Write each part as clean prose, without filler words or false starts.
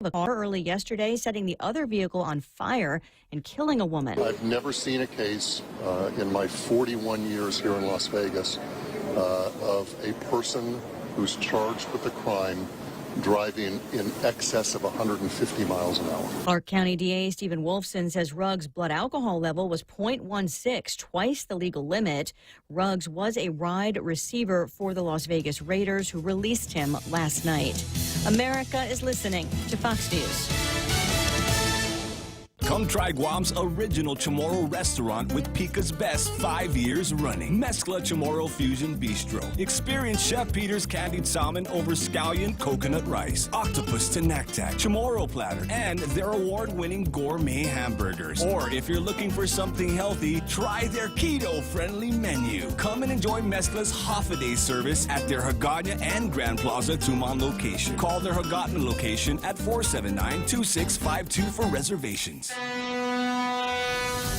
the car early yesterday, setting the other vehicle on fire and killing a woman. I've never seen a case in my 41 years here in Las Vegas of a person who's charged with a crime driving in excess of 150 miles an hour. Clark County DA Stephen Wolfson says Ruggs' blood alcohol level was 0.16, twice the legal limit. Ruggs was a ride receiver for the Las Vegas Raiders, who released him last night. America is listening to Fox News. Come try Guam's original Chamorro restaurant with Pica's best 5 years running. Mezcla Chamorro Fusion Bistro. Experience Chef Peter's candied salmon over scallion coconut rice, octopus to naktak, Chamorro platter, and their award-winning gourmet hamburgers. Or if you're looking for something healthy, try their keto-friendly menu. Come and enjoy Mezcla's half-a-day service at their Hagåtña and Grand Plaza Tumon location. Call their Hagåtña location at 479-2652 for reservations.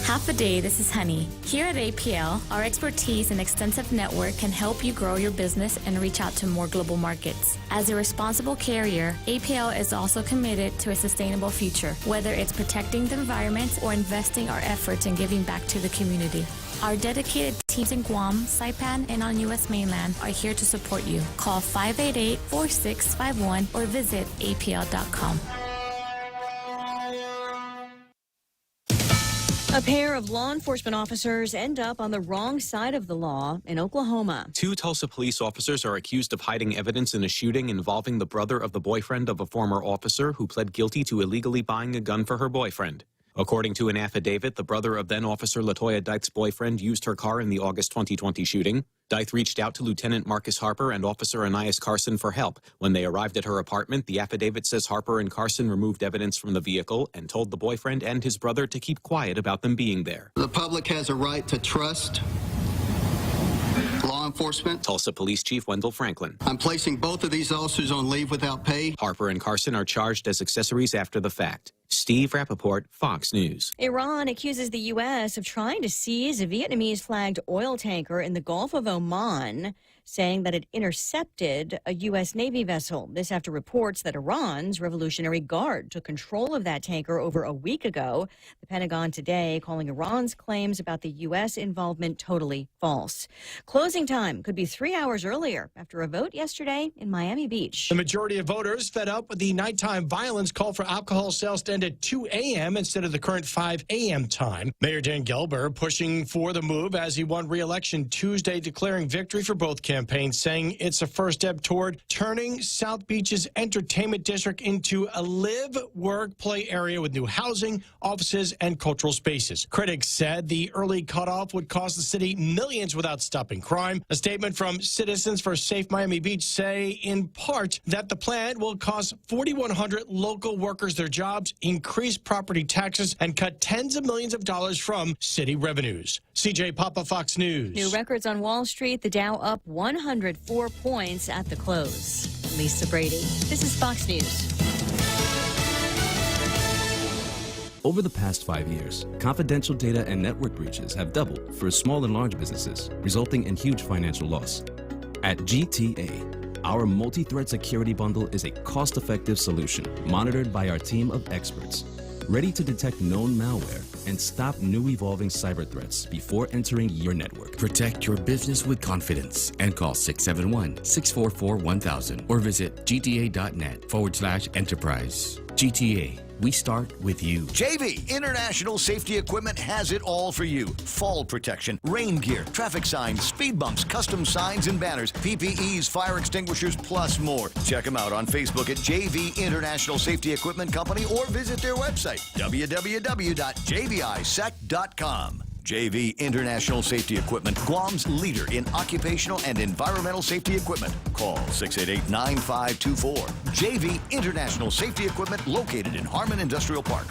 Half a day, this is Honey. Here at APL, our expertise and extensive network can help you grow your business and reach out to more global markets. As a responsible carrier, APL is also committed to a sustainable future, whether it's protecting the environment or investing our efforts in giving back to the community. Our dedicated teams in Guam, Saipan, and on U.S. mainland are here to support you. Call 588-4651 or visit apl.com. A pair of law enforcement officers end up on the wrong side of the law in Oklahoma. 2 Tulsa police officers are accused of hiding evidence in a shooting involving the brother of the boyfriend of a former officer who pled guilty to illegally buying a gun for her boyfriend. According to an affidavit, the brother of then-Officer Latoya Dyke's boyfriend used her car in the August 2020 shooting. Dyke reached out to Lieutenant Marcus Harper and Officer Anias Carson for help. When they arrived at her apartment, the affidavit says Harper and Carson removed evidence from the vehicle and told the boyfriend and his brother to keep quiet about them being there. The public has a right to trust law enforcement. Tulsa Police Chief Wendell Franklin. I'm placing both of these officers on leave without pay. Harper and Carson are charged as accessories after the fact. Steve Rappaport, Fox News. Iran accuses the U.S. of trying to seize a Vietnamese-flagged oil tanker in the Gulf of Oman, saying that it intercepted a U.S. Navy vessel. This after reports that Iran's Revolutionary Guard took control of that tanker over a week ago. The Pentagon today calling Iran's claims about the U.S. involvement totally false. Closing time could be 3 hours earlier after a vote yesterday in Miami Beach. The majority of voters fed up with the nighttime violence called for alcohol sales to end at 2 a.m. instead of the current 5 a.m. time. Mayor Dan Gelber pushing for the move as he won re-election Tuesday, declaring victory for both campaigns, saying it's a first step toward turning South Beach's entertainment district into a live, work, play area with new housing, offices, and cultural spaces. Critics said the early cutoff would cost the city millions without stopping crime. A statement from Citizens for Safe Miami Beach say, in part, that the plan will cost 4,100 local workers their jobs, increase property taxes, and cut tens of millions of dollars from city revenues. CJ Papa, Fox News. New records on Wall Street. The Dow up 104 points at the close. Lisa Brady. This is Fox News. Over the past 5 years, confidential data and network breaches have doubled for small and large businesses, resulting in huge financial loss. At GTA, our multi-threat security bundle is a cost-effective solution monitored by our team of experts, ready to detect known malware and stop new evolving cyber threats before entering your network. Protect your business with confidence and call 671-644-1000 or visit gta.net/enterprise. GTA. We start with you. JV International Safety Equipment has it all for you. Fall protection, rain gear, traffic signs, speed bumps, custom signs and banners, PPEs, fire extinguishers, plus more. Check them out on Facebook at JV International Safety Equipment Company or visit their website, www.jvisec.com. JV International Safety Equipment, Guam's leader in occupational and environmental safety equipment. Call 688-9524. JV International Safety Equipment, located in Harmon Industrial Park.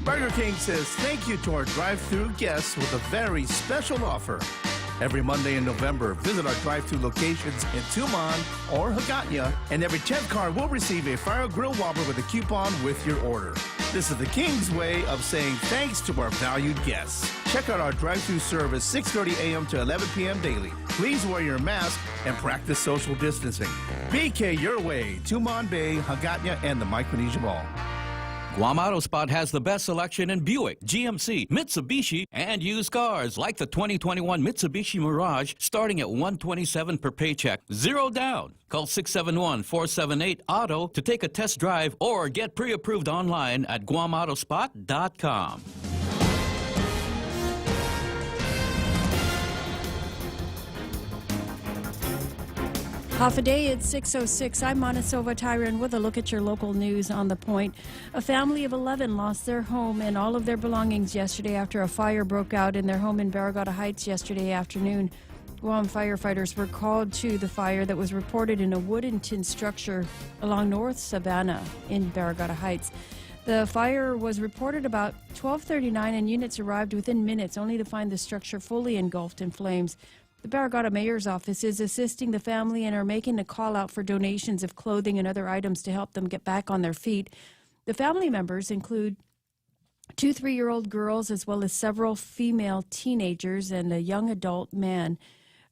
Burger King says thank you to our drive-thru guests with a very special offer. Every Monday in November, visit our drive-thru locations in Tumon or Hagåtña, and every 10th car will receive a Fire Grill Wobbler with a coupon with your order. This is the King's way of saying thanks to our valued guests. Check out our drive-thru service 6:30 a.m. to 11 p.m. daily. Please wear your mask and practice social distancing. BK your way, Tumon Bay, Hagåtña, and the Micronesia Mall. Guam Auto Spot has the best selection in Buick, GMC, Mitsubishi, and used cars like the 2021 Mitsubishi Mirage starting at $127 per paycheck, 0 down. Call 671-478-AUTO to take a test drive or get pre-approved online at guamautospot.com. Half a day at 6:06. I'm Montesova Tyron with a look at your local news on the point. A family of 11 lost their home and all of their belongings yesterday after a fire broke out in their home in Barragata Heights yesterday afternoon. Guam firefighters were called to the fire that was reported in a wood and tin structure along North Savannah in Barragata Heights. The fire was reported about 12:39 and units arrived within minutes only to find the structure fully engulfed in flames. The Barragata Mayor's office is assisting the family and are making a call out for donations of clothing and other items to help them get back on their feet. The family members include 2 3-year-old girls as well as several female teenagers and a young adult man.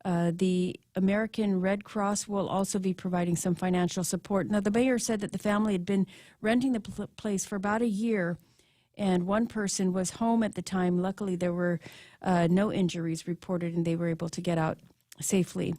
The American Red Cross will also be providing some financial support. Now, the mayor said that the family had been renting the place for about a year, and one person was home at the time. Luckily, there were no injuries reported, and they were able to get out safely.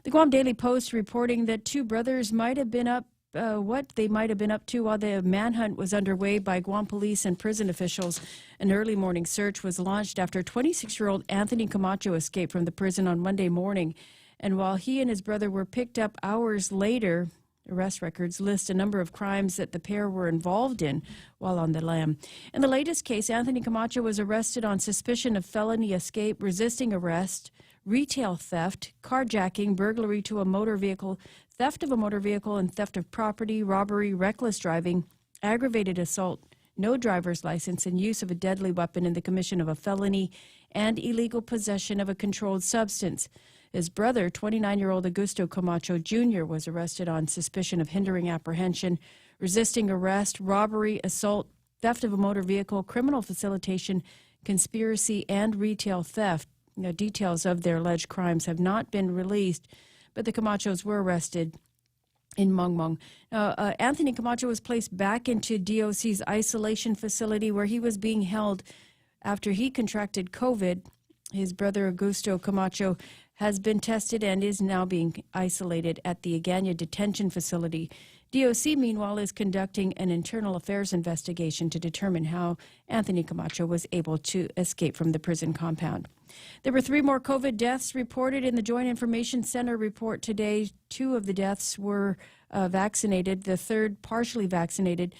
The Guam Daily Post reporting that 2 brothers might have been up what they might have been up to while the manhunt was underway by Guam police and prison officials. An early morning search was launched after 26-year-old Anthony Camacho escaped from the prison on Monday morning. And while he and his brother were picked up hours later, arrest records list a number of crimes that the pair were involved in while on the lam. In the latest case, Anthony Camacho was arrested on suspicion of felony escape, resisting arrest, retail theft, carjacking, burglary to a motor vehicle, theft of a motor vehicle and theft of property, robbery, reckless driving, aggravated assault, no driver's license, and use of a deadly weapon in the commission of a felony, and illegal possession of a controlled substance. His brother, 29-year-old Augusto Camacho Jr., was arrested on suspicion of hindering apprehension, resisting arrest, robbery, assault, theft of a motor vehicle, criminal facilitation, conspiracy, and retail theft. Now, details of their alleged crimes have not been released, but the Camachos were arrested in Mongmong. Anthony Camacho was placed back into DOC's isolation facility where he was being held after he contracted COVID. His brother, Augusto Camacho, has been tested and is now being isolated at the Agana detention facility. DOC, meanwhile, is conducting an internal affairs investigation to determine how Anthony Camacho was able to escape from the prison compound. There were 3 more COVID deaths reported in the Joint Information Center report today. 2 of the deaths were vaccinated, the third partially vaccinated.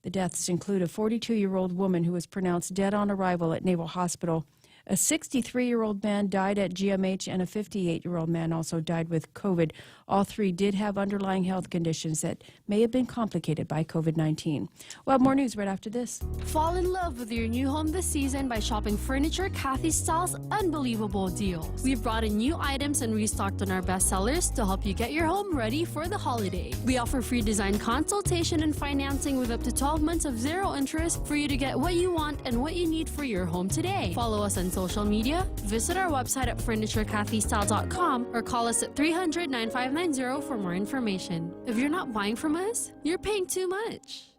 The deaths include a 42-year-old woman who was pronounced dead on arrival at Naval Hospital. A 63-year-old man died at GMH, and a 58-year-old man also died with COVID. All 3 did have underlying health conditions that may have been complicated by COVID-19. We'll have more news right after this. Fall in love with your new home this season by shopping Furniture Kathy Style's unbelievable deals. We've brought in new items and restocked on our best sellers to help you get your home ready for the holiday. We offer free design consultation and financing with up to 12 months of 0 interest for you to get what you want and what you need for your home today. Follow us on social media, visit our website at FurnitureKathyStyle.com, or call us at 300-9590 for more information. If you're not buying from us, you're paying too much.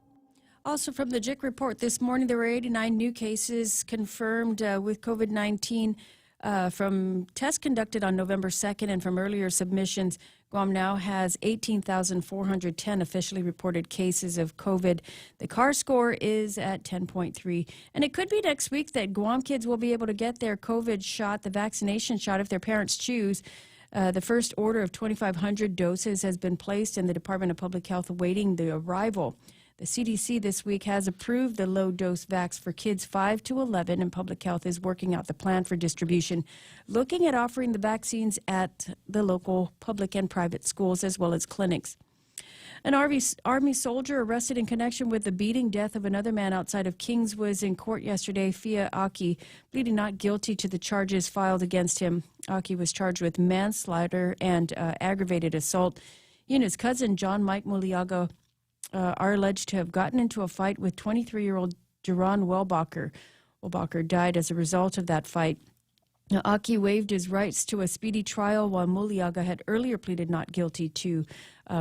Also from the JIC report this morning, there were 89 new cases confirmed with COVID-19 from tests conducted on November 2nd and from earlier submissions. Guam now has 18,410 officially reported cases of COVID. The CAR score is at 10.3. And it could be next week that Guam kids will be able to get their COVID shot, the vaccination shot, if their parents choose. The first order of 2,500 doses has been placed in the Department of Public Health awaiting the arrival. The CDC this week has approved the low-dose vax for kids 5 to 11, and Public Health is working out the plan for distribution, looking at offering the vaccines at the local public and private schools as well as clinics. An Army soldier arrested in connection with the beating death of another man outside of Kings was in court yesterday. Fia Aki pleaded not guilty to the charges filed against him. Aki was charged with manslaughter and aggravated assault. He and his cousin, John Mike Muliaga, are alleged to have gotten into a fight with 23-year-old Duran Welbacher. Welbacher died as a result of that fight. Now, Aki waived his rights to a speedy trial, while Muliaga had earlier pleaded not guilty to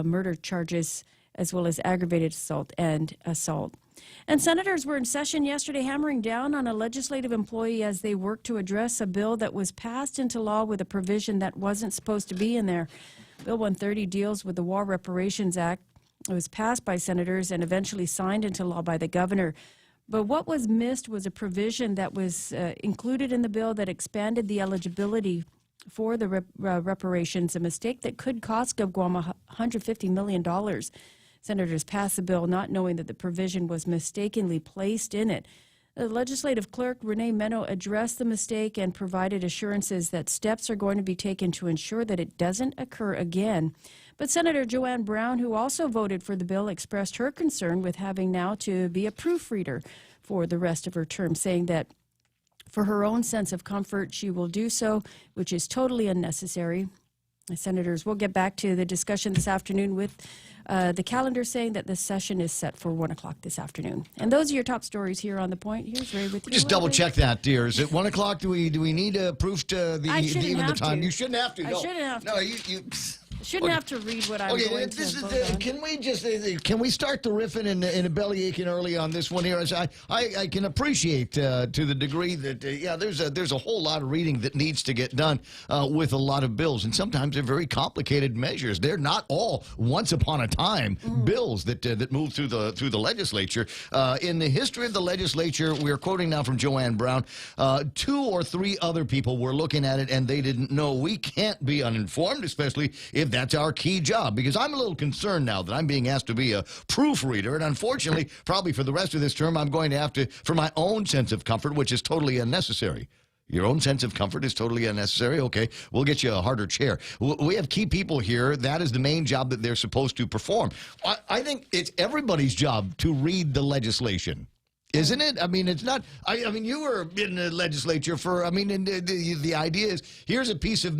murder charges as well as aggravated assault and assault. And senators were in session yesterday hammering down on a legislative employee as they worked to address a bill that was passed into law with a provision that wasn't supposed to be in there. Bill 130 deals with the War Reparations Act. It was passed by senators and eventually signed into law by the governor. But what was missed was a provision that was included in the bill that expanded the eligibility for the reparations, a mistake that could cost GovGuam $150 million. Senators passed the bill not knowing that the provision was mistakenly placed in it. The legislative clerk, Renee Meno, addressed the mistake and provided assurances that steps are going to be taken to ensure that it doesn't occur again. But Senator Joanne Brown, who also voted for the bill, expressed her concern with having now to be a proofreader for the rest of her term, saying that for her own sense of comfort, she will do so, which is totally unnecessary. The senators will get back to the discussion this afternoon with the calendar saying that the session is set for 1 o'clock this afternoon. And those are your top stories here on The Point. Here's Ray with you. Just double check that, dear. Is it 1 o'clock? Do we need proof to even the time? To. You shouldn't have to. No. I shouldn't have to. No, you shouldn't have to read what I'm going to vote on. Can we start the riffing and a belly aching early on this one here? I can appreciate to the degree that there's a whole lot of reading that needs to get done with a lot of bills, and sometimes they're very complicated measures. They're not all once upon a time bills that move through the legislature. In the history of the legislature, we're quoting now from Joanne Brown, 2 or 3 other people were looking at it and they didn't know. We can't be uninformed, especially if that's our key job, because I'm a little concerned now that I'm being asked to be a proofreader, and unfortunately, probably for the rest of this term, I'm going to have to, for my own sense of comfort, which is totally unnecessary. Your own sense of comfort is totally unnecessary. Okay, we'll get you a harder chair. We have key people here. That is the main job that they're supposed to perform. I think it's everybody's job to read the legislation. Isn't it? I mean, it's not. I mean, you were in the legislature for. I mean, and the idea is here's a piece of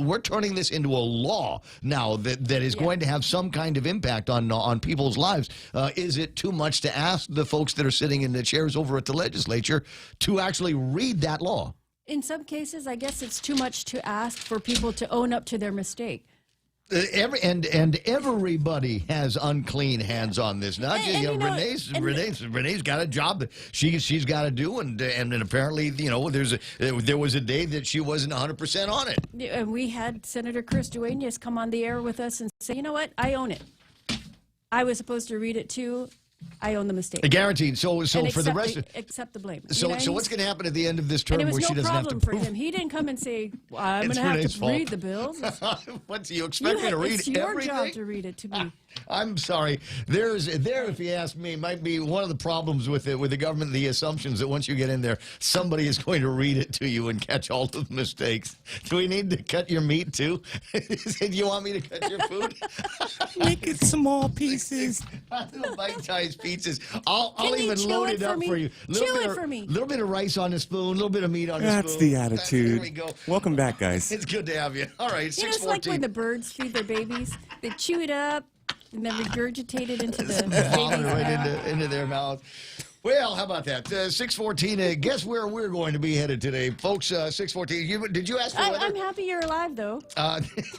we're turning this into a law now that is going to have some kind of impact on people's lives. Is it too much to ask the folks that are sitting in the chairs over at the legislature to actually read that law? In some cases, I guess it's too much to ask for people to own up to their mistake. Everybody has unclean hands on this. Not just Renee's got a job that she's got to do, and apparently there was a day that she wasn't 100% on it. And we had Senator Chris Duenas come on the air with us and say, you know what, I own it. I was supposed to read it too. I own the mistake. Guaranteed. So for the rest, accept the blame. So what's going to happen at the end of this term where she doesn't have to prove? And it was no problem for him. He didn't come and say, well, I'm going to have to read the bills. What do you expect me to read? It's your job to read it to me. I'm sorry. There, if you ask me, might be one of the problems with the government. The assumptions that once you get in there, somebody is going to read it to you and catch all of the mistakes. Do we need to cut your meat too? Do you want me to cut your food? Make it small pieces. Little bite-sized pieces. I'll even load it up for you. Chew it for me. A little bit of rice on a spoon, a little bit of meat on a spoon. That's the attitude. There we go. Welcome back, guys. It's good to have you. All right, 6:14. It's like when the birds feed their babies. They chew it up and then regurgitate it into the right into their mouth. Well, how about that? 6:14. Guess where we're going to be headed today, folks? 6:14. Did you ask for weather? I'm happy you're alive, though.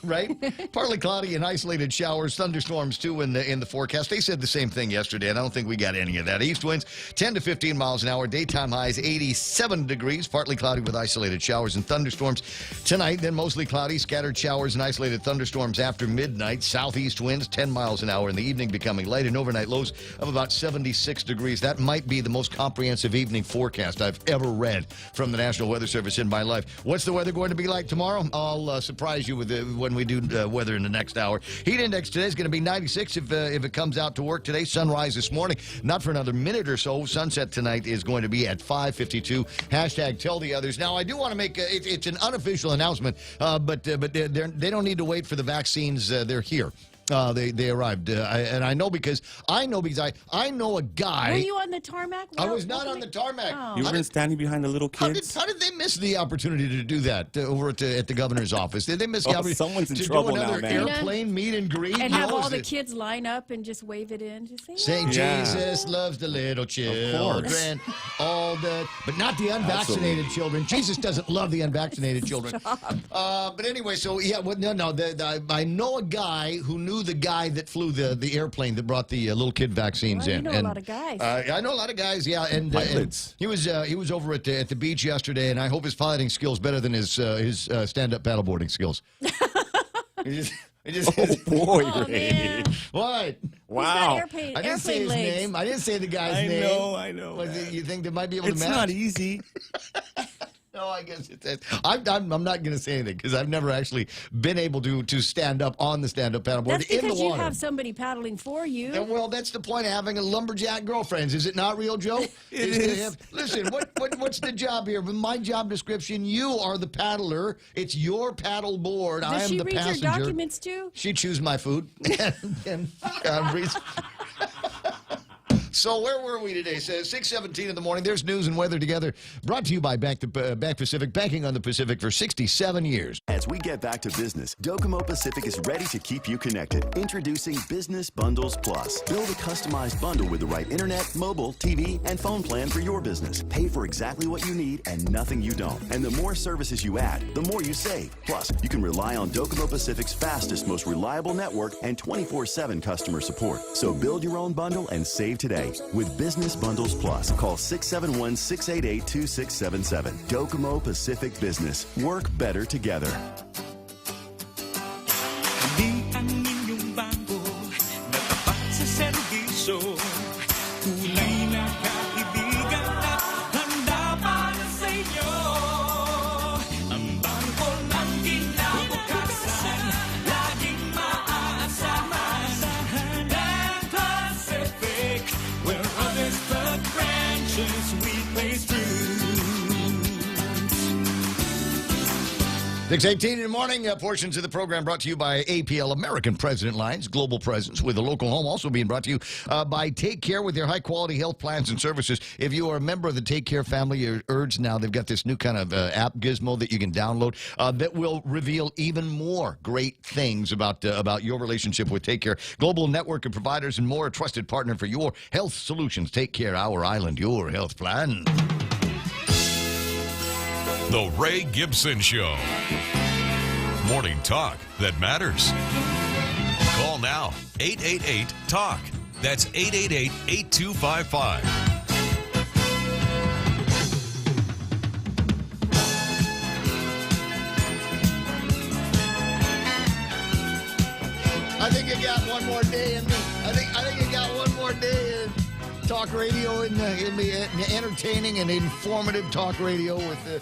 Right? Partly cloudy and isolated showers, thunderstorms too in the forecast. They said the same thing yesterday, and I don't think we got any of that. East winds 10 to 15 miles an hour. Daytime highs 87 degrees. Partly cloudy with isolated showers and thunderstorms tonight. Then mostly cloudy, scattered showers and isolated thunderstorms after midnight. Southeast winds 10 miles an hour in the evening, becoming light, and overnight lows of about 76 degrees. That might be the most comprehensive evening forecast I've ever read from the National Weather Service in my life. What's the weather going to be like tomorrow? I'll surprise you with when we do weather in the next hour. Heat index today is going to be 96 if it comes out to work today. Sunrise this morning, not for another minute or so. Sunset tonight is going to be at 5:52. Hashtag tell the others. Now, I do want to make it's an unofficial announcement, but they don't need to wait for the vaccines. They're here. They arrived, and I know because I know a guy. Were you on the tarmac? I was not on the tarmac. Oh. You were standing behind the little kids. How did they miss the opportunity to do that over at the governor's office? Did they miss the Oh, opportunity someone's in to trouble do now, another man. airplane meet and greet? And You have know, all is the it- kids line up and just wave it in. Just say, Saying Yeah. Jesus loves the little children, but not the unvaccinated children. Jesus doesn't love the unvaccinated children. But anyway, so yeah, well, I know a guy who knew the guy that flew the airplane that brought the little kid vaccines Well, in. you know a lot of guys. I know a lot of guys, yeah, and Pilots. he was over at the beach yesterday, and I hope his piloting skills better than his stand-up paddleboarding skills. Oh, boy, Oh, Ray. man. What? Wow. I didn't say his legs. name. I didn't say the guy's name. I know. You think they might be able It's to match? not easy. No, I guess it is. I'm not going to say anything because I've never actually been able to stand up on the stand-up paddleboard That's in the because water. you have somebody paddling for you. Yeah, well, that's the point of having a lumberjack girlfriend, is it not, Real Joe? It To is. have- listen, what's the job here? With my job description, you are the paddler. It's your paddle board. I Does am she the read passenger. your documents too? She chews my food and reads. So where were we today? So 6:17 in the morning. There's news and weather together. Brought to you by Bank Pacific, banking on the Pacific for 67 years. As we get back to business, Docomo Pacific is ready to keep you connected. Introducing Business Bundles Plus. Build a customized bundle with the right internet, mobile, TV, and phone plan for your business. Pay for exactly what you need and nothing you don't. And the more services you add, the more you save. Plus, you can rely on Docomo Pacific's fastest, most reliable network and 24/7 customer support. So build your own bundle and save today. With Business Bundles Plus, call 671-688-2677. Docomo Pacific Business. Work better together. Di ang inyong bangko na tapat sa serbisyo. Tunay na kaibigan at handa para sa inyo. Ang bangko ng kinabukasan, laging maaasahan. And Pacific, where others put branches, we place roots. 6:18 in the morning. Portions of the program brought to you by APL, American President Lines, global presence with a local home. Also being brought to you by Take Care with their high-quality health plans and services. If you are a member of the Take Care family, you're urged now. They've got this new kind of app gizmo that you can download that will reveal even more great things about your relationship with Take Care. Global network of providers and more. A trusted partner for your health solutions. Take Care, our island, your health plan. The Ray Gibson Show. Morning talk that matters. Call now, 888-TALK. That's 888-8255. I think you got one more day in me. I think you got one more day in talk radio in the entertaining and informative talk radio with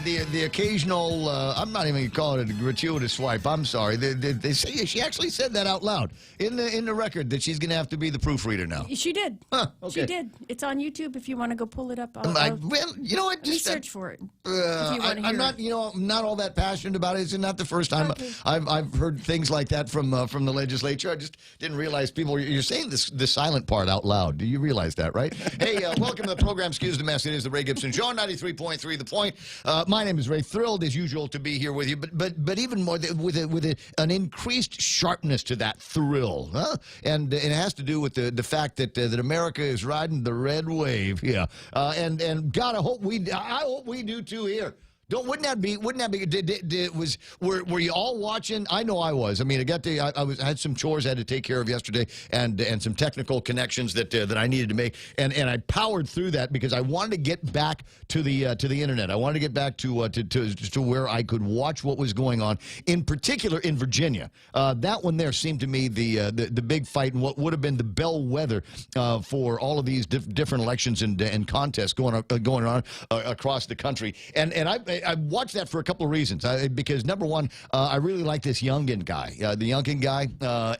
the occasional. I'm not even going to call it a gratuitous swipe. I'm sorry. They say she actually said that out loud in the record that she's going to have to be the proofreader now. She did. Huh, okay. She did. It's on YouTube if you want to go pull it up. Well, you know what? Let me Just search for it. I'm not, I'm not all that passionate about it. It's not the first time I've heard things like that from the legislature. I just didn't realize you're saying the silent part out loud. Do you realize that, right? Hey, welcome to the program. Excuse the mess. It is the Ray Gibson Show, 93.3 The Point. My name is Ray. Thrilled as usual to be here with you, but even more with an increased sharpness to that thrill, huh? And it has to do with the fact that America is riding the red wave. Yeah, and God, I hope we do too here. Wouldn't that be? Were you all watching? I know I was. I mean, I had some chores I had to take care of yesterday, and some technical connections that I needed to make, and I powered through that because I wanted to get back to the internet. I wanted to get back to where I could watch what was going on. In particular, in Virginia, that one there seemed to me the big fight and what would have been the bellwether for all of these different elections and contests going on across the country. And I watched that for a couple of reasons. Because number one, I really like this Youngkin guy,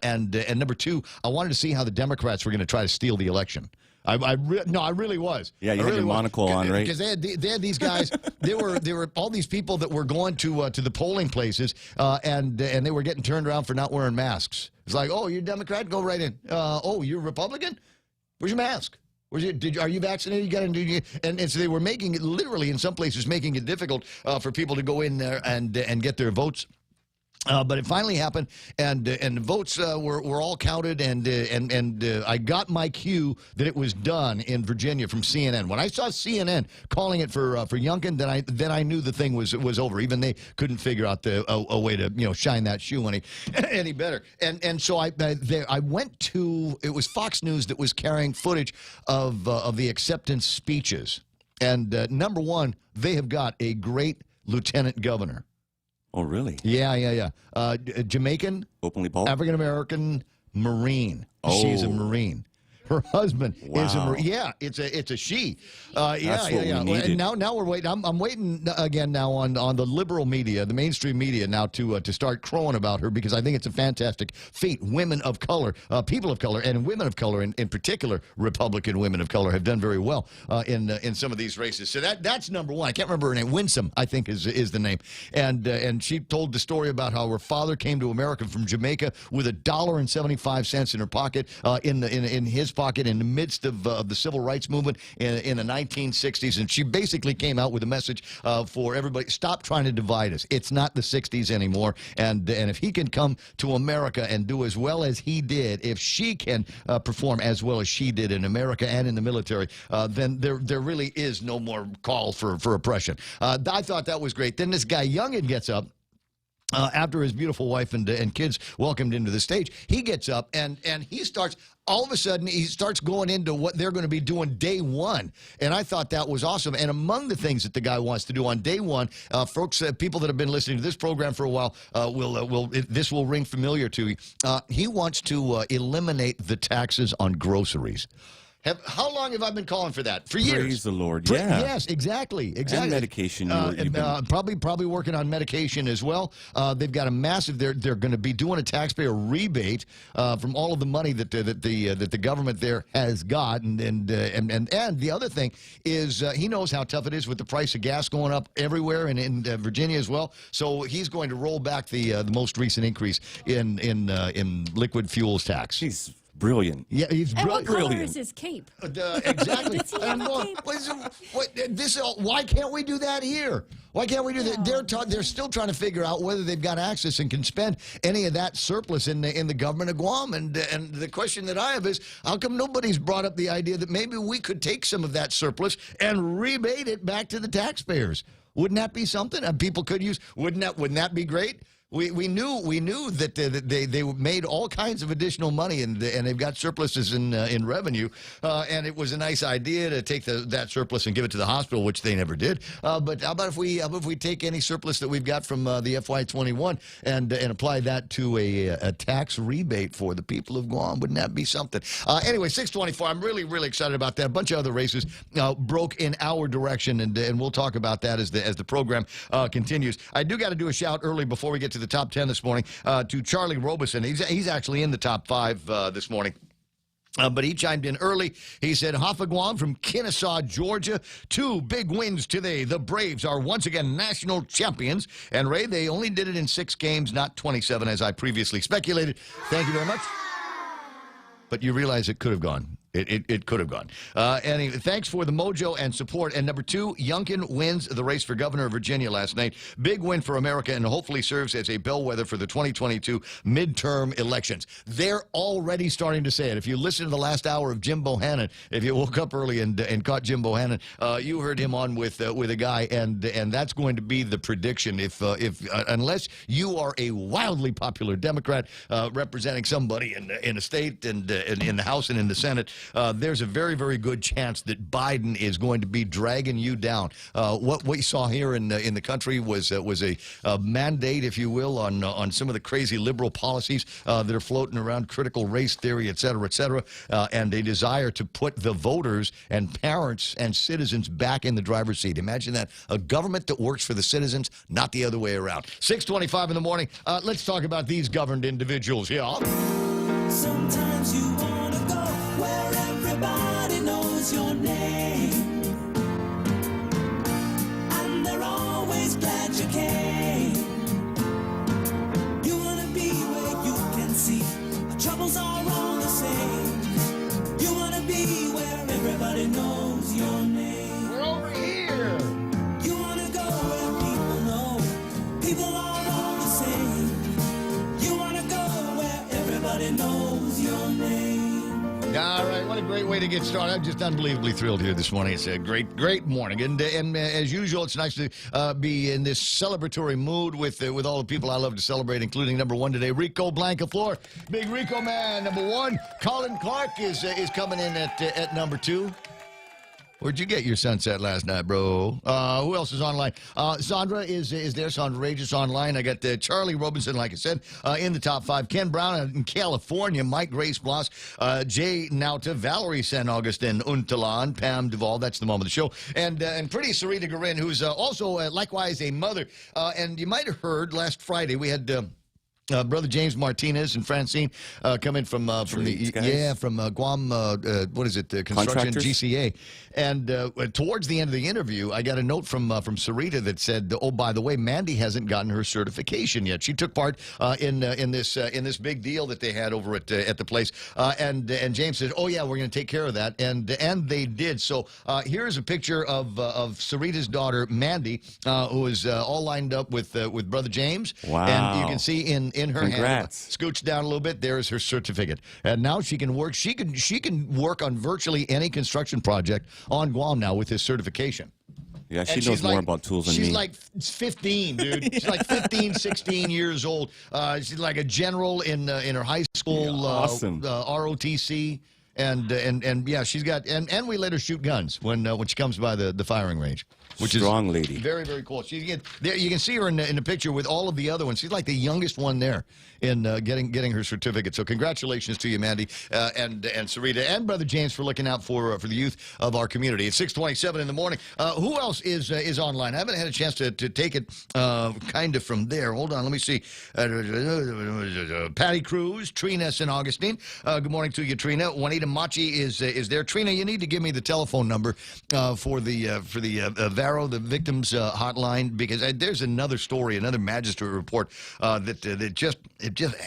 and number two, I wanted to see how the Democrats were going to try to steal the election. I really was. Yeah, you had your monocle on, right? Because they had these guys. There were all these people that were going to the polling places, and they were getting turned around for not wearing masks. It's like, oh, you're Democrat, go right in. Oh, you're Republican, where's your mask? Are you vaccinated? You got to do. And so they were making it literally in some places making it difficult for people to go in there and get their votes. But it finally happened, and the votes were all counted, and I got my cue that it was done in Virginia from CNN. When I saw CNN calling it for Youngkin, then I knew the thing was over. Even they couldn't figure out a way to shine that shoe any better. And so I went to, it was Fox News that was carrying footage of the acceptance speeches, and number one, they have got a great lieutenant governor. Oh, really? Yeah. Jamaican, openly bald, African-American Marine. Oh. She's a Marine. Her husband is a Wow. Marine. Yeah, it's a she. That's what we needed. And now we're waiting. I'm waiting again now on the liberal media, the mainstream media now to start crowing about her, because I think it's a fantastic feat. Women of color, people of color, and women of color, in particular, Republican women of color, have done very well in some of these races. So that's number one. I can't remember her name. Winsome, I think, is the name. And she told the story about how her father came to America from Jamaica with $1.75 in her pocket, in his pocket, in the midst of the civil rights movement in the 1960s. And she basically came out with a message for everybody: stop trying to divide us. It's not the 60s anymore. And if he can come to America and do as well as he did, if she can perform as well as she did in America and in the military, then there really is no more call for oppression. I thought that was great. Then this guy Youngkin gets up. After his beautiful wife and kids welcomed into the stage, he gets up and he starts, all of a sudden, he starts going into what they're going to be doing day one. And I thought that was awesome. And among the things that the guy wants to do on day one, folks, people that have been listening to this program for a while, this will ring familiar to you. He wants to eliminate the taxes on groceries. How long have I been calling for that? For years. Praise the Lord. Yeah. Yes, exactly. And medication. Probably working on medication as well. They've got a massive. They're going to be doing a taxpayer rebate from all of the money that the government there has got. And the other thing is he knows how tough it is with the price of gas going up everywhere, and in Virginia as well. So he's going to roll back the most recent increase in liquid fuels tax. He's brilliant. Yeah, he's And what color brilliant. is his cape? Exactly. Does he have a cape? Why can't we do that here? Why can't we do that? They're still trying to figure out whether they've got access and can spend any of that surplus in the government of Guam. And the question that I have is, how come nobody's brought up the idea that maybe we could take some of that surplus and rebate it back to the taxpayers? Wouldn't that be something people could use? Wouldn't that be great? We knew that they made all kinds of additional money, and they've got surpluses in revenue, and it was a nice idea to take that surplus and give it to the hospital, which they never did. But how about if we take any surplus that we've got from the FY21 and apply that to a tax rebate for the people of Guam? Wouldn't that be something? Anyway, 624. I'm really excited about that. A bunch of other races broke in our direction, and we'll talk about that as the program continues. I do got to do a shout early before we get to the top 10 this morning to Charlie Robeson. He's actually in the top 5 this morning. But he chimed in early. He said, Hoffa Guam from Kennesaw, Georgia. 2 big wins today. The Braves are once again national champions. And, Ray, they only did it in 6 games, not 27, as I previously speculated. Thank you very much. But you realize it could have gone. It could have gone. Anyway, thanks for the mojo and support. And number 2, Youngkin wins the race for governor of Virginia last night. Big win for America, and hopefully serves as a bellwether for the 2022 midterm elections. They're already starting to say it. If you listen to the last hour of Jim Bohannon, if you woke up early and caught Jim Bohannon, you heard him on with a guy, and that's going to be the prediction. If unless you are a wildly popular Democrat representing somebody in a state and in the House and in the Senate, there's a very, very good chance that Biden is going to be dragging you down. What we saw here in the country was a mandate, if you will, on some of the crazy liberal policies that are floating around, critical race theory, et cetera, and a desire to put the voters and parents and citizens back in the driver's seat. Imagine that. A government that works for the citizens, not the other way around. 6:25 in the morning. Let's talk about these governed individuals. Yeah. Sometimes you want to go where everybody knows your name, and they're always glad you came. You want to be where you can see the troubles are all the same. You want to be where everybody knows your name. We're over here. You want to go where people know people are all the same. You want to go where everybody knows your name. All right, what a great way to get started. I'm just unbelievably thrilled here this morning. It's a great morning. And as usual, it's nice to be in this celebratory mood with all the people I love to celebrate, including number one today, Rico Blancaflor. Big Rico man, number one. Colin Clark is coming in at number two. Where'd you get your sunset last night, bro? Who else is online? Sandra is there. Sandra Rage is online. I got Charlie Robinson, like I said, in the top five. Ken Brown in California. Mike Grace Bloss. Jay Nauta. Valerie San Augustin Untalan. Pam Duvall. That's the mom of the show. And pretty Sarita Garin, who's also likewise a mother. And you might have heard last Friday we had... Brother James Martinez and Francine come in from Guam. What is it? Construction GCA. And towards the end of the interview, I got a note from Sarita that said, "Oh, by the way, Mandy hasn't gotten her certification yet. She took part in this big deal that they had over at the place." And James said, "Oh yeah, we're going to take care of that." And they did. So here's a picture of Sarita's daughter Mandy, who is all lined up with Brother James. Wow. And you can see in her Congrats. hand, scooch down a little bit, there's her certificate. And now she can work. She can work on virtually any construction project on Guam now with this certification. Yeah, she knows more about tools than me. She's like 15, dude. She's like 15, 16 years old. She's like a general in her high school awesome. ROTC. And yeah, she's got and we let her shoot guns when she comes by the firing range, which Strong is lady. very, very cool. There you can see her in the picture with all of the other ones. She's like the youngest one there in getting her certificate. So congratulations to you, Mandy, and Sarita, and Brother James for looking out for the youth of our community. It's 6:27 in the morning. Who else is online? I haven't had a chance to take it kind of from there. Hold on, let me see. Patty Cruz, Trina San Augustine. Good morning to you, Trina. Juanita Machi is there. Trina, you need to give me the telephone number for the Varo, the victims hotline, because there's another story, another magistrate report that just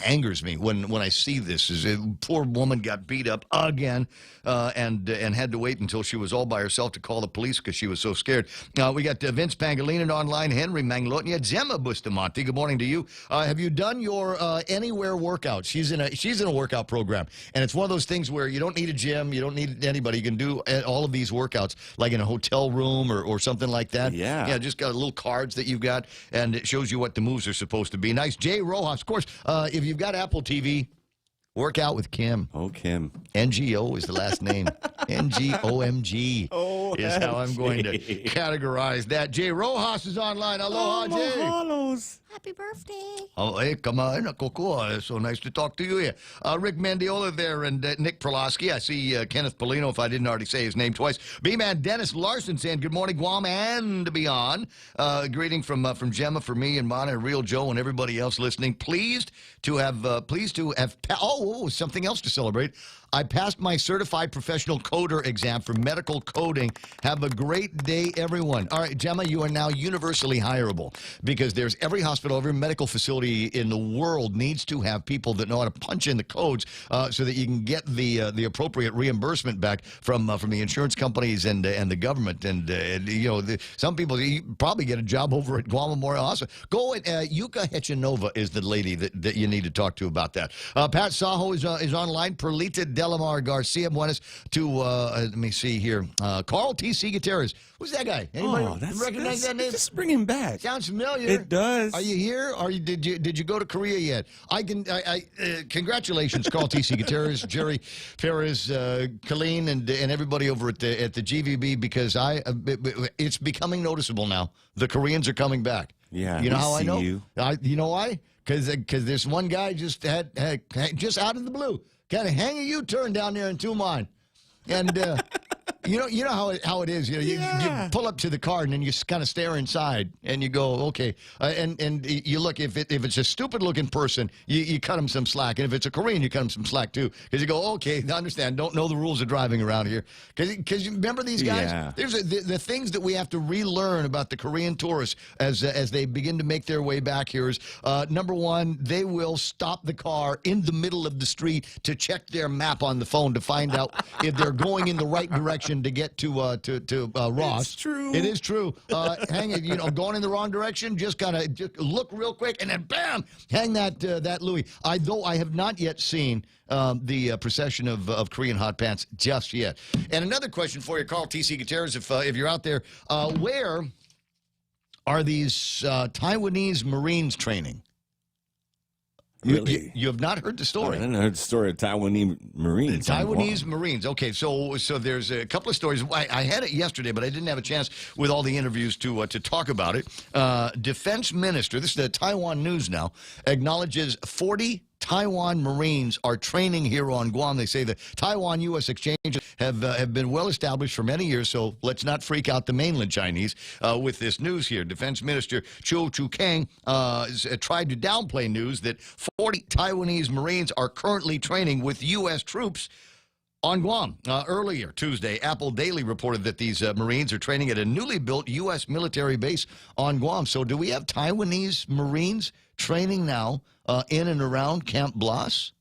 angers me when I see this. A poor woman got beat up again and had to wait until she was all by herself to call the police because she was so scared. We got Vince Pangolinan online, Henry Manglotnia, Gemma Bustamante. Good morning to you. Have you done your Anywhere workout? She's in a workout program, and it's one of those things where you don't need a gym, you don't need anybody. You can do all of these workouts like in a hotel room or something like that. Yeah, just got little cards that you've got, and it shows you what the moves are supposed to be. Nice. Jay Rojas, of course. If you've got Apple TV, work out with Kim. Oh, Kim. NGO is the last name. NGOMG is how I'm going to categorize that. Jay Rojas is online. Aloha, Jay. Happy birthday. Oh, hey, come on. It's so nice to talk to you here. Rick Mandiola there and Nick Prolosky. I see Kenneth Polino, if I didn't already say his name twice. B-Man Dennis Larson saying good morning, Guam and beyond. Greeting from Gemma, for me and Mana and Real Joe and everybody else listening. Pleased to have something else to celebrate. I passed my certified professional coder exam for medical coding. Have a great day, everyone. All right, Gemma, you are now universally hireable because there's every hospital, every medical facility in the world needs to have people that know how to punch in the codes so that you can get the appropriate reimbursement back from the insurance companies and the government. And some people, you probably get a job over at Guam Memorial Hospital. Go at Yuka Hechanova is the lady that you need to talk to about that. Pat Saho is online. Perlita Delamar Garcia. Buenas to, let me see here, Carl T.C. Gutierrez. Who's that guy? Anybody recognize that name? Just bring him back. Sounds familiar. It does. Are you here? Did you go to Korea yet? Congratulations, Carl T.C. Gutierrez, Jerry Perez, Colleen, and everybody over at the GVB, because it's becoming noticeable now. The Koreans are coming back. Yeah, you know how I know? You know why? Because this one guy just had just out of the blue, kind of hang a U-turn down there in Tumon, and. You know how it is. You pull up to the car and then you kind of stare inside and you go, okay. And you look, if it's a stupid looking person, you cut them some slack, and if it's a Korean, you cut them some slack too, because you go, okay, I understand. Don't know the rules of driving around here, because you remember these guys. Yeah. There's the things that we have to relearn about the Korean tourists as they begin to make their way back here is number one, they will stop the car in the middle of the street to check their map on the phone to find out if they're going in the right direction to get to Ross. It's true. It is true. Going in the wrong direction, just look real quick, and then bam, hang that Louis. Though I have not yet seen the procession of Korean hot pants just yet. And another question for you, Carl T.C. Gutierrez, if you're out there, where are these Taiwanese Marines training? Really? You have not heard the story. I haven't heard the story of Taiwanese Marines. Taiwanese Marines. Okay, so there's a couple of stories. I had it yesterday, but I didn't have a chance with all the interviews to talk about it. Defense Minister, this is the Taiwan News now, acknowledges 40 Taiwan Marines are training here on Guam. They say the Taiwan-U.S. exchanges have been well established for many years, so let's not freak out the mainland Chinese with this news here. Defense Minister Cho Chu-kang tried to downplay news that 40 Taiwanese Marines are currently training with U.S. troops on Guam. Earlier Tuesday, Apple Daily reported that these Marines are training at a newly built U.S. military base on Guam. So do we have Taiwanese Marines training now in and around Camp Blas?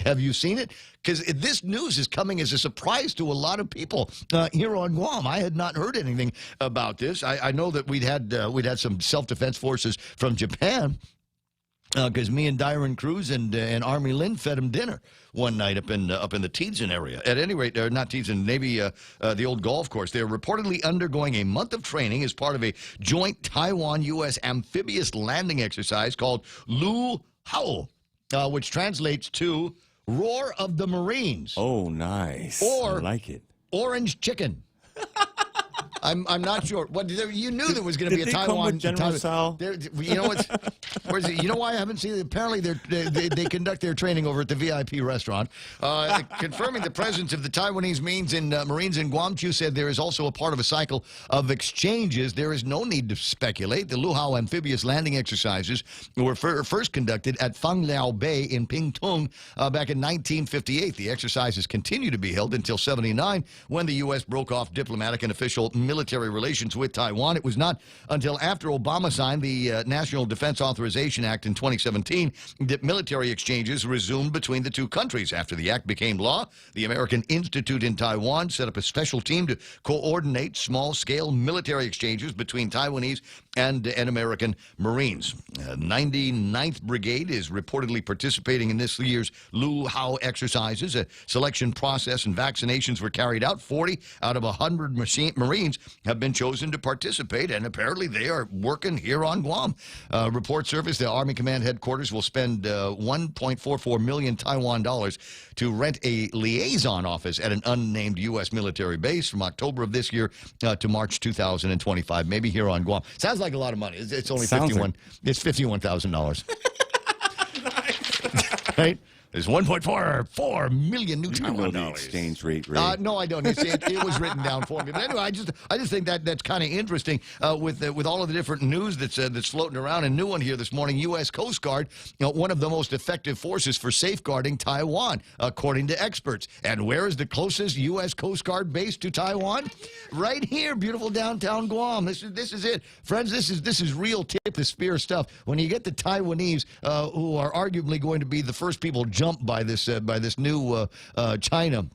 Have you seen it? Because this news is coming as a surprise to a lot of people here on Guam. I had not heard anything about this. I know that we'd had some self-defense forces from Japan, because me and Dyron Cruz and Army Lynn fed him dinner one night up in the Teeson area. At any rate, not Teeson, Navy, the old golf course. They're reportedly undergoing a month of training as part of a joint Taiwan-U.S. amphibious landing exercise called Lu Hao, which translates to Roar of the Marines. Oh, nice. Or I like it. Orange Chicken. I'm not sure. You knew there was going to be a Taiwan. You know what's? You know why I haven't seen it? Apparently, they conduct their training over at the VIP restaurant. Confirming the presence of the Taiwanese Marines in Guam, Chu said there is also a part of a cycle of exchanges. There is no need to speculate. The Luhao amphibious landing exercises were first conducted at Fangliao Bay in Pingtung back in 1958. The exercises continue to be held until '79, when the U.S. broke off diplomatic and official military relations with Taiwan. It was not until after Obama signed the National Defense Authorization Act in 2017 that military exchanges resumed between the two countries. After the act became law, the American Institute in Taiwan set up a special team to coordinate small-scale military exchanges between Taiwanese and American Marines. 99th Brigade is reportedly participating in this year's Lu Hao exercises. A selection process and vaccinations were carried out. 40 out of 100 Marines have been chosen to participate, and apparently they are working here on Guam. Report surfaced the Army Command Headquarters will spend 1.44 million Taiwan dollars to rent a liaison office at an unnamed U.S. military base from October of this year to March 2025, maybe here on Guam. Sounds like a lot of money. It's only It's $51,000. Right? There's 1.44 million new Taiwan dollars. Exchange rate, right? No, I don't. It was written down for me. But anyway, I just think that's kind of interesting with all of the different news that's floating around. A new one here this morning: U.S. Coast Guard, one of the most effective forces for safeguarding Taiwan, according to experts. And where is the closest U.S. Coast Guard base to Taiwan? Right here, beautiful downtown Guam. This is it, friends. This is real tip of the spear stuff. When you get the Taiwanese, who are arguably going to be the first people jumped by this new China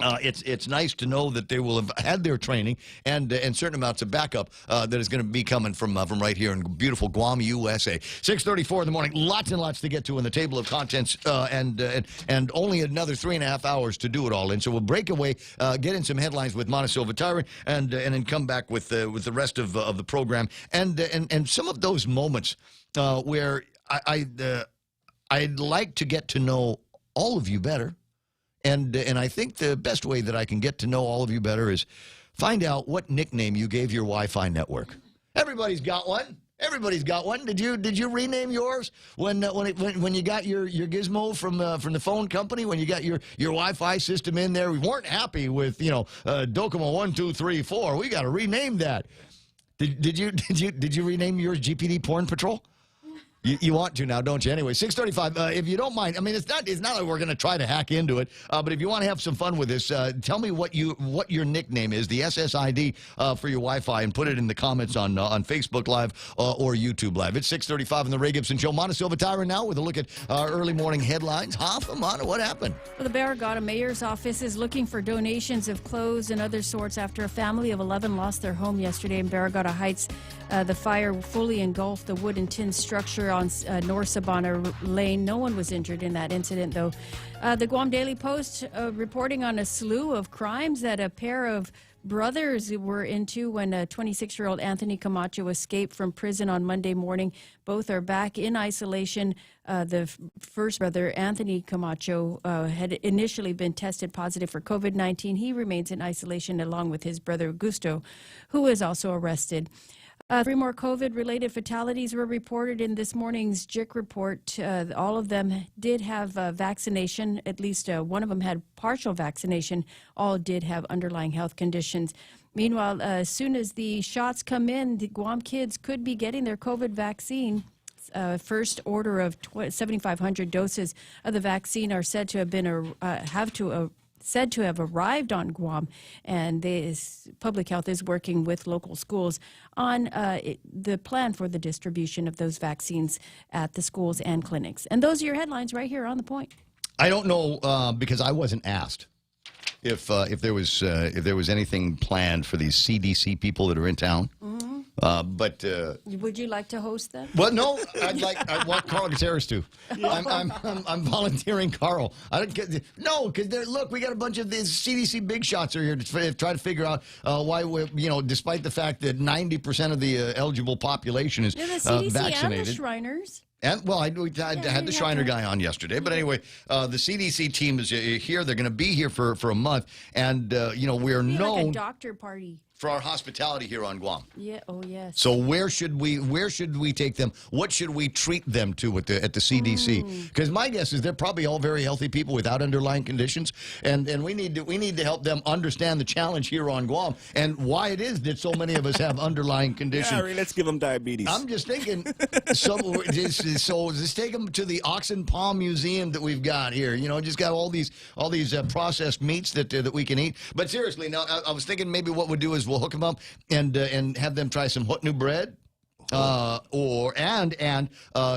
It's nice to know that they will have had their training and certain amounts of backup that is going to be coming from right here in beautiful Guam, USA. 6:34 in the morning. Lots and lots to get to in the table of contents, and only another 3.5 hours to do it all in. So we'll break away, get in some headlines with Montesova Tyron, and then come back with the rest of the program and some of those moments where I'd like to get to know all of you better. And I think the best way that I can get to know all of you better is find out what nickname you gave your Wi-Fi network. Everybody's got one. Everybody's got one. Did you rename yours when you got your gizmo from the phone company? When you got your Wi-Fi system in there, we weren't happy with Docomo 1 2 3 4. We got to rename that. Did you rename yours GPD Porn Patrol? You want to now, don't you? Anyway, 6:35. If you don't mind, I mean, it's not like we're going to try to hack into it. But if you want to have some fun with this, tell me what your nickname is, the SSID for your Wi-Fi, and put it in the comments on Facebook Live or YouTube Live. It's 6:35 on the Ray Gibson Show. Montesova Tyron now with a look at our early morning headlines. Amana, what happened? Well, the Barrigada Mayor's Office is looking for donations of clothes and other sorts after a family of 11 lost their home yesterday in Barrigada Heights. The fire fully engulfed the wood and tin structure on North Sabana Lane. No one was injured in that incident, though. The Guam Daily Post reporting on a slew of crimes that a pair of brothers were into when 26-year-old Anthony Camacho escaped from prison on Monday morning. Both are back in isolation. The first brother, Anthony Camacho, had initially been tested positive for COVID-19. He remains in isolation along with his brother Augusto, who was also arrested. 3 more COVID-related fatalities were reported in this morning's JIC report. All of them did have vaccination. At least one of them had partial vaccination. All did have underlying health conditions. Meanwhile, as soon as the shots come in, the Guam kids could be getting their COVID vaccine. First order of 7,500 doses of the vaccine are said to have been said to have arrived on Guam, and public health is working with local schools on the plan for the distribution of those vaccines at the schools and clinics. And those are your headlines right here on The Point. I don't know because I wasn't asked if there was anything planned for these CDC people that are in town. Mm-hmm. But would you like to host them? Well, no, I want Carl Gutierrez to. I'm volunteering Carl. Because look, we got a bunch of these CDC big shots are here to try to figure out why despite the fact that 90% of the eligible population is the CDC vaccinated. And the Shriners. And, well, I had the Shriner guy on yesterday. But anyway, the CDC team is here. They're going to be here for a month. And, we're known... like a doctor party. For our hospitality here on Guam. Yeah. Oh, yes. So where should we take them? What should we treat them to at the CDC? Because my guess is they're probably all very healthy people without underlying conditions, and we need to help them understand the challenge here on Guam and why it is that so many of us have underlying conditions. Yeah, let's give them diabetes. I'm just thinking, so just take them to the Ox and Palm Museum that we've got here. Just got all these processed meats that we can eat. But seriously, now I was thinking maybe what we'll do is we'll hook them up and have them try some hot new bread, and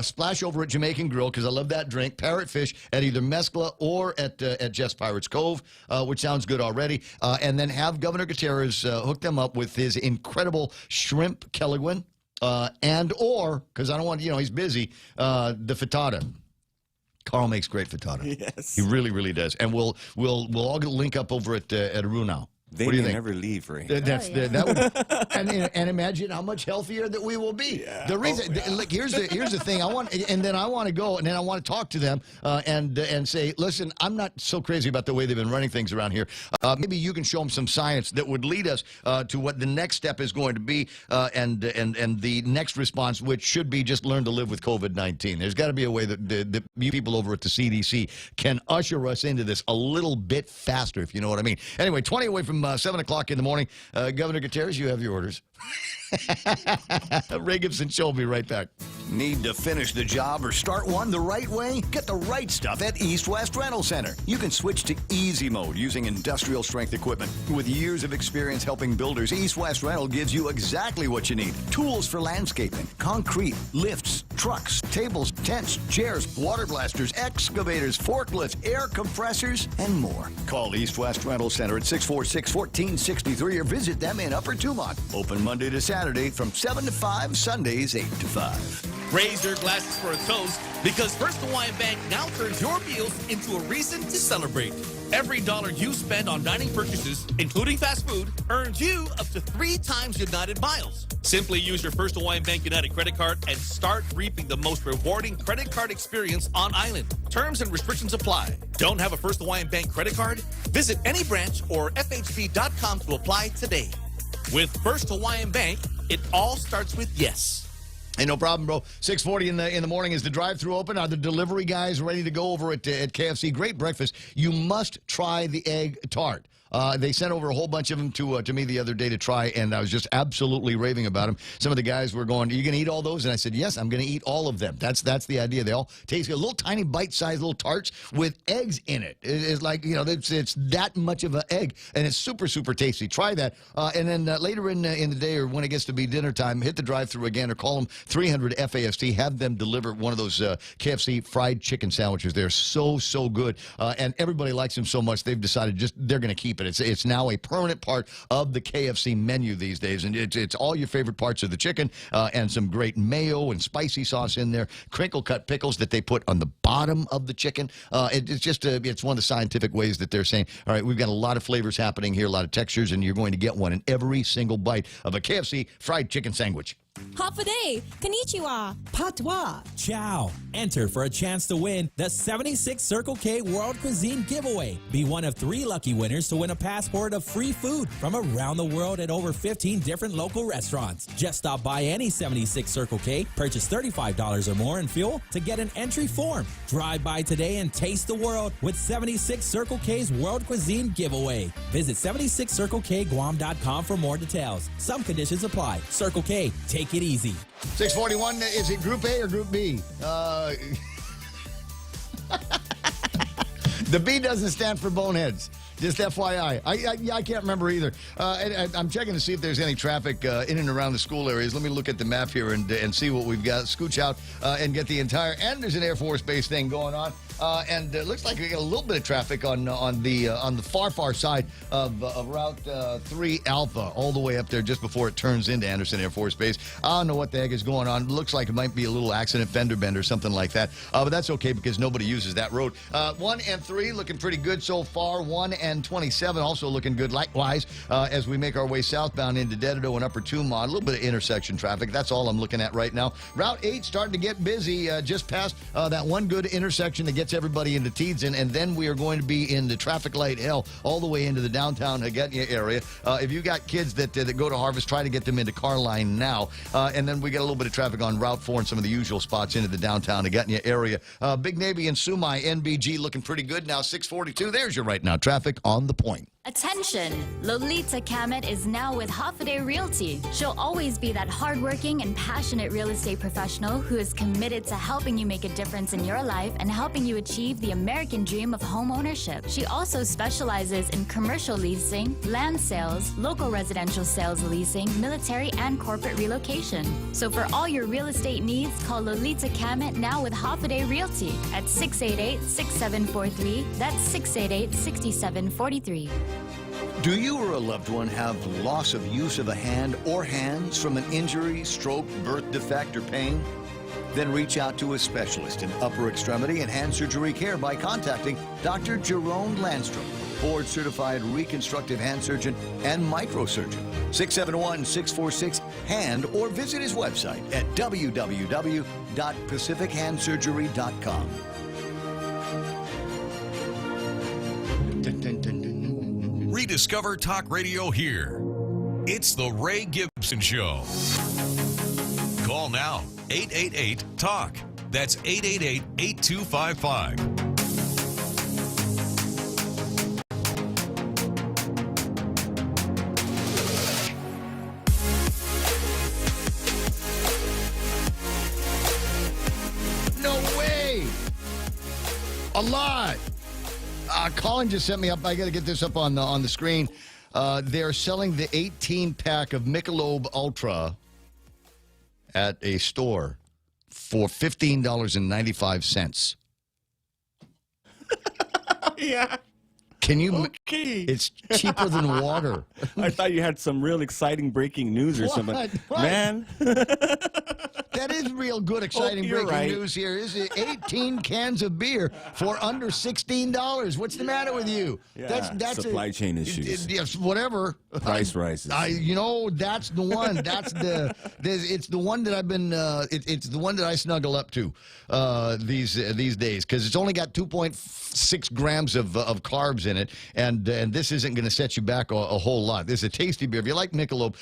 splash over at Jamaican Grill, because I love that drink. Parrotfish at either Mescla or at Jeff's Pirates Cove, which sounds good already. And then have Governor Gutierrez hook them up with his incredible shrimp Kelligwin, because I don't want he's busy. The frittata. Carl makes great frittata. Yes, he really, really does. And we'll all link up over at Aru now. They what do you may think? never leave, Ray. That would, and imagine how much healthier that we will be. Yeah. The reason, look, here's the thing. I want to go, and then I want to talk to them and say, listen, I'm not so crazy about the way they've been running things around here. Maybe you can show them some science that would lead us to what the next step is going to be, and the next response, which should be just learn to live with COVID-19. There's got to be a way that the people over at the CDC can usher us into this a little bit faster, if you know what I mean. Anyway, 20 away from 7 o'clock in the morning. Governor Gutierrez, you have your orders. Ray Gibson Show will be right back. Need to finish the job or start one the right way? Get the right stuff at East West Rental Center. You can switch to easy mode using industrial strength equipment. With years of experience helping builders, East West Rental gives you exactly what you need. Tools for landscaping, concrete, lifts, trucks, tables, tents, chairs, water blasters, excavators, forklifts, air compressors, and more. Call East West Rental Center at 646-1463 or visit them in Upper Tumont. Open Monday to Saturday from 7 to 5, Sundays 8 to 5. Raise your glasses for a toast because First Hawaiian Bank now turns your meals into a reason to celebrate. Every dollar you spend on dining purchases, including fast food, earns you up to 3 times United miles. Simply use your First Hawaiian Bank United credit card and start reaping the most rewarding credit card experience on island. Terms and restrictions apply. Don't have a First Hawaiian Bank credit card? Visit any branch or FHB.com to apply today. With First Hawaiian Bank, it all starts with yes. Hey, no problem, bro. 6:40 in the morning. Is the drive-thru open? Are the delivery guys ready to go over at KFC? Great breakfast. You must try the egg tart. They sent over a whole bunch of them to me the other day to try, and I was just absolutely raving about them. Some of the guys were going, "Are you going to eat all those?" And I said, "Yes, I'm going to eat all of them." That's the idea. They all taste a little tiny bite-sized little tarts with eggs in it. It's like, you know, it's that much of an egg, and it's super, super tasty. Try that. And then later in the day, or when it gets to be dinner time, hit the drive-thru again or call them 300 FAST. Have them deliver one of those KFC fried chicken sandwiches. They're so, so good, and everybody likes them so much they've decided they're going to keep it. It's now a permanent part of the KFC menu these days, and it's all your favorite parts of the chicken and some great mayo and spicy sauce in there, crinkle-cut pickles that they put on the bottom of the chicken. It's one of the scientific ways that they're saying, all right, we've got a lot of flavors happening here, a lot of textures, and you're going to get one in every single bite of a KFC fried chicken sandwich. Hafaday, konnichiwa, patois, ciao. Enter for a chance to win the 76 Circle K World Cuisine Giveaway. Be one of 3 lucky winners to win a passport of free food from around the world at over 15 different local restaurants. Just stop by any 76 Circle K, purchase $35 or more in fuel to get an entry form. Drive by today and taste the world with 76 Circle K's World Cuisine Giveaway. Visit 76CircleKGuam.com for more details. Some conditions apply. Circle K, take it easy. 641, is it Group A or Group B? The B doesn't stand for boneheads. Just FYI. I can't remember either. I'm checking to see if there's any traffic in and around the school areas. Let me look at the map here and see what we've got. Scooch out and get the entire... And there's an Air Force Base thing going on. And it looks like we got a little bit of traffic on the far side of Route 3 Alpha, all the way up there just before it turns into Anderson Air Force Base. I don't know what the heck is going on. It looks like it might be a little accident fender bend or something like that. But that's okay because nobody uses that road. 1 and 3 looking pretty good so far. 1 and 27 also looking good likewise as we make our way southbound into Dededo and Upper Tumont. A little bit of intersection traffic. That's all I'm looking at right now. Route 8 starting to get busy just past that one good intersection that gets everybody into Teedson, and then we are going to be in the traffic light hell all the way into the downtown Haggetnia area. If you got kids that go to Harvest, try to get them into Carline now. And then we get a little bit of traffic on Route 4 and some of the usual spots into the downtown Haggetnia area. Big Navy and Sumai, NBG looking pretty good now. 642. There's your right now traffic on the point. Attention! Lolita Kamet is now with Hafaday Realty. She'll always be that hardworking and passionate real estate professional who is committed to helping you make a difference in your life and helping you achieve the American dream of home ownership. She also specializes in commercial leasing, land sales, local residential sales leasing, military and corporate relocation. So for all your real estate needs, call Lolita Kamet now with Hafaday Realty at 688-6743. That's 688-6743. Do you or a loved one have loss of use of a hand or hands from an injury, stroke, birth defect, or pain? Then reach out to a specialist in upper extremity and hand surgery care by contacting Dr. Jerome Landstrom, board-certified reconstructive hand surgeon and microsurgeon. 671-646-HAND or visit his website at www.pacifichandsurgery.com. Rediscover talk radio here. It's the Ray Gibson Show. Call now, 888-TALK. That's 888-8255. A lot. Colin just sent me up. I got to get this up on the screen. They're selling the 18-pack of Michelob Ultra at a store for $15.95. Yeah. Can you? Okay. It's cheaper than water. I thought you had some real exciting breaking news or something. What? Man. That is real good, exciting you're breaking right. news here. Is it 18 cans of beer for under $16? What's the matter with you? Yeah, That's supply chain issues. Yes, whatever. Price rises. That's the one. It's the one that I've been. It's the one that I snuggle up to these days because it's only got 2.6 grams of carbs in it, and this isn't going to set you back a whole lot. This is a tasty beer. If you like Michelob,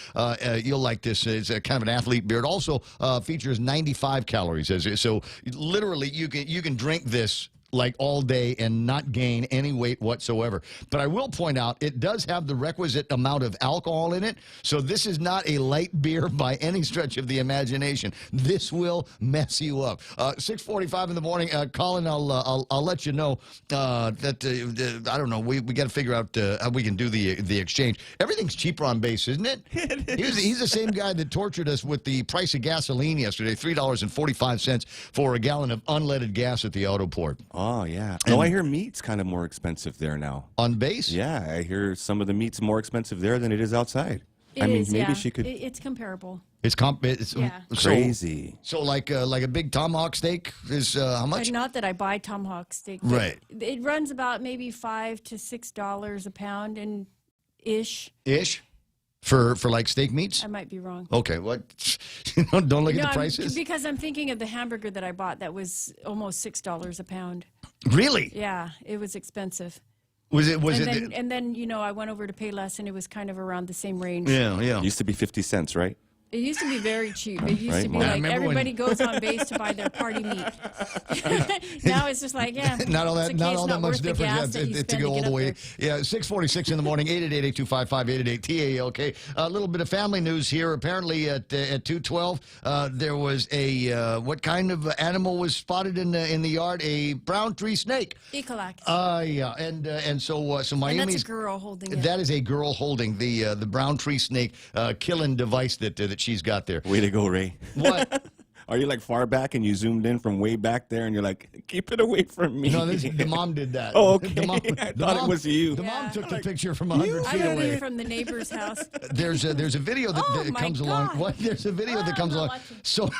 you'll like this. It's a kind of an athlete beer. It also features 95 calories. So literally, you can drink this like all day and not gain any weight whatsoever. But I will point out, it does have the requisite amount of alcohol in it, so this is not a light beer by any stretch of the imagination. This will mess you up. 6:45 in the morning, Colin, I'll let you know that I don't know. We got to figure out how we can do the exchange. Everything's cheaper on base, isn't it? It is. He's the same guy that tortured us with the price of gasoline yesterday, $3.45 for a gallon of unleaded gas at the auto port. Oh, yeah. No, I hear meat's kind of more expensive there now. On base? Yeah, I hear some of the meat's more expensive there than it is outside. Maybe she could. It's comparable. It's crazy. So like a big tomahawk steak is how much? Not that I buy tomahawk steak. Right. It runs about maybe $5 to $6 a pound and ish. For like steak meats? I might be wrong. Okay, what? Don't look at the prices? Because I'm thinking of the hamburger that I bought that was almost $6 a pound. Really? Yeah, it was expensive. And then I went over to pay less, and it was kind of around the same range. Yeah. It used to be 50 cents, right? It used to be very cheap. It used to be like everybody goes on base to buy their party meat. Now it's just like, not all that much difference to go all the way. Yeah, 6:46 in the morning, 888-825-5888 TALK. A little bit of family news here. Apparently at 2:12, there was a what kind of animal was spotted in the yard? A brown tree snake. Ecolax. Yeah, and so Miami's. And that's a girl holding it. That is a girl holding the brown tree snake killing device that she's got there. Way to go, Ray. What? Are you like far back and you zoomed in from way back there and you're like, keep it away from me? No, the mom did that. Oh, okay. I thought it was you. The mom took the picture from 100 feet I away. got it from the neighbor's house. There's a video that comes along. What? There's a video that comes along. So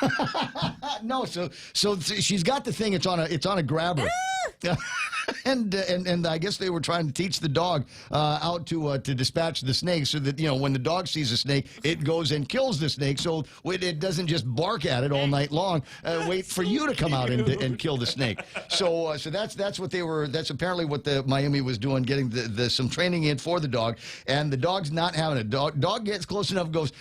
so she's got the thing. It's on a grabber. And I guess they were trying to teach the dog out to dispatch the snake so that when the dog sees a snake, it goes and kills the snake, so it doesn't just bark at it all night long. Wait for you to come out and kill the snake. So that's what they were. That's apparently what the Miami was doing, getting some training in for the dog, and the dog's not having it. Dog gets close enough, goes,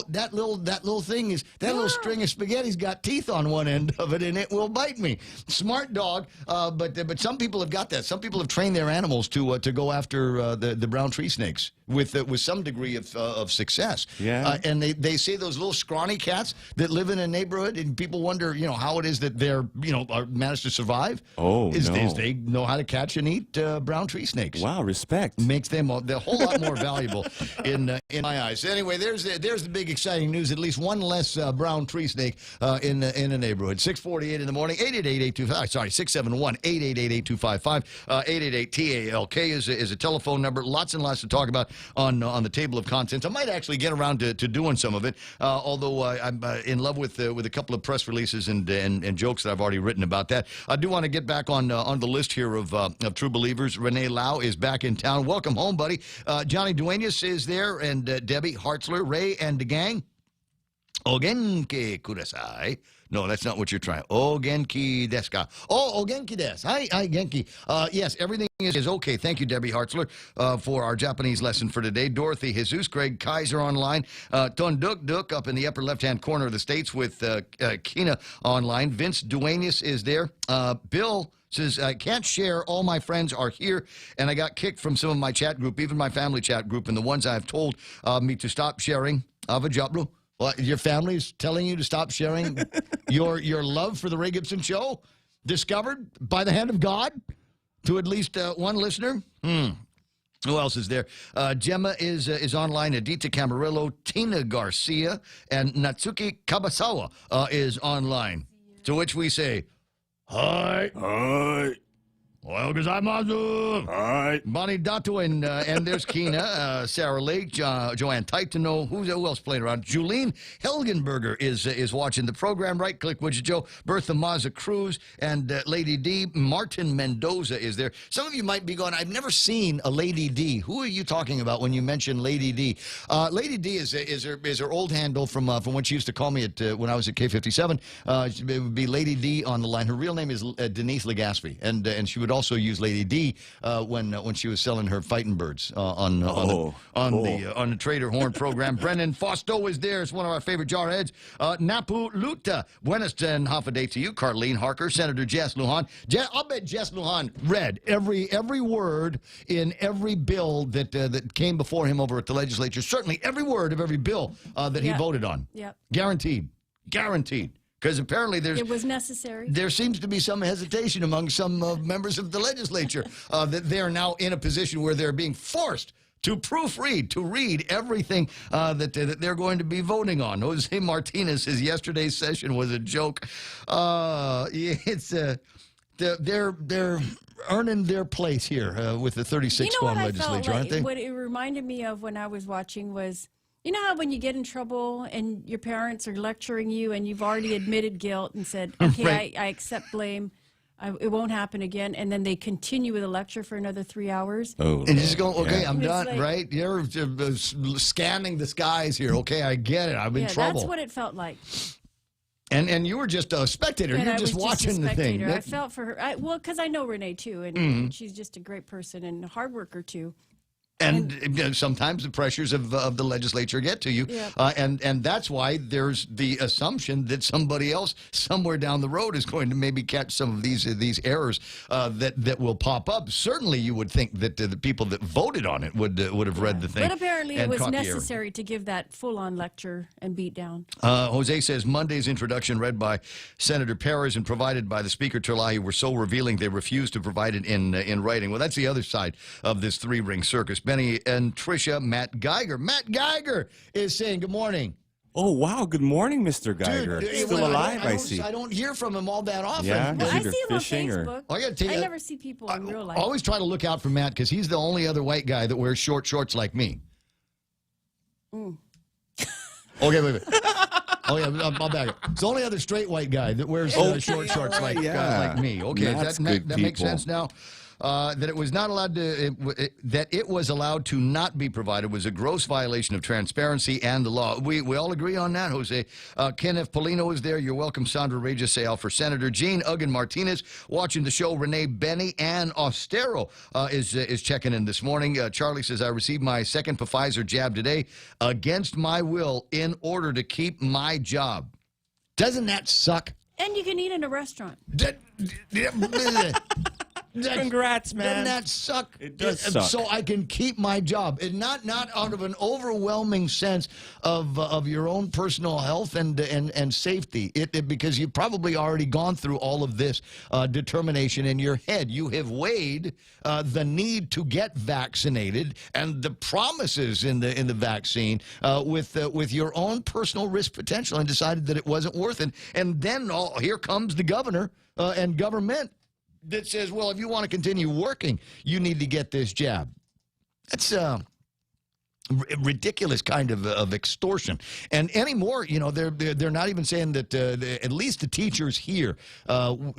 that little thing is that little string of spaghetti's got teeth on one end of it, and it will bite me. Smart dog, but some people have got that. Some people have trained their animals to go after the brown tree snakes with some degree of success. Yeah. And they say those little scrawny cats that live in a neighborhood, and people wonder, how it is that they're, are managed to survive. Is they know how to catch and eat brown tree snakes. Wow, respect. Makes them a whole lot more valuable in my eyes. Anyway, there's the big exciting news. At least one less brown tree snake in a neighborhood. 6:48 in the morning. 671-888-8255. 888-TALK is a telephone number. Lots and lots to talk about on the table of contents. I might actually get around to doing some of it, although I'm in love with a couple of press releases and jokes that I've already written about that. I do want to get back on the list here of true believers. Renee Lau is back in town. Welcome home, buddy. Johnny Duenas is there, and Debbie Hartzler, Ray, and the gang. Ogenki kudasai. No, that's not what you're trying. Ogenki desu ka? Oh, ogenki desu. Hi, Genki. Yes, everything is okay. Thank you, Debbie Hartzler, for our Japanese lesson for today. Dorothy Jesus, Greg Kaiser online. Ton Duk Duk up in the upper left-hand corner of the States with Kina online. Vince Duenas is there. Bill says, I can't share. All my friends are here, and I got kicked from some of my chat group, even my family chat group, and the ones I've told me to stop sharing. Avajabru. Well, your family's telling you to stop sharing your love for the Ray Gibson Show? discovered by the hand of God to at least one listener. Who else is there? Gemma is online. Adita Camarillo, Tina Garcia, and Natsuki Kabasawa is online. To which we say, hi. Hi. Well, gozaimasu. Hi. Bonnie Dato, and there's Kina, Sarah Lake, Joanne Titano. Who else playing around? Julene Helgenberger is watching the program. Right click, would you, Joe? Bertha Maza Cruz and Lady D. Martin Mendoza is there. Some of you might be going, I've never seen a Lady D. Who are you talking about when you mention Lady D? Lady D is her old handle from when she used to call me when I was at K57. It would be Lady D on the line. Her real name is Denise Legaspi, and she would also use Lady D when she was selling her fighting birds on the Trader Horn program. Brennan Fausto is there. It's one of our favorite jarheads. Napu Luta. Buenas and half a day to you. Carlene Harker. Senator Jess Lujan. I'll bet Jess Lujan read every word in every bill that came before him over at the legislature. Certainly every word of every bill that he voted on. Yep. Guaranteed. Because apparently it was necessary. There seems to be some hesitation among some members of the legislature that they are now in a position where they're being forced to proofread, to read everything that they're going to be voting on. Jose Martinez says yesterday's session was a joke. They're earning their place here with the 36th one legislature, aren't they? What it reminded me of when I was watching was, you know how when you get in trouble and your parents are lecturing you and you've already admitted guilt and said, okay, right. I accept blame, it won't happen again, and then they continue with a lecture for another 3 hours. And you just go, okay, I'm done, right? You're scanning the skies here. Okay, I get it. I'm in trouble. That's what it felt like. And you were just a spectator. You're just watching the thing. I felt for her. Because I know Renee, too, and she's just a great person and a hard worker, too. And sometimes the pressures of the legislature get to you, and that's why there's the assumption that somebody else somewhere down the road is going to maybe catch some of these errors that will pop up. Certainly, you would think that the people that voted on it would have read the thing. But apparently, it was necessary to give that full-on lecture and beat down. Jose says Monday's introduction, read by Senator Perez and provided by the Speaker Terlahi, were so revealing they refused to provide it in writing. Well, that's the other side of this three-ring circus. Benny and Tricia, Matt Geiger. Matt Geiger is saying good morning. Oh, wow. Good morning, Mr. Geiger. Dude, still alive, I see. I don't hear from him all that often. Yeah, well, I see him on fishing Facebook. I gotta tell you, I never see people in real life. I always try to look out for Matt because he's the only other white guy that wears short shorts like me. Okay, wait. Oh, yeah, I'll back it. It's the only other straight white guy that wears short shorts like me. Okay, that makes sense now. That it was not allowed to, that it was allowed to not be provided was a gross violation of transparency and the law. We all agree on that, Jose. Kenneth Polino is there. You're welcome, Sandra Regis Sayal for Senator. Gene Uggan Martinez watching the show. Renee Benny and Austero is checking in this morning. Charlie says, I received my second Pfizer jab today against my will in order to keep my job. Doesn't that suck? And you can eat in a restaurant. Congrats, man. Doesn't that suck? It does suck. So I can keep my job. And not out of an overwhelming sense of your own personal health and safety. Because you've probably already gone through all of this determination in your head. You have weighed the need to get vaccinated and the promises in the vaccine with your own personal risk potential and decided that it wasn't worth it. And then here comes the governor and government that says, well, if you want to continue working, you need to get this jab. That's a ridiculous kind of extortion. And anymore, they're not even saying that at least the teachers here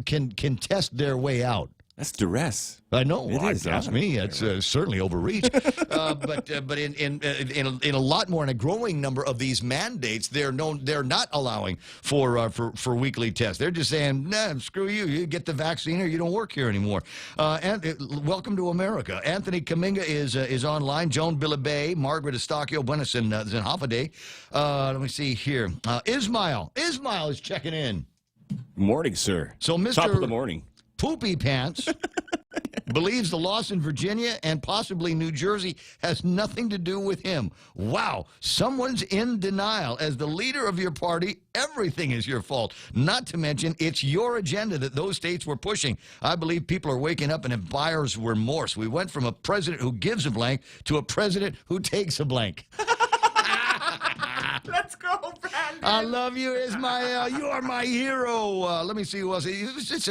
can test their way out. That's duress. I know. It is. Ask me. It's certainly overreach. But in a lot more, in a growing number of these mandates, they're not allowing for weekly tests. They're just saying, nah, screw you. You get the vaccine or you don't work here anymore. And welcome to America. Anthony Kaminga is online. Joan Billabay, Margaret Estachio, Buenos and Zenhafade. Let me see here. Ismail is checking in. Good morning, sir. So, Mr. Top of the morning. Poopy Pants Believes the loss in Virginia and possibly New Jersey has nothing to do with him. Wow, someone's in denial. As the leader of your party, everything is your fault. Not to mention, it's your agenda that those states were pushing. I believe people are waking up and have buyer's remorse. We went from a president who gives a blank to a president who takes a blank. Let's go, Brandon. I love you as my, you are my hero. Let me see who else. It's just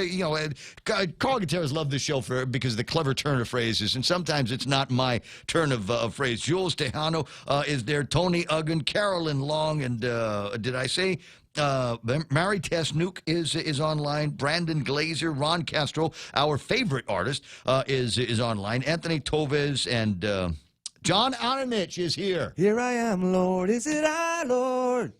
Carl Gutierrez loved this show because of the clever turn of phrases, and sometimes it's not my turn of phrase. Jules Tejano is there. Tony Uggan, Carolyn Long, and did I say Mary Tesnuke is online. Brandon Glazer, Ron Castro, our favorite artist, is online. Anthony Toves and John Ananich is here. Here I am, Lord. Is it I, Lord?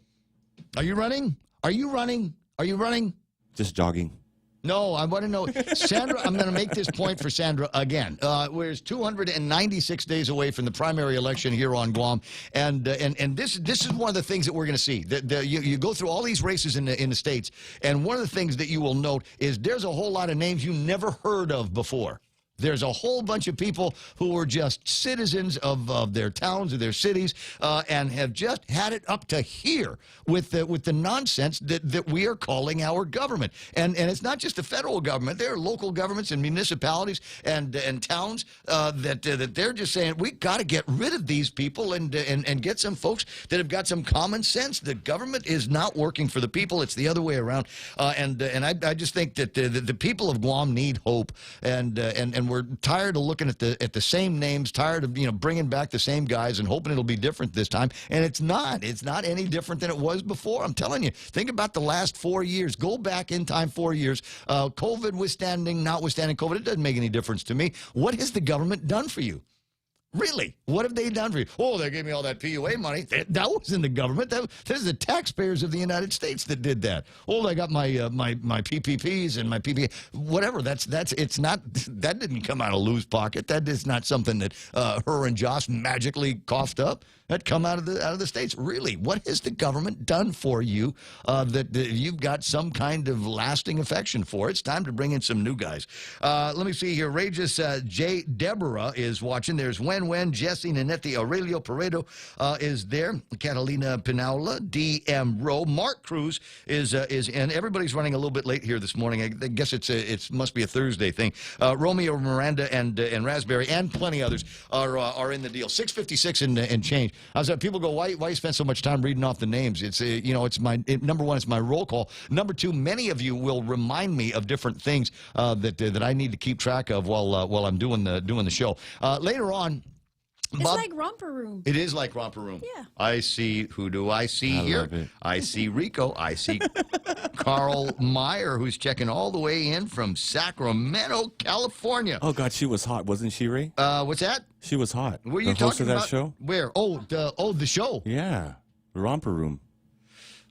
Are you running? Are you running? Are you running? Just jogging. No, I want to know. Sandra, I'm going to make this point for Sandra again. We're 296 days away from the primary election here on Guam. And this is one of the things that we're going to see. You go through all these races in the states, and one of the things that you will note is there's a whole lot of names you never heard of before. There's a whole bunch of people who were just citizens of their towns or their cities and have just had it up to here with the nonsense that we are calling our government. And it's not just the federal government. There are local governments and municipalities and towns that they're just saying, we got to get rid of these people and get some folks that have got some common sense. The government is not working for the people. It's the other way around. And I just think that the people of Guam need hope. And we're tired of looking at the same names, tired of bringing back the same guys and hoping it'll be different this time. And it's not any different than it was before. I'm telling you. Think about the last 4 years. Go back in time 4 years. COVID notwithstanding COVID, it doesn't make any difference to me. What has the government done for you? Really? What have they done for you? Oh, they gave me all that PUA money. That wasn't the government. That was the taxpayers of the United States that did that. Oh, I got my PPPs and my PPA. Whatever. It's not. That didn't come out of Lou's pocket. That is not something that her and Josh magically coughed up. That come out of the states. Really? What has the government done for you that you've got some kind of lasting affection for? It's time to bring in some new guys. Let me see here. Regis J. Deborah is watching. There's Wen, Jesse, Nanette, Aurelio Paredo is there. Catalina Pinaula, D.M. Rowe. Mark Cruz is in. Everybody's running a little bit late here this morning. I guess it must be a Thursday thing. Romeo, Miranda, and Raspberry, and plenty others are in the deal. 6:56 and change. I was people go, why you spend so much time reading off the names? It's it's number one, it's my roll call. Number two, many of you will remind me of different things that I need to keep track of while I'm doing the show. Later on. It's like Romper Room. It is like Romper Room. Yeah. I see. Who do I see here? Love it. I see Rico. I see Carl Meyer, who's checking all the way in from Sacramento, California. Oh, God, she was hot, wasn't she, Ray? What's that? She was hot. Were you the host talking of that about? show? Where? Oh, the show. Yeah, the Romper Room.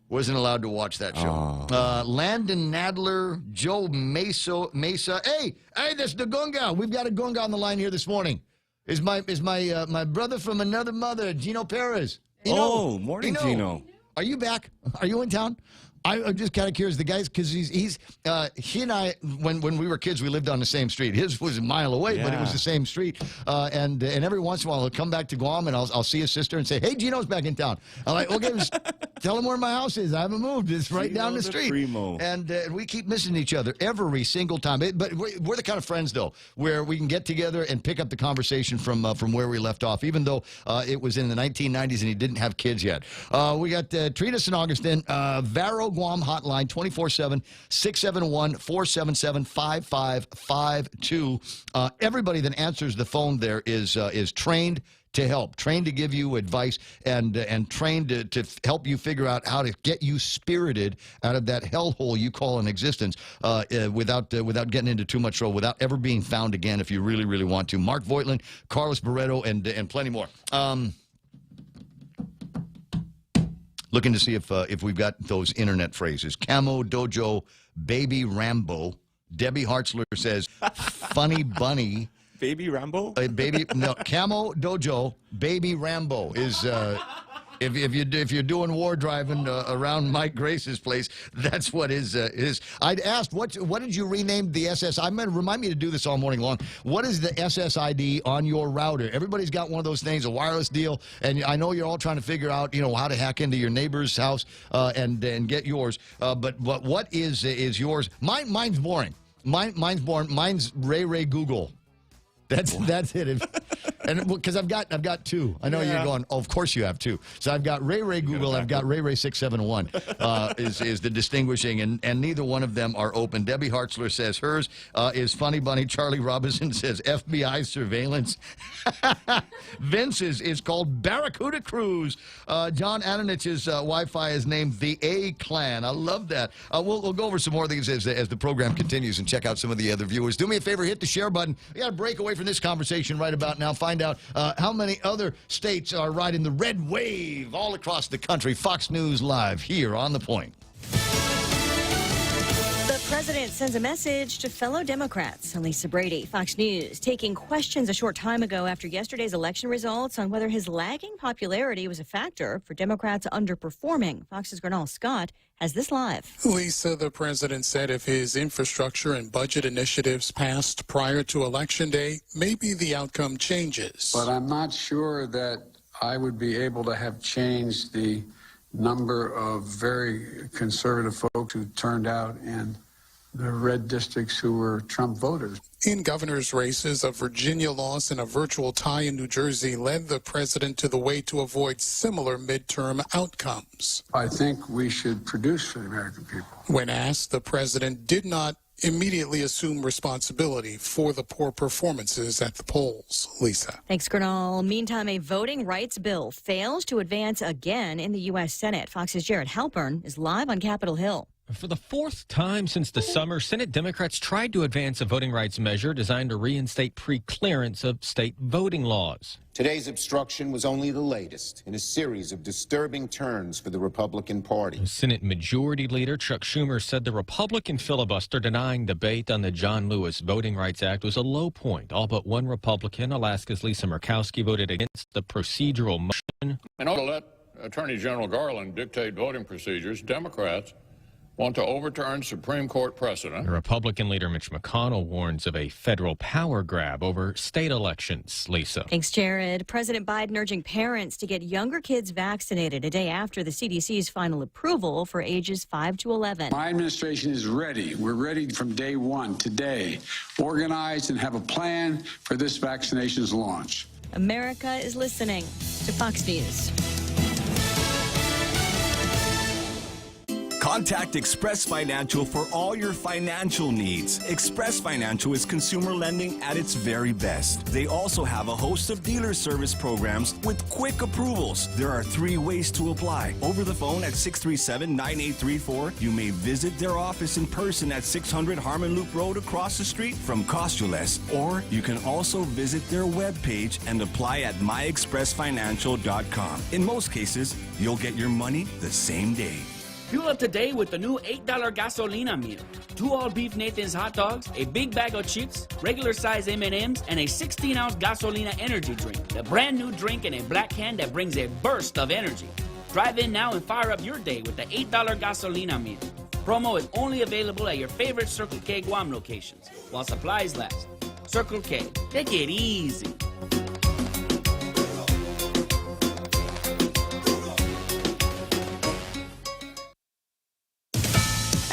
Wasn't allowed to watch that show. Oh. Landon Nadler, Joe Mesa. Hey, that's the Gunga. We've got a Gunga on the line here this morning. Is my brother from another mother, Gino Perez. Oh, morning, Gino. Are you back? Are you in town? I'm just kind of curious. The guys, because he and I, when we were kids, we lived on the same street. His was a mile away, but it was the same street. And every once in a while, he'll come back to Guam, and I'll see his sister and say, "Hey, Gino's back in town." I'm like, "Okay, tell him where my house is. I haven't moved. It's right down the street." Primo. And we keep missing each other every single time. But we're the kind of friends, though, where we can get together and pick up the conversation from where we left off, even though it was in the 1990s and he didn't have kids yet. We got Trina St. Augustine, Varo Guam hotline, 24/7, 671-477-5552. Everybody that answers the phone there is trained to help, trained to give you advice, and trained to help you figure out how to get you spirited out of that hellhole you call an existence without getting into too much trouble, without ever being found again if you really, really want to. Mark Voigtland, Carlos Barreto, and plenty more. Looking to see if we've got those internet phrases. Camo Dojo, Baby Rambo. Debbie Hartzler says, funny bunny. Baby Rambo? Camo Dojo, Baby Rambo is If you're doing war driving around Mike Grace's place, that's what his. I'd asked what did you rename the SS? Remind me to do this all morning long. What is the SSID on your router? Everybody's got one of those things, a wireless deal, and I know you're all trying to figure out how to hack into your neighbor's house and get yours. But what is yours? Mine's boring. Mine's boring. Mine's Ray Google. That's it. And because I've got two. I know you're going, oh, of course you have two. So I've got Ray Google, I've got Ray 671 is the distinguishing, and neither one of them are open. Debbie Hartzler says hers is Funny Bunny. Charlie Robinson says FBI surveillance. Vince is called Barracuda Cruise. John Adonich's Wi-Fi is named the A-Clan. I love that. We'll go over some more of these as the program continues and check out some of the other viewers. Do me a favor, hit the share button. We got to break away from this conversation right about now. Find out how many other states are riding the red wave all across the country. Fox News Live here on The Point. The president sends a message to fellow Democrats. I'm Lisa Brady, Fox News, taking questions a short time ago after yesterday's election results on whether his lagging popularity was a factor for Democrats underperforming. Fox's Gernal Scott has this live. Lisa, the president said if his infrastructure and budget initiatives passed prior to Election Day, maybe the outcome changes. But I'm not sure that I would be able to have changed the number of very conservative folks who turned out in the red districts who were Trump voters. In governor's races, a Virginia loss and a virtual tie in New Jersey led the president to the way to avoid similar midterm outcomes. I think we should produce for the American people. When asked, the president did not immediately assume responsibility for the poor performances at the polls. Lisa. Thanks, Gernal. Meantime, a voting rights bill fails to advance again in the U.S. Senate. Fox's Jared Halpern is live on Capitol Hill. For the fourth time since the summer, Senate Democrats tried to advance a voting rights measure designed to reinstate pre-clearance of state voting laws. Today's obstruction was only the latest in a series of disturbing turns for the Republican Party. Senate Majority Leader Chuck Schumer said the Republican filibuster denying debate on the John Lewis Voting Rights Act was a low point. All but one Republican, Alaska's Lisa Murkowski, voted against the procedural motion. In order to let Attorney General Garland dictate voting procedures, Democrats want to overturn Supreme Court precedent. Republican leader Mitch McConnell warns of a federal power grab over state elections. Lisa. Thanks, Jared. President Biden urging parents to get younger kids vaccinated a day after the CDC's final approval for ages 5 to 11. My administration is ready. We're ready from day one today, organized and have a plan for this vaccination's launch. America is listening to Fox News. Contact Express Financial for all your financial needs. Express Financial is consumer lending at its very best. They also have a host of dealer service programs with quick approvals. There are 3 ways to apply. Over the phone at 637-9834. You may visit their office in person at 600 Harmon Loop Road across the street from Costules. Or you can also visit their webpage and apply at myexpressfinancial.com. In most cases, you'll get your money the same day. Fuel up today with the new $8 gasolina meal. 2 all-beef Nathan's hot dogs, a big bag of chips, regular size M&Ms, and a 16-ounce gasolina energy drink. The brand new drink in a black can that brings a burst of energy. Drive in now and fire up your day with the $8 gasolina meal. Promo is only available at your favorite Circle K Guam locations while supplies last. Circle K, take it easy.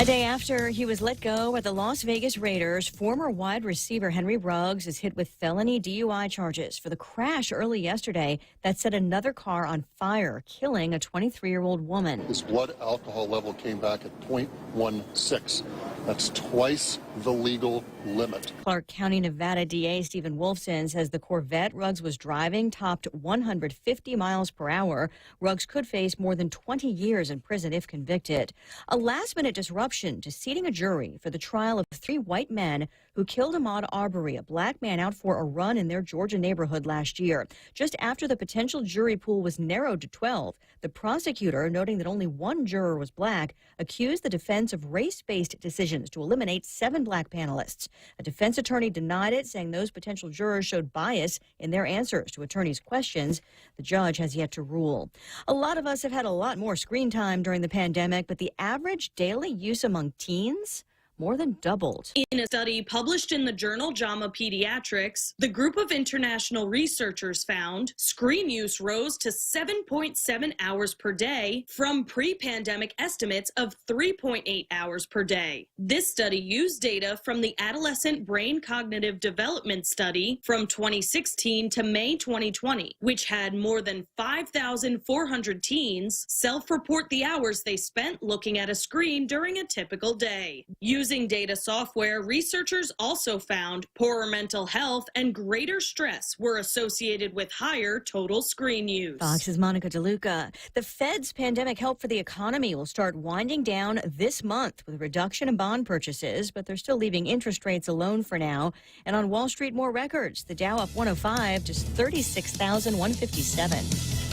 A day after he was let go by the Las Vegas Raiders, former wide receiver Henry Ruggs is hit with felony DUI charges for the crash early yesterday that set another car on fire, killing a 23-year-old woman. His blood alcohol level came back at 0.16. That's twice the legal limit. Clark County, Nevada DA Stephen Wolfson says the Corvette Ruggs was driving topped 150 miles per hour. Ruggs could face more than 20 years in prison if convicted. A last-minute disruption to seating a jury for the trial of 3 white men who who killed Ahmaud Arbery, a black man out for a run in their Georgia neighborhood last year. Just after the potential jury pool was narrowed to 12, the prosecutor, noting that only one juror was black, accused the defense of race-based decisions to eliminate 7 black panelists. A defense attorney denied it, saying those potential jurors showed bias in their answers to attorneys' questions. The judge has yet to rule. A lot of us have had a lot more screen time during the pandemic, but the average daily use among teens more than doubled. In a study published in the journal JAMA Pediatrics, the group of international researchers found screen use rose to 7.7 hours per day from pre-pandemic estimates of 3.8 hours per day. This study used data from the Adolescent Brain Cognitive Development Study from 2016 to May 2020, which had more than 5,400 teens self-report the hours they spent looking at a screen during a typical day. Using data software, researchers also found poorer mental health and greater stress were associated with higher total screen use. Fox's Monica DeLuca. The Fed's pandemic help for the economy will start winding down this month with a reduction in bond purchases, but they're still leaving interest rates alone for now. And on Wall Street, more records. The Dow up 105 to 36,157.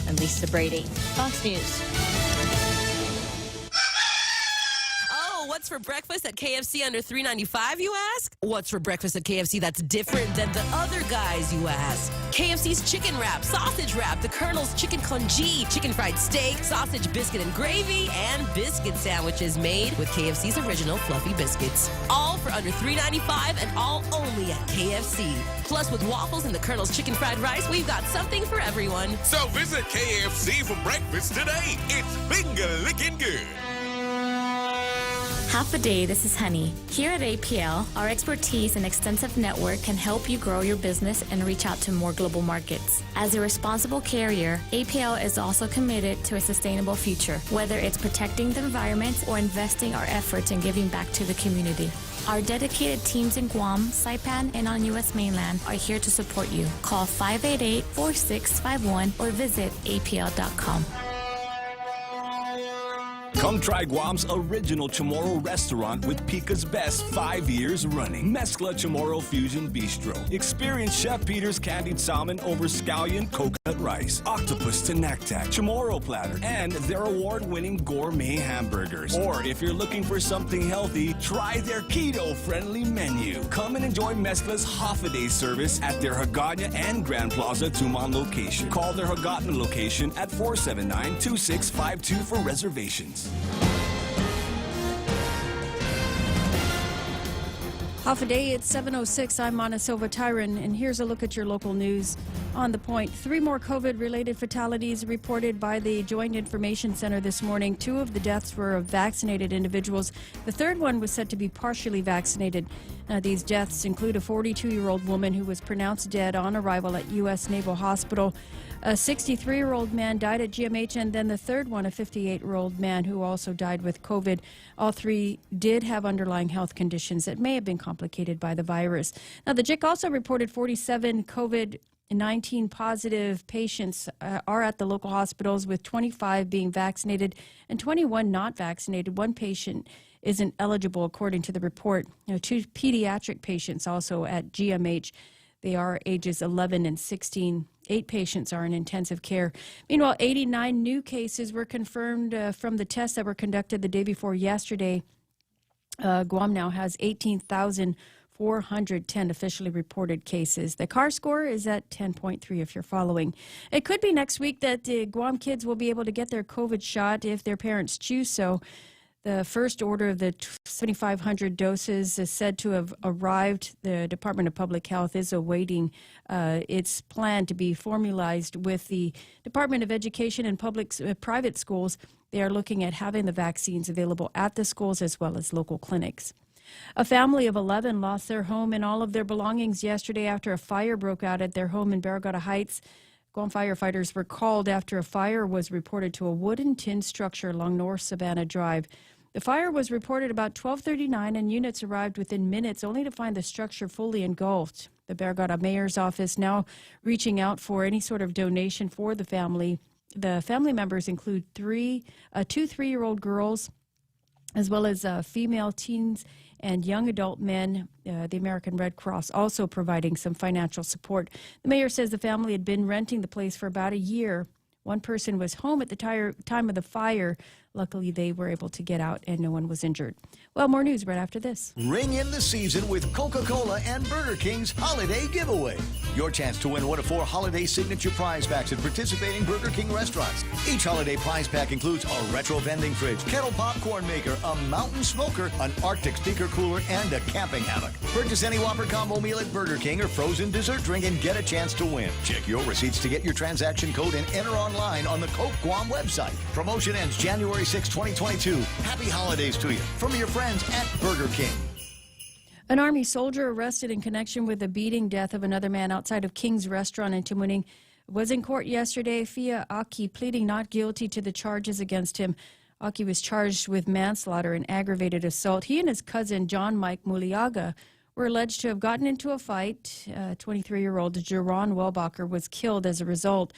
I'm Lisa Brady, Fox News. What's for breakfast at KFC under $3.95, you ask? What's for breakfast at KFC that's different than the other guys, you ask? KFC's chicken wrap, sausage wrap, the Colonel's chicken congee, chicken fried steak, sausage biscuit and gravy, and biscuit sandwiches made with KFC's original fluffy biscuits. All for under $3.95 and all only at KFC. Plus, with waffles and the Colonel's chicken fried rice, we've got something for everyone. So visit KFC for breakfast today. It's finger licking good. Half a day, this is Honey. Here at APL, our expertise and extensive network can help you grow your business and reach out to more global markets. As a responsible carrier, APL is also committed to a sustainable future, whether it's protecting the environment or investing our efforts in giving back to the community. Our dedicated teams in Guam, Saipan, and on U.S. mainland are here to support you. Call 588-4651 or visit apl.com. Come try Guam's original Chamorro restaurant with Pica's Best 5 years running. Mezcla Chamorro Fusion Bistro. Experience Chef Peter's candied salmon over scallion coconut rice, octopus to naktak, Chamorro platter, and their award-winning gourmet hamburgers. Or if you're looking for something healthy, try their keto-friendly menu. Come and enjoy Mezcla's half-a-day service at their Hagåtña and Grand Plaza Tumon location. Call their Hagåtña location at 479-2652 for reservations. Half a day, it's 7:06. I'm Mana Silva Tyron, and here's a look at your local news. On the point, 3 more COVID-related fatalities reported by the Joint Information Center this morning. 2 of the deaths were of vaccinated individuals. The third one was said to be partially vaccinated. These deaths include a 42-year-old woman who was pronounced dead on arrival at U.S. Naval Hospital. A 63-year-old man died at GMH, and then the third one, a 58-year-old man who also died with COVID. All 3 did have underlying health conditions that may have been complicated by the virus. Now, the JIC also reported 47 COVID-19 positive patients are at the local hospitals, with 25 being vaccinated and 21 not vaccinated. 1 patient isn't eligible, according to the report. 2 pediatric patients also at GMH. They are ages 11 and 16. 8 patients are in intensive care. Meanwhile, 89 new cases were confirmed from the tests that were conducted the day before yesterday. Guam now has 18,410 officially reported cases. The CAR score is at 10.3 if you're following. It could be next week that the Guam kids will be able to get their COVID shot if their parents choose so. The first order of the 7,500 doses is said to have arrived. The Department of Public Health is awaiting its plan to be formalized with the Department of Education and private schools. They are looking at having the vaccines available at the schools as well as local clinics. A family of 11 lost their home and all of their belongings yesterday after a fire broke out at their home in Barragata Heights. Guam firefighters were called after a fire was reported to a wood and tin structure along North Savannah Drive. The fire was reported about 12:39, and units arrived within minutes, only to find the structure fully engulfed. The Barragata Mayor's office now reaching out for any sort of donation for the family. The family members include 2 3-year-old girls, as well as female teens and young adult men. The American Red Cross also providing some financial support. The mayor says the family had been renting the place for about a year. One person was home at the time of the fire. Luckily, they were able to get out and no one was injured. Well, more news right after this. Ring in the season with Coca-Cola and Burger King's Holiday Giveaway. Your chance to win one of 4 holiday signature prize packs at participating Burger King restaurants. Each holiday prize pack includes a retro vending fridge, kettle popcorn maker, a mountain smoker, an Arctic speaker cooler, and a camping hammock. Purchase any Whopper combo meal at Burger King or frozen dessert drink and get a chance to win. Check your receipts to get your transaction code and enter online on the Coke Guam website. Promotion ends January 6, 2022. Happy holidays to you from your friends at Burger King. An Army soldier arrested in connection with the beating death of another man outside of King's Restaurant in Timuning was in court yesterday. Fia Aki pleading not guilty to the charges against him. Aki was charged with manslaughter and aggravated assault. He and his cousin, John Mike Muliaga, were alleged to have gotten into a fight. 23-year-old Jerron Welbacher was killed as a result.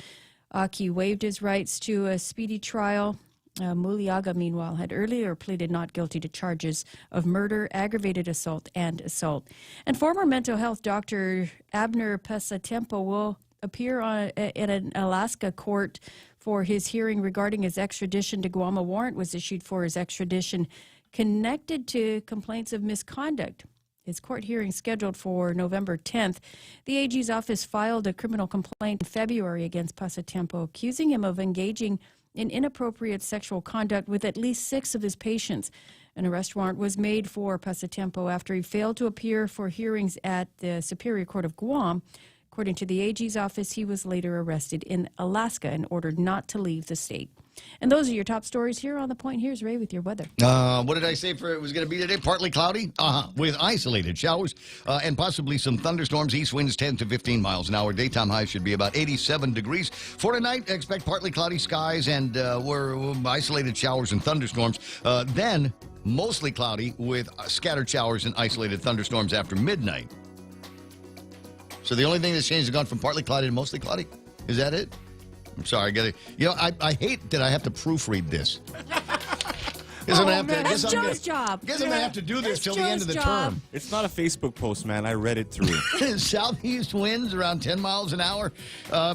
Aki waived his rights to a speedy trial. Muliaga, meanwhile, had earlier pleaded not guilty to charges of murder, aggravated assault, and assault. And former mental health doctor Abner Pasatempo will appear in an Alaska court for his hearing regarding his extradition to Guam. A warrant was issued for his extradition connected to complaints of misconduct. His court hearing scheduled for November 10th. The AG's office filed a criminal complaint in February against Pasatempo, accusing him of engaging in inappropriate sexual conduct with at least 6 of his patients. An arrest warrant was made for Pasatempo after he failed to appear for hearings at the Superior Court of Guam. According to the AG's office, he was later arrested in Alaska and ordered not to leave the state. And those are your top stories here on The Point. Here's Ray with your weather. What did I say for it was going to be today? Partly cloudy, with isolated showers and possibly some thunderstorms. East winds 10 to 15 miles an hour. Daytime high should be about 87 degrees. For tonight, expect partly cloudy skies and isolated showers and thunderstorms. Then mostly cloudy with scattered showers and isolated thunderstorms after midnight. So the only thing that's changed is gone from partly cloudy to mostly cloudy. Is that it? I'm sorry, I got to. I hate that I have to proofread this. That's Joe's job. Guess I'm going to have to do this till the end of the term. It's not a Facebook post, man. I read it through. Southeast winds around 10 miles an hour,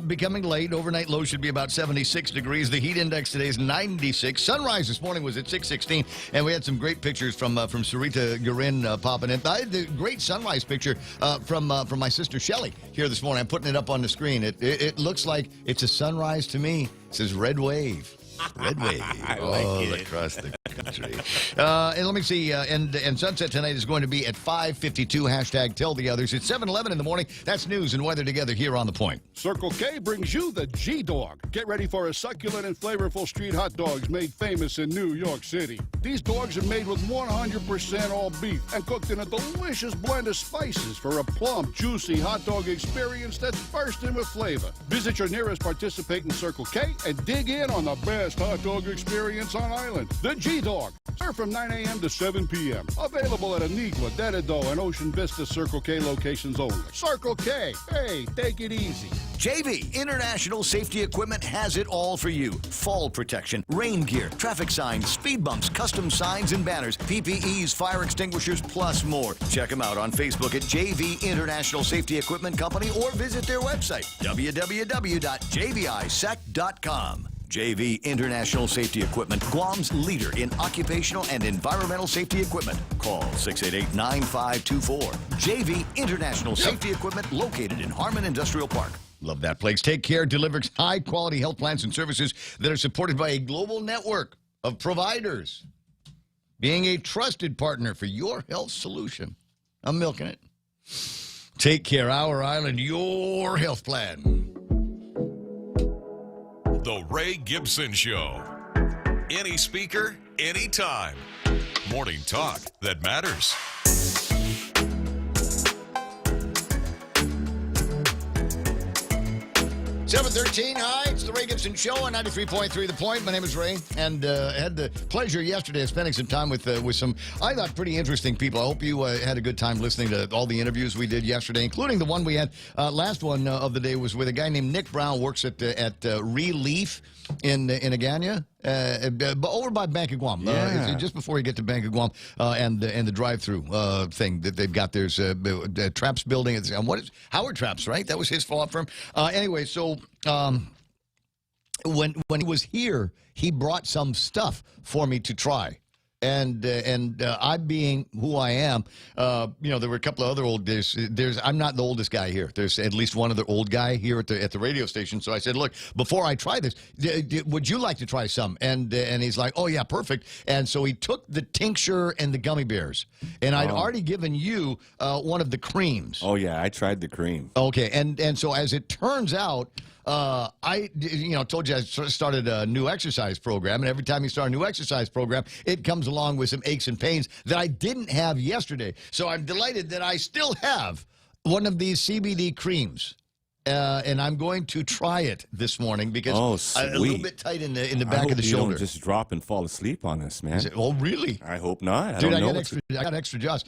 becoming late. Overnight low should be about 76 degrees. The heat index today is 96. Sunrise this morning was at 6:16, and we had some great pictures from Sarita Garin popping in. I had the great sunrise picture from my sister Shelly here this morning. I'm putting it up on the screen. It looks like it's a sunrise to me. It says red wave. Red wave. I like it. Across the country. And let me see. And sunset tonight is going to be at 5:52. Hashtag tell the others. It's 7:11 in the morning. That's news and weather together here on The Point. Circle K brings you the G-Dog. Get ready for a succulent and flavorful street hot dogs made famous in New York City. These dogs are made with 100% all beef and cooked in a delicious blend of spices for a plump, juicy hot dog experience that's bursting with flavor. Visit your nearest participating Circle K and dig in on the best hot dog experience on island. The G-Dog. Served from 9 a.m. to 7 p.m. Available at Anigua, Denado, and Ocean Vista Circle K locations only. Circle K. Hey, take it easy. JV International Safety Equipment has it all for you. Fall protection, rain gear, traffic signs, speed bumps, custom signs and banners, PPEs, fire extinguishers, plus more. Check them out on Facebook at JV International Safety Equipment Company or visit their website, www.jvisec.com. JV International Safety Equipment, Guam's leader in occupational and environmental safety equipment. Call 688-9524. JV International Safety Equipment, located in Harmon Industrial Park. Love that place. Take Care delivers high-quality health plans and services that are supported by a global network of providers, being a trusted partner for your health solution. I'm milking it. Take Care, our island, your health plan. The Ray Gibson Show. Any speaker, anytime. Morning talk that matters. 7:13, hi, it's It's the Ray Gibson Show on 93.3 The Point. My name is Ray, and had the pleasure yesterday of spending some time with some, I thought, pretty interesting people. I hope you had a good time listening to all the interviews we did yesterday, including the one we had. Last one of the day was with a guy named Nick Brown, works at Relief in Agana, over by Bank of Guam. Just before you get to Bank of Guam, and the drive-through thing that they've got. There's Traps building. What is Howard Traps, right? That was his law firm. Anyway, so when he was here, he brought some stuff for me to try. And I being who I am, there were a couple of other old. I'm not the oldest guy here. There's at least one other old guy here at the radio station. So I said, look, before I try this, would you like to try some? And he's like, oh yeah, perfect. And so he took the tincture and the gummy bears, and I'd already given you one of the creams. Oh yeah, I tried the cream. Okay, and so as it turns out. I told you I started a new exercise program, and every time you start a new exercise program, it comes along with some aches and pains that I didn't have yesterday. So I'm delighted that I still have one of these CBD creams. And I'm going to try it this morning because I'm a little bit tight in the back of the shoulder. You don't just drop and fall asleep on us, man. Oh, really? I hope not. Dude, I got extra jaws.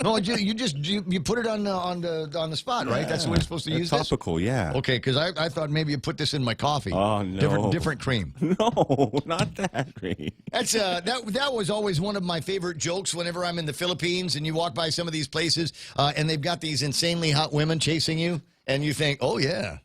No, you put it on the spot, right? That's the way you're supposed to use this? Topical, yeah. Okay, because I thought maybe you put this in my coffee. Oh, no. Different cream. No, not that cream. That's that was always one of my favorite jokes whenever I'm in the Philippines and you walk by some of these places and they've got these insanely hot women chasing you. And you think, oh, yeah,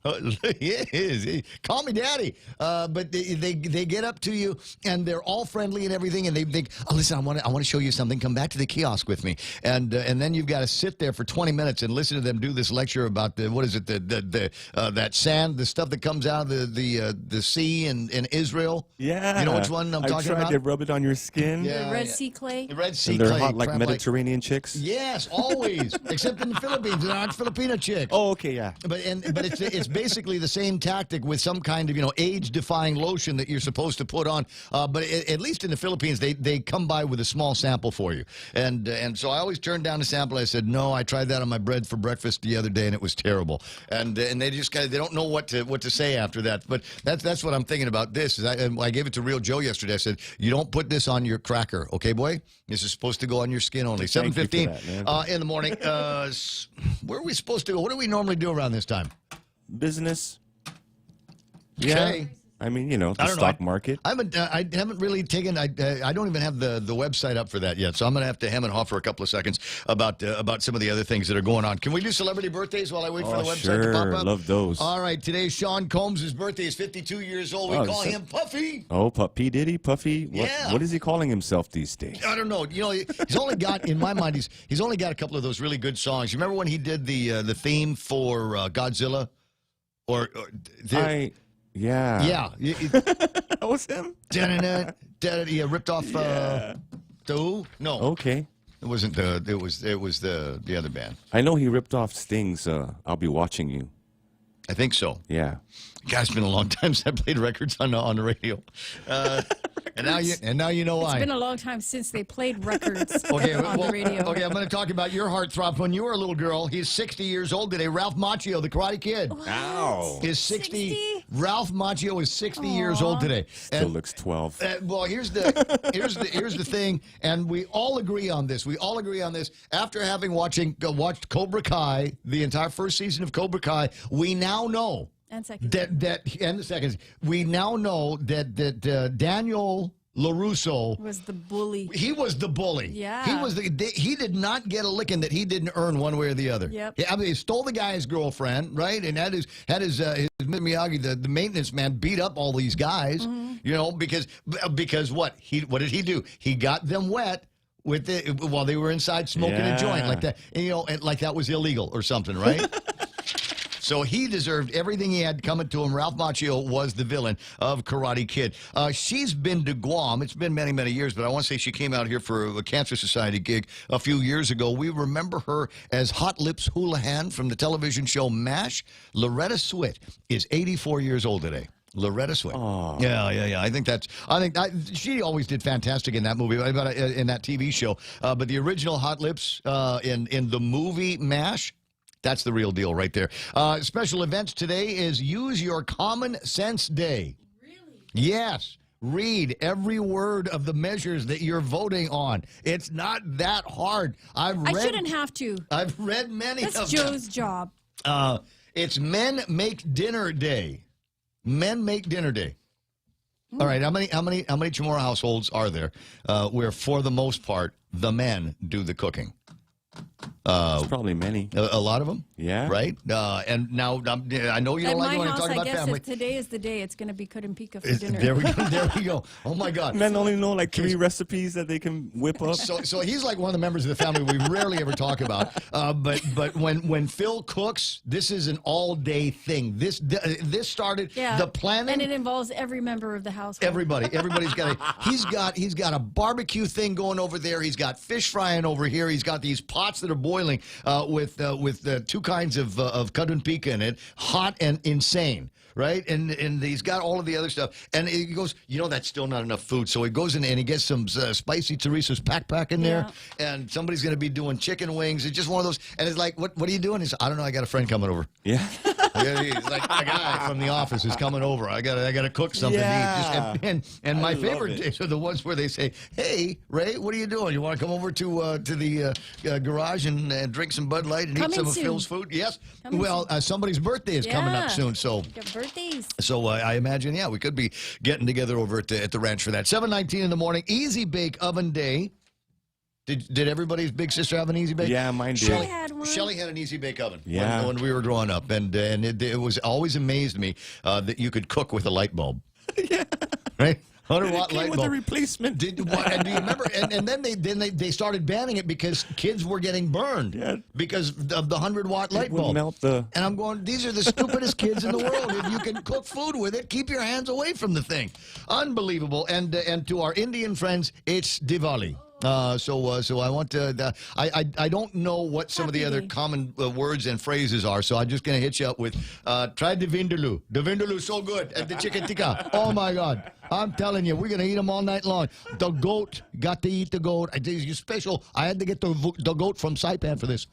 yes, call me daddy. But they get up to you, and they're all friendly and everything, and they think, oh, listen, I want to show you something. Come back to the kiosk with me. And then you've got to sit there for 20 minutes and listen to them do this lecture about that sand, the stuff that comes out of the sea in Israel. Yeah. You know which one I'm talking about? I tried to rub it on your skin. The Red Sea clay? The Red Sea and they're clay. hot like Mediterranean chicks? Yes, always. Except in the Philippines. They're not Filipino chicks. Oh, okay, yeah. But it's basically the same tactic with some kind of age-defying lotion that you're supposed to put on. But at least in the Philippines, they come by with a small sample for you. And so I always turned down the sample. I said, no, I tried that on my bread for breakfast the other day, and it was terrible. And they just they don't know what to say after that. But that's what I'm thinking about this. Is I gave it to Real Joe yesterday. I said, you don't put this on your cracker, okay, boy? This is supposed to go on your skin only. 7:15 in the morning. Where are we supposed to go? What do we normally do around this time? Business. Okay. Yeah. I mean, the stock market. I haven't really taken. I don't even have the website up for that yet. So I'm going to have to hem and haw for a couple of seconds about some of the other things that are going on. Can we do celebrity birthdays while I wait for the website to pop up? Love those. All right. Today, Sean Combs' birthday is 52 years old. We call him Puffy. Oh, P. Diddy, Puffy. Yeah. What is he calling himself these days? I don't know. He's only got, in my mind, he's only got a couple of those really good songs. You remember when he did the theme for Godzilla? Yeah. That was him? He ripped off the who? No. Okay. It wasn't it was the other band. I know he ripped off Sting's I'll Be Watching You. I think so. Yeah. Gosh, it's been a long time since I played records on the radio. And now you know why. It's been a long time since they played records on the radio. Okay, I'm going to talk about your heartthrob when you were a little girl. He's 60 years old today. Ralph Macchio, the Karate Kid. Ow. Is 60. Ralph Macchio is 60 years old today. Still looks 12. Well, here's the thing, and we all agree on this. After having watched Cobra Kai, the entire first season of Cobra Kai, we now know. And second. And the second. We now know that Daniel LaRusso was the bully. He was the bully. Yeah. He did not get a licking that he didn't earn one way or the other. Yep. Yeah, I mean, he stole the guy's girlfriend, right? And had his Miyagi, the maintenance man, beat up all these guys, because what did he do? He got them wet while they were inside smoking a joint like that. And, like that was illegal or something, right? So he deserved everything he had coming to him. Ralph Macchio was the villain of Karate Kid. She's been to Guam. It's been many, many years, but I want to say she came out here for a Cancer Society gig a few years ago. We remember her as Hot Lips Houlihan from the television show MASH. Loretta Swit is 84 years old today. Loretta Swit. Oh. Yeah. I think she always did fantastic in that movie, in that TV show. But the original Hot Lips in the movie MASH, That's the real deal right there. Special events today is Use Your Common Sense Day. Really? Yes. Read every word of the measures that you're voting on. It's not that hard. I shouldn't have to. I've read many of them. That's Joe's job. It's Men Make Dinner Day. Men Make Dinner Day. All right, how many Chamorro households are there where, for the most part, the men do the cooking? It's probably many. A lot of them? Yeah. Right? And now, I know you don't like when I talk about family. If today is the day, it's going to be Kudempika for dinner. There we go. There we go. Oh, my God. Men only know like 3 recipes that they can whip up. So he's like one of the members of the family we rarely ever talk about. But when Phil cooks, this is an all-day thing. This started the planning. And it involves every member of the household. Everybody's got he's got a barbecue thing going over there. He's got fish frying over here. He's got these pots that are boiling with 2 kinds of Kudempika in it, hot and insane. Right? And he's got all of the other stuff. And he goes, that's still not enough food. So he goes in and he gets some spicy chorizos pack in there. And somebody's going to be doing chicken wings. It's just one of those. And it's like, what are you doing? He says, I don't know. I got a friend coming over. Yeah. He's like, a guy from the office is coming over. I got to cook something to eat. And my favorite days are the ones where they say, hey, Ray, what are you doing? You want to come over to the garage and drink some Bud Light and eat some of Phil's food? Yes. Well, somebody's birthday is coming up soon. So. Birthdays. So I imagine, we could be getting together over at the ranch for that. 7:19 in the morning, Easy Bake Oven Day. Did everybody's big sister have an Easy Bake? Yeah, mine did. Shelly had one. Shelly had an Easy Bake Oven when we were growing up, and it was always amazed me that you could cook with a light bulb. Yeah. Right? 100-watt light bulb. With a replacement. Do you remember? And then they started banning it because kids were getting burned because of the 100-watt light bulb. Melt And I'm going, these are the stupidest kids in the world. If you can cook food with it, keep your hands away from the thing. Unbelievable. And to our Indian friends, it's Diwali. So I want to. I don't know what some of the other common words and phrases are. So I'm just going to hit you up with try the vindaloo. The vindaloo so good at the chicken tikka. Oh my God! I'm telling you, we're going to eat them all night long. The goat, got to eat the goat. I think it's special. I had to get the goat from Saipan for this.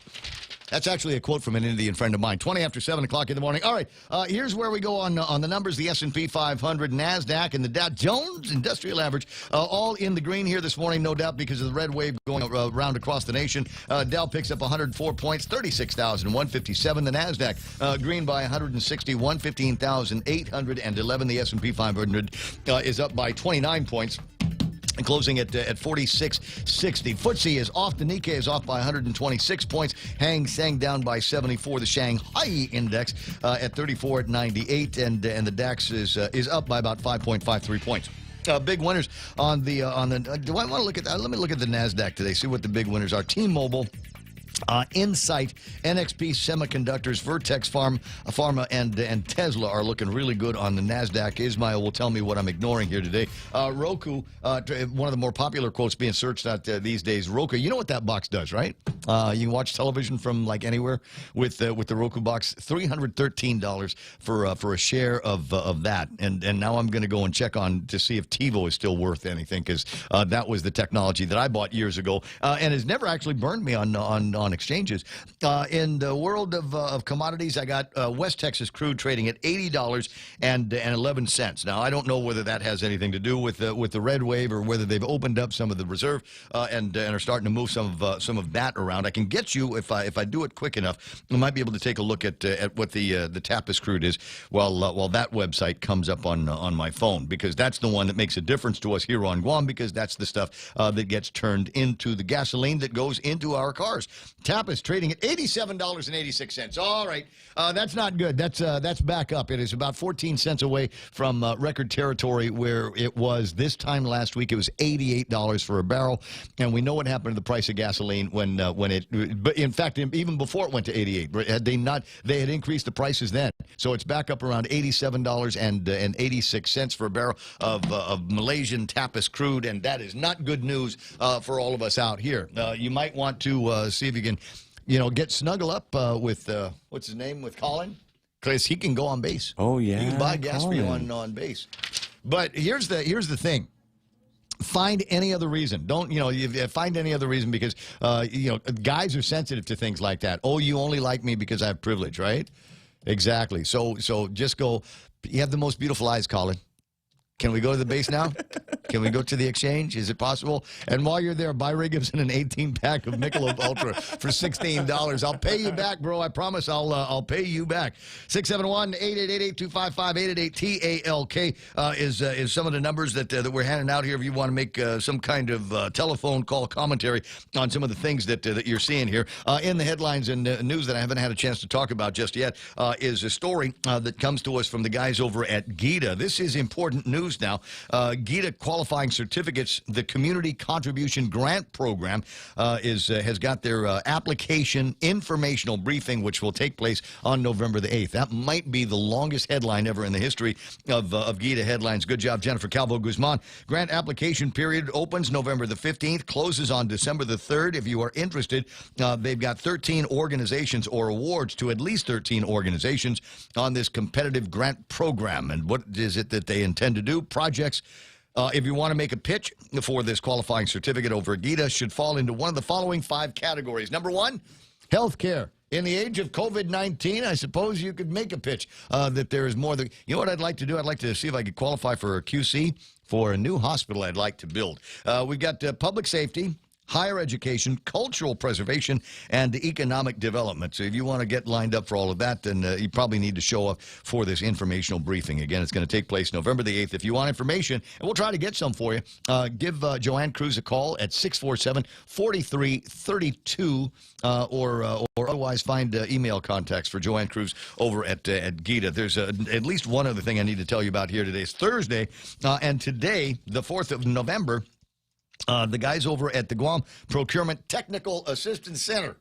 That's actually a quote from an Indian friend of mine. 20 after 7 o'clock in the morning. All right, here's where we go on the numbers. The S&P 500, NASDAQ, and the Dow Jones Industrial Average, all in the green here this morning, no doubt, because of the red wave going around across the nation. Dow picks up 104 points, 36,157. The NASDAQ green by 161, 15,811. The S&P 500 is up by 29 points. And closing at 46.60. FTSE is off. The Nikkei is off by 126 points. Hang Seng down by 74. The Shanghai Index at 34.98, and the DAX is up by about 5.53 points. Big winners on the. Do I want to look at that? Let me look at the Nasdaq today. See what the big winners are. T-Mobile. Insight, NXP Semiconductors, Vertex Pharma, and Tesla are looking really good on the NASDAQ. Ismail will tell me what I'm ignoring here today. Roku, one of the more popular quotes being searched out these days. Roku, you know what that box does, right? You can watch television from like anywhere with the Roku box. $313 for a share of that. And now I'm going to go and check on to see if TiVo is still worth anything, because that was the technology that I bought years ago and has never actually burned me on exchanges. In the world of commodities, I got West Texas crude trading at $80.11. Now, I don't know whether that has anything to do with the red wave or whether they've opened up some of the reserve and are starting to move some of that around. I can get you, if I do it quick enough, I might be able to take a look at what the Tapis crude is while that website comes up on my phone, because that's the one that makes a difference to us here on Guam, because that's the stuff that gets turned into the gasoline that goes into our cars. Tapis trading at $87.86. All right, that's not good. That's back up. It is about 14 cents away from record territory where it was this time last week. It was $88 for a barrel, and we know what happened to the price of gasoline when it. But in fact, even before it went to 88, had they not, they had increased the prices then. So it's back up around $87.86 for a barrel of Malaysian Tapis crude, and that is not good news for all of us out here. You might want to see if you can, snuggle up with what's his name, with Colin, because he can go on base. Oh yeah, he can buy gas for you on base. But here's the thing. find any other reason. Don't, find any other reason because, guys are sensitive to things like that. Oh, you only like me because I have privilege, right? Exactly. So just go. You have the most beautiful eyes, Colin. Can we go to the base now? Can we go to the exchange? Is it possible? And while you're there, buy Ray Gibson an 18-pack of Michelob Ultra for $16. I'll pay you back, bro. I promise I'll pay you back. 671-888-8255-888-TALK is some of the numbers that we're handing out here if you want to make some kind of telephone call commentary on some of the things that you're seeing here. In the headlines and news that I haven't had a chance to talk about just yet is a story that comes to us from the guys over at GITA. This is important news now. GITA qualifying certificates, the Community Contribution Grant Program, has got their application informational briefing, which will take place on November the 8th. That might be the longest headline ever in the history of GITA headlines. Good job, Jennifer Calvo Guzman. Grant application period opens November the 15th, closes on December the 3rd. If you are interested, they've got 13 organizations or awards to at least 13 organizations on this competitive grant program. And what is it that they intend to do? Projects, if you want to make a pitch for this qualifying certificate over GITA, should fall into one of the following 5 categories. Number 1, healthcare. In the age of COVID-19, I suppose you could make a pitch that there is more than... You know what I'd like to do? I'd like to see if I could qualify for a QC for a new hospital I'd like to build. We've got public safety, higher education, cultural preservation, and economic development. So if you want to get lined up for all of that, then you probably need to show up for this informational briefing. Again, it's going to take place November the 8th. If you want information, and we'll try to get some for you, give Joanne Cruz a call at 647-4332, or otherwise find email contacts for Joanne Cruz over at GITA. There's at least one other thing I need to tell you about here today. It's Thursday, and today, the 4th of November, the guys over at the Guam Procurement Technical Assistance Center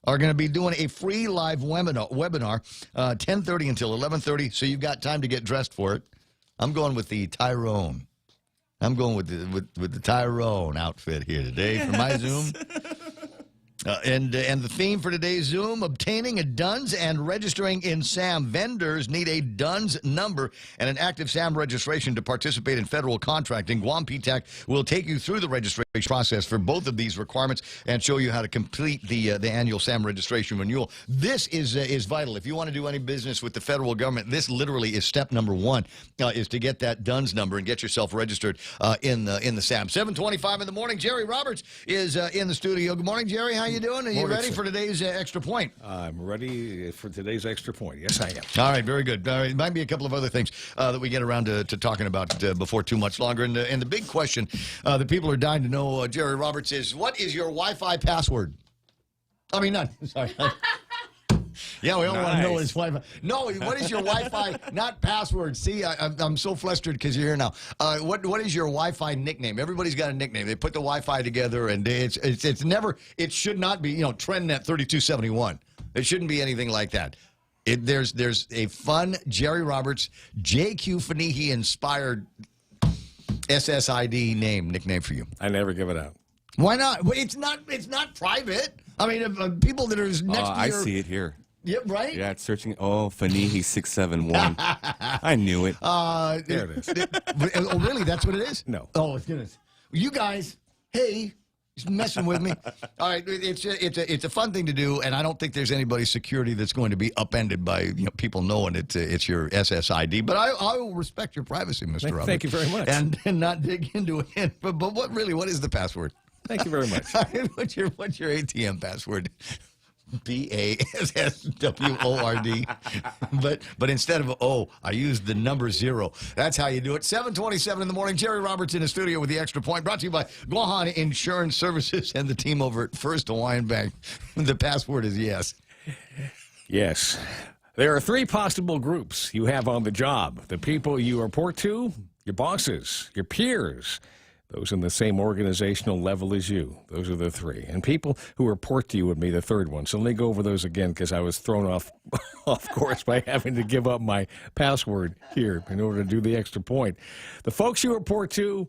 are going to be doing a free live webinar 10:30 until 11:30, so you've got time to get dressed for it. I'm going with the Tyrone. I'm going with the Tyrone outfit here today for my Zoom. And the theme for today's Zoom, obtaining a DUNS and registering in SAM. Vendors need a DUNS number and an active SAM registration to participate in federal contracting. Guam PTAC will take you through the registration process for both of these requirements and show you how to complete the annual SAM registration renewal. This is vital. If you want to do any business with the federal government, this literally is step number 1, is to get that DUNS number and get yourself registered in the SAM. 7:25 in the morning. Jerry Roberts is in the studio. Good morning, Jerry. How you doing? Are you ready for today's extra point? I'm ready for today's extra point. Yes, I am. All right, very good. Might be a couple of other things that we get around to talking about before too much longer. And the big question that people are dying to know, Jerry Roberts, is what is your Wi-Fi password? I mean, not, sorry. Yeah, we all want to know his Wi-Fi. No, what is your Wi-Fi, not password? See, I'm so flustered because you're here now. What is your Wi-Fi nickname? Everybody's got a nickname. They put the Wi-Fi together, and it's never, it should not be, TrendNet 3271. It shouldn't be anything like that. There's a fun Jerry Roberts, J.Q. Fanihi inspired SSID nickname for you. I never give it out. Why not? It's not private. I mean, people that are next to you. I see it here. Yeah, right? Yeah, it's searching. Oh, Fanihi 671. I knew it. There it is. Oh, really? That's what it is? No. Oh, goodness. You guys, hey, he's messing with me. All right, it's a fun thing to do, and I don't think there's anybody's security that's going to be upended by people knowing it's your SSID. But I will respect your privacy, Mr. Roberts. Thank you very much. And not dig into it. But what is the password? Thank you very much. What's your ATM password? BASSWORD. But instead of O, I used the number 0. That's how you do it. 7:27 in the morning. Jerry Roberts in the studio with the extra point. Brought to you by Guahan Insurance Services and the team over at First Hawaiian Bank. The password is yes. Yes. There are 3 possible groups you have on the job. The people you report to, your bosses, your peers, those in the same organizational level as you. Those are the 3. And people who report to you would be the 3rd one. So let me go over those again because I was thrown off course by having to give up my password here in order to do the extra point. The folks you report to,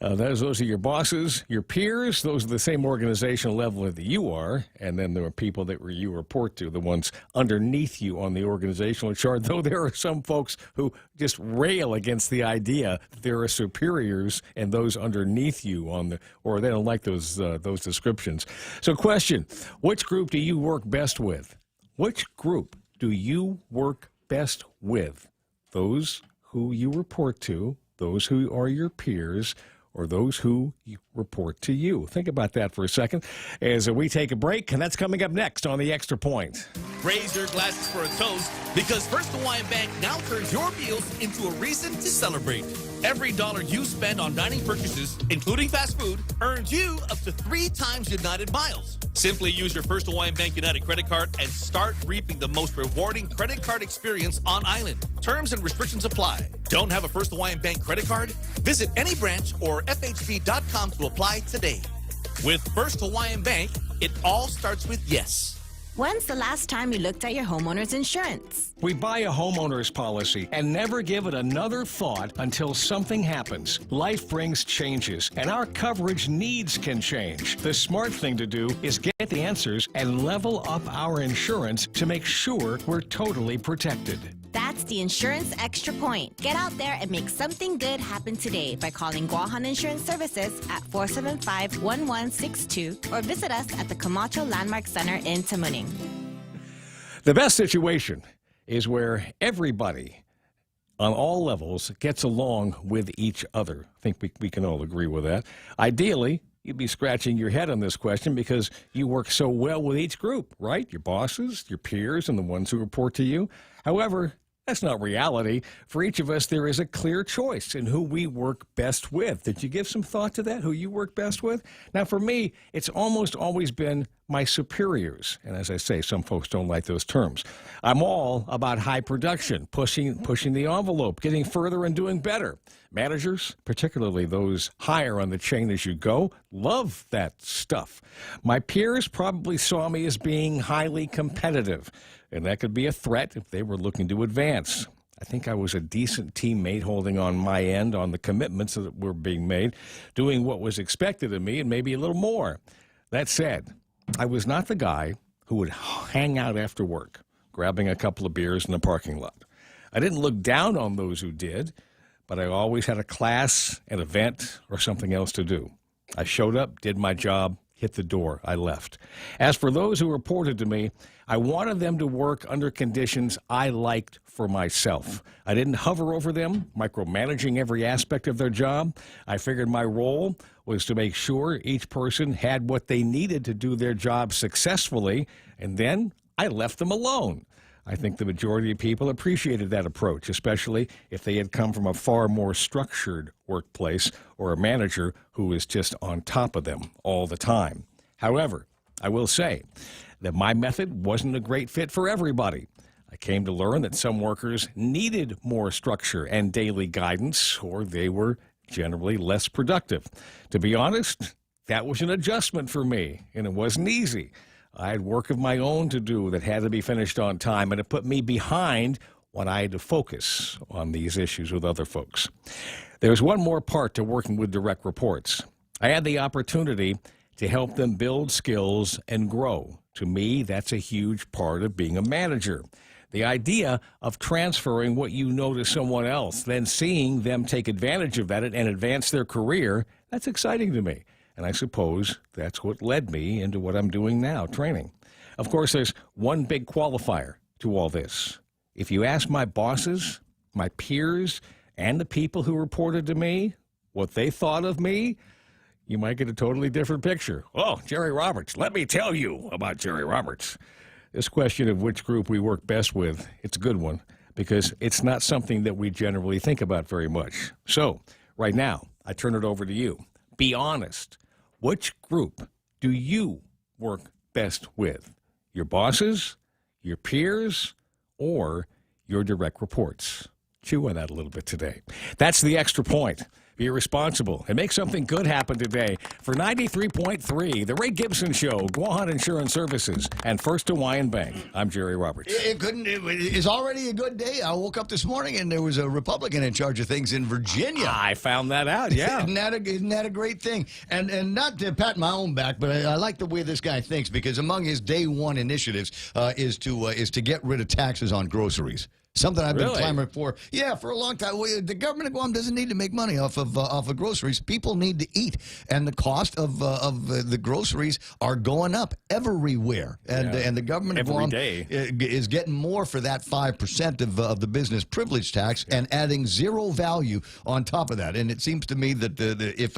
those are your bosses, your peers. Those are the same organizational level that you are. And then there are people that you report to, the ones underneath you on the organizational chart. Though there are some folks who just rail against the idea that there are superiors and those under underneath you or they don't like those descriptions. So question, which group do you work best with? Which group do you work best with? Those who you report to, those who are your peers, or those who report to you? Think about that for a second as we take a break, and that's coming up next on The Extra Point. Raise your glasses for a toast because First Hawaiian Bank now turns your meals into a reason to celebrate. Every dollar you spend on dining purchases, including fast food, earns you up to 3 times United miles. Simply use your First Hawaiian Bank United credit card and start reaping the most rewarding credit card experience on island. Terms and restrictions apply. Don't have a First Hawaiian Bank credit card? Visit any branch or FHB.com to apply today. With First Hawaiian Bank, it all starts with yes. When's the last time you looked at your homeowner's insurance? We buy a homeowner's policy and never give it another thought until something happens. Life brings changes, and our coverage needs can change. The smart thing to do is get the answers and level up our insurance to make sure we're totally protected. That's the Insurance Extra Point. Get out there and make something good happen today by calling Guahan Insurance Services at 475-1162 or visit us at the Camacho Landmark Center in Tamuning. The best situation is where everybody on all levels gets along with each other. I think we can all agree with that. Ideally, you'd be scratching your head on this question because you work so well with each group, right? Your bosses, your peers, and the ones who report to you. However, that's not reality. For each of us, there is a clear choice in who we work best with. Did you give some thought to that, who you work best with? Now, for me, it's almost always been my superiors. And as I say, some folks don't like those terms. I'm all about high production, pushing the envelope, getting further and doing better. Managers, particularly those higher on the chain as you go, love that stuff. My peers probably saw me as being highly competitive, and that could be a threat if they were looking to advance. I think I was a decent teammate holding on my end on the commitments that were being made, doing what was expected of me and maybe a little more. That said, I was not the guy who would hang out after work, grabbing a couple of beers in the parking lot. I didn't look down on those who did, but I always had a class, an event, or something else to do. I showed up, did my job, hit the door, I left. As for those who reported to me, I wanted them to work under conditions I liked for myself. I didn't hover over them, micromanaging every aspect of their job. I figured my role was to make sure each person had what they needed to do their job successfully, and then I left them alone. I think the majority of people appreciated that approach, especially if they had come from a far more structured workplace or a manager who was just on top of them all the time. However, I will say that my method wasn't a great fit for everybody. I came to learn that some workers needed more structure and daily guidance, or they were generally less productive. To be honest, that was an adjustment for me, and it wasn't easy. I had work of my own to do that had to be finished on time, and it put me behind when I had to focus on these issues with other folks. There's one more part to working with direct reports. I had the opportunity to help them build skills and grow. To me, that's a huge part of being a manager. The idea of transferring what you know to someone else, then seeing them take advantage of that and advance their career, that's exciting to me. And I suppose that's what led me into what I'm doing now, training. Of course, there's one big qualifier to all this. If you ask my bosses, my peers, and the people who reported to me what they thought of me, you might get a totally different picture. Oh, Jerry Roberts, let me tell you about Jerry Roberts. This question of which group we work best with, it's a good one because it's not something that we generally think about very much. So, right now, I turn it over to you. Be honest. Which group do you work best with? Your bosses, your peers, or your direct reports? Chew on that a little bit today. That's the Extra Point. Be responsible and make something good happen today. For 93.3, The Ray Gibson Show, Guahan Insurance Services, and First Hawaiian Bank. I'm Jerry Roberts. It's already a good day. I woke up this morning and there was a Republican in charge of things in Virginia. I found that out, yeah. Isn't that a great thing? And not to pat my own back, but I like the way this guy thinks because among his day one initiatives is to get rid of taxes on groceries. Something I've been Really? clamoring for. Yeah, for a long time. The government of Guam doesn't need to make money off of groceries. People need to eat, and the cost of the groceries are going up everywhere. And the government of Every Guam day. is getting more for that 5% of the business privilege tax and adding zero value on top of that. And it seems to me that if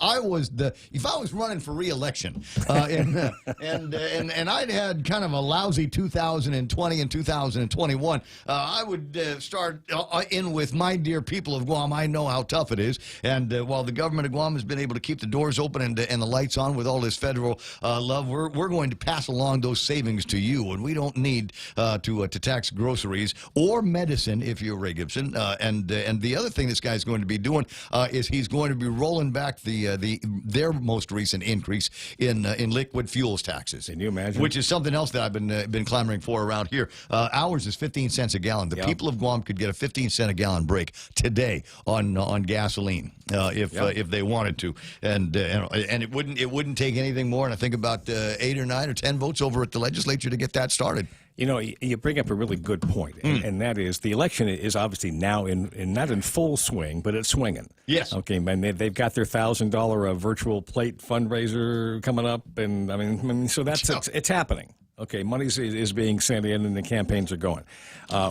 I was running for re-election and I'd had kind of a lousy 2020 and 2021. I would start in with my dear people of Guam. I know how tough it is. And while the government of Guam has been able to keep the doors open and the lights on with all this federal love, we're going to pass along those savings to you. And we don't need to tax groceries or medicine if you're Ray Gibson. And the other thing this guy's going to be doing is he's going to be rolling back their most recent increase in liquid fuels taxes. Can you imagine? Which is something else that I've been clamoring for around here. Ours is 15 cents a gallon. The people of Guam could get a 15-cent a gallon break today on gasoline if they wanted to, and it wouldn't take anything more. And I think about 8 or 9 or 10 votes over at the legislature to get that started. You know, you bring up a really good point, and that is the election is obviously now not in full swing, but it's swinging. Yes. Okay, and they've got their $1,000 virtual plate fundraiser coming up, and I mean, so it's happening. Okay, money is being sent in, and the campaigns are going.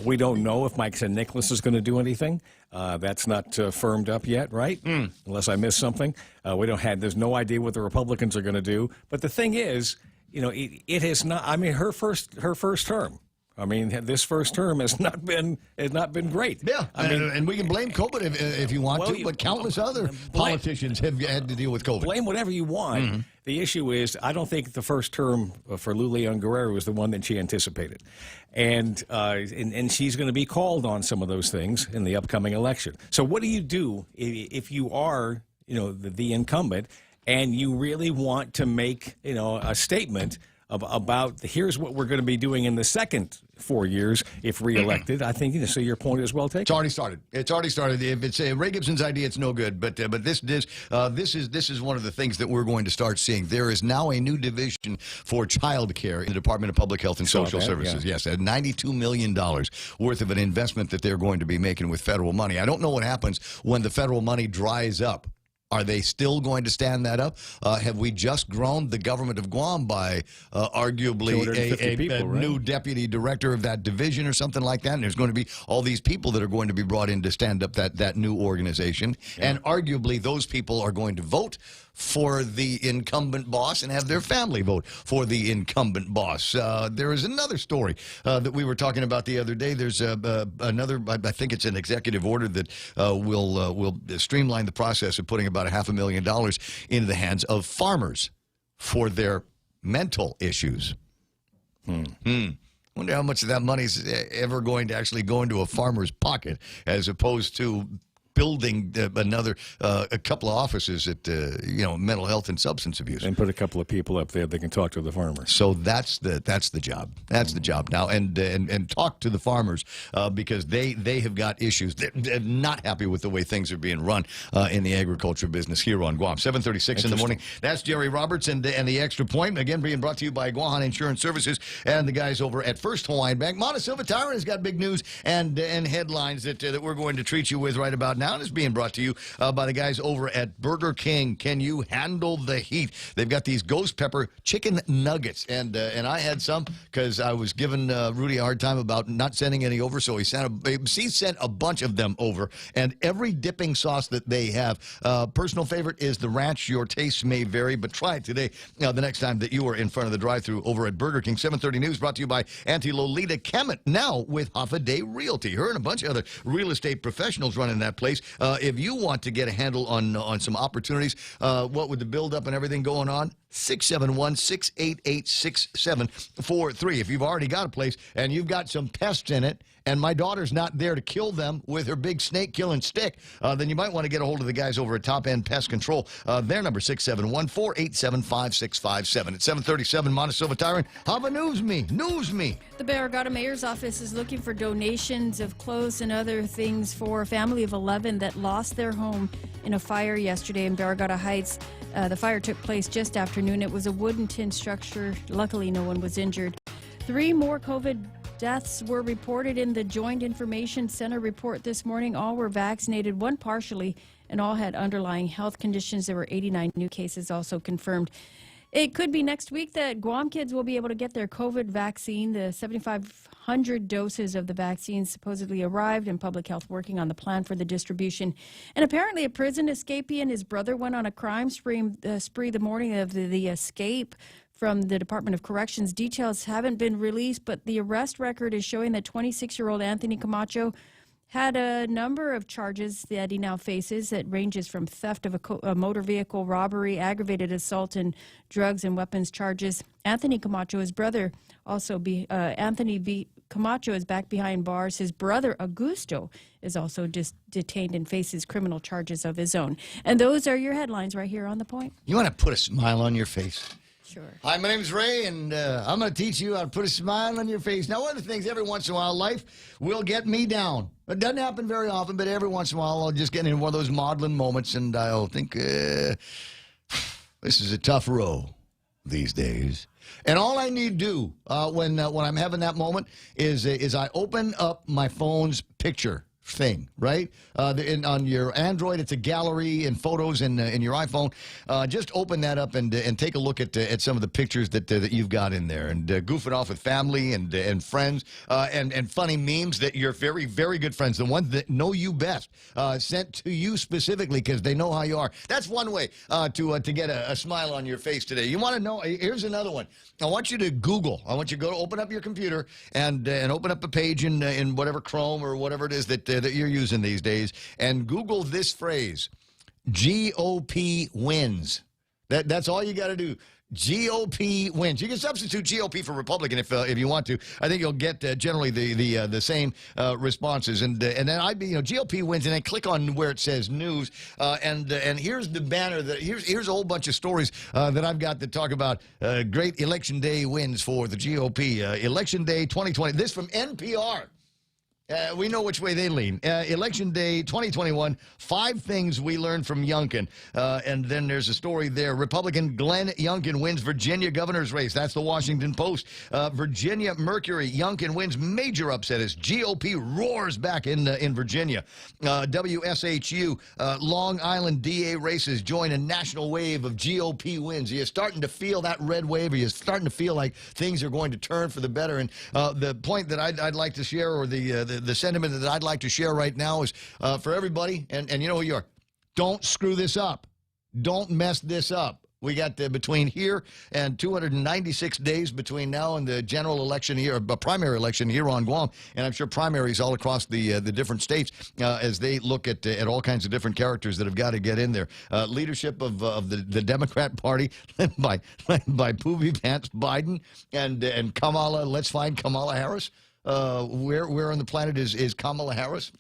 We don't know if Mike St. Nicholas is going to do anything. That's not firmed up yet, right? Unless I missed something. There's no idea what the Republicans are going to do. But the thing is, you know, it has not. I mean, her first term. I mean, this first term has not been great. Yeah, I mean, and we can blame COVID if you want to, but countless other politicians have had to deal with COVID. Blame whatever you want. The issue is, I don't think the first term for Lulian Guerrero was the one that she anticipated, and she's going to be called on some of those things in the upcoming election. So, what do you do if you are, you know, the incumbent and you really want to make, you know, a statement about here's what we're going to be doing in the second 4 years if reelected? I think, so your point is well taken. It's already started. It's already started. If it's Ray Gibson's idea, it's no good. But this is one of the things that we're going to start seeing. There is now a new division for child care in the Department of Public Health and Social Services. Yeah. Yes, $92 million worth of an investment that they're going to be making with federal money. I don't know what happens when the federal money dries up. Are they still going to stand that up? Have we just grown the government of Guam by arguably a new deputy director of that division or something like that? And there's going to be all these people that are going to be brought in to stand up that new organization. Yeah. And arguably those people are going to vote for the incumbent boss and have their family vote for the incumbent boss. There is another story that we were talking about the other day. There's another, I think it's an executive order that will streamline the process of putting about $500,000 into the hands of farmers for their mental issues. Wonder how much of that money is ever going to actually go into a farmer's pocket as opposed to building a couple of offices at mental health and substance abuse, and put a couple of people up there that can talk to the farmers. So that's the job. That's the job now, and talk to the farmers because they have got issues. They're not happy with the way things are being run in the agriculture business here on Guam. 7:36 in the morning. That's Jerry Roberts and the Extra Point, again being brought to you by Guam Insurance Services and the guys over at First Hawaiian Bank. Mana Silva Tyron has got big news and headlines that we're going to treat you with right about now. And is being brought to you by the guys over at Burger King. Can you handle the heat? They've got these ghost pepper chicken nuggets, and I had some because I was giving Rudy a hard time about not sending any over, so he sent a bunch of them over, and every dipping sauce that they have. Personal favorite is the ranch. Your tastes may vary, but try it today. The next time that you are in front of the drive-thru over at Burger King. 7:30 News brought to you by Auntie Lolita Kemet, now with Half a Day Realty. Her and a bunch of other real estate professionals running that place. If you want to get a handle on some opportunities, what with the build-up and everything going on, 671-688-6743. If you've already got a place and you've got some pests in it, and my daughter's not there to kill them with her big snake-killing stick, then you might want to get a hold of the guys over at Top End Pest Control. Their number, 671-487-5657. At 7:37, Mana Silva Tyron, Hava News Me. The Barragata Mayor's Office is looking for donations of clothes and other things for a family of 11 that lost their home in a fire yesterday in Barragata Heights. The fire took place just after noon. It was a wooden tin structure. Luckily, no one was injured. 3 more COVID deaths were reported in the Joint Information Center report this morning. All were vaccinated, one partially, and all had underlying health conditions. There were 89 new cases also confirmed. It could be next week that Guam kids will be able to get their COVID vaccine. The 7,500 doses of the vaccine supposedly arrived, and public health working on the plan for the distribution. And apparently a prison escapee and his brother went on a crime spree the morning of the escape from the Department of Corrections. Details haven't been released, but the arrest record is showing that 26-year-old Anthony Camacho had a number of charges that he now faces that ranges from theft of a motor vehicle, robbery, aggravated assault, and drugs and weapons charges. Anthony Camacho, his brother, Camacho is back behind bars. His brother, Augusto, is also detained and faces criminal charges of his own. And those are your headlines right here on The Point. You want to put a smile on your face? Sure. Hi, my name's Ray, and I'm going to teach you how to put a smile on your face. Now, one of the things, every once in a while, life will get me down. It doesn't happen very often, but every once in a while, I'll just get in one of those maudlin moments, and I'll think, this is a tough row these days. And all I need to do when I'm having that moment is I open up my phone's picture thing, right? On your Android, it's a gallery and photos in your iPhone. Just open that up and take a look at some of the pictures that you've got in there, and goof it off with family and friends and funny memes that your very, very good friends, the ones that know you best, sent to you specifically because they know how you are. That's one way to get a smile on your face today. You want to know? Here's another one. I want you to Google. I want you to go open up your computer and open up a page in whatever Chrome or whatever it is that you're using these days, and Google this phrase: GOP wins. That's all you got to do. GOP wins. You can substitute GOP for Republican if you want to. I think you'll get generally the same responses. And then I'd be, GOP wins, and then click on where it says news. And here's the banner that here's a whole bunch of stories that I've got that talk about great election day wins for the GOP. Election day 2020. This from NPR. We know which way they lean. Election Day 2021, 5 things we learned from Youngkin. And then there's a story there. Republican Glenn Youngkin wins Virginia governor's race. That's the Washington Post. Virginia Mercury, Youngkin wins major upset as GOP roars back in Virginia. WSHU, Long Island DA races join a national wave of GOP wins. Are you starting to feel that red wave? Are you starting to feel like things are going to turn for the better? And the point that I'd like to share, or the sentiment that I'd like to share right now is for everybody, and you know who you are. Don't screw this up. Don't mess this up. We got between here and 296 days between now and the general election here, primary election here on Guam, and I'm sure primaries all across the different states as they look at all kinds of different characters that have got to get in there. Leadership of the Democrat Party led by Poopy Pants Biden and Kamala. Let's find Kamala Harris. Where on the planet is Kamala Harris?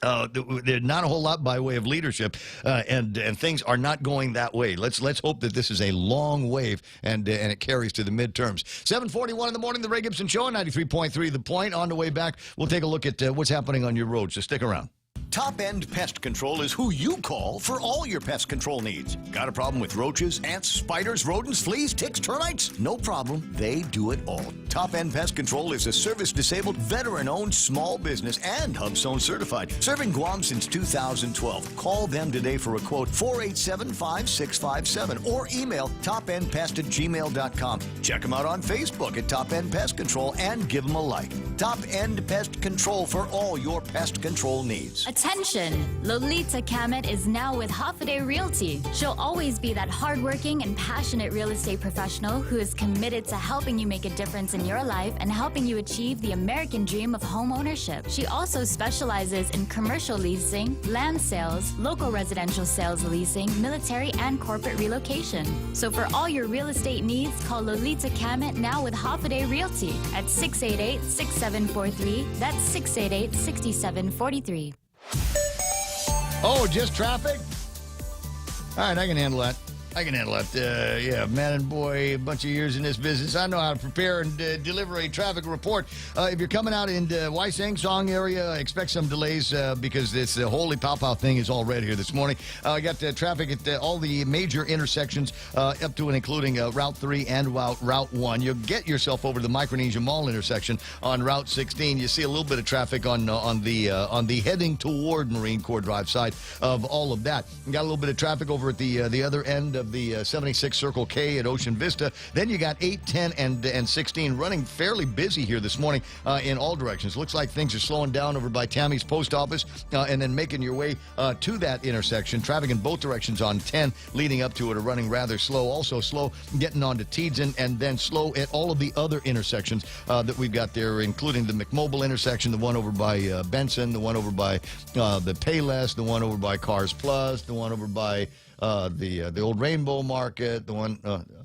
There's not a whole lot by way of leadership, and things are not going that way. Let's hope that this is a long wave and it carries to the midterms. 7:41 in the morning, the Ray Gibson Show, 93.3 The Point. On the way back, we'll take a look at what's happening on your road, so stick around. Top End Pest Control is who you call for all your pest control needs. Got a problem with roaches, ants, spiders, rodents, fleas, ticks, termites? No problem. They do it all. Top End Pest Control is a service-disabled, veteran-owned small business and HubZone certified. Serving Guam since 2012. Call them today for a quote, 487-5657, or email topendpest@gmail.com. Check them out on Facebook at Top End Pest Control and give them a like. Top End Pest Control for all your pest control needs. Attention! Lolita Kamet is now with Hoffaday Realty. She'll always be that hardworking and passionate real estate professional who is committed to helping you make a difference in your life and helping you achieve the American dream of home ownership. She also specializes in commercial leasing, land sales, local residential sales leasing, military and corporate relocation. So for all your real estate needs, call Lolita Kamet now with Hoffaday Realty at 688-6743. That's 688-6743. Oh, just traffic? All right, I can handle that. I can handle that. Yeah, man and boy, a bunch of years in this business. I know how to prepare and deliver a traffic report. If you're coming out in the Wysang Song area, expect some delays because this holy pow-pow thing is all red here this morning. I got traffic at all the major intersections up to and including Route 3 and Route 1. You'll get yourself over to the Micronesia Mall intersection on Route 16. You see a little bit of traffic on the heading toward Marine Corps Drive side of all of that. You got a little bit of traffic over at the other end of the 76 Circle K at Ocean Vista. Then you got 8, 10, and 16 running fairly busy here this morning in all directions. Looks like things are slowing down over by Tammy's Post Office and then making your way to that intersection. Traffic in both directions on 10 leading up to it are running rather slow. Also slow getting on to Teedson and then slow at all of the other intersections that we've got there, including the McMobile intersection, the one over by Benson, the one over by the Payless, the one over by Cars Plus, the one over by the old Rainbow Market, the one,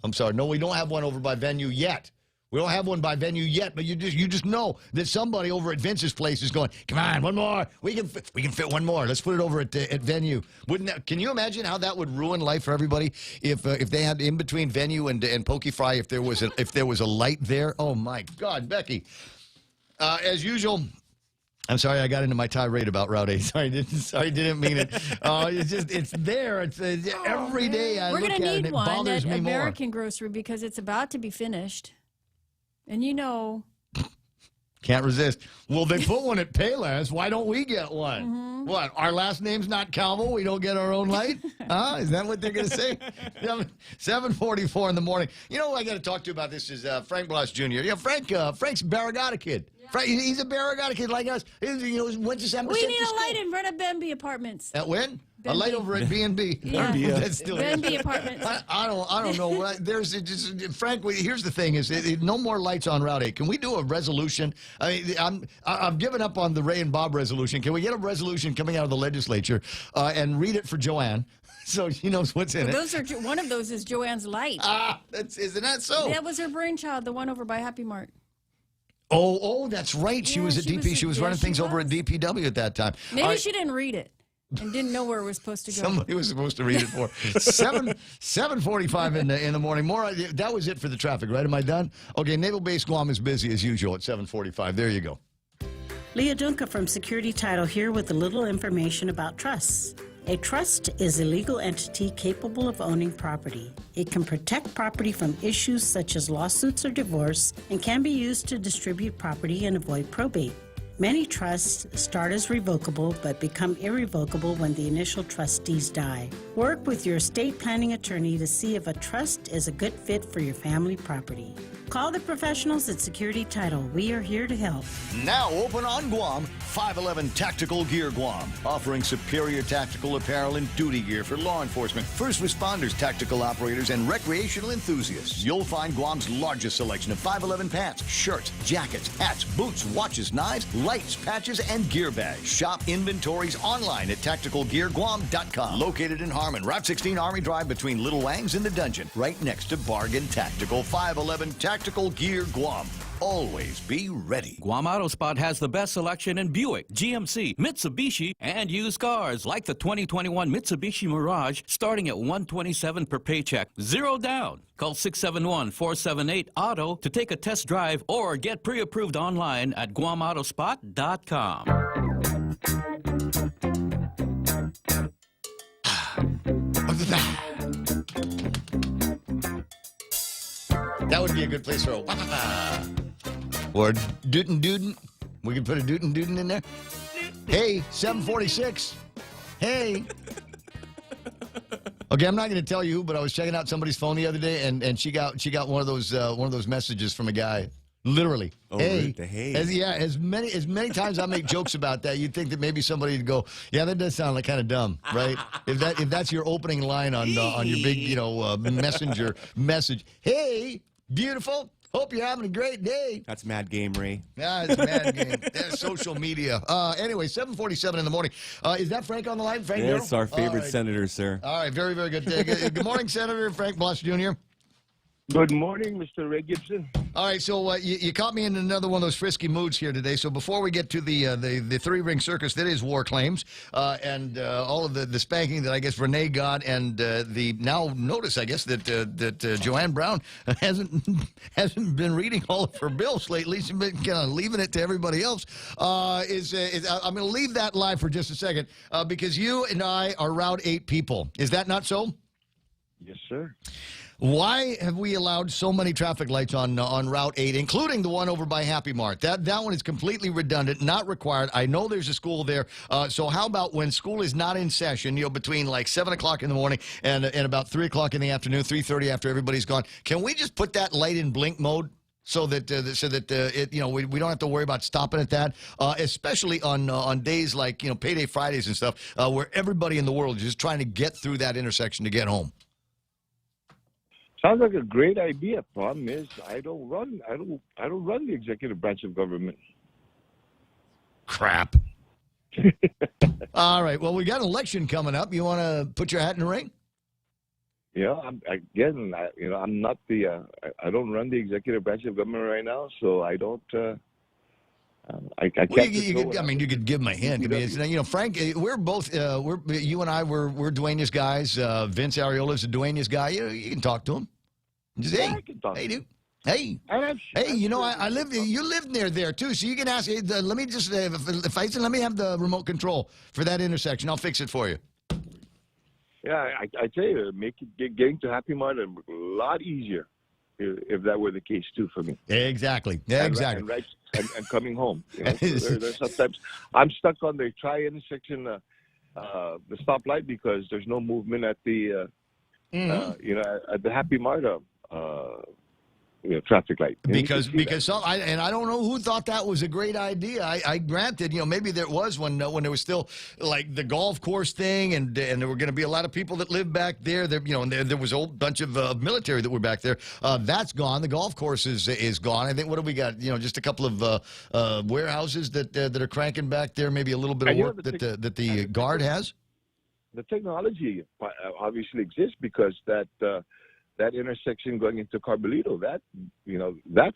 I'm sorry, no, we don't have one over by Venue yet. We don't have one by Venue yet, but you just know that somebody over at Vince's place is going, come on, one more. We can fit one more. Let's put it over at Venue. Can you imagine how that would ruin life for everybody if they had in between Venue and Pokey Fry, if there was a light there? Oh my God, Becky. As usual, I'm sorry I got into my tirade about Route 8. Sorry, didn't mean it. It's there. It's every day I look at it and it bothers me more. We're going to need one at American Grocery because it's about to be finished. And you know. Can't resist. Well, they put one at Payless. Why don't we get one? Mm-hmm. What, our last name's not Calvo? We don't get our own light? Is that what they're going to say? 7:44 in the morning. You know who I got to talk to about this is Frank Bloss Jr. Yeah, Frank's a Barragata kid. Yeah. Frank, he's a Barragata kid like us. Went to San Francisco. We need a light in front of Benby Apartments. At when? A light over at B&B. Yeah. That's still Benby Apartments. I don't know. Frank. Here's the thing: no more lights on Route 8. Can we do a resolution? I mean, I'm giving up on the Ray and Bob resolution. Can we get a resolution coming out of the legislature and read it for Joanne? So she knows what's in it. One of those is Joanne's light. Isn't that so? That was her brainchild, the one over by Happy Mart. Oh, that's right. She was at DP. She was running things over at DPW at that time. Maybe she didn't read it and didn't know where it was supposed to go. Somebody was supposed to read it for 7:45 in the morning. More. That was it for the traffic, right? Am I done? Okay. Naval Base Guam is busy as usual at 7:45. There you go. Leah Dunca from Security Title here with a little information about trusts. A trust is a legal entity capable of owning property. It can protect property from issues such as lawsuits or divorce and can be used to distribute property and avoid probate. Many trusts start as revocable but become irrevocable when the initial trustees die. Work with your estate planning attorney to see if a trust is a good fit for your family property. Call the professionals at Security Title. We are here to help. Now open on Guam, 511 Tactical Gear Guam, offering superior tactical apparel and duty gear for law enforcement, first responders, tactical operators, and recreational enthusiasts. You'll find Guam's largest selection of 511 pants, shirts, jackets, hats, boots, watches, knives, lights, patches, and gear bags. Shop inventories online at tacticalgearguam.com. Located in Harmon, Route 16 Army Drive between Little Wangs and the Dungeon, right next to Bargain Tactical. 511 Tactical Gear Guam. Always be ready. Guam Auto Spot has the best selection in Buick, GMC, Mitsubishi, and used cars like the 2021 Mitsubishi Mirage starting at $127 per paycheck. Zero down. Call 671-478-AUTO to take a test drive or get pre-approved online at GuamAutospot.com. That would be a good place for a or dootin' dootin'. We can put a dootin' dootin' in there. Hey, 746. Hey. Okay, I'm not going to tell you who, but I was checking out somebody's phone the other day, and she got one of those messages from a guy. Literally. Hey. As many times I make jokes about that, you'd think that maybe somebody would go, yeah, that does sound like kind of dumb, right? if that's your opening line on your big, messenger message. Hey, beautiful. Hope you're having a great day. That's mad game, Ray. Yeah, it's mad game. That's social media. Anyway, 7:47 in the morning. Is that Frank on the line? Frank? It's our favorite senator, sir. All right, very, very good. Good morning, Senator Frank Bloss Jr. Good morning, Mr. Ray Gibson. All right, so you caught me in another one of those frisky moods here today. So before we get to the three-ring circus that is war claims and all of the spanking that I guess Renee got, and the now notice I guess that Joanne Brown hasn't been reading all of her bills lately. She's been kind of leaving it to everybody else. I'm going to leave that live for just a second because you and I are Route 8 people. Is that not so? Yes, sir. Why have we allowed so many traffic lights on Route 8, including the one over by Happy Mart? That one is completely redundant, not required. I know there's a school there. So how about when school is not in session, between like 7 o'clock in the morning and about 3 o'clock in the afternoon, 3:30 after everybody's gone, can we just put that light in blink mode? So that we don't have to worry about stopping at that, especially on days like payday Fridays and stuff, where everybody in the world is just trying to get through that intersection to get home. Sounds like a great idea. Problem is, I don't run the executive branch of government. Crap. All right. Well, we got an election coming up. You want to put your hat in the ring? Yeah. I'm not the. I don't run the executive branch of government right now, so I don't. I can't. Well, you could give him a hint. I mean, Frank, we're both. You and I. We're Duenas guys. Vince Ariola's a Duenas guy. You can talk to him. Just, I can talk. Hey, dude. Hey, I live. You live near there too, so you can ask. Let me just. If I said, let me have the remote control for that intersection, I'll fix it for you. Yeah, I tell you, make it getting to Happy Mart a lot easier if that were the case too for me. Exactly. Yeah, exactly. And coming home. There's sometimes I'm stuck on the intersection, the stoplight because there's no movement at the at the Happy Mart traffic light. Because I don't know who thought that was a great idea. I granted, maybe there was when there was still like the golf course thing, and there were going to be a lot of people that lived back there. And there was a whole bunch of military that were back there. That's gone. The golf course is gone. I think what do we got? Just a couple of warehouses that are cranking back there. Maybe a little bit of work that the guard has. The technology obviously exists because that intersection going into Carbolito, that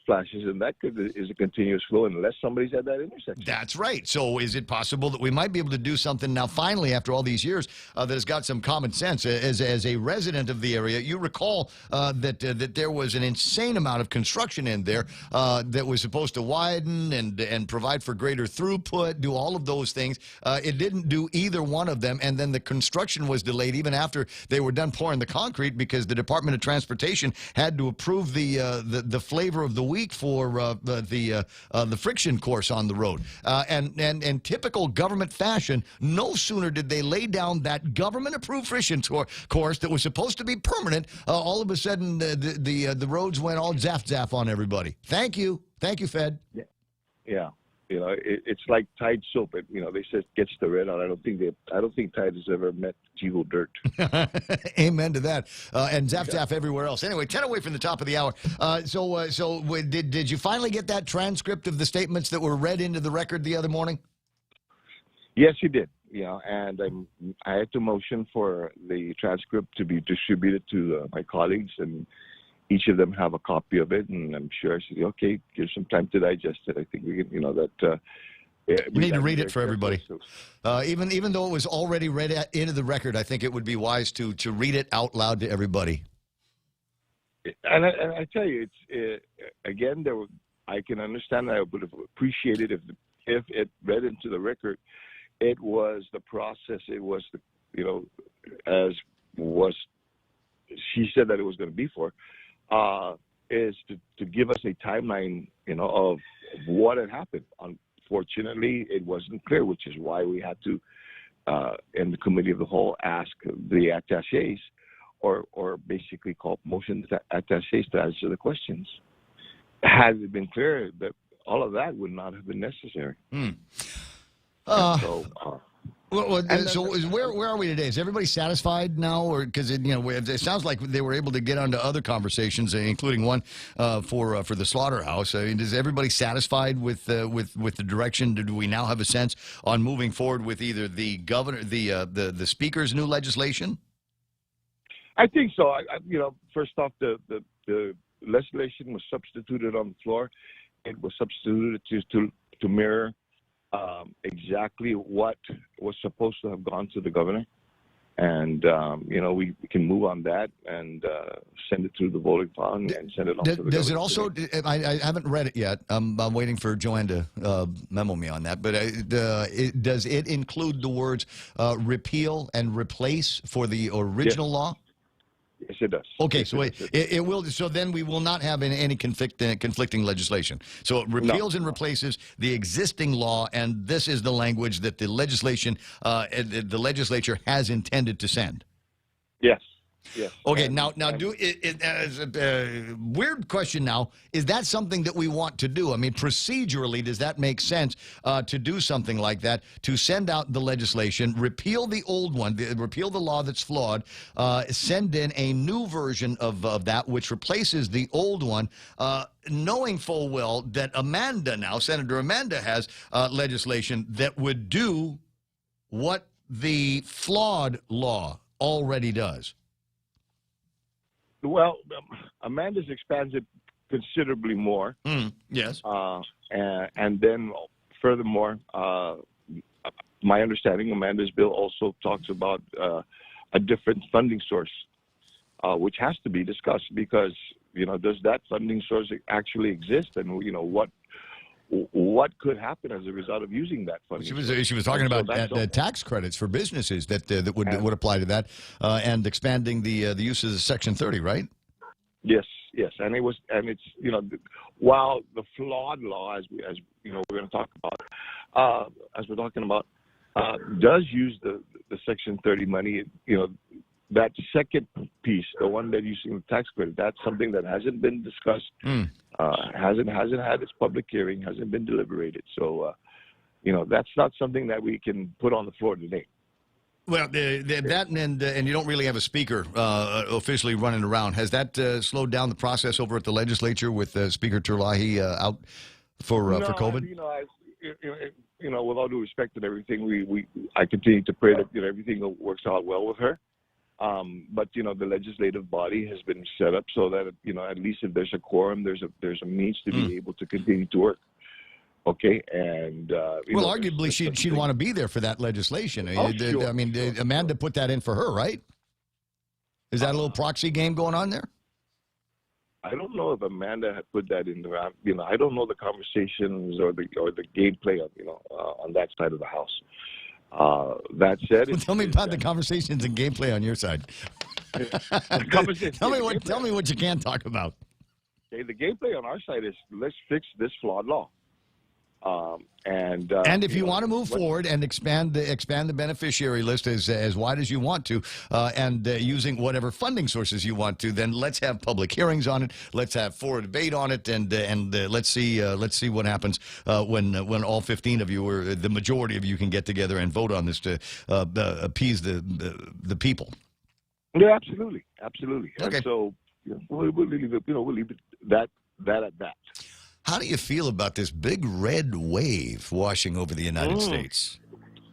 flashes, and that is a continuous flow unless somebody's at that intersection. That's right. So is it possible that we might be able to do something now, finally, after all these years, that has got some common sense? As a resident of the area, you recall that there was an insane amount of construction in there that was supposed to widen and provide for greater throughput, do all of those things. It didn't do either one of them, and then the construction was delayed even after they were done pouring the concrete because the Department of Transportation had to approve the flavor of the week for the friction course on the road. And typical government fashion, no sooner did they lay down that government-approved friction course that was supposed to be permanent, all of a sudden the roads went all zaff on everybody. Thank you, Fed. Yeah. It's like Tide soap. They say it gets the red out. I don't think Tide has ever met Jigo dirt. Amen to that. And zaff everywhere else. Anyway, 10 away from the top of the hour. So did you finally get that transcript of the statements that were read into the record the other morning? Yes, you did. And I had to motion for the transcript to be distributed to my colleagues, and each of them have a copy of it, and I'm sure I said, okay, give some time to digest it. I think we can, you need to read it for everybody. Even though it was already read into the record, I think it would be wise to read it out loud to everybody. And I tell you, it's again, I can understand that I would have appreciated if it read into the record. It was the process. It was as was she said that it was going to be for. Is to give us a timeline, of what had happened. Unfortunately, it wasn't clear, which is why we had to, in the committee of the whole, ask the attachés, or basically call motion attachés to answer the questions. Had it been clear, that all of that would not have been necessary. Where are we today? Is everybody satisfied now, or because it sounds like they were able to get onto other conversations, including one for the slaughterhouse? I mean, is everybody satisfied with the direction? Do we now have a sense on moving forward with either the governor, the speaker's new legislation? I think so. First off, the legislation was substituted on the floor, it was substituted to mirror exactly what was supposed to have gone to the governor. And, we can move on that and send it through the voting file and send it on to the Does it governor. also, I haven't read it yet. I'm waiting for Joanne to memo me on that. But does it include the words repeal and replace for the original law? Yes, it does. Okay, yes, so it will. So then we will not have any conflicting legislation. So it repeals and replaces the existing law, and this is the language that the legislature has intended to send. Yes. Yes. Okay. Weird question. Now, is that something that we want to do? I mean, procedurally, does that make sense to do something like that? To send out the legislation, repeal the old one, repeal the law that's flawed, send in a new version of that which replaces the old one, knowing full well that Senator Amanda has legislation that would do what the flawed law already does. Well, Amanda's expanded considerably more. Yes. And then, furthermore, my understanding, Amanda's bill also talks about a different funding source, which has to be discussed because, does that funding source actually exist? And, what could happen as a result of using that funding? She was talking about tax credits for businesses that would apply to that, and expanding the uses of Section 30, right? Yes, and it's while the flawed law, as we're going to talk about, as we're talking about, does use the Section 30 money, that second piece, the one that using the tax credit, that's something that hasn't been discussed, hasn't had its public hearing, hasn't been deliberated. So, that's not something that we can put on the floor today. Well, that and you don't really have a speaker officially running around. Has that slowed down the process over at the legislature with Speaker Terlahi out for COVID? With all due respect and everything, I continue to pray that everything works out well with her. But the legislative body has been set up so that at least if there's a quorum, there's a means to be able to continue to work. Okay, and arguably she'd want to be there for that legislation. Sure. I mean, Amanda put that in for her, right? Is that a little proxy game going on there? I don't know if Amanda had put that in there. I don't know the conversations or the gameplay on that side of the house. That said, tell me about the conversations and gameplay on your side. Tell me what you can talk about. Okay, the gameplay on our side is let's fix this flawed law. And if you want to move forward and expand the beneficiary list as wide as you want to, and using whatever funding sources you want to, then let's have public hearings on it. Let's have floor debate on it, and let's see what happens when all 15 of you or the majority of you can get together and vote on this to appease the people. Yeah, absolutely. Okay. And so we'll leave it that at that. How do you feel about this big red wave washing over the United States?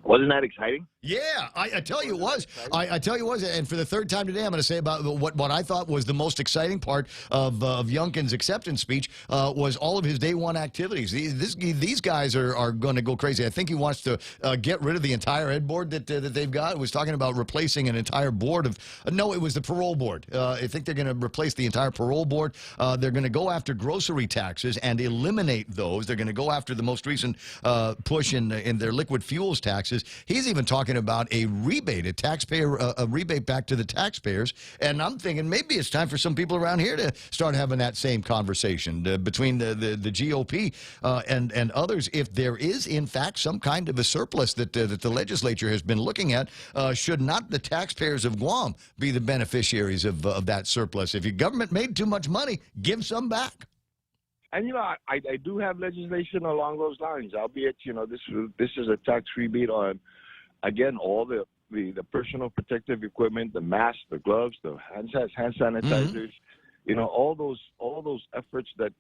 Wasn't that exciting? Yeah, I tell you it was. I tell you it was. And for the third time today, I'm going to say about what I thought was the most exciting part of Youngkin's acceptance speech was all of his day one activities. These guys are going to go crazy. I think he wants to get rid of the entire ed board that they've got. It was talking about replacing an entire board of no, it was the parole board. I think they're going to replace the entire parole board. They're going to go after grocery taxes and eliminate those. They're going to go after the most recent push in their liquid fuels taxes. He's even talking about a rebate, a rebate back to the taxpayers. And I'm thinking maybe it's time for some people around here to start having that same conversation between the GOP and others. If there is, in fact, some kind of a surplus that the legislature has been looking at, should not the taxpayers of Guam be the beneficiaries of that surplus? If your government made too much money, give some back. And I do have legislation along those lines, albeit this is a tax rebate on, again, all the personal protective equipment, the masks, the gloves, the hand sanitizers, all those efforts that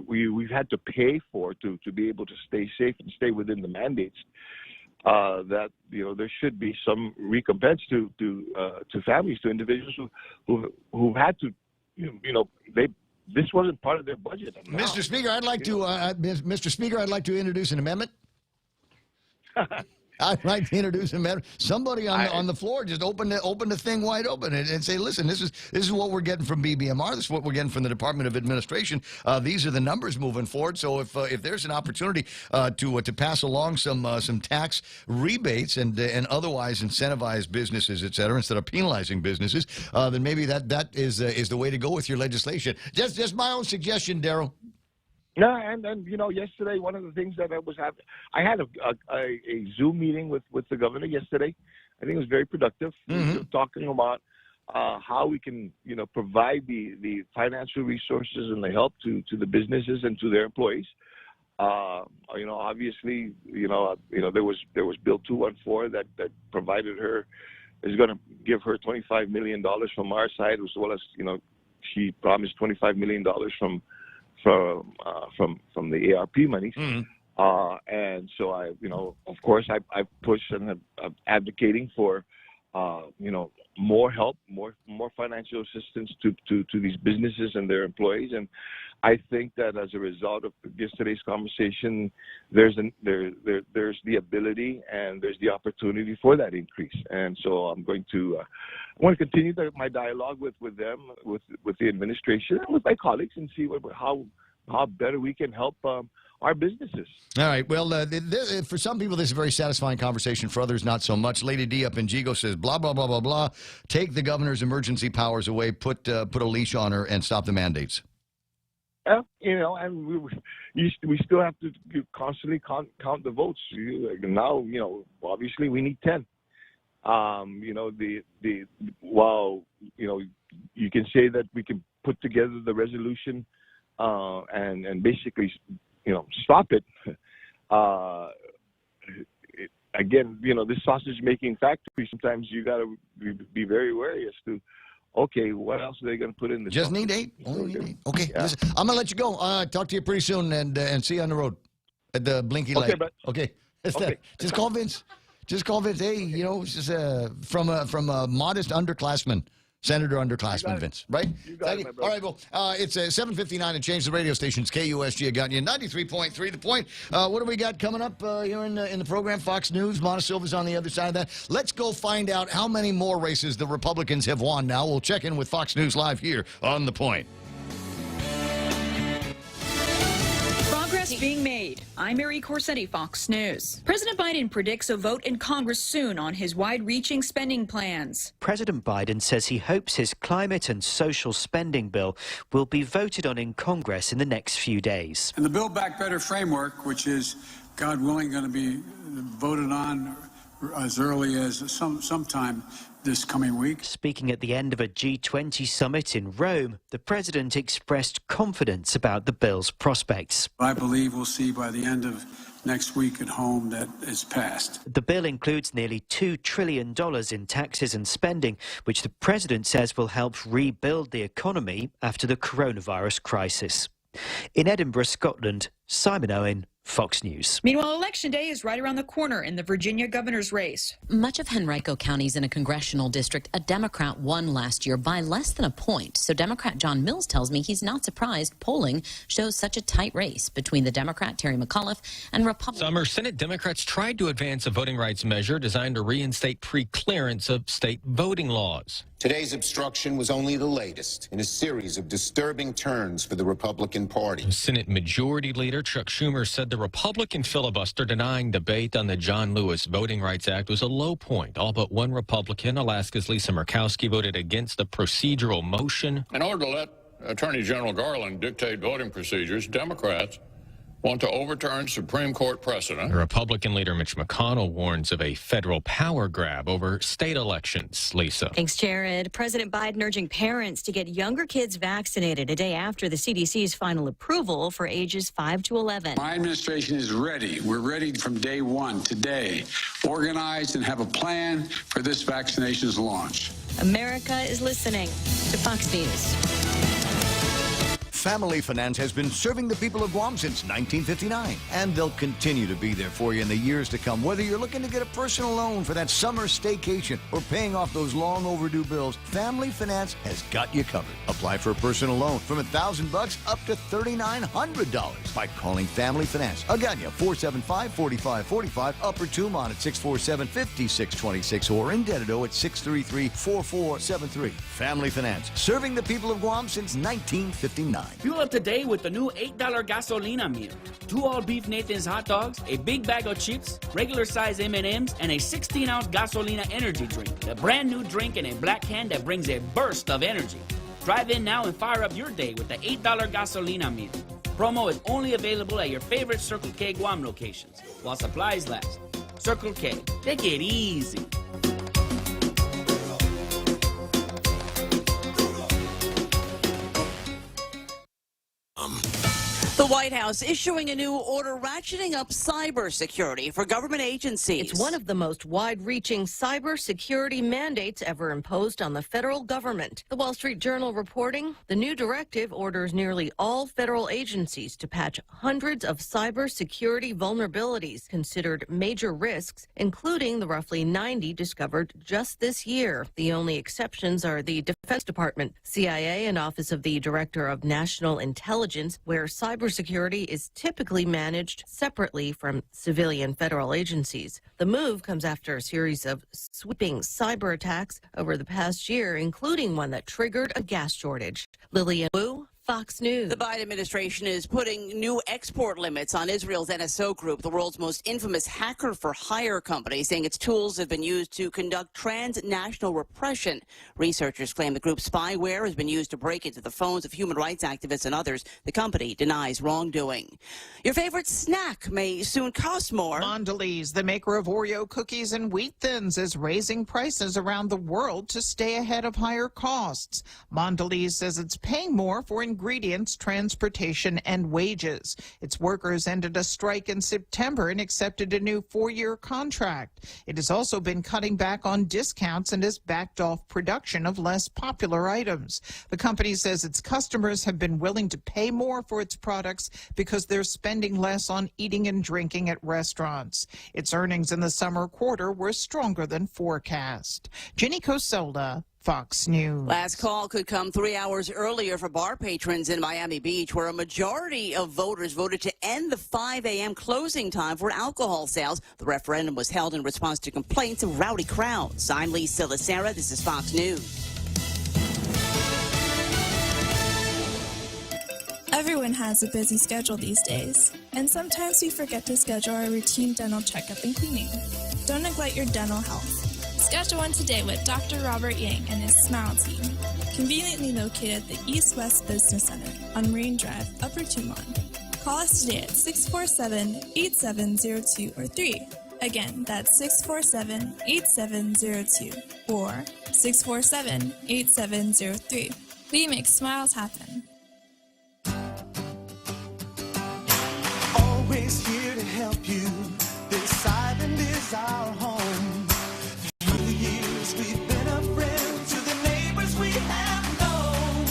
we've had to pay for to be able to stay safe and stay within the mandates. That there should be some recompense to families, to individuals who've had to this wasn't part of their budget. Mr. Speaker, I'd like to, Mr. Speaker, I'd like to introduce an amendment. I'd like to introduce an amendment. Somebody on the floor just open the thing wide open and say, listen, this is what we're getting from BBMR. This is what we're getting from the Department of Administration. These are the numbers moving forward. So if there's an opportunity to pass along some tax rebates and otherwise incentivize businesses, et cetera, instead of penalizing businesses, then maybe that is the way to go with your legislation. Just my own suggestion, Daryl. No, and yesterday one of the things that I had a Zoom meeting with the governor yesterday. I think it was very productive. Mm-hmm. We were talking about how we can provide the financial resources and the help to the businesses and to their employees. Obviously, there was Bill 214 that provided her is going to give her $25 million from our side, as well as she promised $25 million from the ARP monies. And so of course I pushed and I'm advocating for more help, more financial assistance to these businesses and their employees. And I think that as a result of yesterday's conversation, there's the ability and there's the opportunity for that increase. And so I want to continue my dialogue with them, with the administration, and with my colleagues, and see how better we can help our businesses. All right. Well, for some people, this is a very satisfying conversation. For others, not so much. Lady D up in Gigo says, blah, blah, blah, blah, blah. Take the governor's emergency powers away, put a leash on her, and stop the mandates. And we still have to constantly count the votes. Now, obviously we need 10. While you can say that we can put together the resolution and basically, stop it. Again, this sausage-making factory, sometimes you got to be very wary as to, okay, what else are they going to put in the Just need 8. Only need 8. Okay, yeah. Listen, I'm going to let you go. Talk to you pretty soon and see you on the road at the blinky light. Okay. Just call Vince. Just call Vince. Hey, it's just from a modest underclassman. Senator Underclassman Vince, right? You got it, my brother. All right, well, it's 7:59 and change the radio stations. KUSG, I got you. 93.3, The Point. What do we got coming up here in the program? Fox News, Montesilva's on the other side of that. Let's go find out how many more races the Republicans have won now. We'll check in with Fox News Live here on The Point. Progress being made. I'm Mary Corsetti, Fox News. President Biden predicts a vote in Congress soon on his wide-reaching spending plans. President Biden says he hopes his climate and social spending bill will be voted on in Congress in the next few days. And the Build Back Better framework, which is, God willing, going to be voted on as early as sometime this coming week. Speaking at the end of a G20 summit in Rome, the president expressed confidence about the bill's prospects. I believe we'll see by the end of next week at home that it's passed. The bill includes nearly $2 trillion in taxes and spending, which the president says will help rebuild the economy after the coronavirus crisis. In Edinburgh, Scotland, Simon Owen, Fox News. Meanwhile, Election Day is right around the corner in the Virginia governor's race. Much of Henrico County is in a congressional district a Democrat won last year by less than a point. So Democrat John Mills tells me he's not surprised polling shows such a tight race between the Democrat Terry McAuliffe and Republican. Summer, Senate Democrats tried to advance a voting rights measure designed to reinstate pre-clearance of state voting laws. Today's obstruction was only the latest in a series of disturbing turns for the Republican Party. Senate Majority Leader Chuck Schumer said the Republican filibuster denying debate on the John Lewis Voting Rights Act was a low point. All but one Republican, Alaska's Lisa Murkowski, voted against the procedural motion. In order to let Attorney General Garland dictate voting procedures, Democrats want to overturn Supreme Court precedent. Republican leader Mitch McConnell warns of a federal power grab over state elections. Lisa. Thanks, Jared. President Biden urging parents to get younger kids vaccinated a day after the CDC's final approval for ages 5 to 11. My administration is ready. We're ready from day one, today, organized and have a plan for this vaccination's launch. America is listening to Fox News. Family Finance has been serving the people of Guam since 1959, and they'll continue to be there for you in the years to come. Whether you're looking to get a personal loan for that summer staycation or paying off those long overdue bills, Family Finance has got you covered. Apply for a personal loan from $1,000 up to $3,900 by calling Family Finance. Agana 475-4545, Upper Tumon at 647-5626, or in Dededo at 633-4473. Family Finance, serving the people of Guam since 1959. Fuel up today with the new $8 gasolina meal. 2 all-beef Nathan's hot dogs, a big bag of chips, regular size M&Ms, and a 16-ounce gasolina energy drink. The brand new drink in a black can that brings a burst of energy. Drive in now and fire up your day with the $8 gasolina meal. Promo is only available at your favorite Circle K Guam locations while supplies last. Circle K, take it easy. The White House issuing a new order ratcheting up cybersecurity for government agencies. It's one of the most wide-reaching cybersecurity mandates ever imposed on the federal government. The Wall Street Journal reporting the new directive orders nearly all federal agencies to patch hundreds of cybersecurity vulnerabilities considered major risks, including the roughly 90 discovered just this year. The only exceptions are the Defense Department, CIA, and Office of the Director of National Intelligence, where cybersecurity is typically managed separately from civilian federal agencies. The move comes after a series of sweeping cyber attacks over the past year, including one that triggered a gas shortage. Lillian Wu, Fox News. The Biden administration is putting new export limits on Israel's NSO Group, the world's most infamous hacker-for-hire company, saying its tools have been used to conduct transnational repression. Researchers claim the group's spyware has been used to break into the phones of human rights activists and others. The company denies wrongdoing. Your favorite snack may soon cost more. Mondelez, the maker of Oreo cookies and wheat thins, is raising prices around the world to stay ahead of higher costs. Mondelez says it's paying more for ingredients, transportation, and wages. Its workers ended a strike in September and accepted a new 4-year contract. It has also been cutting back on discounts and has backed off production of less popular items. The company says its customers have been willing to pay more for its products because they're spending less on eating and drinking at restaurants. Its earnings in the summer quarter were stronger than forecast. Jenny Coselda, Fox News. Last call could come 3 hours earlier for bar patrons in Miami Beach, where a majority of voters voted to end the 5 a.m. closing time for alcohol sales. The referendum was held in response to complaints of rowdy crowds. I'm Lisa Lacera. This is Fox News. Everyone has a busy schedule these days, and sometimes we forget to schedule our routine dental checkup and cleaning. Don't neglect your dental health. Schedule one today with Dr. Robert Yang and his Smile team, conveniently located at the East West Business Center on Marine Drive, Upper Tumon. Call us today at 647-8702 or 3. Again, that's 647-8702 or 647-8703. We make smiles happen. Always here to help you. This island is our home. Through the years, we've been a friend to the neighbors we have known.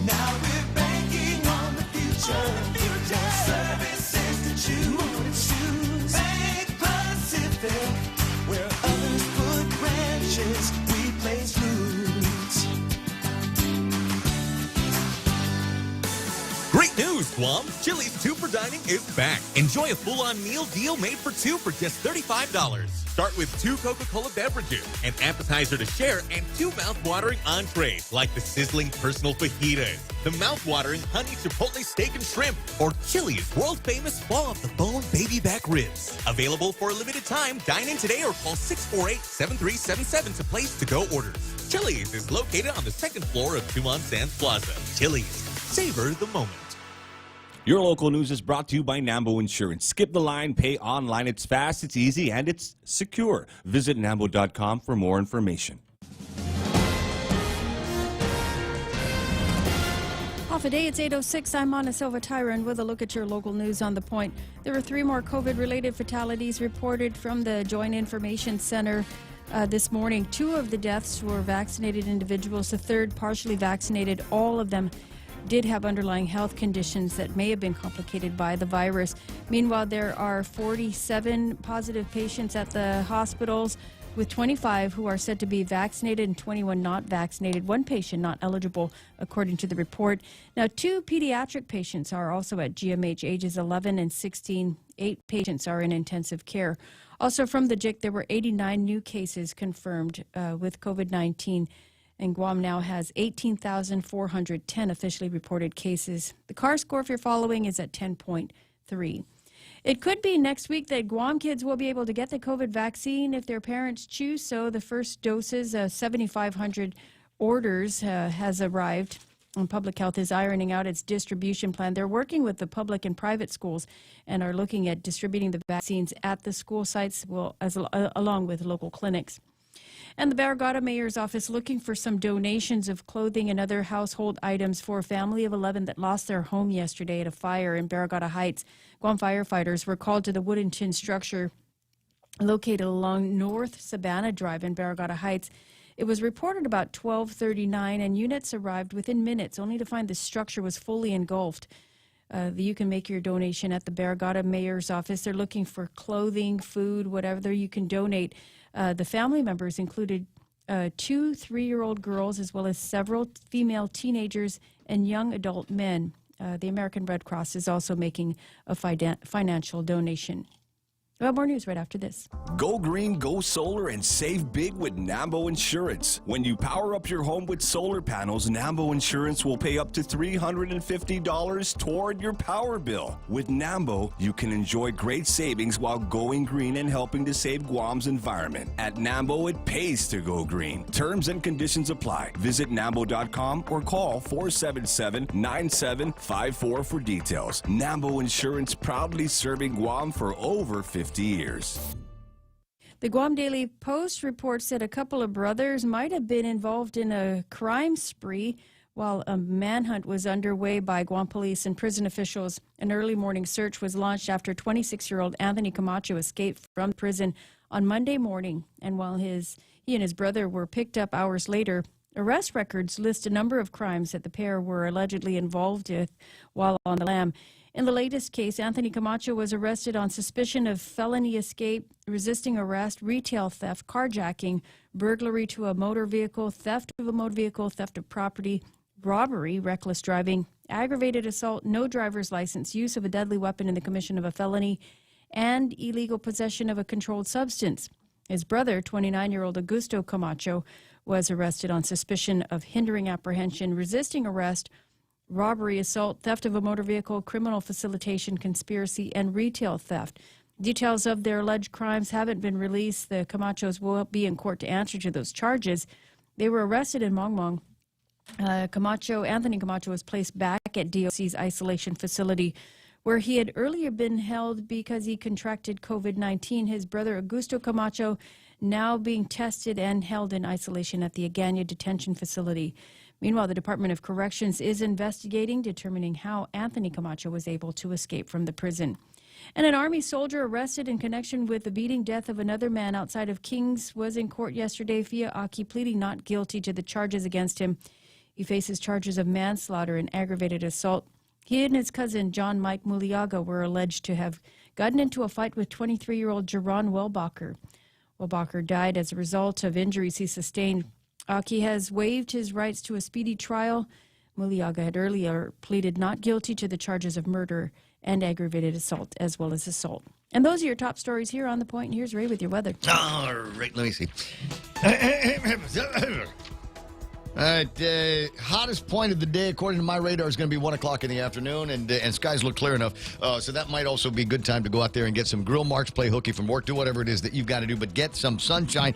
Now we're banking on the future. More services to choose. Bank Pacific, where others put branches, we place roots. Great news, Guam! Chili's 2 for Dining is back. Enjoy a full-on meal deal made for 2 for just $35. Start with 2 Coca-Cola beverages, an appetizer to share, and 2 mouth-watering entrees like the sizzling personal fajitas, the mouth-watering honey chipotle steak and shrimp, or Chili's world-famous fall-off-the-bone baby back ribs. Available for a limited time. Dine in today or call 648-7377 to place to-go orders. Chili's is located on the 2nd floor of Tumon Sands Plaza. Chili's. Savor the moment. Your local news is brought to you by Nambo Insurance. Skip the line, pay online. It's fast, it's easy, and it's secure. Visit Nambo.com for more information. Off a day, it's 8:06. I'm Ana Silva Tyron with a look at your local news on the point. There were 3 more COVID-related fatalities reported from the Joint Information Center this morning. 2 of the deaths were vaccinated individuals. The third partially vaccinated. All of them did have underlying health conditions that may have been complicated by the virus. Meanwhile, there are 47 positive patients at the hospitals, with 25 who are said to be vaccinated and 21 not vaccinated. One patient not eligible, according to the report. Now, 2 pediatric patients are also at GMH, ages 11 and 16. 8 patients are in intensive care. Also from the JIC, there were 89 new cases confirmed with COVID-19. And Guam now has 18,410 officially reported cases. The CAR score, if you're following, is at 10.3. It could be next week that Guam kids will be able to get the COVID vaccine if their parents choose so. The first doses, 7,500 orders, has arrived. And Public Health is ironing out its distribution plan. They're working with the public and private schools and are looking at distributing the vaccines at the school sites along with local clinics. And the Barrigada Mayor's Office looking for some donations of clothing and other household items for a family of 11 that lost their home yesterday at a fire in Barrigada Heights. Guam firefighters were called to the wooden tin structure located along North Savannah Drive in Barrigada Heights. It was reported about 12:39, and units arrived within minutes, only to find the structure was fully engulfed. You can make your donation at the Barrigada Mayor's Office. They're looking for clothing, food, whatever you can donate. The family members included 2 3-year-old girls, as well as several female teenagers and young adult men. The American Red Cross is also making a financial donation. Well, more news right after this. Go green, go solar, and save big with Nambo Insurance. When you power up your home with solar panels, Nambo Insurance will pay up to $350 toward your power bill. With Nambo, you can enjoy great savings while going green and helping to save Guam's environment. At Nambo, it pays to go green. Terms and conditions apply. Visit Nambo.com or call 477-9754 for details. Nambo Insurance, proudly serving Guam for over 50 years. The Guam Daily Post reports that a couple of brothers might have been involved in a crime spree while a manhunt was underway by Guam police and prison officials. An early morning search was launched after 26-year-old Anthony Camacho escaped from prison on Monday morning. And while he and his brother were picked up hours later, arrest records list a number of crimes that the pair were allegedly involved with while on the lam. In the latest case, Anthony Camacho was arrested on suspicion of felony escape, resisting arrest, retail theft, carjacking, burglary to a motor vehicle, theft of a motor vehicle, theft of property, robbery, reckless driving, aggravated assault, no driver's license, use of a deadly weapon in the commission of a felony, and illegal possession of a controlled substance. His brother, 29-year-old Augusto Camacho, was arrested on suspicion of hindering apprehension, resisting arrest, robbery, assault, theft of a motor vehicle, criminal facilitation, conspiracy, and retail theft. Details of their alleged crimes haven't been released. The Camachos will be in court to answer to those charges. They were arrested in Mongmong. Anthony Camacho was placed back at DOC's isolation facility, where he had earlier been held because he contracted COVID-19. His brother, Augusto Camacho, now being tested and held in isolation at the Agana detention facility. Meanwhile, the Department of Corrections is investigating, determining how Anthony Camacho was able to escape from the prison. And an Army soldier arrested in connection with the beating death of another man outside of Kings was in court yesterday. Fia Aki pleading not guilty to the charges against him. He faces charges of manslaughter and aggravated assault. He and his cousin, John Mike Muliaga, were alleged to have gotten into a fight with 23-year-old Jaron Welbacher. Welbacher died as a result of injuries he sustained. Aki has waived his rights to a speedy trial. Muliaga had earlier pleaded not guilty to the charges of murder and aggravated assault, as well as assault. And those are your top stories here on The Point. Here's Ray with your weather. All right, let me see. All right, hottest point of the day, according to my radar, is going to be 1 o'clock in the afternoon, and skies look clear enough. So that might also be a good time to go out there and get some grill marks, play hooky from work, do whatever it is that you've got to do, but get some sunshine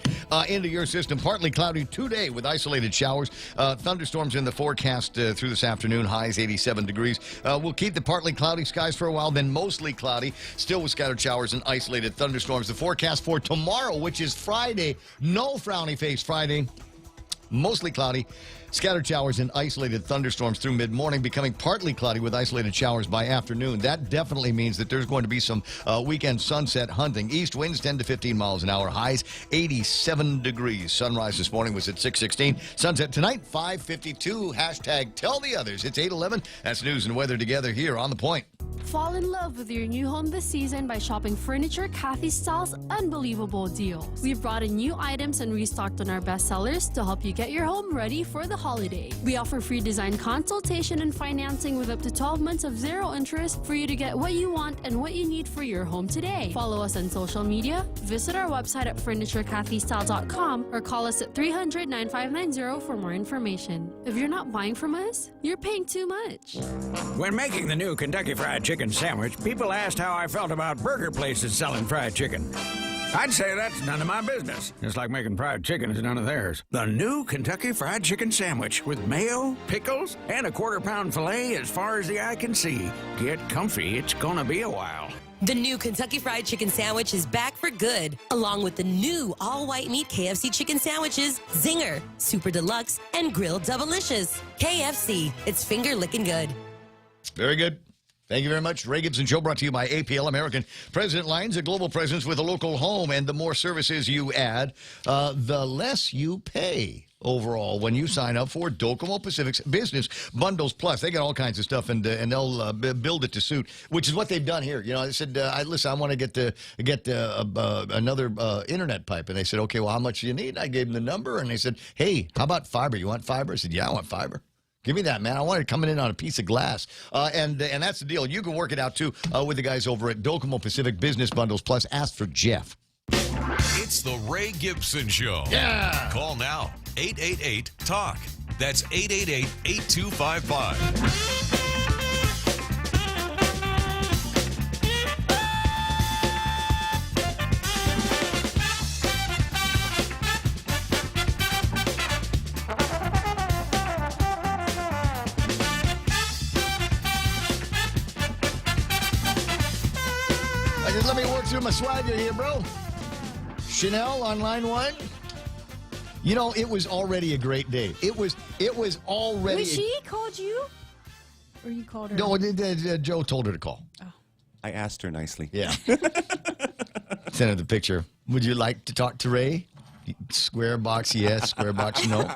into your system. Partly cloudy today with isolated showers. Thunderstorms in the forecast through this afternoon, highs 87 degrees. We'll keep the partly cloudy skies for a while, then mostly cloudy, still with scattered showers and isolated thunderstorms. The forecast for tomorrow, which is Friday, no frowny face Friday. Mostly cloudy. Scattered showers and isolated thunderstorms through mid-morning, becoming partly cloudy with isolated showers by afternoon. That definitely means that there's going to be some weekend sunset hunting. East winds 10 to 15 miles an hour. Highs 87 degrees. Sunrise this morning was at 6:16. Sunset tonight 5:52. Hashtag tell the others. It's 8:11. That's news and weather together here on The Point. Fall in love with your new home this season by shopping Furniture Cathy Style's unbelievable deals. We've brought in new items and restocked on our best sellers to help you get your home ready for the holiday. We offer free design consultation and financing with up to 12 months of zero interest for you to get what you want and what you need for your home today. Follow us on social media, visit our website at FurnitureCathyStyle.com, or call us at 300-9590 for more information. If you're not buying from us, you're paying too much. When making the new Kentucky Fried Chicken sandwich, people asked how I felt about burger places selling fried chicken. I'd say that's none of my business. Just like making fried chicken is none of theirs. The new Kentucky Fried Chicken sandwich with mayo, pickles, and a quarter-pound filet as far as the eye can see. Get comfy. It's gonna be a while. The new Kentucky Fried Chicken Sandwich is back for good, along with the new all-white meat KFC chicken sandwiches, Zinger, Super Deluxe, and Grilled Doublelicious. KFC, it's finger-licking good. Very good. Thank you very much. Ray Gibson Show brought to you by APL American. President Lines, a global presence with a local home, and the more services you add, the less you pay overall when you sign up for Docomo Pacific's Business Bundles Plus. They got all kinds of stuff, and they'll build it to suit, which is what they've done here. You know, they said, listen, I want to get another internet pipe. And they said, okay, well, how much do you need? I gave them the number, and they said, hey, how about fiber? You want fiber? I said, yeah, I want fiber. Give me that, man. I want it coming in on a piece of glass. And that's the deal. You can work it out, too, with the guys over at Docomo Pacific Business Bundles Plus. Ask for Jeff. It's the Ray Gibson Show. Yeah. Call now. 888-TALK. That's 888-8255. Let me work through my swagger here, bro. Chanel on line one. You know, it was already a great day. It was already. Wait, she called you? Or you called her? No, Joe told her to call. Oh. I asked her nicely. Yeah. Sent her the picture. Would you like to talk to Ray? Square box, yes. Square box, no.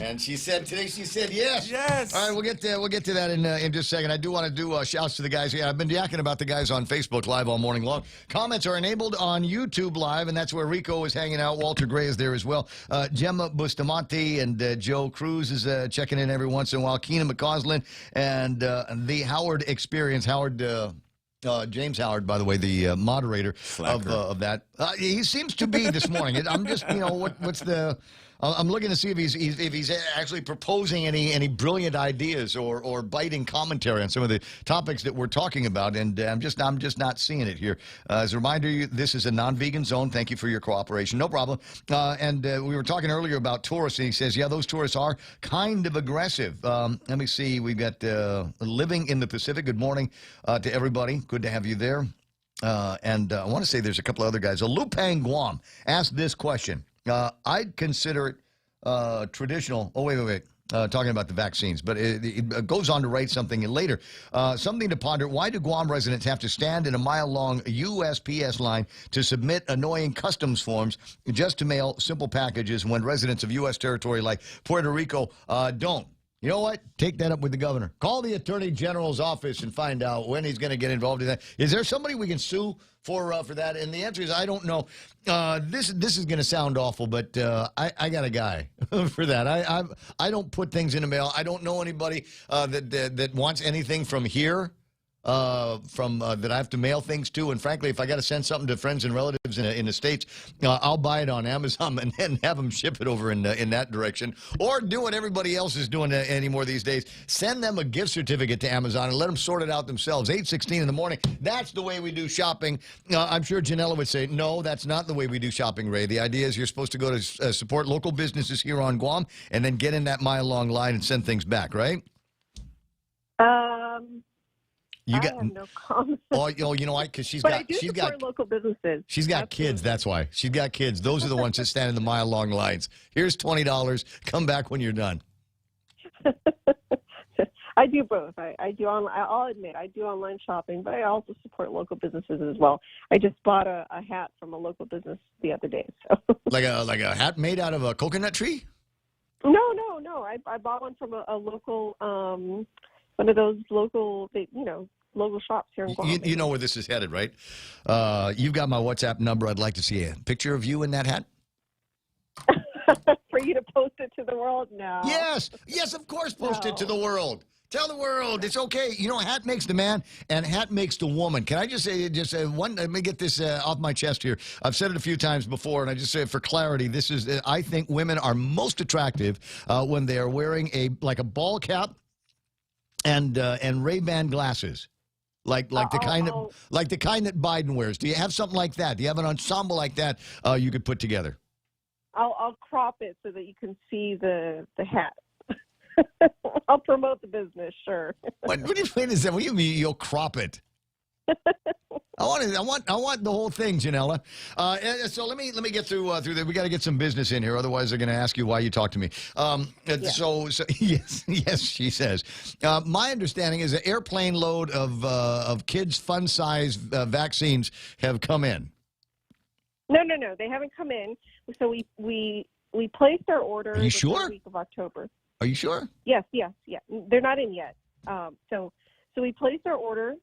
And she said yes. Yes. All right, we'll get to that in just a second. I do want to do shouts to the guys. Yeah, I've been yakking about the guys on Facebook Live all morning long. Comments are enabled on YouTube Live, and that's where Rico is hanging out. Walter Gray is there as well. Gemma Bustamante and Joe Cruz is checking in every once in a while. Keenan McCausland and the Howard Experience. James Howard, by the way, the moderator of that. He seems to be this morning. I'm just, what's the... I'm looking to see if he's actually proposing any brilliant ideas or biting commentary on some of the topics that we're talking about, and I'm just not seeing it here. As a reminder, this is a non-vegan zone. Thank you for your cooperation. No problem. And we were talking earlier about tourists, and he says, yeah, those tourists are kind of aggressive. Let me see. We've got Living in the Pacific. Good morning to everybody. Good to have you there. And I want to say there's a couple of other guys. Lupang Guam asked this question. I'd consider it traditional. Oh, wait. Talking about the vaccines. But it goes on to write something later. Something to ponder. Why do Guam residents have to stand in a mile-long USPS line to submit annoying customs forms just to mail simple packages when residents of U.S. territory like Puerto Rico don't? You know what? Take that up with the governor. Call the Attorney General's office and find out when he's going to get involved in that. Is there somebody we can sue for that? And the answer is I don't know. This is going to sound awful, but I got a guy for that. I don't put things in the mail. I don't know anybody that wants anything from here. That I have to mail things to, and frankly, if I got to send something to friends and relatives in the States, I'll buy it on Amazon and then have them ship it over in that direction, or do what everybody else is doing anymore these days. Send them a gift certificate to Amazon and let them sort it out themselves. 8:16 in the morning. That's the way we do shopping. I'm sure Janella would say, no, that's not the way we do shopping, Ray. The idea is you're supposed to go to support local businesses here on Guam and then get in that mile-long line and send things back, right? You I have no comment. Oh, you know why? Because she's But got I do she's support got local businesses. she's got kids. That's why she's got kids. Those are the ones that stand in the mile-long lines. Here's $20. Come back when you're done. I do both. I do online. I'll admit I do online shopping, but I also support local businesses as well. I just bought a hat from a local business the other day. So Like a hat made out of a coconut tree? no. I bought one from a local one of those local local shops here in Guam. You know where this is headed, right? You've got my WhatsApp number. I'd like to see a picture of you in that hat. For you to post it to the world now. Yes, of course, post it to the world. Tell the world it's okay. You know, hat makes the man, and hat makes the woman. Can I just say one? Let me get this off my chest here. I've said it a few times before, and I just say it for clarity. This is, I think, women are most attractive when they are wearing a ball cap and Ray-Ban glasses, like the kind that Biden wears. Do you have something like that? Do you have an ensemble like that you could put together? I'll crop it so that you can see the hat. I'll promote the business, sure. What do you mean? What do you mean you'll crop it? I want the whole thing, Janella. So let me get through that. We got to get some business in here, otherwise they're going to ask you why you talk to me. So yes, she says. My understanding is an airplane load of kids' fun size vaccines have come in. No, they haven't come in. So we placed our order. Are you sure? The week of October. Are you sure? Yes. They're not in yet. So we placed our order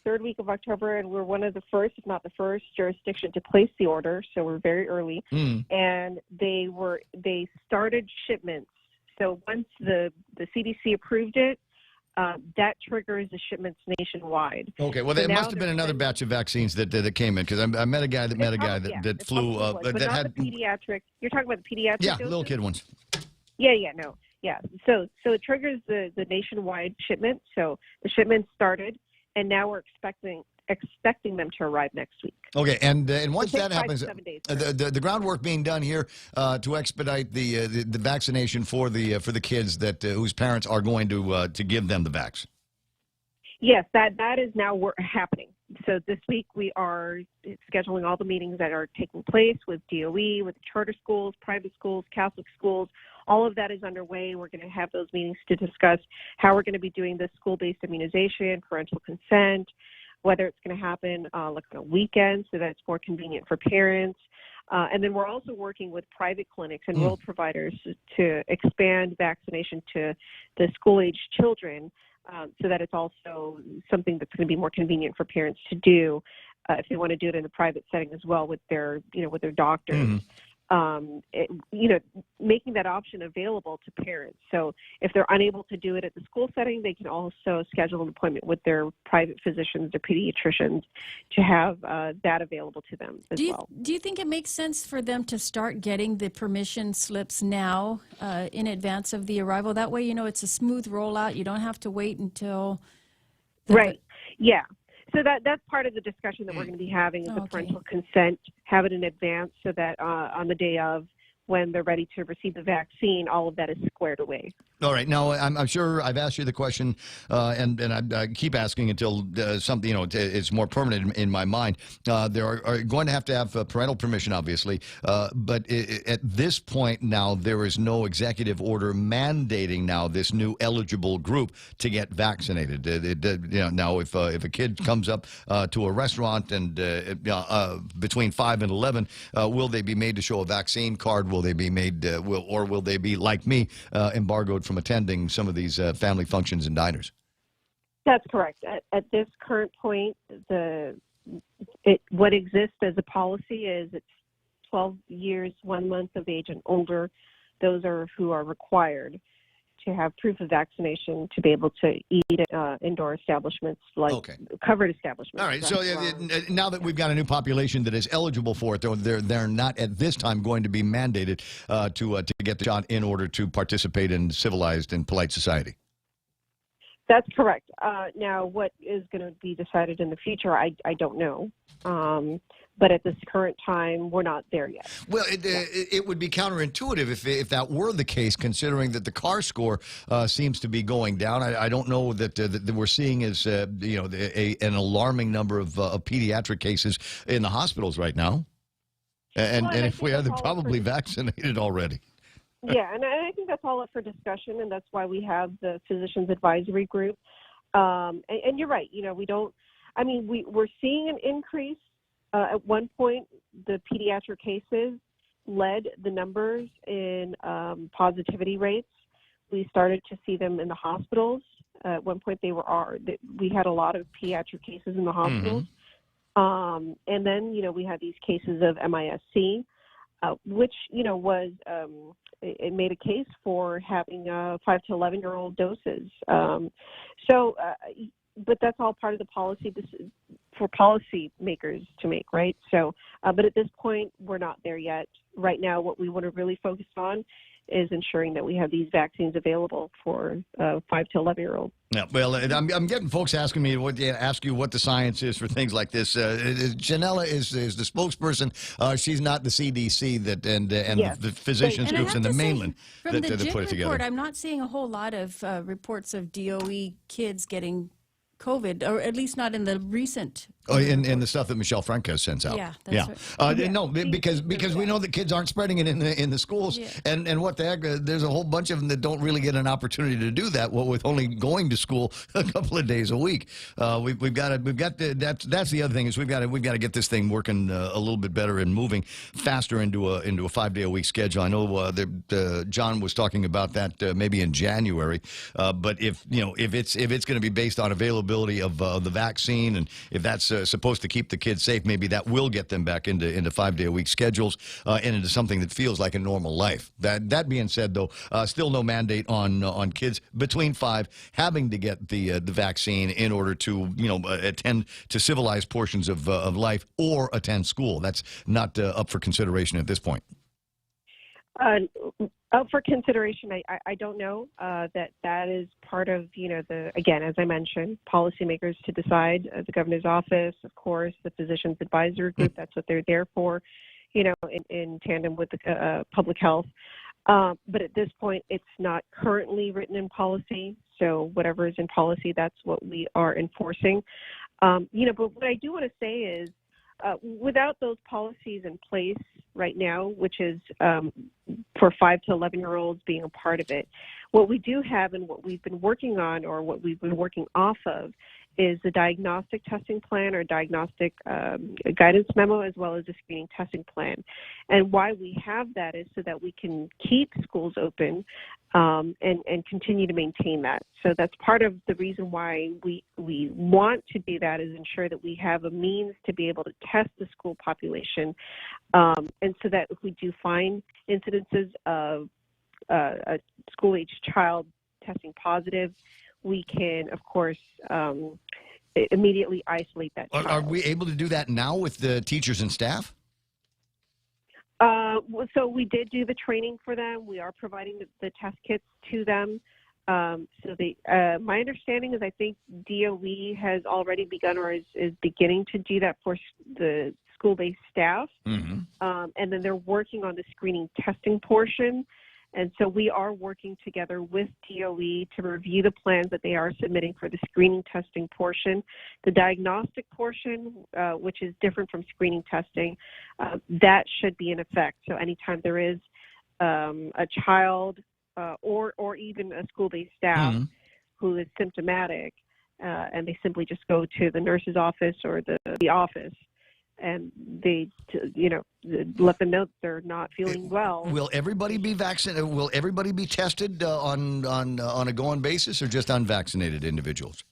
third week of October, and we're one of the first, if not the first, jurisdiction to place the order. So we're very early, and they started shipments. So once the CDC approved it, that triggers the shipments nationwide. Okay, well, there must have been another batch of vaccines that came in, because I met a guy that flew but that not had the pediatric. You're talking about the pediatric. yeah, doses? little kid ones. Yeah. So it triggers the nationwide shipment. So the shipment started, and now we're expecting them to arrive next week. Okay, and once that happens, 7 days. the groundwork being done here to expedite the vaccination for the kids that whose parents are going to give them the vax. Yes, that is now happening. So this week we are scheduling all the meetings that are taking place with DOE, with charter schools, private schools, Catholic schools. All of that is underway. We're going to have those meetings to discuss how we're going to be doing this school-based immunization, parental consent, whether it's going to happen like on a weekend so that it's more convenient for parents. And then we're also working with private clinics and rural providers to expand vaccination to the school-age children so that it's also something that's going to be more convenient for parents to do if they want to do it in a private setting as well with their doctors. Making that option available to parents. So if they're unable to do it at the school setting, they can also schedule an appointment with their private physicians or pediatricians to have that available to them as well. Do you think it makes sense for them to start getting the permission slips now in advance of the arrival? That way, it's a smooth rollout. You don't have to wait until... Right. Yeah. So that's part of the discussion that we're going to be having is the parental consent, have it in advance so that on the day of when they're ready to receive the vaccine, all of that is squared away. All right. Now, I'm sure I've asked you the question, and I keep asking until something, it's more permanent in my mind. There are going to have parental permission, obviously, but at this point now, there is no executive order mandating now this new eligible group to get vaccinated. Now, if a kid comes up to a restaurant and between 5 and 11, will they be made to show a vaccine card? Will they be made, or will they be, like me, embargoed from attending some of these family functions and diners? That's correct. At this current point, what exists as a policy is it's 12 years, 1 month of age and older. Those are who are required to have proof of vaccination to be able to eat at indoor establishments like covered establishments. All right. So now that we've got a new population that is eligible for it, though, they're not at this time going to be mandated to get the shot in order to participate in civilized and polite society. That's correct. Now, what is going to be decided in the future, I don't know. But at this current time, we're not there yet. Well, it would be counterintuitive if that were the case, considering that the CAR score seems to be going down. I don't know that we're seeing as an alarming number of pediatric cases in the hospitals right now. And if we are, they're probably vaccinated already. Yeah, and I think that's all up for discussion, and that's why we have the Physicians Advisory Group. And you're right. We're seeing an increase. At one point, the pediatric cases led the numbers in positivity rates. We started to see them in the hospitals. At one point, we had a lot of pediatric cases in the hospitals. And then, we had these cases of MIS-C, which, it made a case for having 5 to 11-year-old doses. But that's all part of the policy for policy makers to make, right? So, but at this point, we're not there yet. Right now, what we want to really focus on is ensuring that we have these vaccines available for 5 to 11-year-olds. Yeah, well, I'm getting folks asking me ask you what the science is for things like this. Janella is the spokesperson. She's not the CDC and Yes. the physicians And I groups have in the to say, mainland from that the put it JIT together. report, I'm not seeing a whole lot of reports of DOE kids getting COVID, or at least not in the recent. Oh, in the stuff that Michelle Franca sends out. Yeah, that's right. No, because we know that kids aren't spreading it in the schools, and what the heck? There's a whole bunch of them that don't really get an opportunity to do that. With only going to school a couple of days a week, that's the other thing is we've got to get this thing working a little bit better and moving faster into a 5-day-a-week schedule. I know John was talking about that maybe in January, but if it's going to be based on availability of the vaccine, and if that's supposed to keep the kids safe, maybe that will get them back into 5-day-a-week schedules and into something that feels like a normal life. That being said, though, still no mandate on kids between 5 having to get the vaccine in order to attend to civilized portions of life or attend school. That's not up for consideration at this point. Up for consideration, I don't know. That is part of, again, as I mentioned, policymakers to decide. The governor's office, of course, the Physicians Advisory Group, that's what they're there for, in tandem with the public health. But at this point, it's not currently written in policy. So whatever is in policy, that's what we are enforcing. But what I do want to say is, without those policies in place right now, which is for 5 to 11-year-olds being a part of it, what we do have and what we've been working on, or what we've been working off of, is the diagnostic testing plan or diagnostic guidance memo, as well as the screening testing plan. And why we have that is so that we can keep schools open and continue to maintain that. So that's part of the reason why we want to do that, is ensure that we have a means to be able to test the school population, and so that if we do find incidences of a school-age child testing positive, we can, of course, immediately isolate that child. Are we able to do that now with the teachers and staff? So we did do the training for them. We are providing the test kits to them. My understanding is I think DOE has already begun or is beginning to do that for the school-based staff. Mm-hmm. And then they're working on the screening testing portion. And so we are working together with DOE to review the plans that they are submitting for the screening testing portion. The diagnostic portion, which is different from screening testing, that should be in effect. So anytime there is a child or even a school-based staff who is symptomatic, and they simply just go to the nurse's office or the office, and they, let them know that they're not feeling well. Will everybody be vaccinated? Will everybody be tested on a going basis, or just unvaccinated individuals?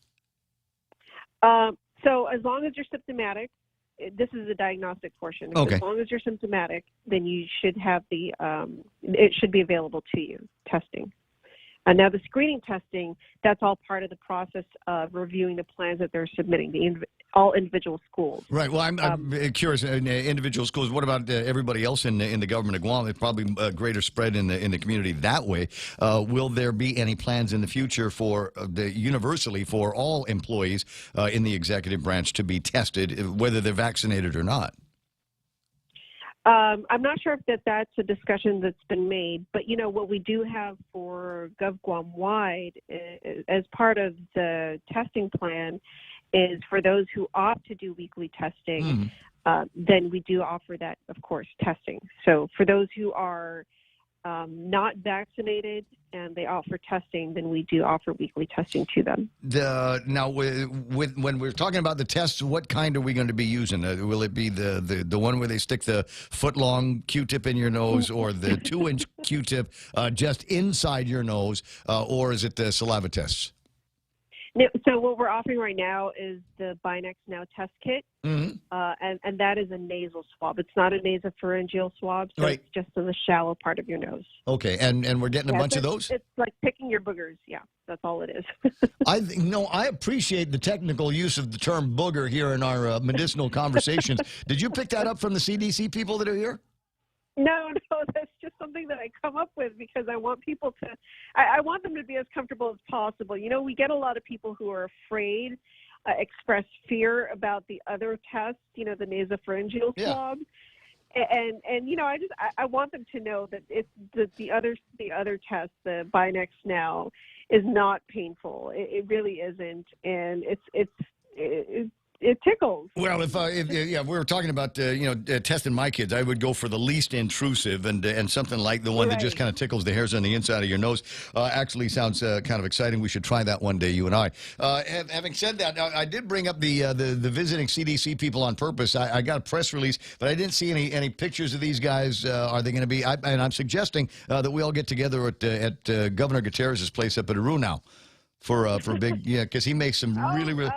So as long as you're symptomatic, this is the diagnostic portion. Okay. As long as you're symptomatic, then you should have it should be available to you, testing. Now, the screening testing, that's all part of the process of reviewing the plans that they're submitting, all individual schools. Right. Well, I'm curious, individual schools, what about everybody else in the government of Guam? There's probably a greater spread in the community that way. Will there be any plans in the future for universally for all employees in the executive branch to be tested, whether they're vaccinated or not? I'm not sure if that's a discussion that's been made, but what we do have for GovGuam wide as part of the testing plan is for those who opt to do weekly testing, then we do offer that, of course, testing. So for those who are not vaccinated and they offer testing, then we do offer weekly testing to them. Now, when we're talking about the tests, what kind are we going to be using? Will it be the one where they stick the foot-long Q-tip in your nose, or the 2-inch Q-tip just inside your nose, or is it the saliva tests? No, so what we're offering right now is the Binax Now test kit, and that is a nasal swab. It's not a nasopharyngeal swab, so it's just in the shallow part of your nose. Okay, and we're getting a bunch of those? It's like picking your boogers. Yeah, that's all it is. I appreciate the technical use of the term booger here in our medicinal conversations. Did you pick that up from the CDC people that are here? No, that's just something that I come up with because I want people to, I want them to be as comfortable as possible. We get a lot of people who are afraid, express fear about the other tests, the nasopharyngeal swab. And I want them to know that it's the other test, the Binax Now, is not painful. It really isn't, and it tickles. Well, if we were talking about testing my kids, I would go for the least intrusive, and something like the one that just kind of tickles the hairs on the inside of your nose. Actually sounds kind of exciting. We should try that one day, you and I. Having said that, I did bring up the visiting CDC people on purpose. I got a press release, but I didn't see any pictures of these guys. Are they going to be? And I'm suggesting that we all get together at Governor Gutierrez's place up at Aru now for a big because he makes some really.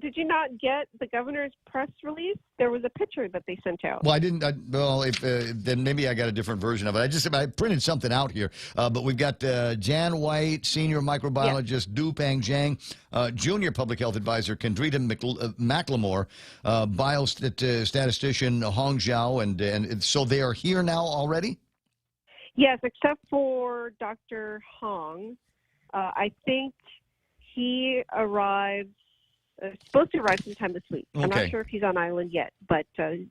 Did you not get the governor's press release? There was a picture that they sent out. Well, I didn't. Then maybe I got a different version of it. I printed something out here. But we've got Jan White, senior microbiologist, Dupang Zhang, junior public health advisor Kendrita McLemore, biostatistician Hong Zhao, and so they are here now already? Yes, except for Dr. Hong. I think he arrived. Supposed to arrive sometime this week. I'm not sure if he's on island yet, but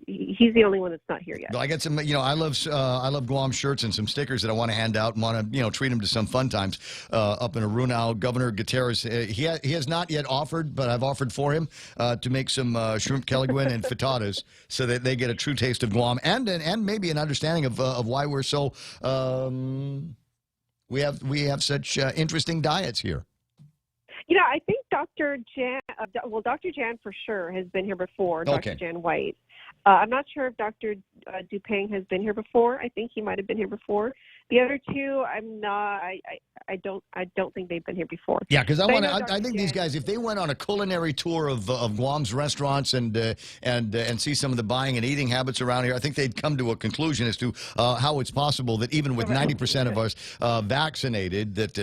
he's the only one that's not here yet. Well, I got some. I love Guam shirts and some stickers that I want to hand out and want to treat them to some fun times up in Aru now. Governor Gutierrez, he has not yet offered, but I've offered for him to make some shrimp keliguin and frittatas so that they get a true taste of Guam and maybe an understanding of why we're so we have such interesting diets here. I think Dr. Jan for sure has been here before, Dr. Jan White. I'm not sure if Dr. Dupang has been here before. I think he might have been here before. The other two, I'm not. I don't think they've been here before. Yeah, because I think these guys, if they went on a culinary tour of Guam's restaurants and see some of the buying and eating habits around here, I think they'd come to a conclusion as to how it's possible that even with 90% of us vaccinated, that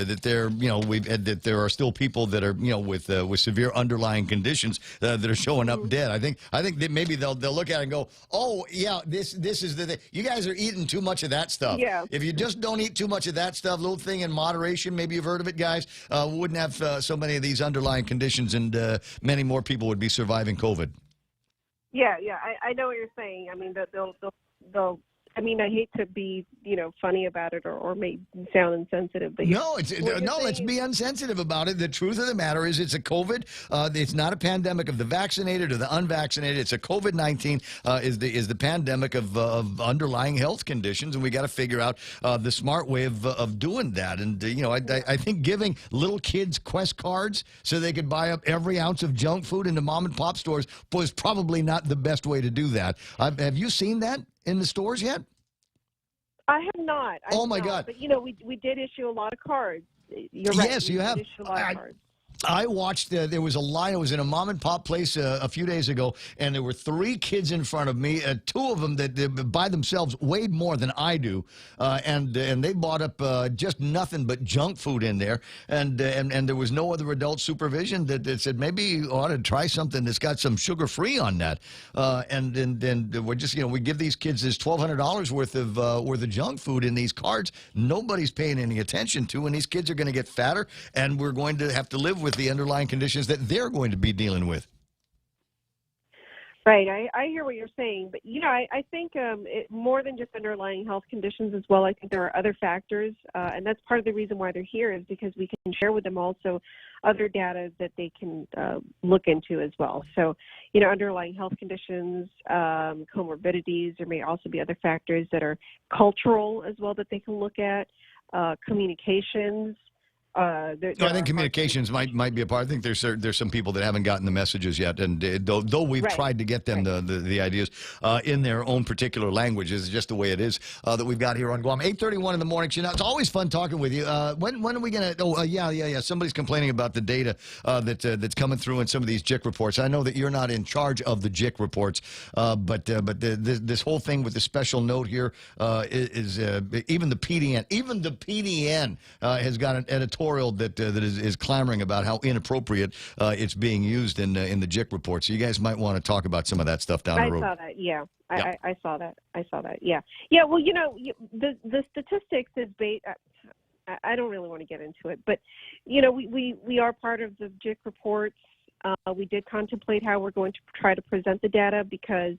there are still people that are with severe underlying conditions that are showing up dead. I think that maybe they'll look at it and go, oh yeah, this is the thing. You guys are eating too much of that stuff. Yeah. If you just don't eat too much of that stuff, little thing in moderation, maybe you've heard of it, guys, wouldn't have so many of these underlying conditions, and many more people would be surviving COVID. Yeah, I know what you're saying. I mean, they'll. I mean, I hate to be, funny about it or make sound insensitive, but let's be unsensitive about it. The truth of the matter is, it's a COVID. It's not a pandemic of the vaccinated or the unvaccinated. It's a COVID-19 is the pandemic of underlying health conditions, and we got to figure out the smart way of doing that. And I think giving little kids Quest cards so they could buy up every ounce of junk food in the mom and pop stores was probably not the best way to do that. Have you seen that in the stores yet? I have not. Oh my God! But we did issue a lot of cards. You're right. Yes, you have. Issue a lot of cards. I watched, there was a line, it was in a mom and pop place a few days ago, and there were 3 kids in front of me, 2 of them that by themselves weighed more than I do, and they bought up just nothing but junk food in there, and there was no other adult supervision that said, maybe you ought to try something that's got some sugar-free on that, and we're just, we give these kids this $1,200 worth of junk food in these cards nobody's paying any attention to, and these kids are going to get fatter, and we're going to have to live with the underlying conditions that they're going to be dealing with. Right. I hear what you're saying, but I think more than just underlying health conditions as well. I think there are other factors, and that's part of the reason why they're here is because we can share with them also other data that they can look into as well. So, underlying health conditions, comorbidities. There may also be other factors that are cultural as well that they can look at, communications. I think communications might be a part. I think there's some people that haven't gotten the messages yet, and though we've tried to get them the ideas in their own particular languages, just the way it is that we've got here on Guam. 8:31 in the morning. It's always fun talking with you. When are we gonna? Oh, yeah. Somebody's complaining about the data that's coming through in some of these JIC reports. I know that you're not in charge of the JIC reports, but this whole thing with the special note here is even the PDN has got an editorial that is clamoring about how inappropriate it's being used in the JIC report. So you guys might want to talk about some of that stuff down the road. I saw that. Yeah, I saw that. Yeah. Well, the statistics is based. I don't really want to get into it, but we are part of the JIC reports. We did contemplate how we're going to try to present the data because.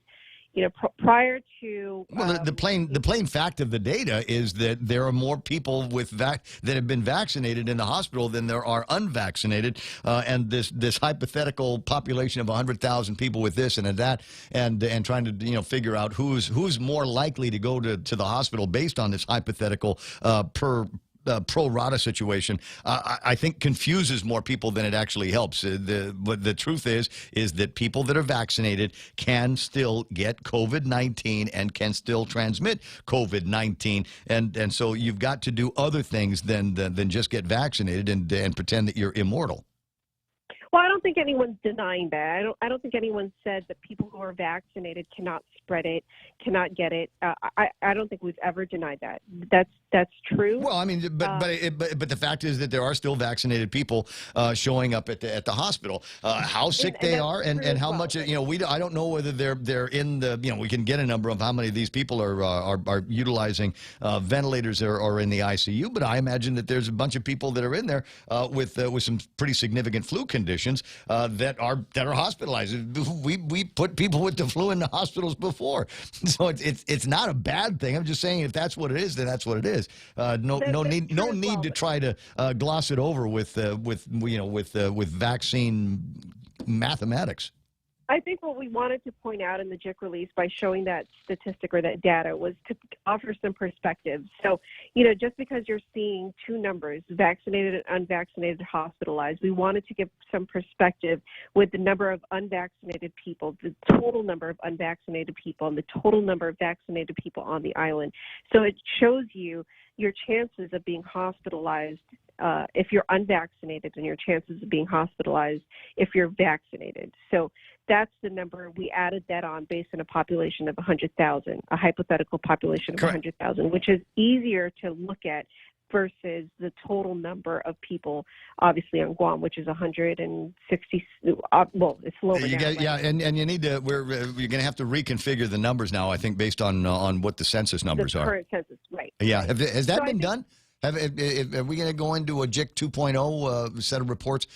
Prior to the plain fact of the data is that there are more people that have been vaccinated in the hospital than there are unvaccinated, and this hypothetical population of 100,000 people with this and that, and trying to figure out who's more likely to go to the hospital based on this hypothetical pro rata situation, I think confuses more people than it actually helps. But the truth is that people that are vaccinated can still get COVID-19 and can still transmit COVID-19, and so you've got to do other things than just get vaccinated and pretend that you're immortal. Well, I don't think anyone's denying that. I don't think anyone said that people who are vaccinated cannot spread it, cannot get it. I don't think we've ever denied that. That's true. Well, I mean, but the fact is that there are still vaccinated people showing up at the hospital. How sick they are and how much I don't know whether they're in the we can get a number of how many of these people are utilizing ventilators or in the ICU. But I imagine that there's a bunch of people that are in there with some pretty significant flu conditions that are hospitalized. We put people with the flu in the hospitals before, so it's not a bad thing. I'm just saying if that's what it is, then that's what it is. No need to try to gloss it over with vaccine mathematics. I think what we wanted to point out in the JIC release by showing that statistic or that data was to offer some perspective. So, just because you're seeing two numbers, vaccinated and unvaccinated hospitalized, we wanted to give some perspective with the number of unvaccinated people, the total number of unvaccinated people, and the total number of vaccinated people on the island. So it shows you your chances of being hospitalized if you're unvaccinated and your chances of being hospitalized if you're vaccinated. So that's the number. We added that on based on a population of 100,000, a hypothetical population of 100,000, which is easier to look at versus the total number of people, obviously, on Guam, which is 160. Well, it's lower now. Yeah, and you need to. You're going to have to reconfigure the numbers now. I think based on what the census numbers are. The current census, right? Yeah, has that been done? Are we going to go into a JIC 2.0 set of reports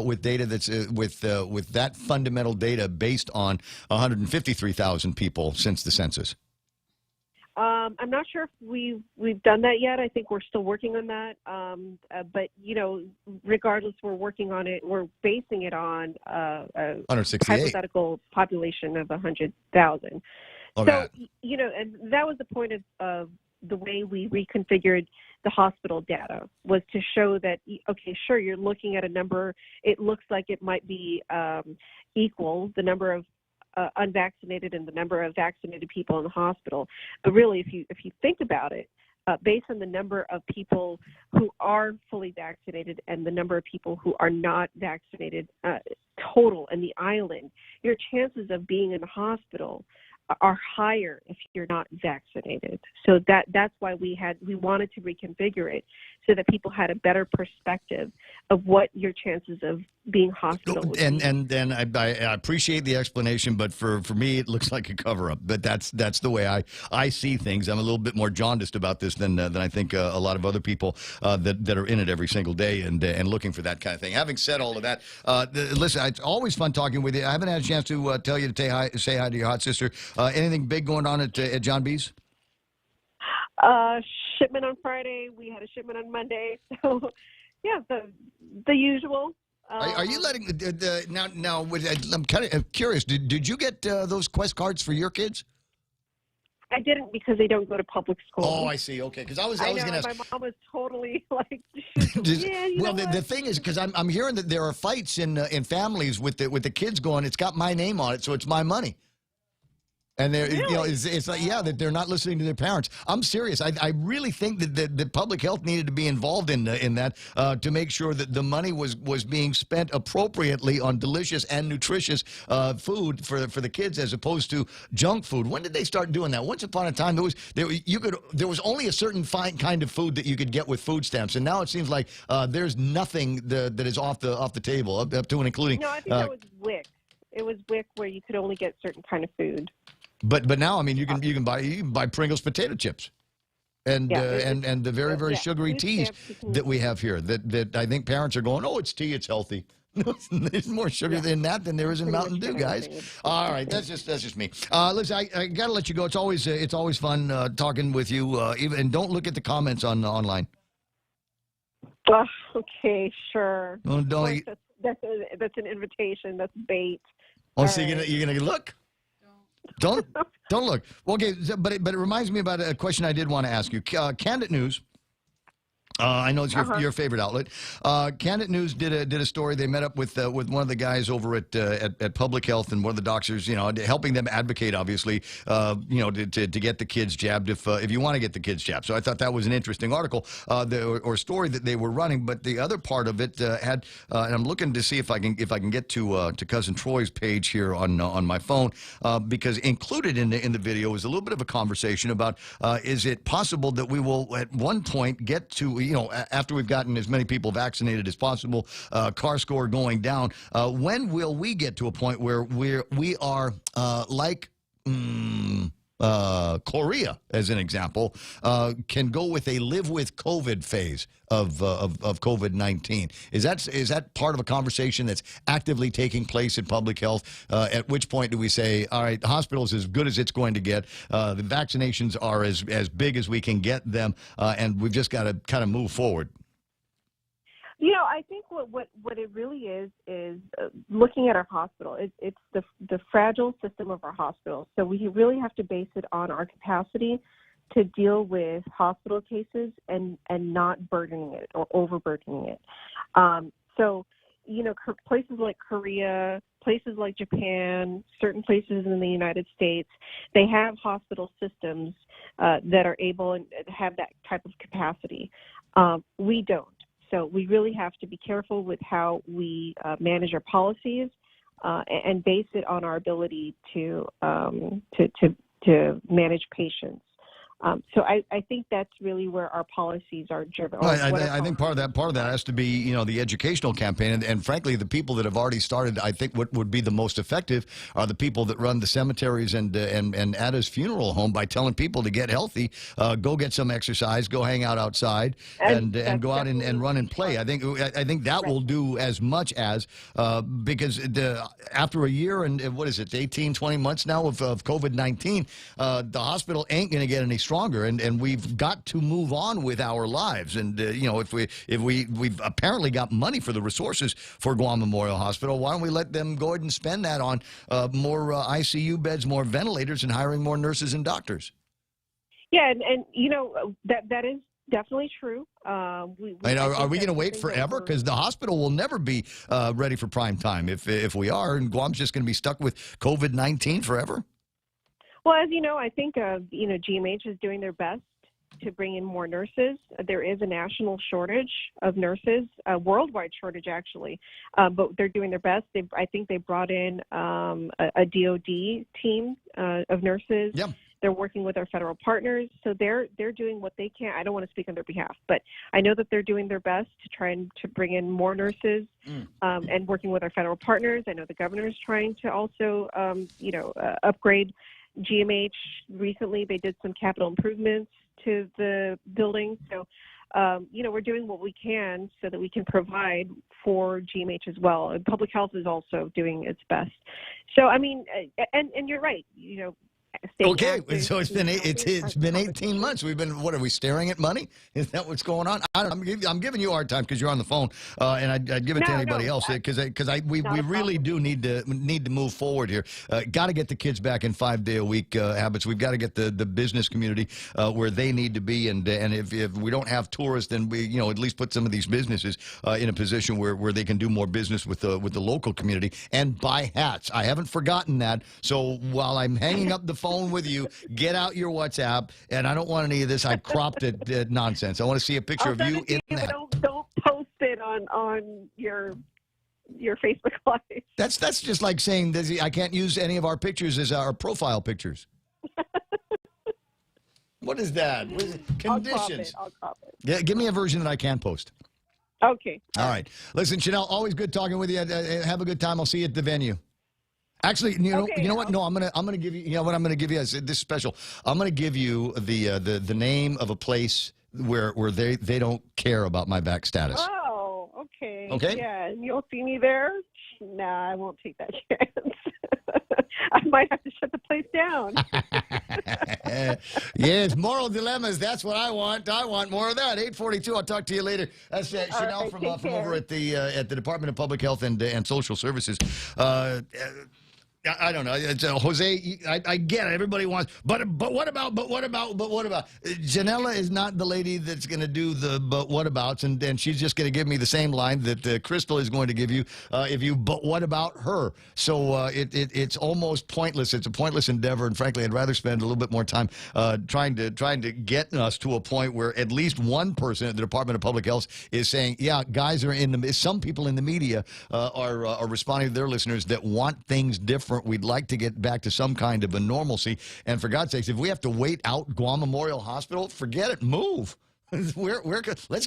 with data that's with that fundamental data based on 153,000 people since the census? I'm not sure if we've done that yet. I think we're still working on that. But regardless, we're working on it. We're basing it on a hypothetical population of 100,000. So and that was the point of the way we reconfigured the hospital data, was to show that, okay, sure, you're looking at a number. It looks like it might be equal, the number of unvaccinated and the number of vaccinated people in the hospital. But really, if you think about it, based on the number of people who are fully vaccinated and the number of people who are not vaccinated total in the island, your chances of being in the hospital are higher if you're not vaccinated. So that's why we wanted to reconfigure it so that people had a better perspective what your chances of being hospitalized would be. And I appreciate the explanation, but for me, it looks like a cover-up. But that's the way I see things. I'm a little bit more jaundiced about this than I think a lot of other people that are in it every single day and looking for that kind of thing. Having said all of that, listen, it's always fun talking with you. I haven't had a chance to tell you to say hi to your hot sister. Anything big going on at John B's? Shipment on Friday. We had a shipment on Monday. So, yeah, the usual. Are you letting now? I'm kind of curious. Did you get those Quest cards for your kids? I didn't because they don't go to public school. Oh, I see. Okay, because I was going to ask. My mom was totally like, well, the thing is, because I'm hearing that there are fights in families with the kids going, it's got my name on it, so it's my money. And they're, really? It's like, that they're not listening to their parents. I'm serious. I really think that the public health needed to be involved in that to make sure that the money was being spent appropriately on delicious and nutritious food for the kids as opposed to junk food. When did they start doing that? Once upon a time, there was only a certain kind of food that you could get with food stamps, and now it seems like there's nothing that is off the table up to and including. No, I think that was WIC. It was WIC where you could only get certain kind of food. But now, I mean, you can buy Pringles potato chips, and the very sugary teas that we have here. That I think parents are going, oh, it's tea, it's healthy. There's more sugar than that than there is in Mountain Dew, guys. All right, that's just me. Listen, I got to let you go. It's always fun talking with you. And don't look at the comments online. Okay, sure. Well, that's an invitation. That's bait. Oh, so you're gonna look. Don't look. Okay, but it reminds me about a question I did want to ask you. Candid News. I know it's your favorite outlet. Candid News did a story. They met up with one of the guys over at Public Health and one of the doctors, helping them advocate, obviously, to get the kids jabbed if you want to get the kids jabbed. So I thought that was an interesting article or story that they were running. But the other part of it had, and I'm looking to see if I can get to Cousin Troy's page here on my phone, because included in the video is a little bit of a conversation about is it possible that we will at one point get to after we've gotten as many people vaccinated as possible, CAR score going down, when will we get to a point where we are like Korea, as an example, can go with a live with COVID phase of COVID-19? Is that part of a conversation that's actively taking place in public health? At which point do we say, all right, the hospital's as good as it's going to get, the vaccinations are as big as we can get them, and we've just got to kind of move forward? I think what it really is looking at our hospital. It's the fragile system of our hospital. So we really have to base it on our capacity to deal with hospital cases and not burdening it or overburdening it. So, places like Korea, places like Japan, certain places in the United States, they have hospital systems that are able and have that type of capacity. We don't. So we really have to be careful with how we manage our policies and base it on our ability to manage patients. So I think that's really where our policies are driven. Well, I think part of that has to be the educational campaign, and frankly, the people that have already started. I think what would be the most effective are the people that run the cemeteries and Ada's funeral home by telling people to get healthy, go get some exercise, go hang out outside, and go out and run and play. I think that will do as much as because after a year and what is it, 18, 20 months now of COVID-19, the hospital ain't going to get any stronger, and we've got to move on with our lives. And if we've apparently got money for the resources for Guam Memorial Hospital, why don't we let them go ahead and spend that on more ICU beds, more ventilators, and hiring more nurses and doctors? Yeah, and that is definitely true. Are we going to wait forever? Because the hospital will never be ready for prime time if we are, and Guam's just going to be stuck with COVID-19 forever. Well, as you know, I think GMH is doing their best to bring in more nurses. There is a national shortage of nurses, a worldwide shortage actually, but they're doing their best. I think they brought in a DOD team of nurses They're working with our federal partners, so they're doing what they can. I don't want to speak on their behalf, but I know that they're doing their best to try and to bring in more nurses, and working with our federal partners. I know the governor is trying to also, upgrade GMH. Recently, they did some capital improvements to the building, so. We're doing what we can so that we can provide for GMH as well. And public health is also doing its best. So, I mean, and you're right, Okay, so it's been 18 months. We've been, what are we staring at money? Is that what's going on? I don't know. I'm giving you a hard time because you're on the phone, and I'd give it to anybody else because we really do need to move forward here. Got to get the kids back in 5-day-a-week habits. We've got to get the business community where they need to be, and if we don't have tourists, then we at least put some of these businesses in a position where they can do more business with the local community and buy hats. I haven't forgotten that. So while I'm hanging up the phone with you, get out your WhatsApp, and I don't want any of this I cropped it nonsense. I want to see a picture of you in that. Don't post it on your Facebook Live. That's just like saying I can't use any of our pictures as our profile pictures. What is that? What is it? Conditions. I'll crop it. Yeah, give me a version that I can post. Okay. All right. Listen, Chanel, always good talking with you. Have a good time. I'll see you at the venue. Actually, you know what? No, I'm gonna give you. You know what? I'm gonna give you this special. I'm gonna give you the name of a place where they don't care about my back status. Oh, okay. Okay. Yeah, and you'll see me there. Nah, I won't take that chance. I might have to shut the place down. Yes, moral dilemmas. That's what I want. I want more of that. 8:42. I'll talk to you later. That's Chanel right, from over at the Department of Public Health and Social Services. I don't know. It's, Jose, I get it. Everybody wants, but what about? Janella is not the lady that's going to do the but what abouts, and she's just going to give me the same line that Crystal is going to give you if you but what about her. So it's almost pointless. It's a pointless endeavor, and frankly, I'd rather spend a little bit more time trying to get us to a point where at least one person at the Department of Public Health is saying, yeah, guys are some people in the media are responding to their listeners that want things different. We'd like to get back to some kind of a normalcy. And for God's sakes, if we have to wait out Guam Memorial Hospital, forget it. Move. Let's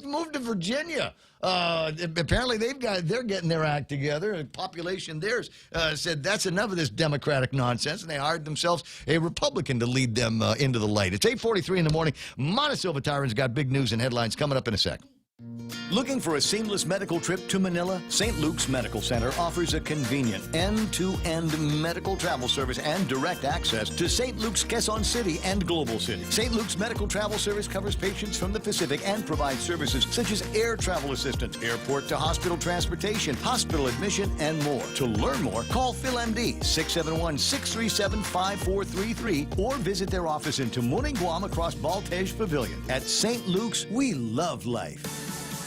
move to Virginia. Apparently, they're getting their act together. The population there said that's enough of this Democratic nonsense, and they hired themselves a Republican to lead them into the light. It's 8:43 in the morning. Montecillo Tyron's got big news and headlines coming up in a sec. Looking for a seamless medical trip to Manila? St. Luke's Medical Center offers a convenient end-to-end medical travel service and direct access to St. Luke's, Quezon City, and Global City. St. Luke's Medical Travel Service covers patients from the Pacific and provides services such as air travel assistance, airport to hospital transportation, hospital admission, and more. To learn more, call Phil MD 671-637-5433 or visit their office in Tamuning, Guam across Baltej Pavilion. At St. Luke's, we love life.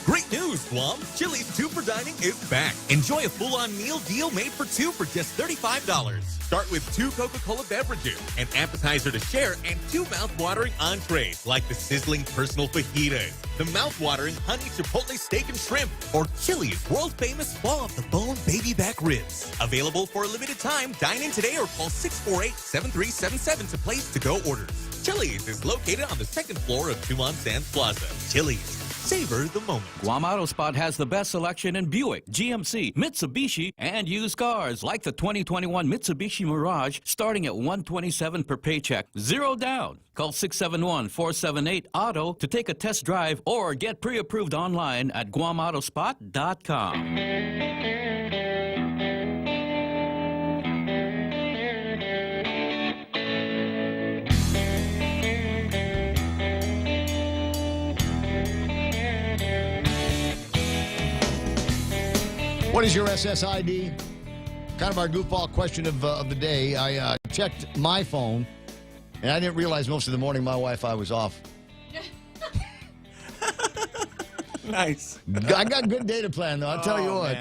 Great news, Guam! Chili's 2 for Dining is back. Enjoy a full-on meal deal made for 2 for just $35. Start with 2 Coca-Cola beverages, an appetizer to share, and 2 mouth-watering entrees like the sizzling personal fajitas, the mouth-watering honey chipotle steak and shrimp, or Chili's world-famous fall-off-the-bone baby back ribs. Available for a limited time. Dine in today or call 648-7377 to place to-go orders. Chili's is located on the 2nd floor of Tumon Sands Plaza. Chili's. Savor the moment. Guam Auto Spot has the best selection in Buick, GMC, Mitsubishi, and used cars like the 2021 Mitsubishi Mirage starting at $127 per paycheck, 0 down. Call 671-478-AUTO to take a test drive or get pre-approved online at guamautospot.com. What is your SSID? Kind of our goofball question of the day. I checked my phone, and I didn't realize most of the morning my Wi-Fi was off. Nice. I got good data plan, though. I'll tell you what.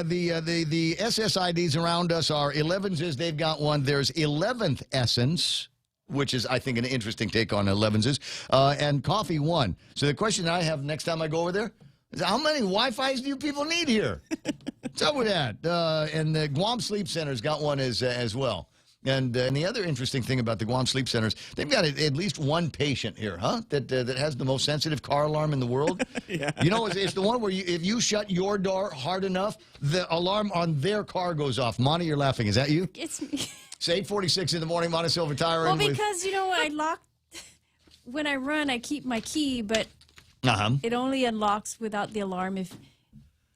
The SSIDs around us are 11s. They've got one. There's 11th Essence, which is, I think, an interesting take on 11s, and Coffee 1. So the question I have next time I go over there, how many Wi-Fis do you people need here? What's up with that? And the Guam Sleep Center's got one as well. And the other interesting thing about the Guam Sleep Centers, they've got at least one patient here, that has the most sensitive car alarm in the world. Yeah. You know, it's the one where if you shut your door hard enough, the alarm on their car goes off. Monty, you're laughing. Is that you? It's me. It's 8:46 in the morning. Monty Silva Tyron. Well, because, I lock, when I run, I keep my key, but it only unlocks without the alarm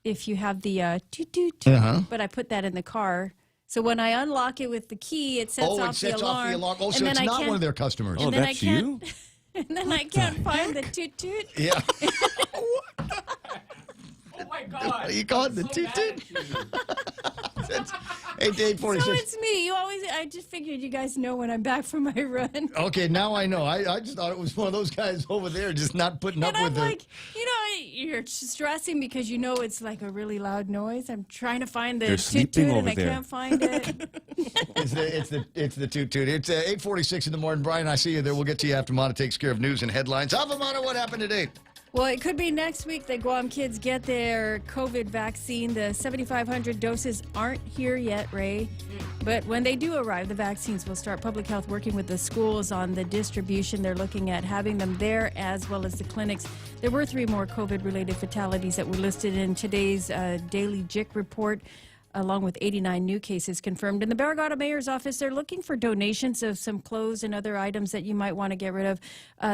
if you have the toot-toot. But I put that in the car. So when I unlock it with the key, it sets off the alarm. Oh, so it's not one of their customers. Oh, that's you? And then I can't find the toot-toot. Yeah. Oh, my God. You call it the toot-toot? 8:46. So it's me. I just figured you guys know when I'm back from my run. Okay, now I know. I just thought it was one of those guys over there just not putting up with it. You're stressing because it's like a really loud noise. I'm trying to find the They're sleeping toot-toot and over I there. can't find it. It's the toot-toot. It's 8:46 in the morning. Brian, I see you there. We'll get to you after Mana takes care of news and headlines. Alpha Mana, what happened today? Well, it could be next week that Guam kids get their COVID vaccine. The 7,500 doses aren't here yet, Ray. But when they do arrive, the vaccines will start Public Health working with the schools on the distribution. They're looking at having them there as well as the clinics. There were 3 more COVID-related fatalities that were listed in today's daily JIC report, along with 89 new cases confirmed. In the Barrigada Mayor's office, they're looking for donations of some clothes and other items that you might want to get rid of.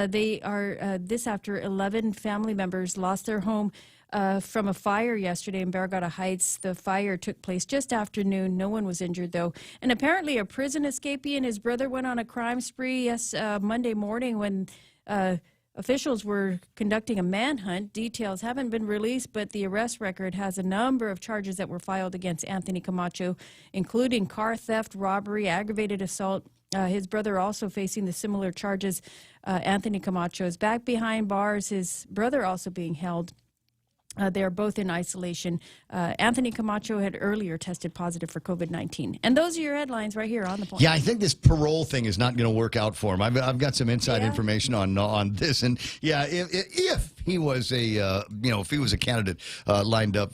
They are this after 11 family members lost their home from a fire yesterday in Barrigada Heights. The fire took place just after noon. No one was injured, though. And apparently a prison escapee and his brother went on a crime spree Monday morning when officials were conducting a manhunt. Details haven't been released, but the arrest record has a number of charges that were filed against Anthony Camacho, including car theft, robbery, aggravated assault. His brother also facing the similar charges. Anthony Camacho is back behind bars. His brother also being held. They are both in isolation. Anthony Camacho had earlier tested positive for COVID-19. And those are your headlines right here on The Point. Yeah, I think this parole thing is not going to work out for him. I've got some inside information on this, and if he was if he was a candidate lined up,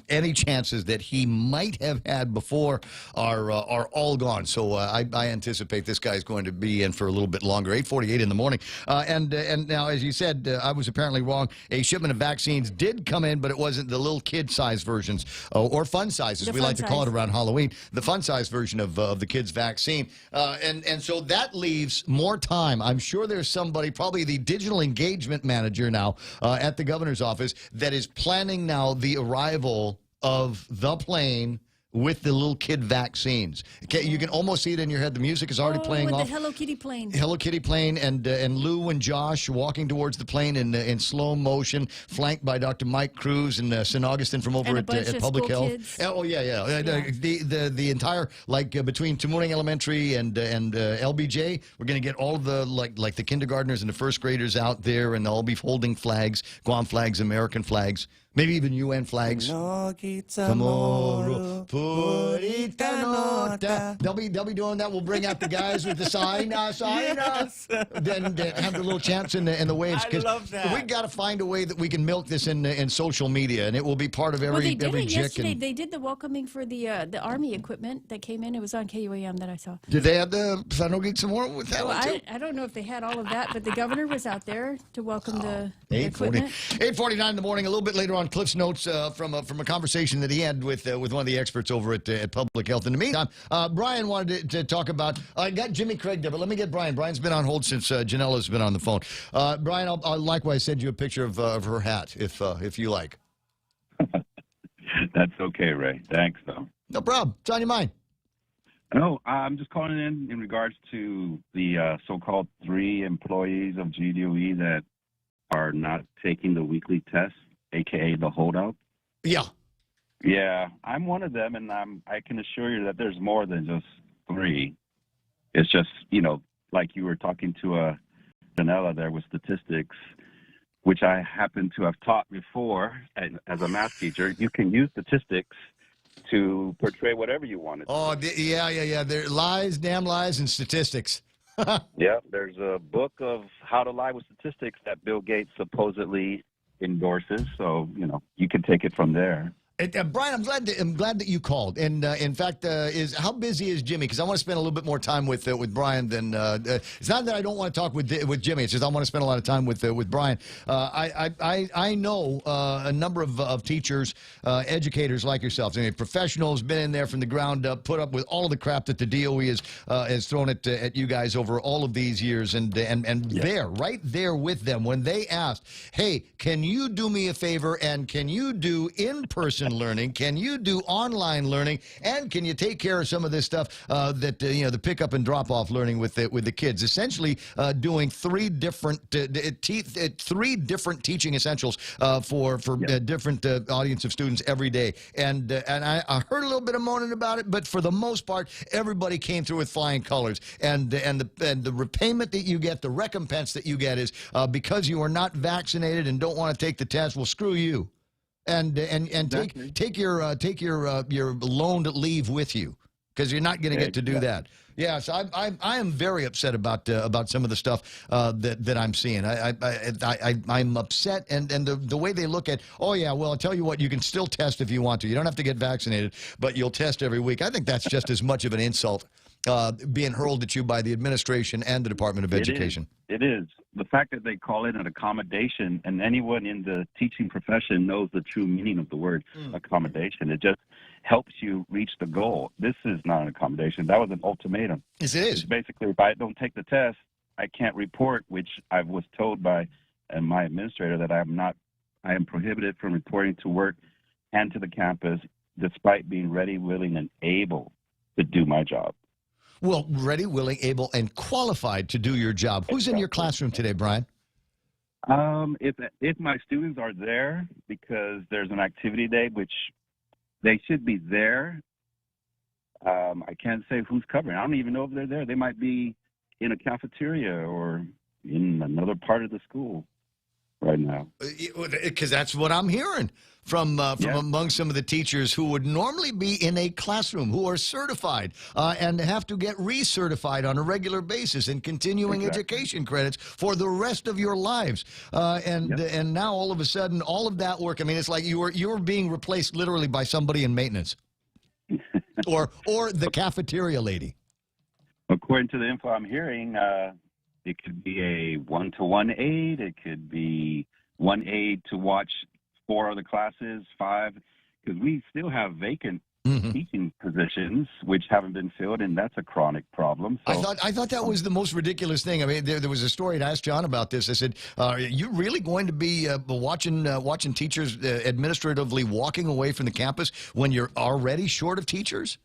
any chances that he might have had before are all gone. So I anticipate this guy is going to be in for a little bit longer. 8:48 in the morning, and now, as you said, I was apparently wrong. A shipment of vaccines did come in, but it wasn't the little kid-size versions or fun sizes. We like to call it around Halloween. The fun-size version of the kids' vaccine, and so that leaves more time. I'm sure there's somebody, probably the digital engagement manager now at the governor's office, that is planning now the arrival of the plane with the little kid vaccines. Okay, you can almost see it in your head. The music is already playing with off. the Hello Kitty plane. Hello Kitty plane, and Lou and Josh walking towards the plane in slow motion, flanked by Dr. Mike Cruz and St. Augustine from over at Public Health. Kids. Oh yeah. The entire between Tumurang Elementary and LBJ, we're going to get all of the like the kindergartners and the first graders out there, and they'll all be holding flags, Guam flags, American flags. Maybe even UN flags. Tomorrow, Purita. They'll be doing that. We'll bring out the guys with the sign. Then have the little chants in the waves. I love that. We got to find a way that we can milk this in social media, and it will be part of every They did it JIC. yesterday. They did the welcoming for the Army equipment that came in. It was on KUAM that I saw. Did they have the Sanogi some more with that Well, one too? I don't know if they had all of that, but the governor was out there to welcome the 8:40, equipment. 8:49 in the morning. A little bit later on, Cliff's notes from a conversation that he had with one of the experts over at Public Health. In the meantime, Brian wanted to talk about. I got Jimmy Craig there, but let me get Brian. Brian's been on hold since Janella's been on the phone. Brian, I'll likewise send you a picture of her hat if you like. That's okay, Ray. Thanks, though. No problem. It's on your mind. No, I'm just calling in regards to the so-called 3 employees of GDOE that are not taking the weekly test, a.k.a. the holdout. Yeah. Yeah, I'm one of them, and I can assure you that there's more than just 3. It's just, like you were talking to Janella there with statistics, which I happen to have taught before as a math teacher. You can use statistics to portray whatever you want. Oh, yeah. There lies, damn lies, and statistics. Yeah, there's a book of How to Lie with Statistics that Bill Gates supposedly endorses. So, you can take it from there. Brian, I'm glad that you called. And in fact, how busy is Jimmy? Because I want to spend a little bit more time with Brian than. It's not that I don't want to talk with Jimmy. It's just I want to spend a lot of time with Brian. I know a number of teachers, educators like yourselves. I mean, professionals, been in there from the ground up, put up with all of the crap that the DOE has thrown at you guys over all of these years, and there, right there with them when they asked, "Hey, can you do me a favor and can you do in-person learning? Can you do online learning? And can you take care of some of this stuff the pick-up and drop-off learning with the kids?" Essentially, doing three different teaching essentials for different audience of students every day. And I heard a little bit of moaning about it, but for the most part, everybody came through with flying colors. And the repayment that you get, the recompense that you get is because you are not vaccinated and don't want to take the test. Well, screw you. And exactly. take your loaned leave with you, because you're not going to get to do that. Yeah, so I am very upset about some of the stuff that I'm seeing. I'm upset, and the way they look at, oh yeah, well, I'll tell you what, you can still test if you want to. You don't have to get vaccinated, but you'll test every week. I think that's just as much of an insult being hurled at you by the administration and the Department of Education. It is. The fact that they call it an accommodation, and anyone in the teaching profession knows the true meaning of the word accommodation. It just helps you reach the goal. This is not an accommodation. That was an ultimatum. Yes, it is. It's basically, if I don't take the test, I can't report, which I was told by my administrator that I am prohibited from reporting to work and to the campus despite being ready, willing, and able to do my job. Well, ready, willing, able, and qualified to do your job. Who's in your classroom today, Brian? If my students are there because there's an activity day, which they should be there, I can't say who's covering. I don't even know if they're there. They might be in a cafeteria or in another part of the school right now. Because that's what I'm hearing from among some of the teachers who would normally be in a classroom, who are certified and have to get recertified on a regular basis and continuing education credits for the rest of your lives. And now all of a sudden, all of that work, I mean, it's like you're being replaced literally by somebody in maintenance or the cafeteria lady. According to the info I'm hearing, it could be a 1-to-1 aide. It could be one aide to watch 4 other classes, 5, because we still have vacant teaching positions which haven't been filled, and that's a chronic problem. So, I thought that was the most ridiculous thing. I mean, there was a story, and I asked John about this. I said, are you really going to be watching teachers administratively walking away from the campus when you're already short of teachers?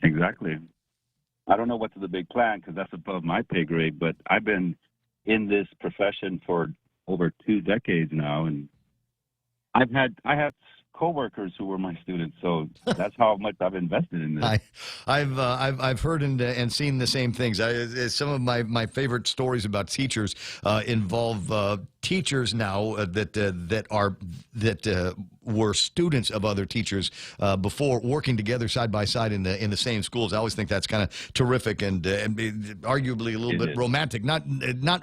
Exactly. I don't know what's the big plan because that's above my pay grade, but I've been in this profession for over 2 decades now, and I have coworkers who were my students, so that's how much I've invested in this. I've heard and seen the same things. Some of my favorite stories about teachers involve teachers now that were students of other teachers before, working together side by side in the same schools. I always think that's kind of terrific and arguably a little bit romantic. Not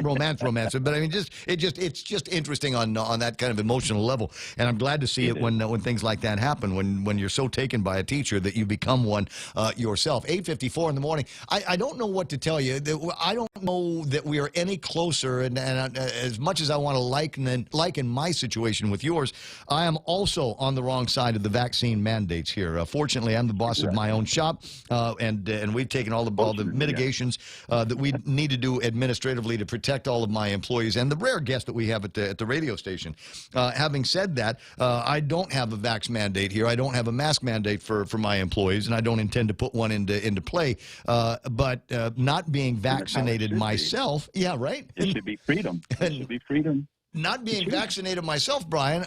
romance, but I mean it's just interesting on that kind of emotional level. And I'm glad to see it when things like that happen. When you're so taken by a teacher that you become one yourself. 8:54 in the morning. I don't know what to tell you. I don't know that we are any closer. And as much as I want to liken my situation with yours, I am also on the wrong side of the vaccine mandates here. Fortunately, I'm the boss of my own shop, and we've taken all the mitigations that we need to do administratively to protect all of my employees and the rare guests that we have at the radio station. Having said that, I don't have a vax mandate here. I don't have a mask mandate for my employees, and I don't intend to put one into play. But not being vaccinated myself, yeah, right? It should be freedom. It should be freedom. Not being vaccinated myself, Brian,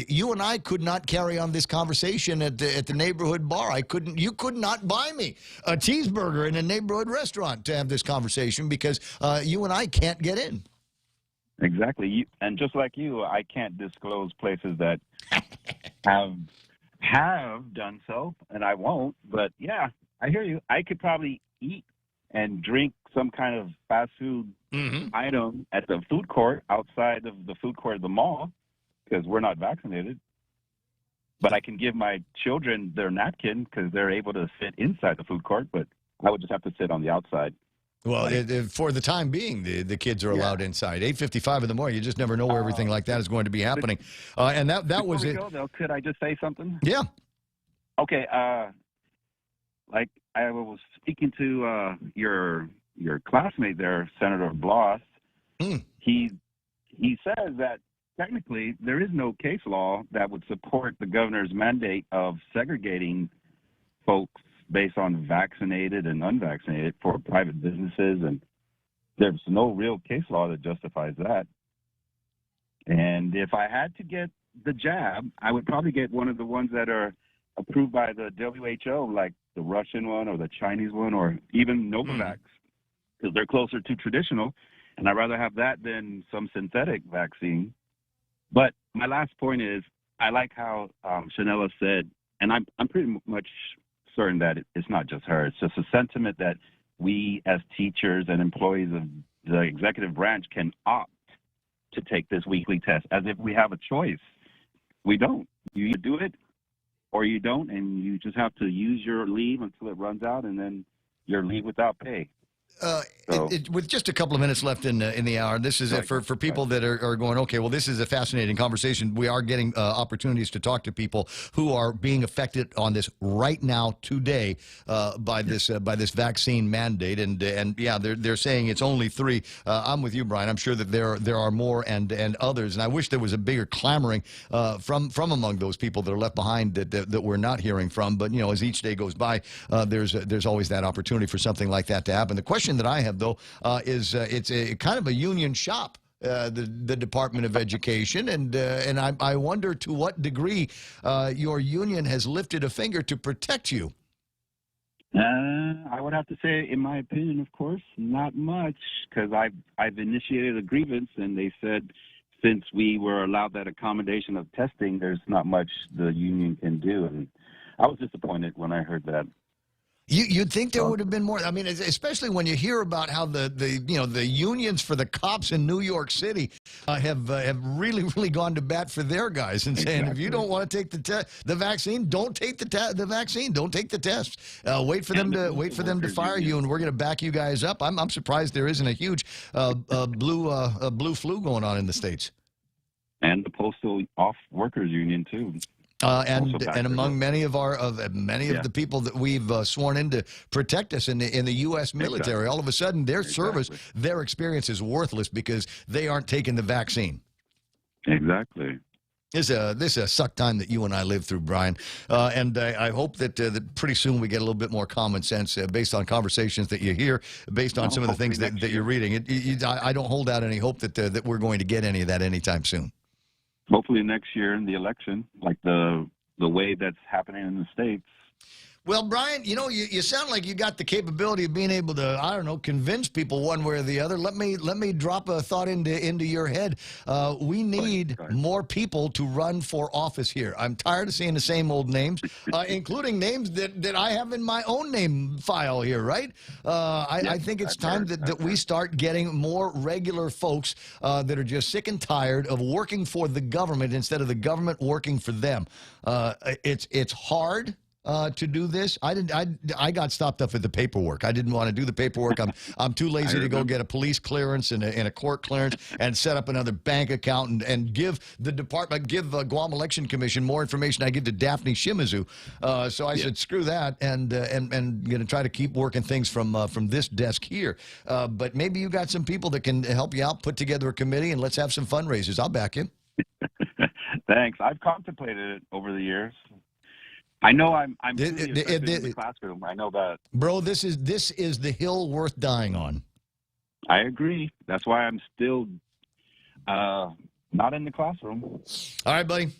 you and I could not carry on this conversation at the neighborhood bar. You could not buy me a cheeseburger in a neighborhood restaurant to have this conversation because you and I can't get in. Exactly. And just like you, I can't disclose places that have done so, and I won't. But yeah, I hear you. I could probably eat and drink some kind of fast food item at the food court outside of the food court of the mall because we're not vaccinated. But I can give my children their napkin because they're able to sit inside the food court, but I would just have to sit on the outside. Well, for the time being, the kids are allowed inside. 8:55 in the morning. You just never know where everything like that is going to be happening. And that was it. Go, though, could I just say something? Yeah. Okay. Like I was speaking to your classmate there, Senator Bloss. He says that technically there is no case law that would support the governor's mandate of segregating folks based on vaccinated and unvaccinated for private businesses, and there's no real case law that justifies that. And if I had to get the jab, I would probably get one of the ones that are approved by the WHO, like the Russian one or the Chinese one or even Novavax, because they're closer to traditional, and I'd rather have that than some synthetic vaccine. But my last point is, I like how Shanella said, and I'm pretty much certain that it's not just her. It's just a sentiment that we as teachers and employees of the executive branch can opt to take this weekly test as if we have a choice. We don't. You either do it or you don't, and you just have to use your leave until it runs out, and then your leave without pay. With just a couple of minutes left in the hour, this is for people that are going, okay, well, this is a fascinating conversation. We are getting opportunities to talk to people who are being affected on this right now today by this vaccine mandate, and yeah, they're saying it's only 3. I'm with you, Brian. I'm sure that there are more and others, and I wish there was a bigger clamoring from among those people that are left behind that we're not hearing from. But as each day goes by, there's always that opportunity for something like that to happen. The question that I have, though, is it's a kind of a union shop, the Department of Education, and I wonder to what degree your union has lifted a finger to protect you. I would have to say, in my opinion, of course, not much, because I've initiated a grievance, and they said since we were allowed that accommodation of testing, there's not much the union can do, and I was disappointed when I heard that. You'd think there would have been more. I mean, especially when you hear about how the unions for the cops in New York City have really gone to bat for their guys and saying, if you don't want to take the vaccine, don't take the vaccine, don't take the test. Wait for them to fire you, and we're going to back you guys up. I'm surprised there isn't a huge blue flu going on in the States. And the postal off workers union too. And among many of the people that we've sworn in to protect us in the U.S. military, all of a sudden their service, their experience is worthless because they aren't taking the vaccine. Exactly. This is a suck time that you and I live through, Brian, and I hope that pretty soon we get a little bit more common sense based on conversations that you hear, based on some of the things that you're reading. I don't hold out any hope that we're going to get any of that anytime soon. Hopefully next year in the election, like the way that's happening in the States. Well, Brian, you sound like you got the capability of being able to, I don't know, convince people one way or the other. Let me drop a thought into your head. We need more people to run for office here. I'm tired of seeing the same old names, including names that I have in my own name file here, right? I think it's time that we start getting more regular folks that are just sick and tired of working for the government instead of the government working for them. It's hard. To do this, I got stopped up at the paperwork. I didn't want to do the paperwork. I'm too lazy to go get a police clearance and a court clearance and set up another bank account and give the department, Guam Election Commission more information I give to Daphne Shimizu. So I said, screw that, and going to try to keep working things from this desk here. But maybe you got some people that can help you out, put together a committee, and let's have some fundraisers. I'll back you. Thanks. I've contemplated it over the years. I know I'm in the classroom. I know that. Bro, this is the hill worth dying on. I agree. That's why I'm still not in the classroom. All right, buddy.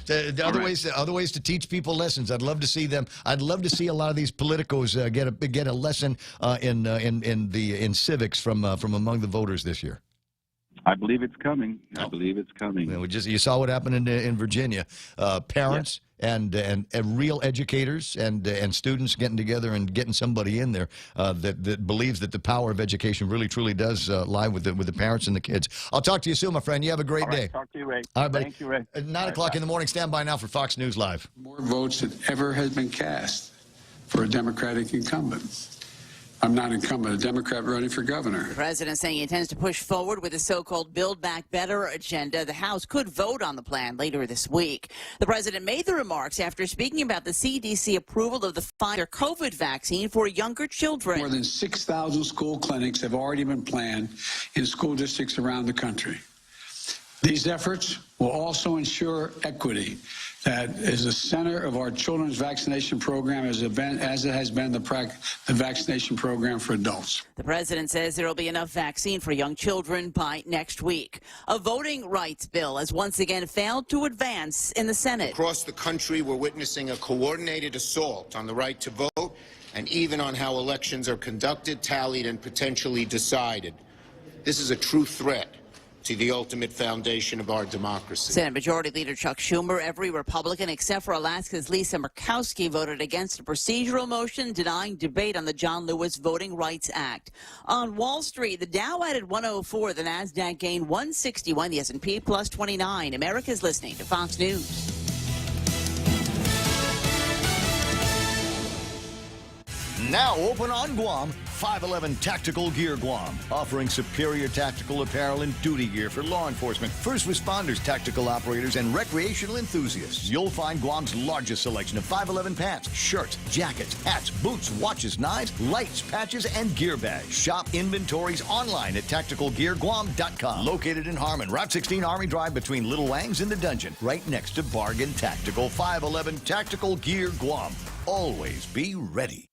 Other ways to teach people lessons. I'd love to see them. I'd love to see a lot of these politicos get a lesson in civics from among the voters this year. I believe it's coming. I believe it's coming. You saw what happened in Virginia. Parents and real educators and students getting together and getting somebody in there that believes that the power of education really truly does lie with the parents and the kids. I'll talk to you soon, my friend. You have a great day. Talk to you, Ray. All right, buddy. Thank you, Ray. At 9 o'clock in the morning. Stand by now for Fox News Live. More votes than ever has been cast for a Democratic incumbent. I'm not incumbent, a Democrat running for governor. The president saying he intends to push forward with the so-called Build Back Better agenda. The House could vote on the plan later this week. The president made the remarks after speaking about the CDC approval of the Pfizer COVID vaccine for younger children. More than 6,000 school clinics have already been planned in school districts around the country. These efforts will also ensure equity that is the center of our children's vaccination program as it has been the vaccination program for adults. The president says there will be enough vaccine for young children by next week. A voting rights bill has once again failed to advance in the Senate. Across the country, we're witnessing a coordinated assault on the right to vote and even on how elections are conducted, tallied, and potentially decided. This is a true threat to the ultimate foundation of our democracy. Senate Majority Leader Chuck Schumer, every Republican except for Alaska's Lisa Murkowski, voted against a procedural motion denying debate on the John Lewis Voting Rights Act. On Wall Street, the Dow added 104, the Nasdaq gained 161, the S&P plus 29. America's listening to Fox News. Now open on Guam, 511 Tactical Gear Guam, offering superior tactical apparel and duty gear for law enforcement, first responders, tactical operators, and recreational enthusiasts. You'll find Guam's largest selection of 511 pants, shirts, jackets, hats, boots, watches, knives, lights, patches, and gear bags. Shop inventories online at tacticalgearguam.com. Located in Harmon, Route 16 Army Drive between Little Wangs and the Dungeon, right next to Bargain Tactical. 511 Tactical Gear Guam. Always be ready.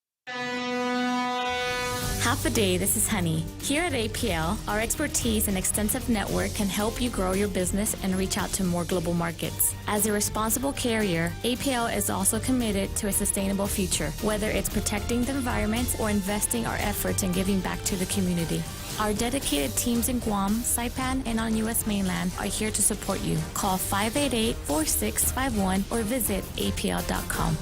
Half a day, this is Honey. Here at APL, our expertise and extensive network can help you grow your business and reach out to more global markets. As a responsible carrier, APL is also committed to a sustainable future, whether it's protecting the environment or investing our efforts in giving back to the community. Our dedicated teams in Guam, Saipan, and on U.S. mainland are here to support you. Call 588-4651 or visit apl.com.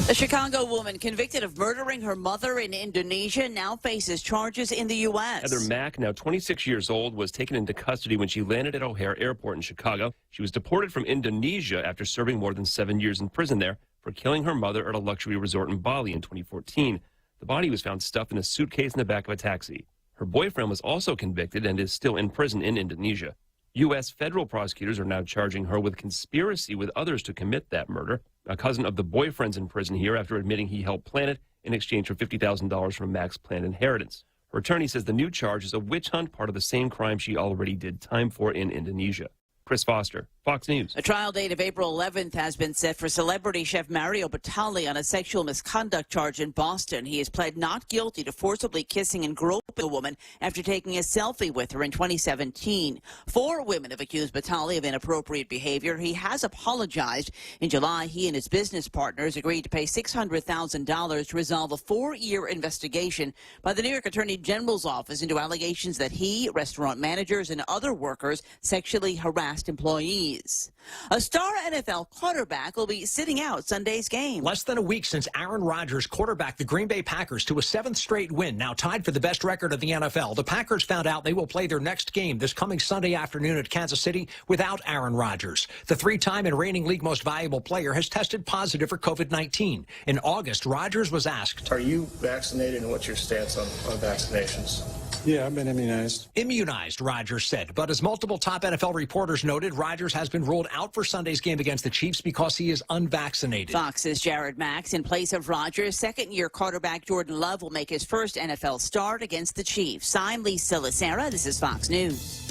A Chicago woman convicted of murdering her mother in Indonesia now faces charges in the U.S. Heather Mack, now 26 years old, was taken into custody when she landed at O'Hare Airport in Chicago. She was deported from Indonesia after serving more than 7 years in prison there for killing her mother at a luxury resort in Bali in 2014. The body was found stuffed in a suitcase in the back of a taxi. Her boyfriend was also convicted and is still in prison in Indonesia. U.S. federal prosecutors are now charging her with conspiracy with others to commit that murder. A cousin of the boyfriend's in prison here after admitting he helped plan it in exchange for $50,000 from Mac's planned inheritance. Her attorney says the new charge is a witch hunt, part of the same crime she already did time for in Indonesia. Chris Foster, Fox News. A trial date of April 11th has been set for celebrity chef Mario Batali on a sexual misconduct charge in Boston. He has pled not guilty to forcibly kissing and groping a woman after taking a selfie with her in 2017. 4 women have accused Batali of inappropriate behavior. He has apologized. In July, he and his business partners agreed to pay $600,000 to resolve a 4-year investigation by the New York Attorney General's office into allegations that he, restaurant managers, and other workers sexually harassed employees. A star NFL quarterback will be sitting out Sunday's game. Less than a week since Aaron Rodgers quarterbacked the Green Bay Packers to a 7th straight win, now tied for the best record of the NFL. The Packers found out they will play their next game this coming Sunday afternoon at Kansas City without Aaron Rodgers. The 3-time and reigning league most valuable player has tested positive for COVID-19. In August, Rodgers was asked, "Are you vaccinated, and what's your stance on vaccinations?" "Yeah, I've been immunized." Immunized, Rodgers said. But as multiple top NFL reporters noted, Rodgers has been ruled out for Sunday's game against the Chiefs because he is unvaccinated. Fox's Jared Max in place of Rodgers. Second-year quarterback Jordan Love will make his first NFL start against the Chiefs. I'm Lisa Lacera. This is Fox News.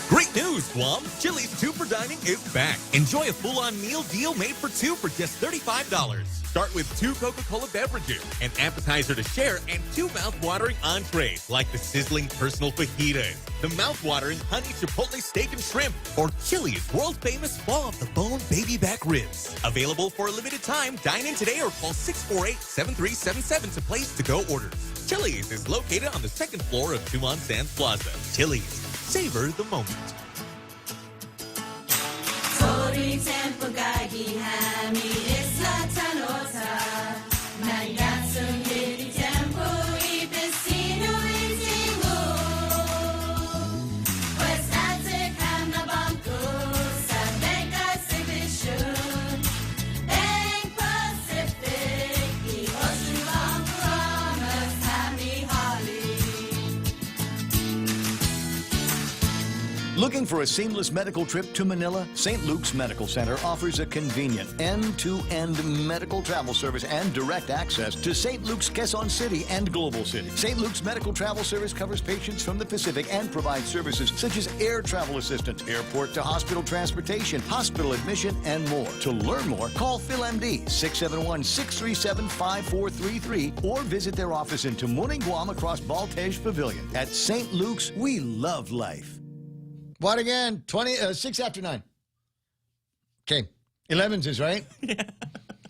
Great news, Guam! Chili's 2 for Dining is back. Enjoy a full-on meal deal made for 2 for just $35. Start with 2 Coca-Cola beverages, an appetizer to share, and 2 mouth-watering entrees, like the sizzling personal fajitas, the mouth-watering honey chipotle steak and shrimp, or Chili's world-famous fall-off-the-bone baby back ribs. Available for a limited time. Dine in today or call 648-7377 to place to-go orders. Chili's is located on the 2nd floor of Tumon Sands Plaza. Chili's. Savor the moment. Looking for a seamless medical trip to Manila? St. Luke's Medical Center offers a convenient end-to-end medical travel service and direct access to St. Luke's, Quezon City, and Global City. St. Luke's Medical Travel Service covers patients from the Pacific and provides services such as air travel assistance, airport to hospital transportation, hospital admission, and more. To learn more, call PhilMD 671-637-5433 or visit their office in Tamuning, Guam across Baltej Pavilion. At St. Luke's, we love life. What again? 6 after 9. Okay. 11s is right? Yeah.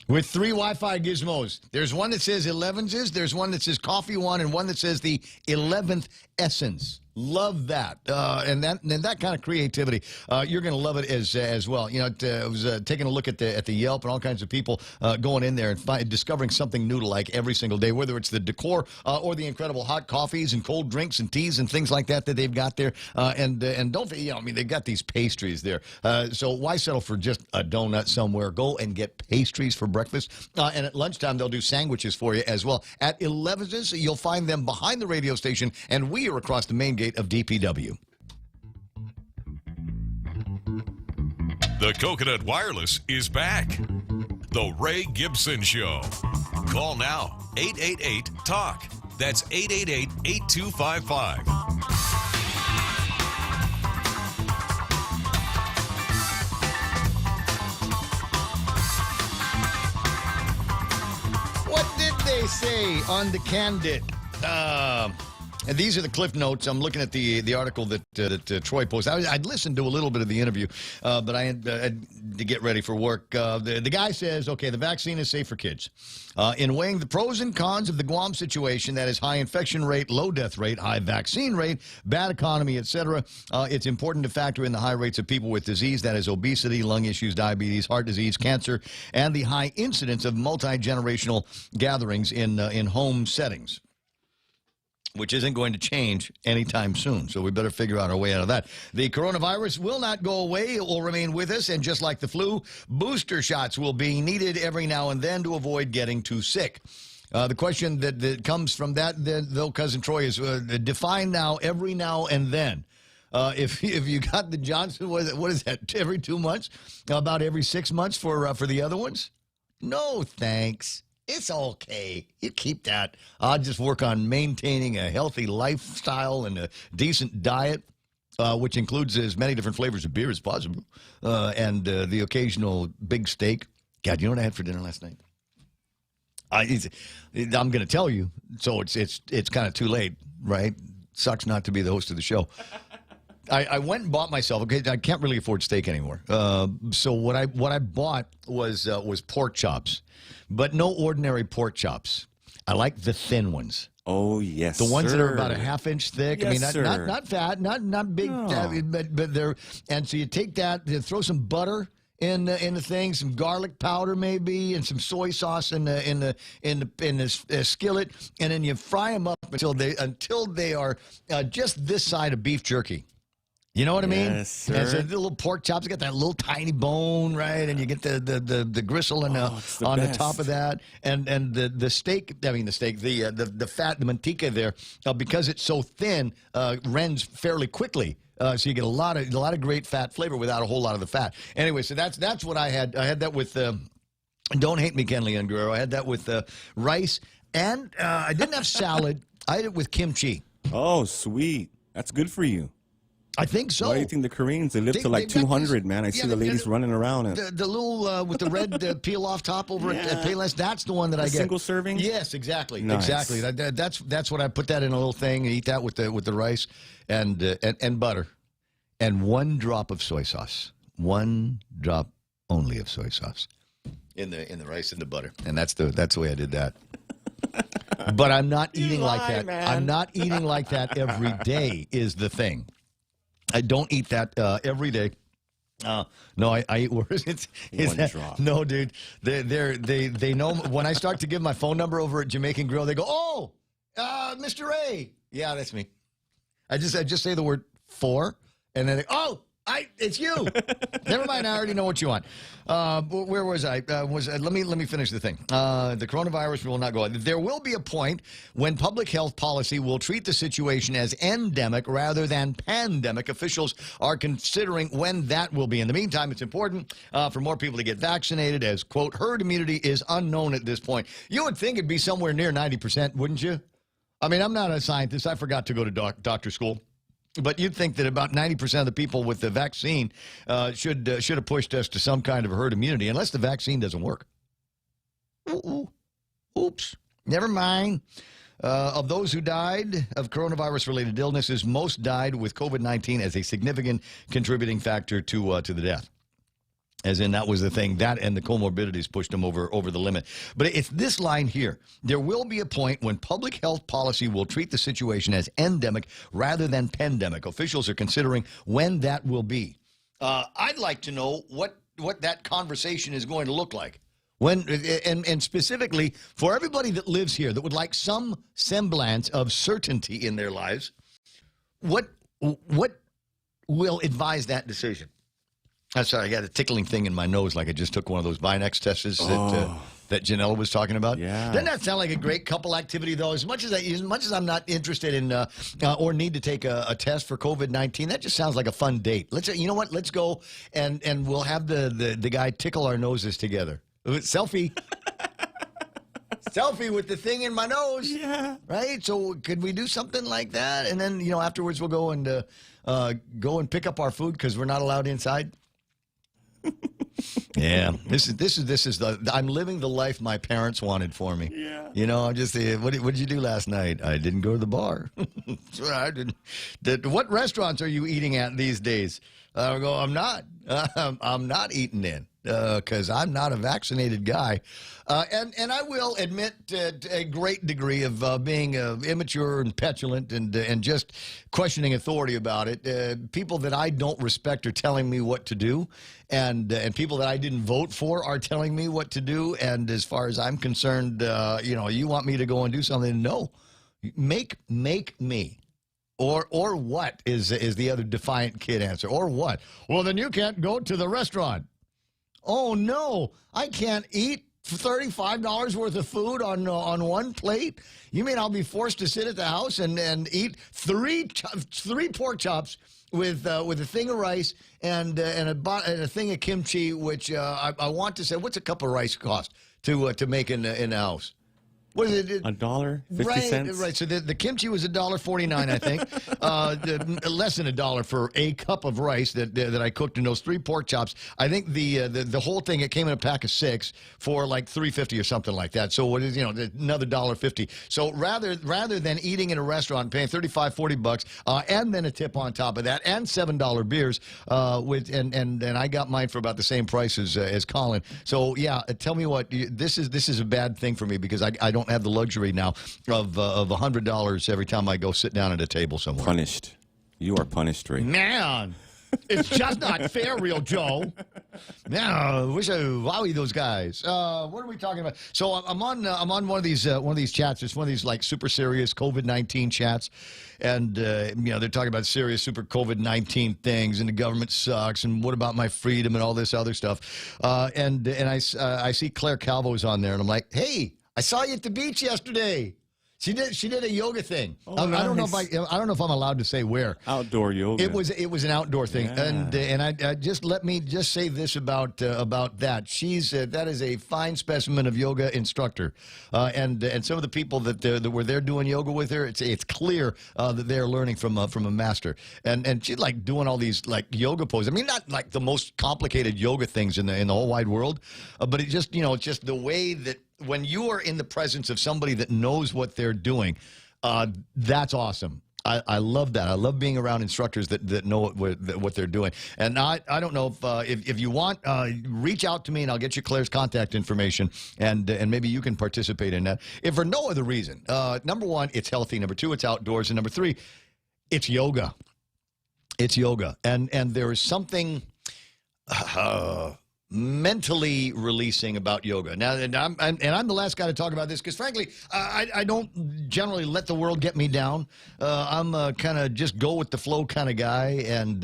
With 3 Wi-Fi gizmos. There's one that says 11s, there's one that says Coffee One, and one that says the 11th Essence. Love that. And that kind of creativity, you're going to love it as well. You know, I was taking a look at the Yelp and all kinds of people going in there and discovering something new to like every single day, whether it's the decor or the incredible hot coffees and cold drinks and teas and things like that they've got there. And don't, you know, I mean, they've got these pastries there. So why settle for just a donut somewhere? Go and get pastries for breakfast. And at lunchtime, they'll do sandwiches for you as well. At 11's, you'll find them behind the radio station, and we are across the main gate of DPW. The Coconut Wireless is back. The Ray Gibson Show. Call now, 888-TALK. That's 888-8255. What did they say on the Candid? And these are the cliff notes. I'm looking at the article that Troy posted. I'd listened to a little bit of the interview, but I had to get ready for work. The guy says, okay, the vaccine is safe for kids. In weighing the pros and cons of the Guam situation, that is high infection rate, low death rate, high vaccine rate, bad economy, etc., it's important to factor in the high rates of people with disease, that is obesity, lung issues, diabetes, heart disease, cancer, and the high incidence of multi-generational gatherings in home settings, which isn't going to change anytime soon. So we better figure out our way out of that. The coronavirus will not go away. It will remain with us. And just like the flu, booster shots will be needed every now and then to avoid getting too sick. The question that comes from that, though, Cousin Troy, is define now, every now and then. If you got the Johnson, what is that, every 2 months? About every 6 months for the other ones? No, thanks. It's okay. You keep that. I'll just work on maintaining a healthy lifestyle and a decent diet, which includes as many different flavors of beer as possible, and the occasional big steak. God, you know what I had for dinner last night? I'm going to tell you, so it's kind of too late, right? Sucks not to be the host of the show. I went and bought myself. Okay, I can't really afford steak anymore. So what I bought was pork chops, but no ordinary pork chops. I like the thin ones. Oh yes, the ones sir. that are about a half-inch thick. Yes, I mean, sir. not fat, not big, No. but they're. And so you take that, you throw some butter in the thing, some garlic powder maybe, and some soy sauce in the skillet, and then you fry them up until they are just this side of beef jerky. You know what I mean? Yes, sir. And so the little pork chops, you got that little tiny bone, right? And you get the gristle on the top of that, and the steak. I mean the steak, the fat, the manteca there, because it's so thin, rends fairly quickly. So you get a lot of great fat flavor without a whole lot of the fat. Anyway, so that's what I had. I had that with. Don't hate me, Kenley and Guerrero. I had that with rice, and I didn't have salad. I had it with kimchi. Oh, sweet. That's good for you. I think so. Why do you think the Koreans, they live to like 200, man? I see the ladies running around. The little with the red peel-off top over at Payless, that's the one that I get. Single serving? Yes, exactly. Nice. Exactly. That's what I put that in a little thing and eat that with the rice and butter. And 1 drop of soy sauce. 1 drop only of soy sauce in the rice and the butter. And that's the way I did that. But I'm not eating like that. Man. I'm not eating like that every day is the thing. I don't eat that every day. No, I eat worse. No, dude. They know when I start to give my phone number over at Jamaican Grill. They go, "Oh, Mr. Ray." Yeah, that's me. I just say the word "for," and then they, "Oh, it's you." Never mind. I already know what you want. Where was I? Let me finish the thing. The coronavirus will not go on. There will be a point when public health policy will treat the situation as endemic rather than pandemic. Officials are considering when that will be. In the meantime, it's important for more people to get vaccinated, as, quote, herd immunity is unknown at this point. You would think it'd be somewhere near 90%, wouldn't you? I mean, I'm not a scientist. I forgot to go to doctor school. But you'd think that about 90% of the people with the vaccine should have pushed us to some kind of herd immunity, unless the vaccine doesn't work. Oops. Never mind. Of those who died of coronavirus-related illnesses, most died with COVID-19 as a significant contributing factor to the death. As in, that was the thing. That and the comorbidities pushed them over the limit. But it's this line here. There will be a point when public health policy will treat the situation as endemic rather than pandemic. Officials are considering when that will be. I'd like to know what that conversation is going to look like. When and specifically for everybody that lives here that would like some semblance of certainty in their lives, what will advise that decision? I'm sorry, I got a tickling thing in my nose like I just took one of those Binex tests that Janella was talking about. Yeah. Doesn't that sound like a great couple activity, though? As much as I'm not interested in or need to take a test for COVID-19, that just sounds like a fun date. You know what? Let's go and we'll have the guy tickle our noses together. Selfie. Selfie with the thing in my nose. Yeah. Right? So could we do something like that? And then, afterwards we'll go and pick up our food because we're not allowed inside. Yeah, this is I'm living the life my parents wanted for me. Yeah, I'm just what did you do last night? I didn't go to the bar. I didn't. What restaurants are you eating at these days? I go, I'm not. I'm not eating in because I'm not a vaccinated guy, and I will admit a great degree of being immature and petulant and just questioning authority about it. People that I don't respect are telling me what to do, and people that I didn't vote for are telling me what to do. And as far as I'm concerned, you want me to go and do something? No, make me. Or what is the other defiant kid answer? Or what? Well, then you can't go to the restaurant. Oh, no, I can't eat $35 worth of food on one plate? You mean I'll be forced to sit at the house and eat three pork chops with a thing of rice and a thing of kimchi, which I want to say, what's a cup of rice cost to make in the house? What is it? $1.50. Right. So the kimchi was $1.49, I think. Less than $1 for a cup of rice that I cooked in those 3 pork chops. I think the whole thing, it came in a pack of 6 for like $3.50 or something like that. So what is another $1.50? So rather than eating in a restaurant, paying $35-$40, and then a tip on top of that, and $7 beers, and I got mine for about the same price as Colin. So yeah, tell me what, this is a bad thing for me because I don't have the luxury now of $100 every time I go sit down at a table somewhere. Punished. You are punished, Ray. Man, it's just not fair, Real Joe. Man, wish I wowie those guys. What are we talking about? So I'm on one of these chats. It's one of these like super serious COVID-19 chats, and they're talking about serious super COVID-19 things, and the government sucks, and what about my freedom and all this other stuff. And I see Claire Calvo's on there, and I'm like, hey, I saw you at the beach yesterday. She did a yoga thing. Oh, I don't know nice. if I don't know if I'm allowed to say where. Outdoor yoga. It was an outdoor thing, Yeah. and I just let me just say this about that. She's that is a fine specimen of yoga instructor, and some of the people that were there doing yoga with her, it's clear that they're learning from a master, and she's like doing all these like yoga poses. I mean, not like the most complicated yoga things in the whole wide world, but it just it's just the way that when you are in the presence of somebody that knows what they're doing, that's awesome. I love that. I love being around instructors that know what they're doing. And I don't know if you want, reach out to me and I'll get you Claire's contact information, and maybe you can participate in that. If for no other reason, number one, it's healthy. Number two, it's outdoors. And number three, it's yoga. It's yoga. And there is something mentally releasing about yoga. Now, and I'm the last guy to talk about this because, frankly, I don't generally let the world get me down. I'm kind of just go with the flow kind of guy, and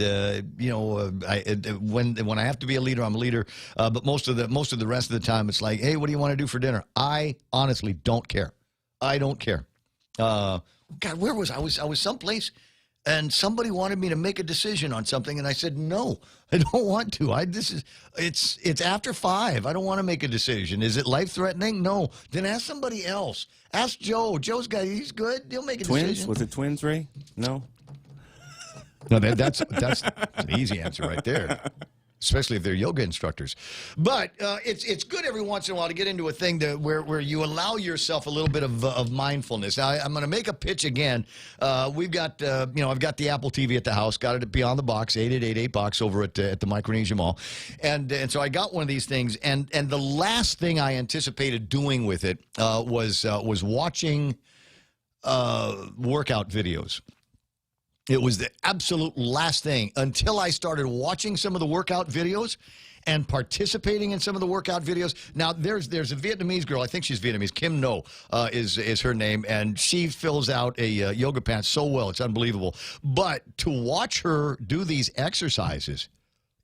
when I have to be a leader, I'm a leader. But most of the rest of the time, it's like, hey, what do you want to do for dinner? I honestly don't care. I don't care. God, where was I? I was someplace. And somebody wanted me to make a decision on something, and I said, no, I don't want to. It's after 5. I don't want to make a decision. Is it life-threatening? No. Then ask somebody else. Ask Joe. Joe's guy, he's good. He'll make a decision. Was it twins, Ray? No? No, that's an easy answer right there. Especially if they're yoga instructors. But it's good every once in a while to get into a thing where you allow yourself a little bit of mindfulness. Now, I'm going to make a pitch again. We've got, I've got the Apple TV at the house, got it beyond the box, 8888 box over at the Micronesia Mall. And so I got one of these things, and the last thing I anticipated doing with it was watching workout videos. It was the absolute last thing until I started watching some of the workout videos and participating in some of the workout videos. Now, there's a Vietnamese girl. I think she's Vietnamese. Kim No is her name, and she fills out a yoga pants so well. It's unbelievable. But to watch her do these exercises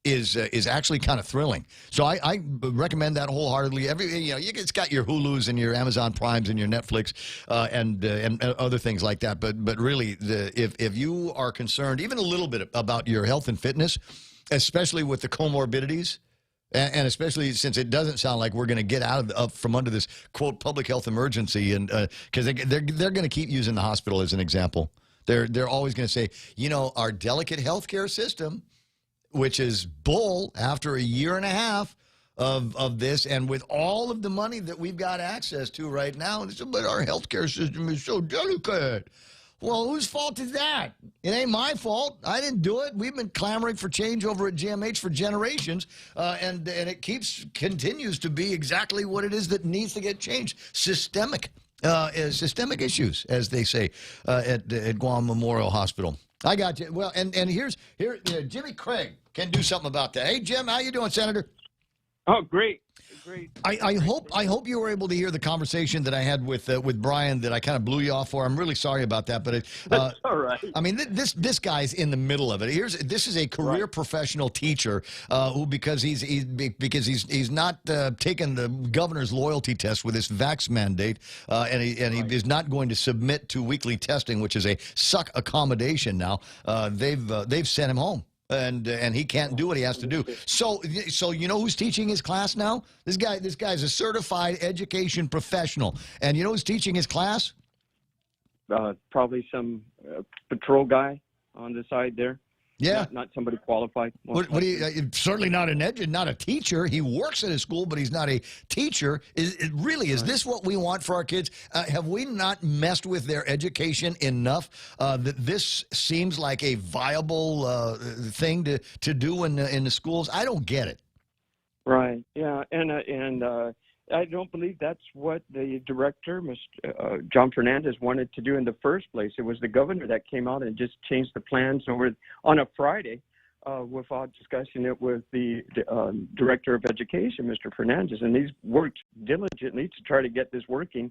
is actually kind of thrilling. So I recommend that wholeheartedly. It's got your Hulus and your Amazon Primes and your Netflix and other things like that. But really, if you are concerned even a little bit about your health and fitness, especially with the comorbidities, and especially since it doesn't sound like we're going to get out from under this quote public health emergency, and because they're going to keep using the hospital as an example. They're always going to say, our delicate healthcare system, which is bull after a year and a half of this, and with all of the money that we've got access to right now, but our healthcare system is so delicate. Well, whose fault is that? It ain't my fault. I didn't do it. We've been clamoring for change over at GMH for generations, and it continues to be exactly what it is that needs to get changed. Systemic issues, as they say at Guam Memorial Hospital. I got you. Well, and here, Jimmy Craig can do something about that. Hey, Jim, how you doing, Senator? Oh, great. I hope you were able to hear the conversation that I had with Brian that I kind of blew you off for. I'm really sorry about that, but that's all right. I mean, this guy's in the middle of it. This is a career professional teacher who because he's not taken the governor's loyalty test with this vax mandate, and he is not going to submit to weekly testing, which is a suck accommodation now. They've sent him home. And he can't do what he has to do. So you know who's teaching his class now? This guy's a certified education professional. And you know who's teaching his class? Probably some patrol guy on the side there. Yeah, not somebody qualified. What do you? Certainly not not a teacher. He works at a school, but he's not a teacher. Is this what we want for our kids? Have we not messed with their education enough that this seems like a viable thing to do in the schools? I don't get it. Right. Yeah. And I don't believe that's what the director, Mr. John Fernandez, wanted to do in the first place. It was the governor that came out and just changed the plans over on a Friday without discussing it with the director of education, Mr. Fernandez. And he's worked diligently to try to get this working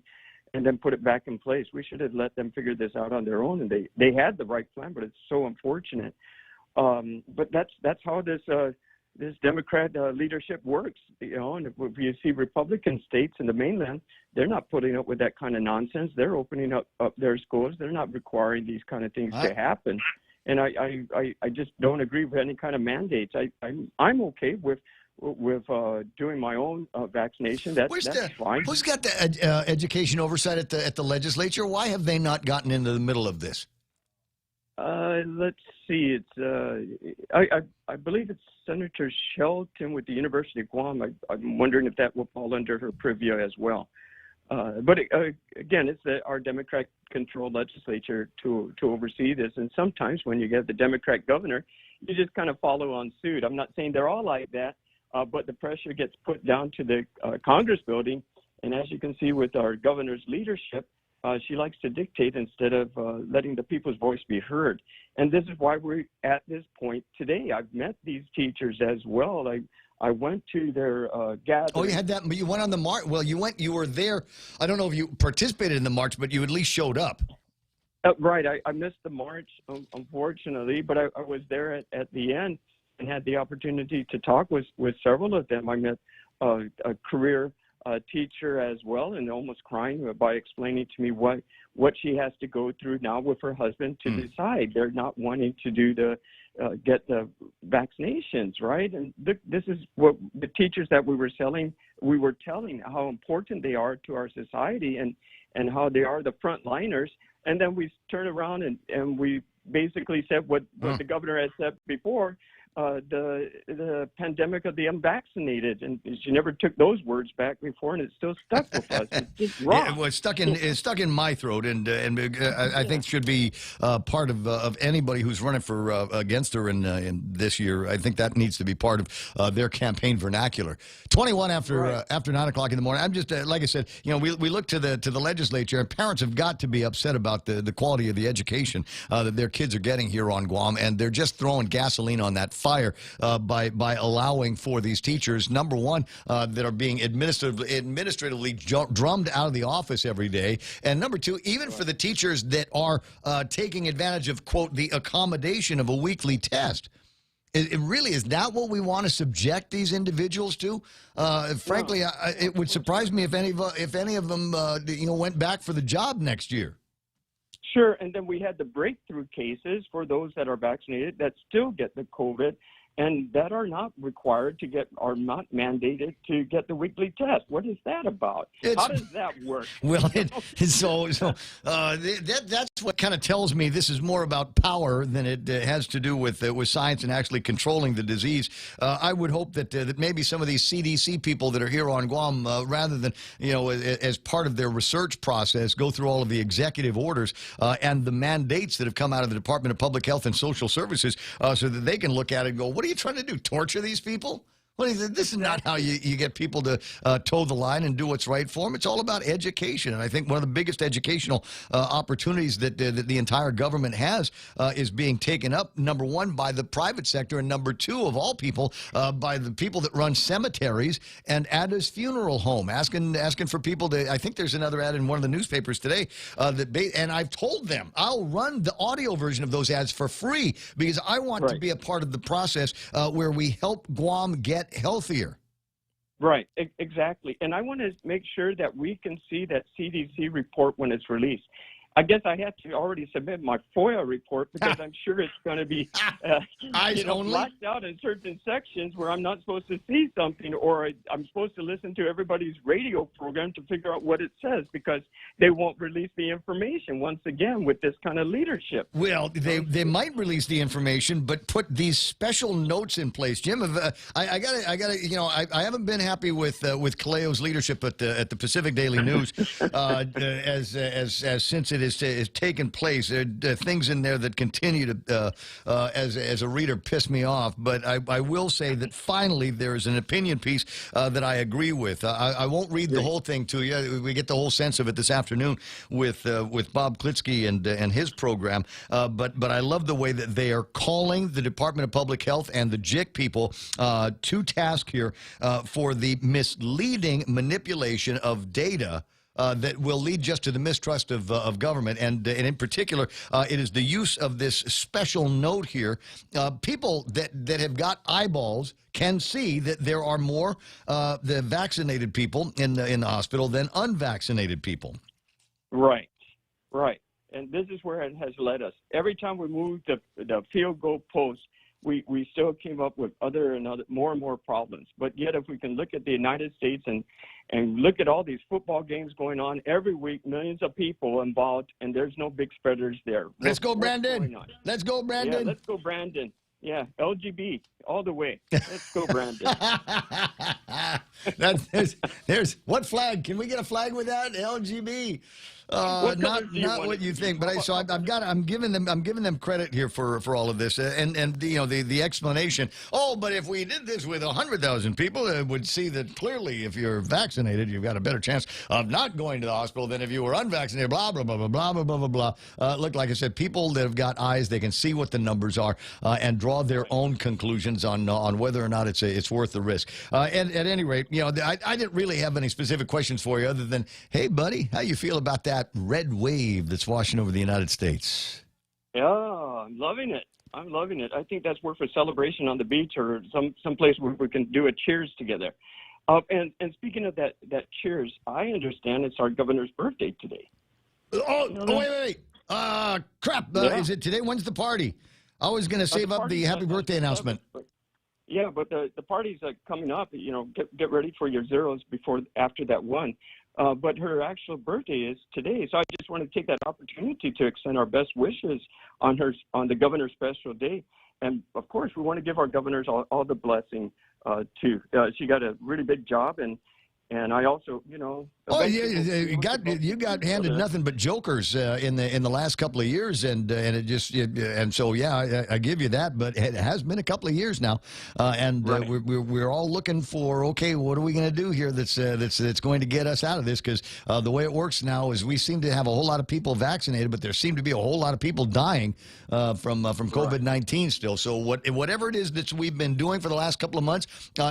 and then put it back in place. We should have let them figure this out on their own. And they had the right plan, but it's so unfortunate. But that's how this this Democrat leadership works, and if you see Republican states in the mainland, they're not putting up with that kind of nonsense. They're opening up their schools. They're not requiring these kind of things to happen. And I just don't agree with any kind of mandates. I'm okay with doing my own vaccination. That's fine. Who's got the education oversight at the legislature? Why have they not gotten into the middle of this? Let's see. It's I believe it's Senator Shelton with the University of Guam. I'm wondering if that will fall under her purview as well. But again, it's our Democrat-controlled legislature to oversee this. And sometimes when you get the Democrat governor, you just kind of follow on suit. I'm not saying they're all like that, but the pressure gets put down to the Congress building. And as you can see with our governor's leadership, she likes to dictate instead of letting the people's voice be heard. And this is why we're at this point today. I've met these teachers as well. I went to their gathering. Oh, you had that? You went on the march? Well, you were there. I don't know if you participated in the march, but you at least showed up. Right. I missed the march, unfortunately, but I was there at the end and had the opportunity to talk with several of them. I met a career teacher as well, and almost crying by explaining to me what she has to go through now with her husband to decide. They're not wanting to do get the vaccinations, right? And this is what the teachers that we were telling how important they are to our society and how they are the frontliners. And then we turn around and we basically said what the governor had said before, the pandemic of the unvaccinated, and she never took those words back before, and it's still stuck with us. It's just wrong. Yeah, well, it's stuck in my throat, and I think should be part of anybody who's running for against her in this year. I think that needs to be part of their campaign vernacular. 21 after 9 o'clock in the morning. I'm just like I said, we look to the legislature, and parents have got to be upset about the quality of the education that their kids are getting here on Guam, and they're just throwing gasoline on that fire by allowing for these teachers, number one, that are being administratively drummed out of the office every day, and number two, even for the teachers that are taking advantage of, quote, the accommodation of a weekly test. It really is that what we want to subject these individuals to? Frankly, it would surprise me if any of them went back for the job next year. Sure, and then we had the breakthrough cases for those that are vaccinated that still get the COVID and that are not required to are not mandated to get the weekly test. What is that about? How does that work? Well, that's what kind of tells me this is more about power than it has to do with science and actually controlling the disease. I would hope that maybe some of these CDC people that are here on Guam, rather than as part of their research process, go through all of the executive orders and the mandates that have come out of the Department of Public Health and Social Services, so that they can look at it and go, what are you trying to do, torture these people? Well, this is not how you get people to toe the line and do what's right for them. It's all about education. And I think one of the biggest educational opportunities that the entire government has is being taken up, number one, by the private sector, and number two, of all people, by the people that run cemeteries and Ada's funeral home, asking for people to, I think there's another ad in one of the newspapers today, and I've told them I'll run the audio version of those ads for free because I want to be a part of the process where we help Guam get healthier. Right, exactly. And I want to make sure that we can see that CDC report when it's released. I guess I had to already submit my FOIA report because I'm sure it's going to be blacked out in certain sections where I'm not supposed to see something, or I'm supposed to listen to everybody's radio program to figure out what it says because they won't release the information once again with this kind of leadership. Well, they might release the information, but put these special notes in place. Jim, I haven't been happy with Kaleo's leadership at the Pacific Daily News as since it has taken place. There are things in there that continue to, as a reader, piss me off. But I will say that finally there is an opinion piece that I agree with. I won't read the whole thing to you. We get the whole sense of it this afternoon with Bob Klitsky and his program. But I love the way that they are calling the Department of Public Health and the JIC people to task here for the misleading manipulation of data that will lead just to the mistrust of government, and in particular, it is the use of this special note here. People that have got eyeballs can see that there are more the vaccinated people in the hospital than unvaccinated people. Right, right. And this is where it has led us. Every time we moved the field goal post, we still came up with more and more problems. But yet, if we can look at the United States and look at all these football games going on every week, millions of people involved, and there's no big spreaders there. Let's go, Brandon. Let's go, Brandon. Yeah, let's go, Brandon. Yeah, LGB all the way. Let's go, Brandon. There's what flag? Can we get a flag with that? LGB. Not what you think, but I'm giving them credit here for all of this, and the explanation. Oh, but if we did this with 100,000 people, it would see that clearly if you're vaccinated, you've got a better chance of not going to the hospital than if you were unvaccinated. Blah blah blah blah blah blah blah blah blah. Look, like I said, people that have got eyes, they can see what the numbers are and draw their own conclusions on whether or not it's worth the risk. And at any rate, I didn't really have any specific questions for you other than, hey, buddy, how you feel about that red wave that's washing over the United States? Yeah, I'm loving it. I'm loving it. I think that's worth a celebration on the beach or some place where we can do a cheers together. And speaking of that cheers, I understand it's our governor's birthday today. Wait. Crap. Is it today? When's the party? I was going to save up the happy birthday announcement. Yeah, but the party's coming up. Get ready for your zeros after that one. But her actual birthday is today, so I just want to take that opportunity to extend our best wishes on the governor's special day. And of course, we want to give our governors all the blessing too. She got a really big job, and I also, you got handed nothing but jokers in the last couple of years, and so I give you that. But it has been a couple of years now, and right. We're all looking for, okay, what are we going to do here that's going to get us out of this? Because the way it works now is we seem to have a whole lot of people vaccinated, but there seem to be a whole lot of people dying from COVID-19 still. So whatever it is that we've been doing for the last couple of months,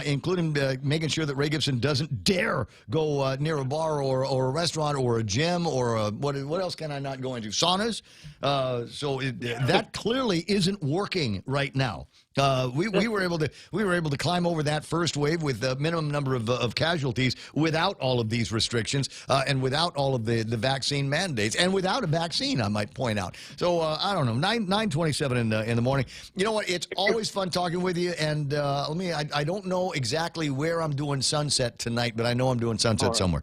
including making sure that Ray Gibson doesn't dare go near a bar or a restaurant or a gym or what else can I not go into? Saunas. That clearly isn't working right now. We were able to climb over that first wave with the minimum number of casualties without all of these restrictions and without all of the vaccine mandates and without a vaccine, I might point out. So I don't know, 9:27 in the morning. You know what? It's always fun talking with you. And I don't know exactly where I'm doing sunset tonight, but I know I'm doing sunset somewhere.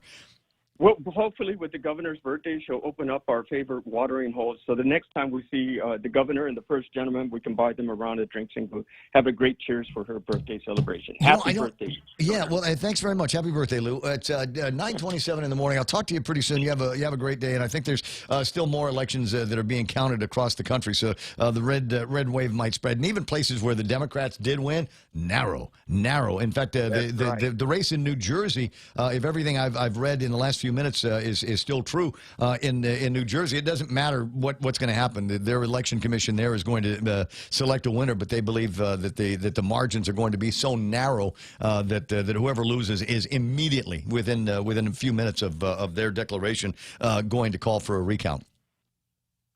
Well, hopefully with the governor's birthday, she'll open up our favorite watering holes. So the next time we see the governor and the first gentleman, we can buy them a round of drinks and go have a great cheers for her birthday celebration. Happy birthday. Yeah, well, thanks very much. Happy birthday, Lou. It's 9:27 in the morning. I'll talk to you pretty soon. You have a great day, and I think there's still more elections that are being counted across the country, so the red wave might spread. And even places where the Democrats did win, narrow. In fact, the race in New Jersey, if everything I've read in the last few minutes is still true in New Jersey, it doesn't matter what's going to happen. Their election commission there is going to select a winner, but they believe that the margins are going to be so narrow that whoever loses is immediately within a few minutes of their declaration going to call for a recount.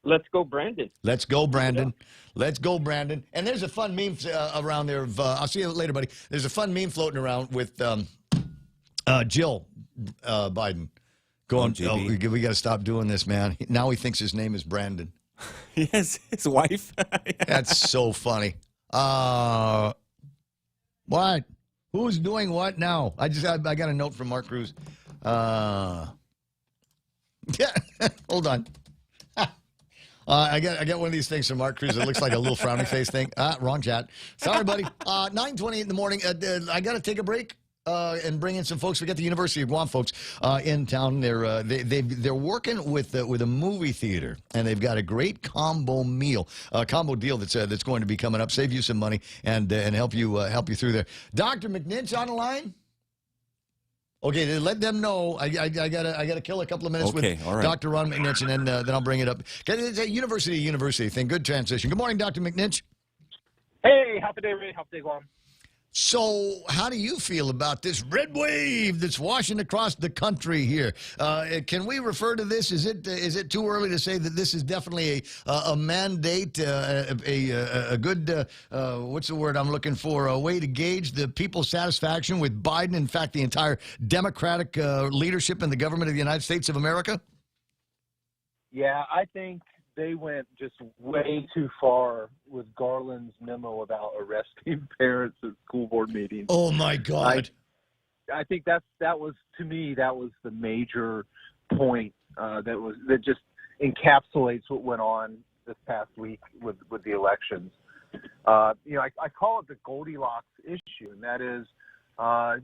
Let's go, Brandon. Let's go, Brandon. Let's go, Brandon. And there's a fun meme around there. I'll see you later, buddy. There's a fun meme floating around with Jill Biden. Going, we got to stop doing this, man. Now he thinks his name is Brandon. Yes, his wife. That's so funny. What? Who's doing what now? I got a note from Mark Cruz. Yeah, hold on. I got one of these things from Mark Cruz that looks like a little frowny face thing. Wrong chat. Sorry, buddy. 9:28 in the morning. I got to take a break. And bring in some folks. We got the University of Guam folks in town. They're working with a movie theater, and they've got a great combo deal that's going to be coming up. Save you some money and help you through there. Dr. McNinch on the line. Okay, let them know. I gotta kill a couple of minutes with Dr. Ron McNinch, and then I'll bring it up. It's a university thing. Good transition. Good morning, Dr. McNinch. Hey, happy day, Ray. Happy day, Guam. So, how do you feel about this red wave that's washing across the country here? Can we refer to this? Is it too early to say that this is definitely a mandate, a good what's the word I'm looking for? A way to gauge the people's satisfaction with Biden? In fact, the entire Democratic leadership in the government of the United States of America. Yeah, I think they went just way too far with Garland's memo about arresting parents at school board meetings. Oh my God! I think that was, to me, that was the major point that just encapsulates what went on this past week with the elections. I call it the Goldilocks issue, and that is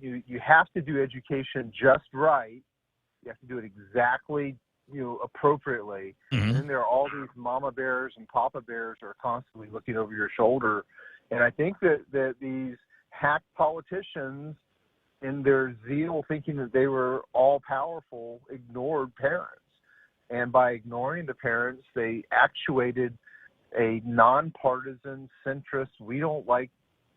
you have to do education just right. You have to do it exactly appropriately. Mm-hmm. And then there are all these mama bears and papa bears who are constantly looking over your shoulder. And I think that these hack politicians, in their zeal thinking that they were all powerful, ignored parents. And by ignoring the parents, they actuated a nonpartisan, centrist, we don't like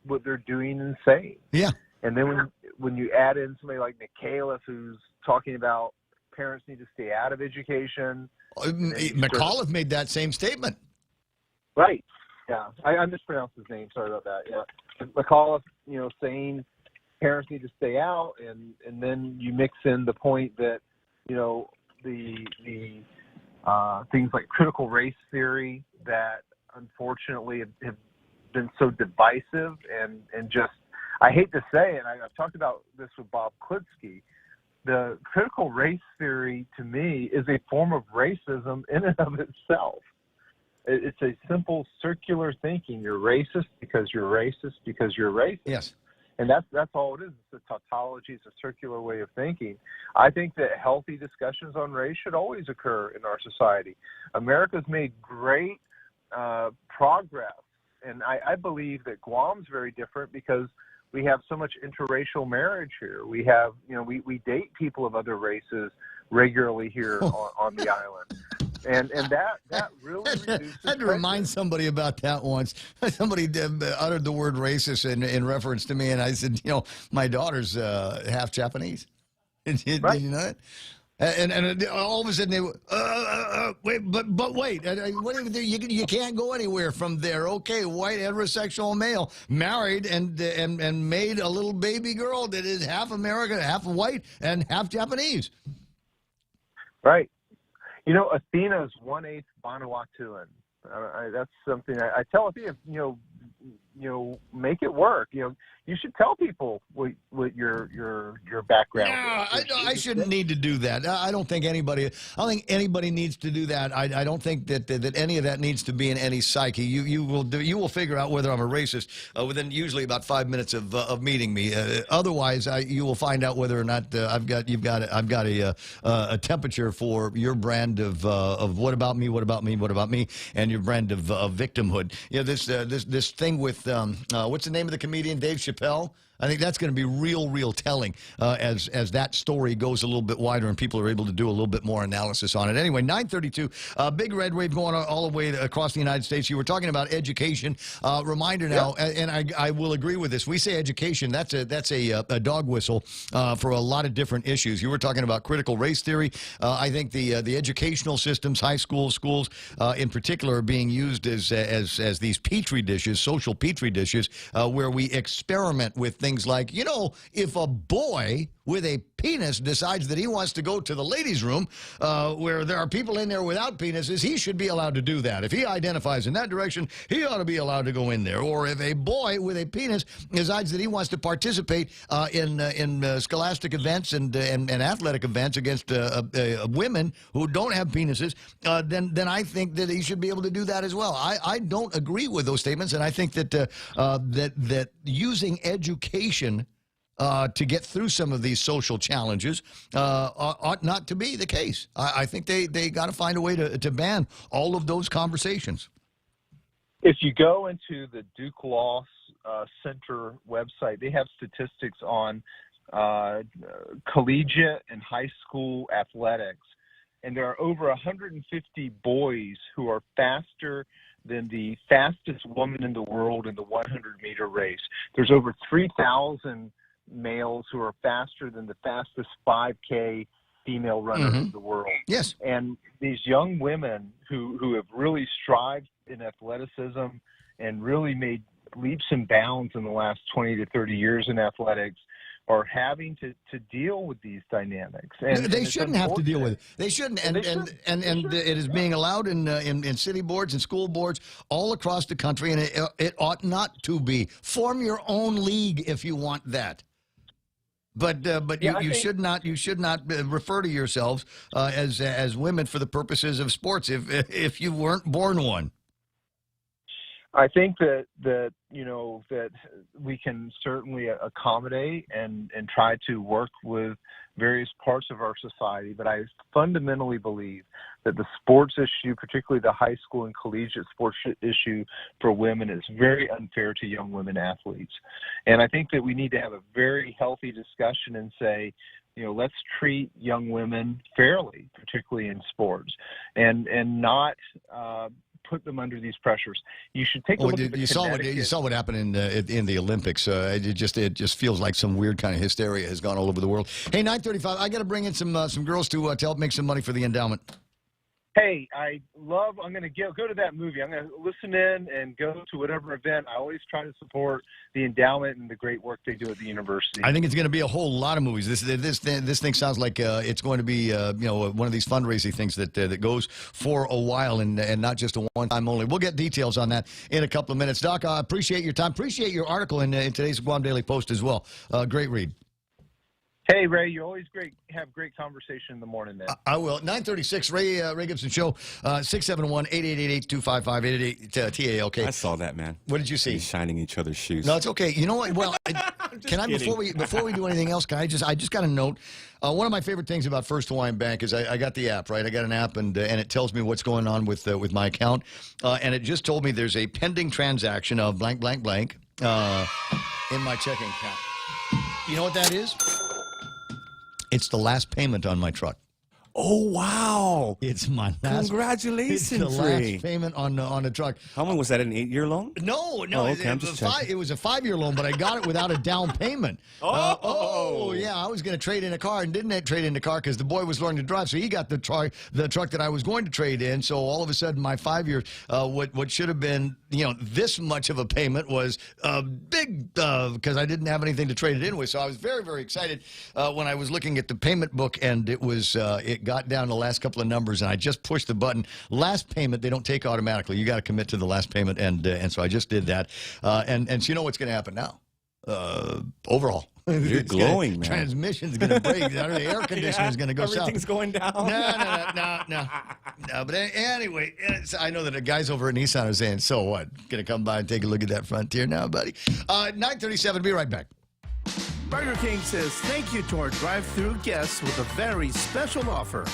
what they're doing and saying. Yeah. And then when you add in somebody like McAuliffe, who's talking about parents need to stay out of education. McAuliffe made that same statement. Right. Yeah. I mispronounced his name. Sorry about that. Yeah. McAuliffe, saying parents need to stay out, and then you mix in the point that, the things like critical race theory that unfortunately have been so divisive and just, I hate to say it, I've talked about this with Bob Klitsky. The critical race theory, to me, is a form of racism in and of itself. It's a simple circular thinking. You're racist because you're racist because you're racist. Yes. And that's all it is. It's a tautology. It's a circular way of thinking. I think that healthy discussions on race should always occur in our society. America's made great progress. And I believe that Guam's very different because we have so much interracial marriage here. We have, we date people of other races regularly here on the island. And that really reduces. I had to remind somebody about that once. Somebody uttered the word racist in reference to me, and I said, my daughter's half Japanese. Did you know that? And all of a sudden they wait, but wait, you can't go anywhere from there. Okay, white heterosexual male married and made a little baby girl that is half American, half white, and half Japanese. Right. Athena's 1/8 Vanuatuan. That's something I tell Athena. Make it work. You should tell people what your background is. I shouldn't need to do that. I don't think anybody needs to do that. I don't think that any of that needs to be in any psyche. You will figure out whether I'm a racist within usually about 5 minutes of meeting me. Otherwise, you will find out whether or not I've got a temperature for your brand of what about me, and your brand of victimhood. This thing with what's the name of the comedian, Dave Chappelle? I think that's going to be real telling as that story goes a little bit wider and people are able to do a little bit more analysis on it. Anyway, 9:32, big red wave going all the way across the United States. You were talking about education. Reminder now, and I will agree with this. We say education, that's a dog whistle for a lot of different issues. You were talking about critical race theory. I think the educational systems, high schools, schools in particular, are being used as these petri dishes, social petri dishes, where we experiment with things like, if a boy with a penis decides that he wants to go to the ladies' room where there are people in there without penises, he should be allowed to do that. If he identifies in that direction, he ought to be allowed to go in there. Or if a boy with a penis decides that he wants to participate in scholastic events and athletic events against women who don't have penises, then I think that he should be able to do that as well. I don't agree with those statements, and I think that that using education to get through some of these social challenges ought not to be the case. I think they got to find a way to ban all of those conversations. If you go into the Duke Law Center website, they have statistics on collegiate and high school athletics, and there are over 150 boys who are faster than the fastest woman in the world in the 100-meter race. There's over 3,000 males who are faster than the fastest 5K female runner in the world. Yes. And these young women who have really strived in athleticism and really made leaps and bounds in the last 20 to 30 years in athletics are having to deal with these dynamics. And they shouldn't have to deal with it. They shouldn't. And it is being allowed in city boards and school boards all across the country, and it ought not to be. Form your own league if you want that. But you should not refer to yourselves as women for the purposes of sports if you weren't born one. I think that we can certainly accommodate and try to work with various parts of our society, but I fundamentally believe that the sports issue, particularly the high school and collegiate sports issue for women, is very unfair to young women athletes. And I think that we need to have a very healthy discussion and say, let's treat young women fairly, particularly in sports, and not put them under these pressures. You should take a look at you saw what happened in the Olympics. It just feels like some weird kind of hysteria has gone all over the world. Hey, 9:35. I got to bring in some girls to help make some money for the endowment. Hey, I'm going to go to that movie. I'm going to listen in and go to whatever event. I always try to support the endowment and the great work they do at the university. I think it's going to be a whole lot of movies. This thing sounds like it's going to be one of these fundraising things that goes for a while and not just a one time only. We'll get details on that in a couple of minutes. Doc, I appreciate your time. Appreciate your article in today's Guam Daily Post as well. Great read. Hey, Ray, you always have great conversation in the morning, man. I will. 9:36, Ray Gibson Show, 671-888-825-88 TALK. I saw that, man. What did you see? Shining each other's shoes. No, it's okay. You know what? Well, can I before we do anything else? I just got a note. One of my favorite things about First Hawaiian Bank is I got the app, right? I got an app and it tells me what's going on with my account, and it just told me there's a pending transaction of blank blank blank in my checking account. You know what that is? It's the last payment on my truck. Oh, wow. It's my last. Congratulations, It's the Ray. last payment on the truck. How long was that, an 8-year loan? No. Oh, okay, I'm just checking. It was a 5-year loan, but I got it without a down payment. Yeah, I was going to trade in a car and didn't trade in the car because the boy was learning to drive, so he got the truck that I was going to trade in. So all of a sudden, my 5 years, what should have been this much of a payment was big because I didn't have anything to trade it in with. So I was very, very excited when I was looking at the payment book, and it got down the last couple of numbers, and I just pushed the button. Last payment, they don't take automatically. You got to commit to the last payment, and so I just did that. And so you know what's going to happen now? Overall. You're glowing, man. Transmission's going to break. The air conditioner's going to go south. Everything's going down. No. But anyway, I know that the guys over at Nissan are saying, so what? Going to come by and take a look at that Frontier now, buddy? 9:37. Be right back. Burger King says thank you to our drive-thru guests with a very special offer.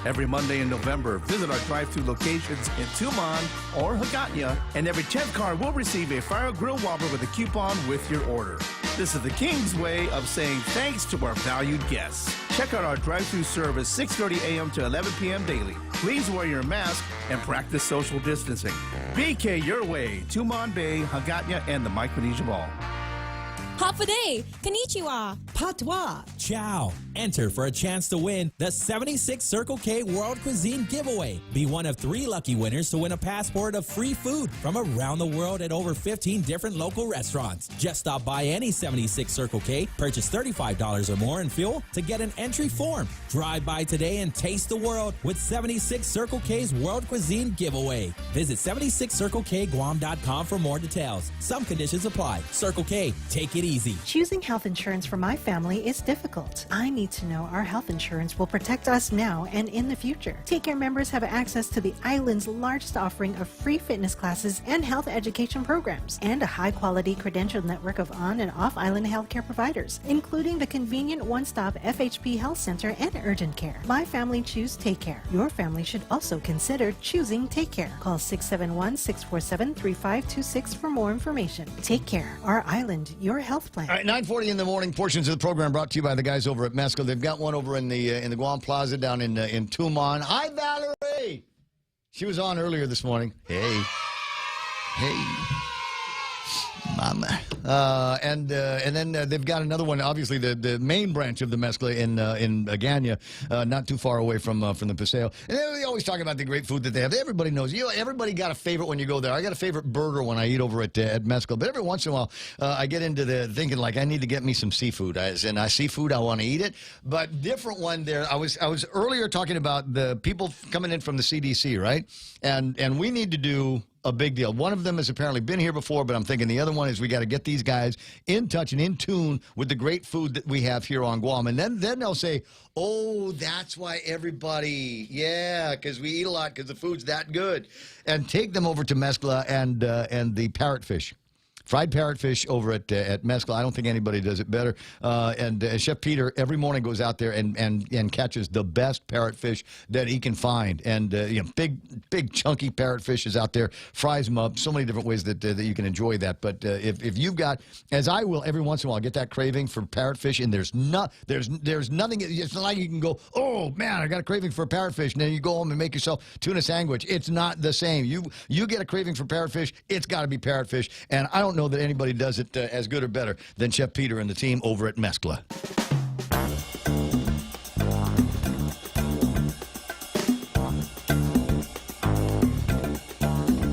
Every Monday in November, visit our drive-thru locations in Tumon or Hagåtña, and every 10th car will receive a Fire Grill Whopper with a coupon with your order. This is the King's way of saying thanks to our valued guests. Check out our drive-thru service 6:30 a.m. to 11 p.m. daily. Please wear your mask and practice social distancing. BK your way, Tumon Bay, Hagåtña, and the Micronesia Mall. Hafude, konnichiwa, Patois. Ciao. Enter for a chance to win the 76 Circle K World Cuisine Giveaway. Be one of 3 lucky winners to win a passport of free food from around the world at over 15 different local restaurants. Just stop by any 76 Circle K, purchase $35 or more in fuel to get an entry form. Drive by today and taste the world with 76 Circle K's World Cuisine Giveaway. Visit 76circlekguam.com for more details. Some conditions apply. Circle K, take it easy. Choosing health insurance for my family is difficult. I need to know our health insurance will protect us now and in the future. Take Care members have access to the island's largest offering of free fitness classes and health education programs, and a high-quality credentialed network of on- and off-island healthcare providers, including the convenient one-stop FHP Health Center and urgent care. My family choose Take Care. Your family should also consider choosing Take Care. Call 671-647-3526 for more information. Take Care, our island, your health plan. All right, 9:40 in the morning. Portions of the program brought to you by the guys over at Mesco. They've got one over in the Guam Plaza down in Tumon. Hi, Valerie. She was on earlier this morning. Hey. Hey. Mama. And then they've got another one, obviously the main branch of the mezcla in Ganya, not too far away from the Paseo. And they always talk about the great food that they have. Everybody knows. Everybody got a favorite when you go there. I got a favorite burger when I eat over at Mezcla. But every once in a while, I get into the thinking like I need to get me some seafood. Seafood, I want to eat it. But different one there. I was earlier talking about the people coming in from the CDC, right? And we need to do a big deal. One of them has apparently been here before, but I'm thinking the other one is we got to get these guys in touch and in tune with the great food that we have here on Guam. And then they'll say, oh, that's why everybody, because we eat a lot because the food's that good. And take them over to Mezcla and the parrotfish. Fried parrotfish over at Mezcla. I don't think anybody does it better. And Chef Peter every morning goes out there and catches the best parrotfish that he can find. And big chunky parrotfish is out there, fries them up. So many different ways that you can enjoy that. But if you've got, as I will every once in a while, get that craving for parrotfish, and there's nothing. It's not like you can go, oh man, I got a craving for parrotfish, and then you go home and make yourself tuna sandwich. It's not the same. You get a craving for parrotfish, it's got to be parrotfish, and I don't know that anybody does it as good or better than Chef Peter and the team over at Mezcla.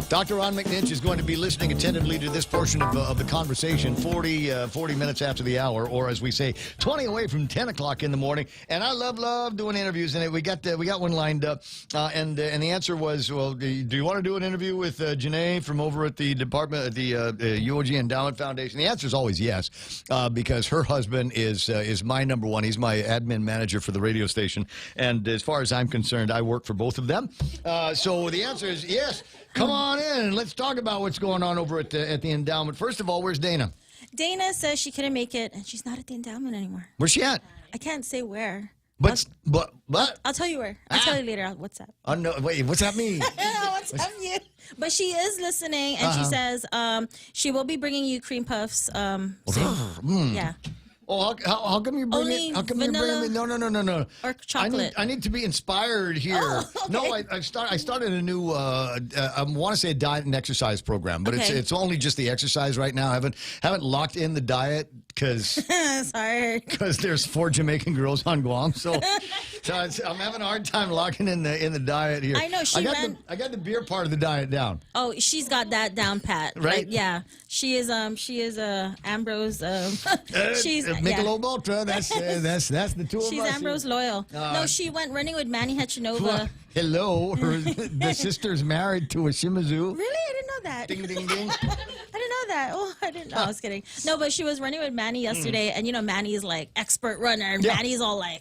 Dr. Ron McNinch is going to be listening attentively to this portion of the conversation 40 minutes after the hour, or as we say, 20 away from 10 o'clock in the morning. And I love doing interviews, and we got one lined up. And the answer was, well, do you want to do an interview with Janae from over at the department of the UOG Endowment Foundation? The answer is always yes, because her husband is my number one. He's my admin manager for the radio station. And as far as I'm concerned, I work for both of them. So the answer is yes. Come on in and let's talk about what's going on over at the endowment. First of all, where's Dana? Dana says she couldn't make it, and she's not at the endowment anymore. Where's she at? I can't say where. But I'll tell you where. I'll tell you later on WhatsApp. Oh no! Wait, what's that mean? WhatsApp you. But she is listening, and she says she will be bringing you cream puffs. Soon. Yeah. Oh, how come you bring Only it? How come vanilla you bring it? No. Or chocolate. I need to be inspired here. Oh, okay. No, I started a new I want to say a diet and exercise program, but it's only just the exercise right now. I haven't locked in the diet because there's 4 Jamaican girls on Guam, so I'm having a hard time locking in the diet here. I know I got the beer part of the diet down. Oh, she's got that down pat. Right? Like, yeah. She is Ambrose she's Michelob Ultra. That's the two of us. She's Ambrose loyal. No, she went running with Manny Hechinova. Hello, the sister's married to a Shimizu. Really? I didn't know that. Ding ding ding. I didn't know that. Oh, I didn't know. I was kidding. No, but she was running with Manny yesterday, and Manny is like expert runner, and Manny's all like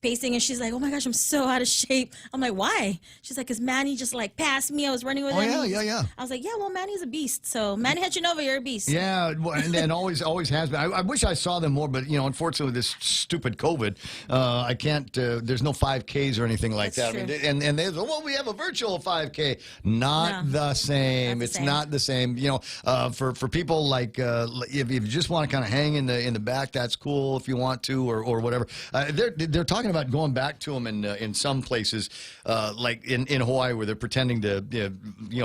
pacing, and she's like, oh my gosh, I'm so out of shape. I'm like, why? She's like, because Manny just like passed me. I was running with him. Yeah. I was like, yeah, well, Manny's a beast. So Manny Hechinova, you're a beast. Yeah, and always has been. I wish I saw them more, but unfortunately with this stupid COVID, I can't. There's no 5Ks or anything like that. True. I mean, and they well, we have a virtual 5K. Not the same. It's not the same. For people like if you just want to kind of hang in the back, that's cool if you want to or whatever. They're talking about going back to them in some places, like in Hawaii, where they're pretending to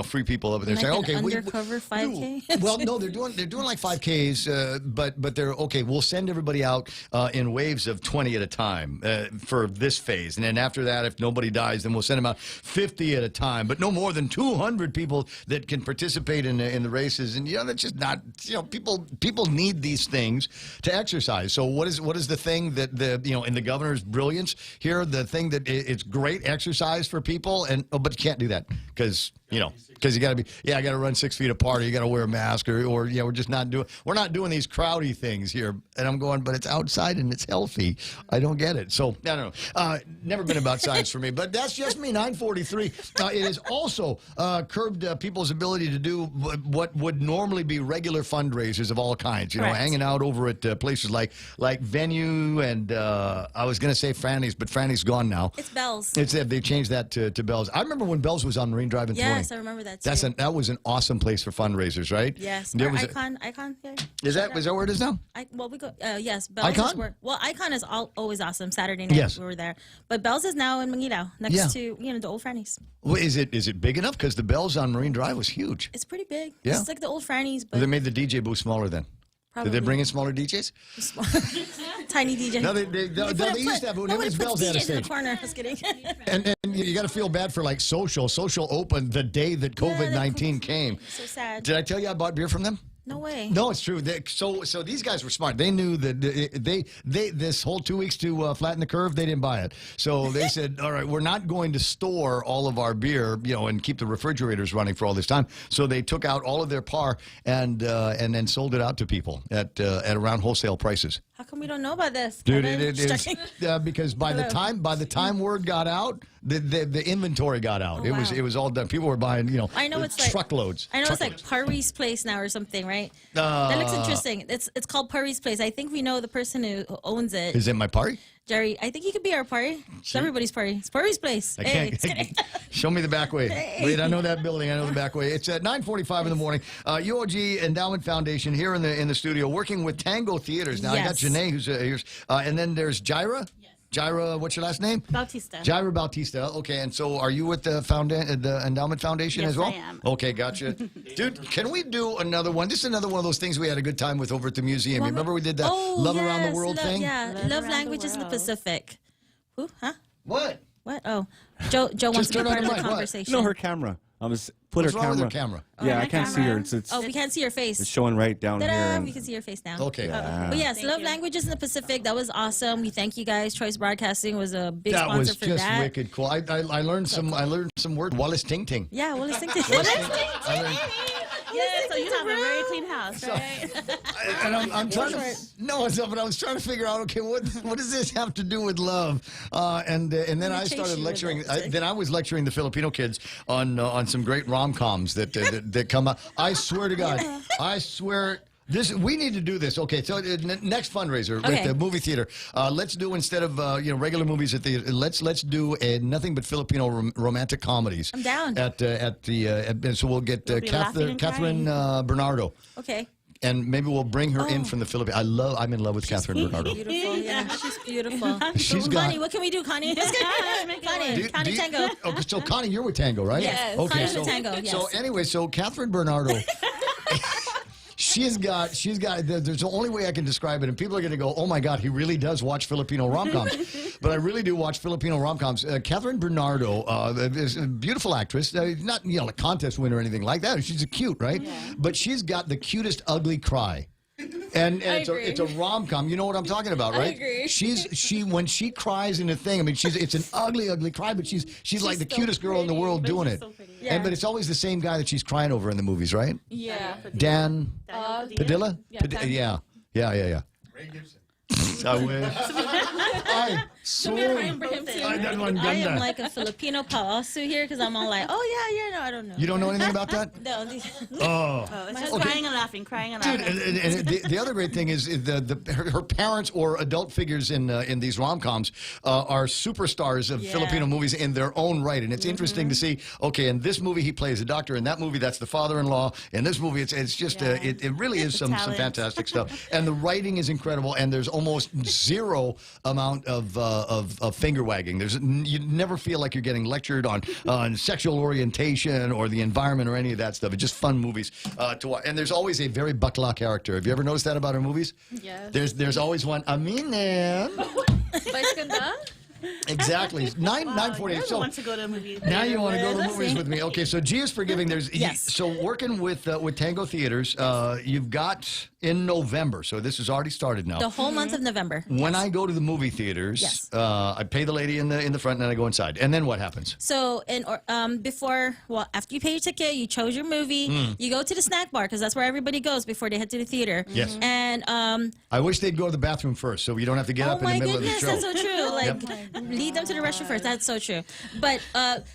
free people over there. Like saying, okay, undercover 5K. Well, no, they're doing like 5Ks, but they're okay. We'll send everybody out in waves of 20 at a time for this phase, and then after that, if nobody dies, then we'll send them out 50 at a time, but no more than 200 people that can participate in the races. And that's just not people need these things to exercise. So what is the thing that in the governor's brilliance here, the thing that it's great exercise for people, but you can't do that because you got to be I got to run 6 feet apart, or you got to wear a mask, or we're just not doing these crowdy things here. And I'm going, but it's outside and it's healthy. I don't get it. So I don't know. Never been about science for me, but that's just me. 943. It has also curbed people's ability to do what would normally be regular fundraisers of all kinds. Hanging out over at places like Venue and I was going to say Franny's, but Franny's gone now. It's Bell's. They changed that to Bell's. I remember when Bell's was unreal. Marine Drive in Yes, Thorny. I remember that too. That was an awesome place for fundraisers, right? Yes. There Or was Icon. Yeah. is that where it is now? Well, we go. Yes, Bell's Icon? is where. Well, Icon is always awesome. Saturday night Yes. we were there, but Bell's is now in Manguilao, next Yeah. to the old Franny's. Well, is it big enough? Because the Bells on Marine Drive was huge. It's pretty big. Yeah. It's like the old Franny's, but They made the DJ booth smaller then. Did they Probably. bring in smaller DJs? tiny DJ. No, they used to have when nobody it was puts Bell's they had a DJs in the stage. corner. Just kidding. And you got to feel bad for like Social. Social opened the day that COVID-19 came. So sad. Did I tell you I bought beer from them? No way. No, it's true. So these guys were smart. They knew that they this whole 2 weeks to flatten the curve, they didn't buy it. So they said, all right, we're not going to store all of our beer, and keep the refrigerators running for all this time. So they took out all of their par and then sold it out to people at around wholesale prices. How come we don't know about this? Dude, Kevin? it is Checking. because by the time word got out, the inventory got out. Oh, it was all done. People were buying I know it's like truckloads. I know it's like Pari's Place now or something, right? That looks interesting. It's called Pari's Place. I think we know the person who owns it. Is it my party? Jerry, I think he could be our party. It's everybody's party. It's Pari's Place. I Hey, can't. just kidding. Show me the back way. Hey. Wait, I know that building. I know the back way. It's at 9:45 in the morning. UOG Endowment Foundation here in the studio, working with Tango Theaters. Now I got Yes. Janae, who's here, and then there's Jaira. Jaira, what's your last name? Bautista. Jaira Bautista. Okay, and so are you with the Endowment Foundation Yes, as well? I am. Okay, gotcha. Dude, can we do another one? This is another one of those things we had a good time with over at the museum. You remember we did that Love Around the World thing? Yeah, Love Languages in the Pacific. Who? Huh? What? What? Oh, Joe wants to be turn on part of the the mic. What? conversation. No, her camera. I was put What's her wrong with camera. her camera? Yeah, Oh, I can't see her. It's Oh, we can't see your face. it's showing right down Ta-da! here. and- We can see your face now. Okay. But yes, Love Languages in the Pacific. That was awesome. We thank you guys. Choice Broadcasting was a big That sponsor was for just that. wicked cool. I learned some word. Wallace Ting Ting. Yeah, well, let's think. I learned- Yeah, so you have a very clean house, right? And I'm trying to but I was trying to figure out, okay, what does this have to do with love? And then I started lecturing. Then I was lecturing the Filipino kids on some great rom-coms that come out. I swear to God, I swear. We need to do this. Okay, so next fundraiser with the movie theater. Let's do, instead of regular movies at the let's do nothing but Filipino romantic comedies. I'm down. So we'll get You'll be laughing and Catherine Bernardo. Okay. And maybe we'll bring her in from the Philippines. I'm in love with Catherine Bernardo. Beautiful. Yeah, she's beautiful. She's got- Connie, what can we do, Connie? Connie, Connie Tango. Okay, so Connie, you're with Tango, right? Yes. Okay, Connie's so with Tango, yes. so anyway, so Catherine Bernardo. She's got. There's the only way I can describe it, and people are going to go, "Oh my God, he really does watch Filipino rom-coms." But I really do watch Filipino rom-coms. Catherine Bernardo is a beautiful actress, not a contest winner or anything like that. She's a cute, right? Yeah. But she's got the cutest ugly cry. And it's a rom-com. You know what I'm talking about, right? I agree. She when she cries in a thing, I mean, it's an ugly cry, but she's like the so cutest girl in the world doing it. so pretty. Yeah. But it's always the same guy that she's crying over in the movies, right? Yeah. Dan Padilla? Yeah. Yeah. Ray Gibson. I wish. I swear. I am like a Filipino paosu here because I'm all like, oh yeah, no, I don't know. You don't know anything about that? No. Oh. It's just Okay. crying and laughing. Dude, and the other great thing is her parents or adult figures in these rom-coms are superstars of Filipino movies in their own right, and it's interesting to see. Okay, in this movie he plays a doctor. In that movie, that's the father-in-law. In this movie, it's just it really is some fantastic stuff, and the writing is incredible. And there's almost zero amount of finger wagging. You never feel like you're getting lectured on sexual orientation or the environment or any of that stuff. It's just fun movies to watch. And there's always a very bakla character. Have you ever noticed that about our movies? Yes. There's always one. Amine. Exactly. 9:40. You're So the one to go to a movie. now you want to go to the Let's movies see. with me? Okay. So G is Forgiving. So working with Tango Theaters. You've got in November. So this has already started now. The whole month of November. When I go to the movie theaters, Yes. I pay the lady in the front, and then I go inside. And then what happens? So after you pay your ticket, you chose your movie. You go to the snack bar because that's where everybody goes before they head to the theater. Yes. And I wish they'd go to the bathroom first, so you don't have to get up in the middle of the show. that's so true. Like Lead them to the restroom first. That's so true. But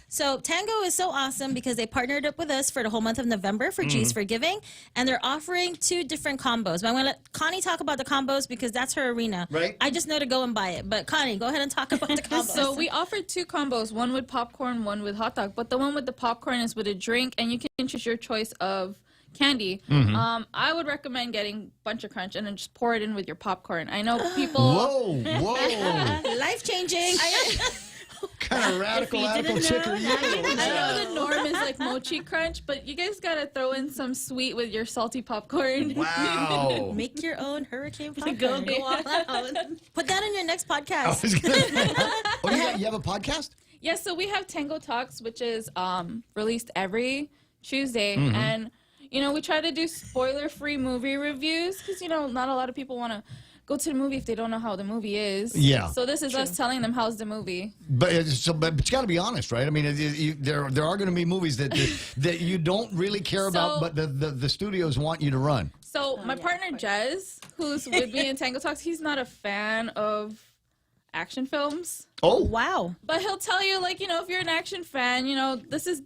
so Tango is so awesome because they partnered up with us for the whole month of November for G's for Giving, and they're offering 2 different combos. But I'm going to let Connie talk about the combos because that's her arena. Right. I just know to go and buy it. But Connie, go ahead and talk about the combos. So we offered 2 combos, one with popcorn, one with hot dog. But the one with the popcorn is with a drink, and you can choose your choice of candy. I would recommend getting Bunch of Crunch and then just pour it in with your popcorn. I know people. Whoa. Life changing. Kind of radical chick are you? I know the norm is like Mochi Crunch, but you guys gotta throw in some sweet with your salty popcorn. Wow. Make your own hurricane popcorn. Go all out. Put that in your next podcast. You have a podcast? Yes, so we have Tango Talks, which is released every Tuesday, and we try to do spoiler-free movie reviews because not a lot of people want to go to the movie if they don't know how the movie is. Yeah. So this is us telling them how's the movie. But you got to be honest, right? I mean, there are going to be movies that you don't really care about, but the studios want you to run. So my partner Jez, who's with me in Tango Talks, he's not a fan of action films. Oh wow! But he'll tell you, like, if you're an action fan, this is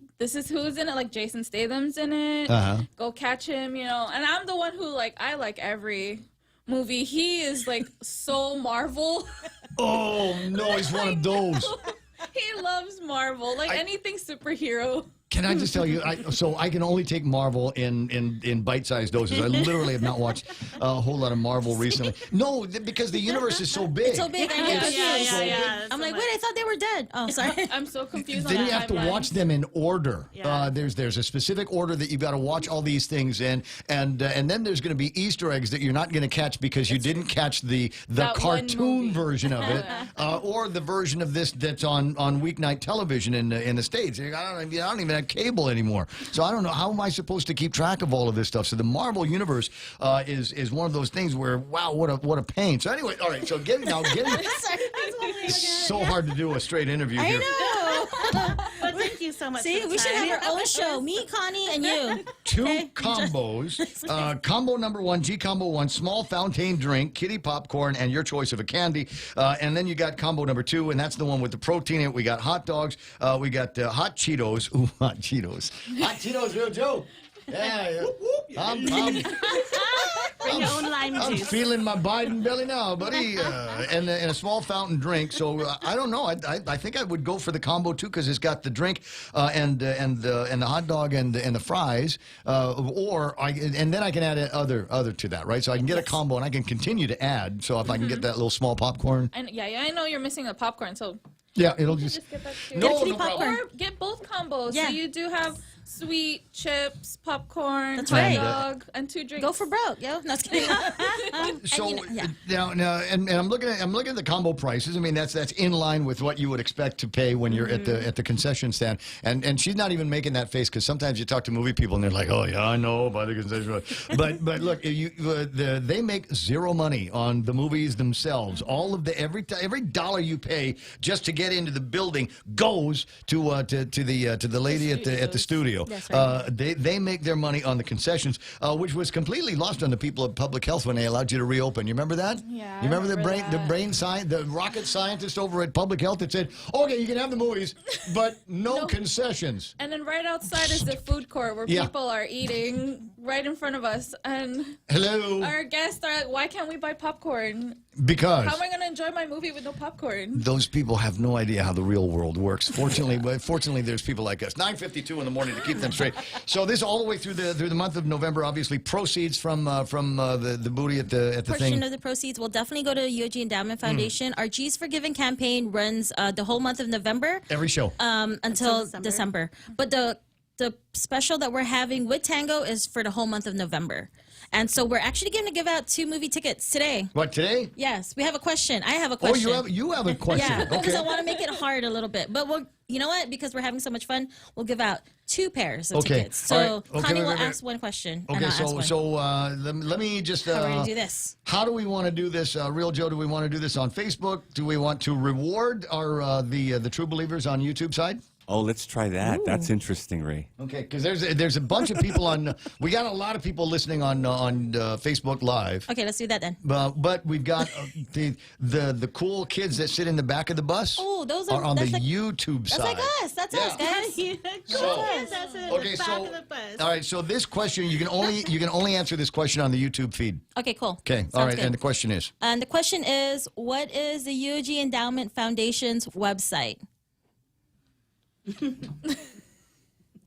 who's in it. Like Jason Statham's in it. Go catch him, And I'm the one who I like every movie. He is like so Marvel. Oh no, he's one of those. He loves Marvel, anything superhero. Can I just tell you, I can only take Marvel in bite-sized doses. I literally have not watched a whole lot of Marvel recently. No, because the universe is so big. It's so big. I'm like, wait, I thought they were dead. Oh, sorry. I'm so confused. Then you have to watch them in order. There's a specific order that you've got to watch all these things in, and then there's going to be Easter eggs that you're not going to catch because you didn't catch the cartoon version of it, or the version of this that's on weeknight television in the States. I don't even have cable anymore, so I don't know how am I supposed to keep track of all of this stuff. So the Marvel universe is one of those things where wow, what a pain. So anyway, all right, so getting so hard to do a straight interview here. I know. But thank you so much. See, we should have our own show. Me, Connie, and you. 2 combos. Combo number 1, G combo 1, small fountain drink, kitty popcorn, and your choice of a candy. And then you got combo number 2, and that's the one with the protein in it. We got hot dogs. We got hot Cheetos. Ooh, hot Cheetos. Hot Cheetos, real Joe. Yeah. I'm Bring your own lime I'm juice. feeling my Biden belly now, buddy. And a small fountain drink. So I don't know. I think I would go for the combo too because it's got the drink and the hot dog and the fries. And then I can add other to that, right? So I can get a combo and I can continue to add. So if I can get that little small popcorn. And I know you're missing the popcorn, so yeah, it'll just get that too. no problem. Or get both combos. Yeah. So you do have sweet chips, popcorn, That's hot right. dog, and 2 drinks. Go for broke, yo. No, just kidding. So now, and I'm looking at the combo prices. I mean, that's in line with what you would expect to pay when you're at the concession stand. And she's not even making that face because sometimes you talk to movie people and they're like, oh yeah, I know about the concession. but look, they make zero money on the movies themselves. All of every dollar you pay just to get into the building goes to the lady at the studio. That's right. They make their money on the concessions, which was completely lost on the people of public health when they allowed you to reopen. You remember that? Yeah. You remember the rocket scientist over at public health that said, okay, you can have the movies, but no concessions. And then right outside is the food court where people are eating right in front of us. And hello, our guests are like, why can't we buy popcorn? Because how am I going to enjoy my movie with no popcorn? Those people have no idea how the real world works. Fortunately, there's people like us. 9:52 in the morning to keep them straight. So this all the way through the month of November. Obviously, proceeds from the booty at the Portion thing. of the proceeds will definitely go to UOG Endowment Foundation. Our G's for Giving campaign runs the whole month of November. Every show until December. But the special that we're having with Tango is for the whole month of November. And so we're actually going to give out 2 movie tickets today. What, today? Yes, we have a question. I have a question. Oh, you have a question. Yeah, because okay. I want to make it hard a little bit. But you know what? Because we're having so much fun, we'll give out 2 pairs of tickets. So Connie will ask one question. Okay, and I'll ask one. Let me just. How are we going to do this? How do we want to do this, Real Joe? Do we want to do this on Facebook? Do we want to reward our the True Believers on YouTube side? Oh, let's try that. Ooh. That's interesting, Ray. Okay, because there's a bunch of people on. We got a lot of people listening on Facebook Live. Okay, let's do that then. But we've got the cool kids that sit in the back of the bus. Oh, those are on the like, YouTube that's side. That's like us. That's us, guys. All right. So this question, you can only answer this question on the YouTube feed. Okay, cool. Okay. Sounds All right. good. And the question is. And the question is, what is the UOG Endowment Foundation's website?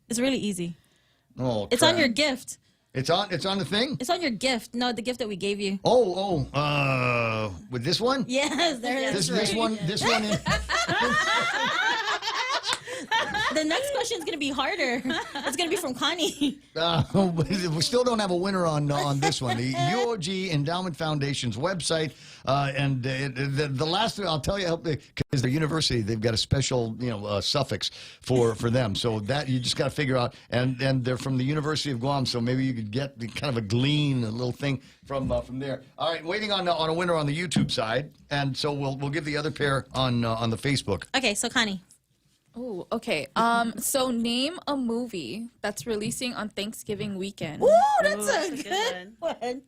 It's really easy. Oh, it's on your gift. It's on the thing? It's on your gift. No, the gift that we gave you. With this one? Yes, there it is. This one. The next question is going to be harder. It's going to be from Connie. We still don't have a winner on this one. The UOG Endowment Foundation's website, and the last thing I'll tell you, because they're university, they've got a special suffix for them. So that you just got to figure out, and they're from the University of Guam, so maybe you could get the kind of a little thing from there. All right, waiting on a winner on the YouTube side, and so we'll give the other pair on the Facebook. Okay, so Connie. Oh, okay. So name a movie that's releasing on Thanksgiving weekend. Ooh, that's a good one.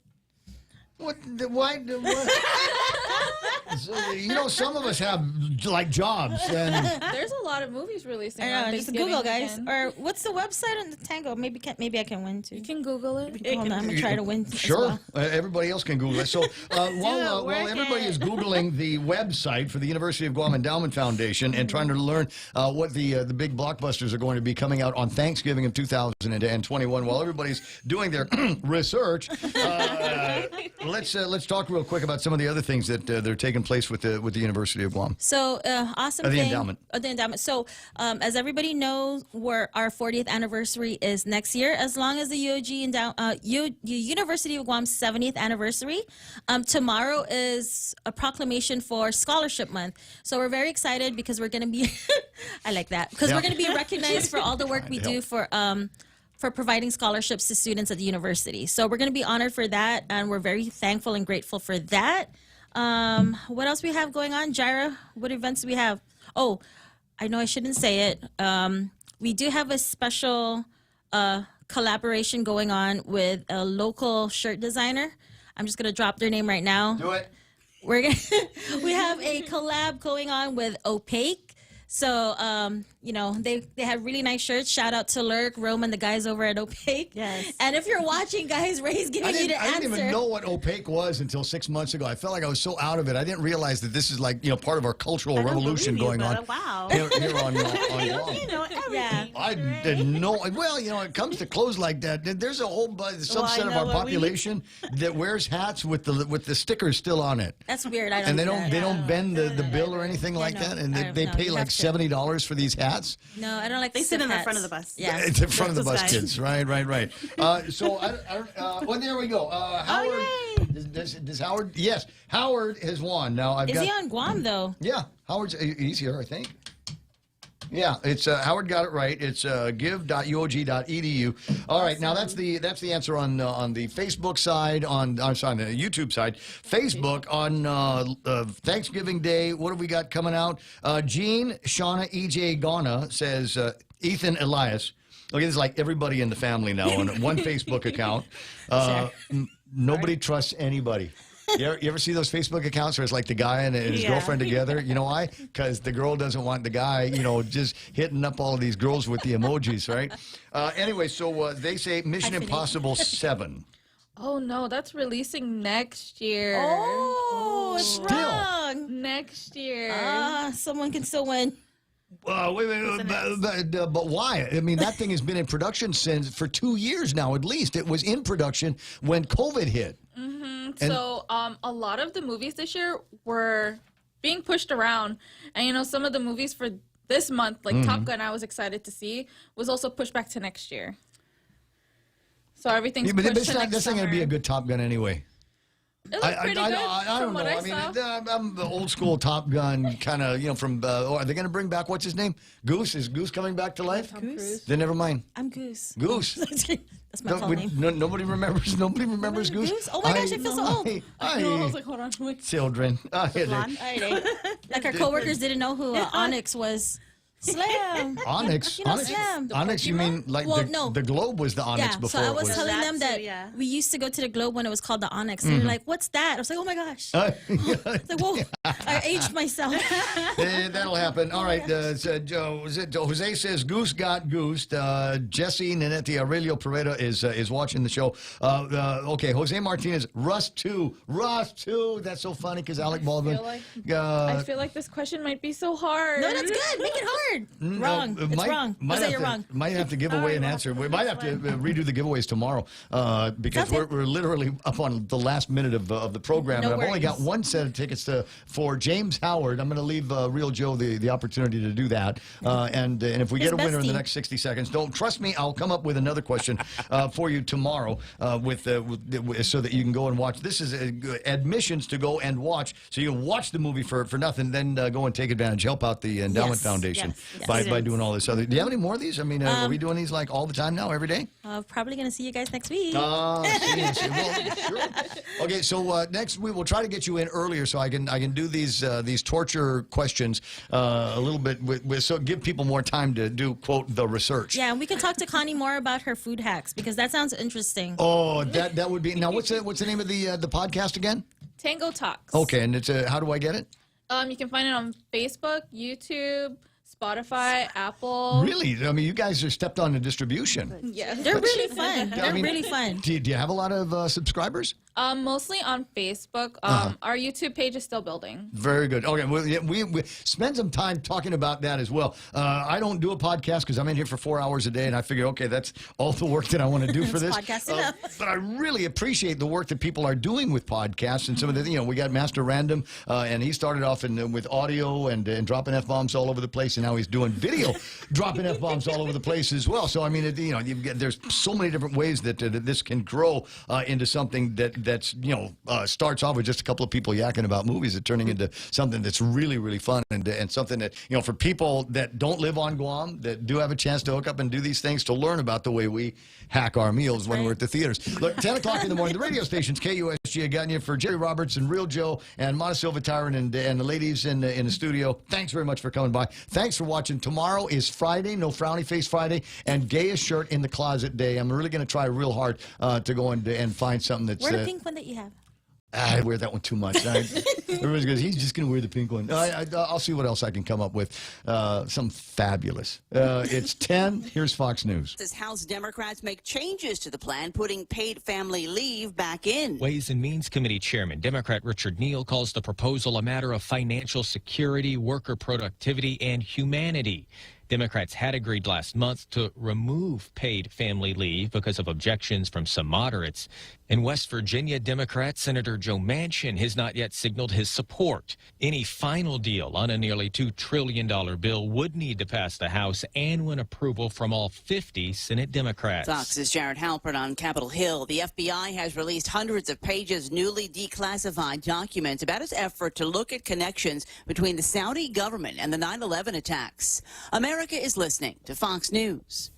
Why? Some of us have like jobs, and there's a lot of movies releasing. I know, on just Thanksgiving Google, guys. weekend. Or what's the website on the Tango? Maybe I can win too. You can Google it. Hold on, I'm gonna try to win. Sure, everybody else can Google it. So while everybody is Googling the website for the University of Guam Endowment Foundation and trying to learn what the big blockbusters are going to be coming out on Thanksgiving of 2021, while everybody's doing their research, let's talk real quick about some of the other things that are taking place with the University of Guam. So awesome the thing. endowment. The endowment. So as everybody knows, our 40th anniversary is next year. As long as the University of Guam's 70th anniversary, tomorrow is a proclamation for Scholarship Month. So we're very excited because we're going to be. I like that because we're going to be recognized for all the work we do for providing scholarships to students at the university. So we're going to be honored for that, and we're very thankful and grateful for that. What else we have going on, Jaira? What events do we have? Oh, I know I shouldn't say it. We do have a special collaboration going on with a local shirt designer. I'm just going to drop their name right now. Do it. We have a collab going on with Opaque. So, they have really nice shirts. Shout out to Lurk, Rome, and the guys over at Opaque. Yes. And if you're watching, guys, Ray's giving you the answer. I didn't even know what Opaque was until 6 months ago. I felt like I was so out of it. I didn't realize that this is like, part of our cultural revolution going on. Wow. Here on Guam. Everything. I didn't know. Well, it comes to clothes like that. There's a whole subset of our population that wears hats with the stickers still on it. That's weird. I don't. And they do don't that. they don't bend the bill or anything like that. And they pay like $70 for these hats. No, I don't like. They sit in the hats. front of the bus. Yeah, It's in front of the bus, kids. Right. So well, there we go. Howard. Does Howard? Yes, Howard has won. Now Is he on Guam though? Yeah, he's here, I think. Yeah, it's Howard got it right. It's give.uog.edu. All right, now that's the answer on the Facebook side, on the YouTube side. Facebook on Thanksgiving Day. What have we got coming out? Jean, Shauna, EJ, Ghana says Ethan Elias. Okay, this is like everybody in the family now on one Facebook account. Nobody trusts anybody. You ever see those Facebook accounts where it's like the guy and his girlfriend together? You know why? Because the girl doesn't want the guy, just hitting up all of these girls with the emojis, right? Anyway, so they say Mission Impossible 7. Oh no, that's releasing next year. Oh, it's Still. wrong. Next year. Someone can still win. Wait, but why? I mean, that thing has been in production for 2 years now, at least. It was in production when COVID hit. So a lot of the movies this year were being pushed around. And, some of the movies for this month, like Top Gun, I was excited to see, was also pushed back to next year. So everything's pushed to next summer. That's not going to be a good Top Gun anyway. It looks pretty good I don't know. I saw. I'm the old school Top Gun kind of, from. Are they going to bring back what's his name? Goose? Is Goose coming back to life? Goose? Then never mind. I'm Goose. Goose. That's my call name. Nobody remembers. Nobody remembers Goose. Oh my gosh, I feel so old. I was like, hold on, wait. Children. Like our coworkers didn't know who Onyx was. Slam. Onyx. You know, Onyx. Slam. Onyx. You mean like the Globe was the Onyx Yeah, before? so I was it was telling them that we used to go to the Globe when it was called the Onyx. And they're like, what's that? I was like, oh my gosh. It's like, whoa, I aged myself. That'll happen. All right. Jose says Goose got goosed. Jesse Nanetti Aurelio Pereira is watching the show. Okay. Jose Martinez, Rust 2. Rust 2. That's so funny because Alec Baldwin. I feel like this question might be so hard. No, that's good. Make it hard. Wrong. It's wrong. You're wrong. Might have to give away an answer. We might have to redo the giveaways tomorrow because we're literally up on the last minute of the program. No and I've only worries. got one set of tickets for James Howard. I'm going to leave Real Joe the opportunity to do that. And if we get a winner in the next 60 seconds, don't trust me. I'll come up with another question for you tomorrow so that you can go and watch. This is admissions to go and watch, so you can watch the movie for nothing, then go and take advantage, help out the Endowment Foundation by doing all this other. Do you have any more of these? I mean, are we doing these like all the time now, every day? Probably going to see you guys next week. Well, sure. Okay, so next we will try to get you in earlier so I can do these torture questions a little bit so give people more time to do quote the research. Yeah, and we can talk to Connie more about her food hacks because that sounds interesting. Oh, that would be. Now, what's the name of the podcast again? Tango Talks. Okay, and it's how do I get it? You can find it on Facebook, YouTube, Spotify, Apple. Really? I mean, you guys are stepped on the distribution. Yeah, they're really fun. They're really fun. Do you have a lot of subscribers? Mostly on Facebook. Our YouTube page is still building. Very good. Okay, well, we spend some time talking about that as well. I don't do a podcast because I'm in here for 4 hours a day, and I figure, okay, that's all the work that I want to do for this. But I really appreciate the work that people are doing with podcasts and some of the, we got Master Random, and he started off with audio and dropping F-bombs all over the place, and now he's doing video, dropping F-bombs all over the place as well. So, I mean, there's so many different ways that this can grow into something that's starts off with just a couple of people yakking about movies and turning into something that's really, really fun and something that, for people that don't live on Guam, that do have a chance to hook up and do these things, to learn about the way we hack our meals when we're at the theaters. Look, 10 o'clock in the morning, the radio stations, KUSG, Aganya, for Jerry Roberts and Real Joe and Montesilva Tyron and the ladies in the studio. Thanks very much for coming by. Thanks for watching. Tomorrow is Friday, no frowny face Friday, and gayest shirt in the closet day. I'm really going to try real hard to go and find something that's... Wear the pink one that you have. I wear that one too much. Everybody goes, he's just going to wear the pink one. I'll see what else I can come up with. Some fabulous. It's 10. Here's Fox News. As House Democrats make changes to the plan, putting paid family leave back in. Ways and Means Committee Chairman Democrat Richard Neal calls the proposal a matter of financial security, worker productivity, and humanity. Democrats had agreed last month to remove paid family leave because of objections from some moderates. In West Virginia, Democrat Senator Joe Manchin has not yet signaled his support. Any final deal on a nearly $2 trillion bill would need to pass the House and win approval from all 50 Senate Democrats. Fox's Jared Halpern on Capitol Hill. The FBI has released hundreds of pages newly declassified documents about its effort to look at connections between the Saudi government and the 9/11 attacks. America is listening to Fox News.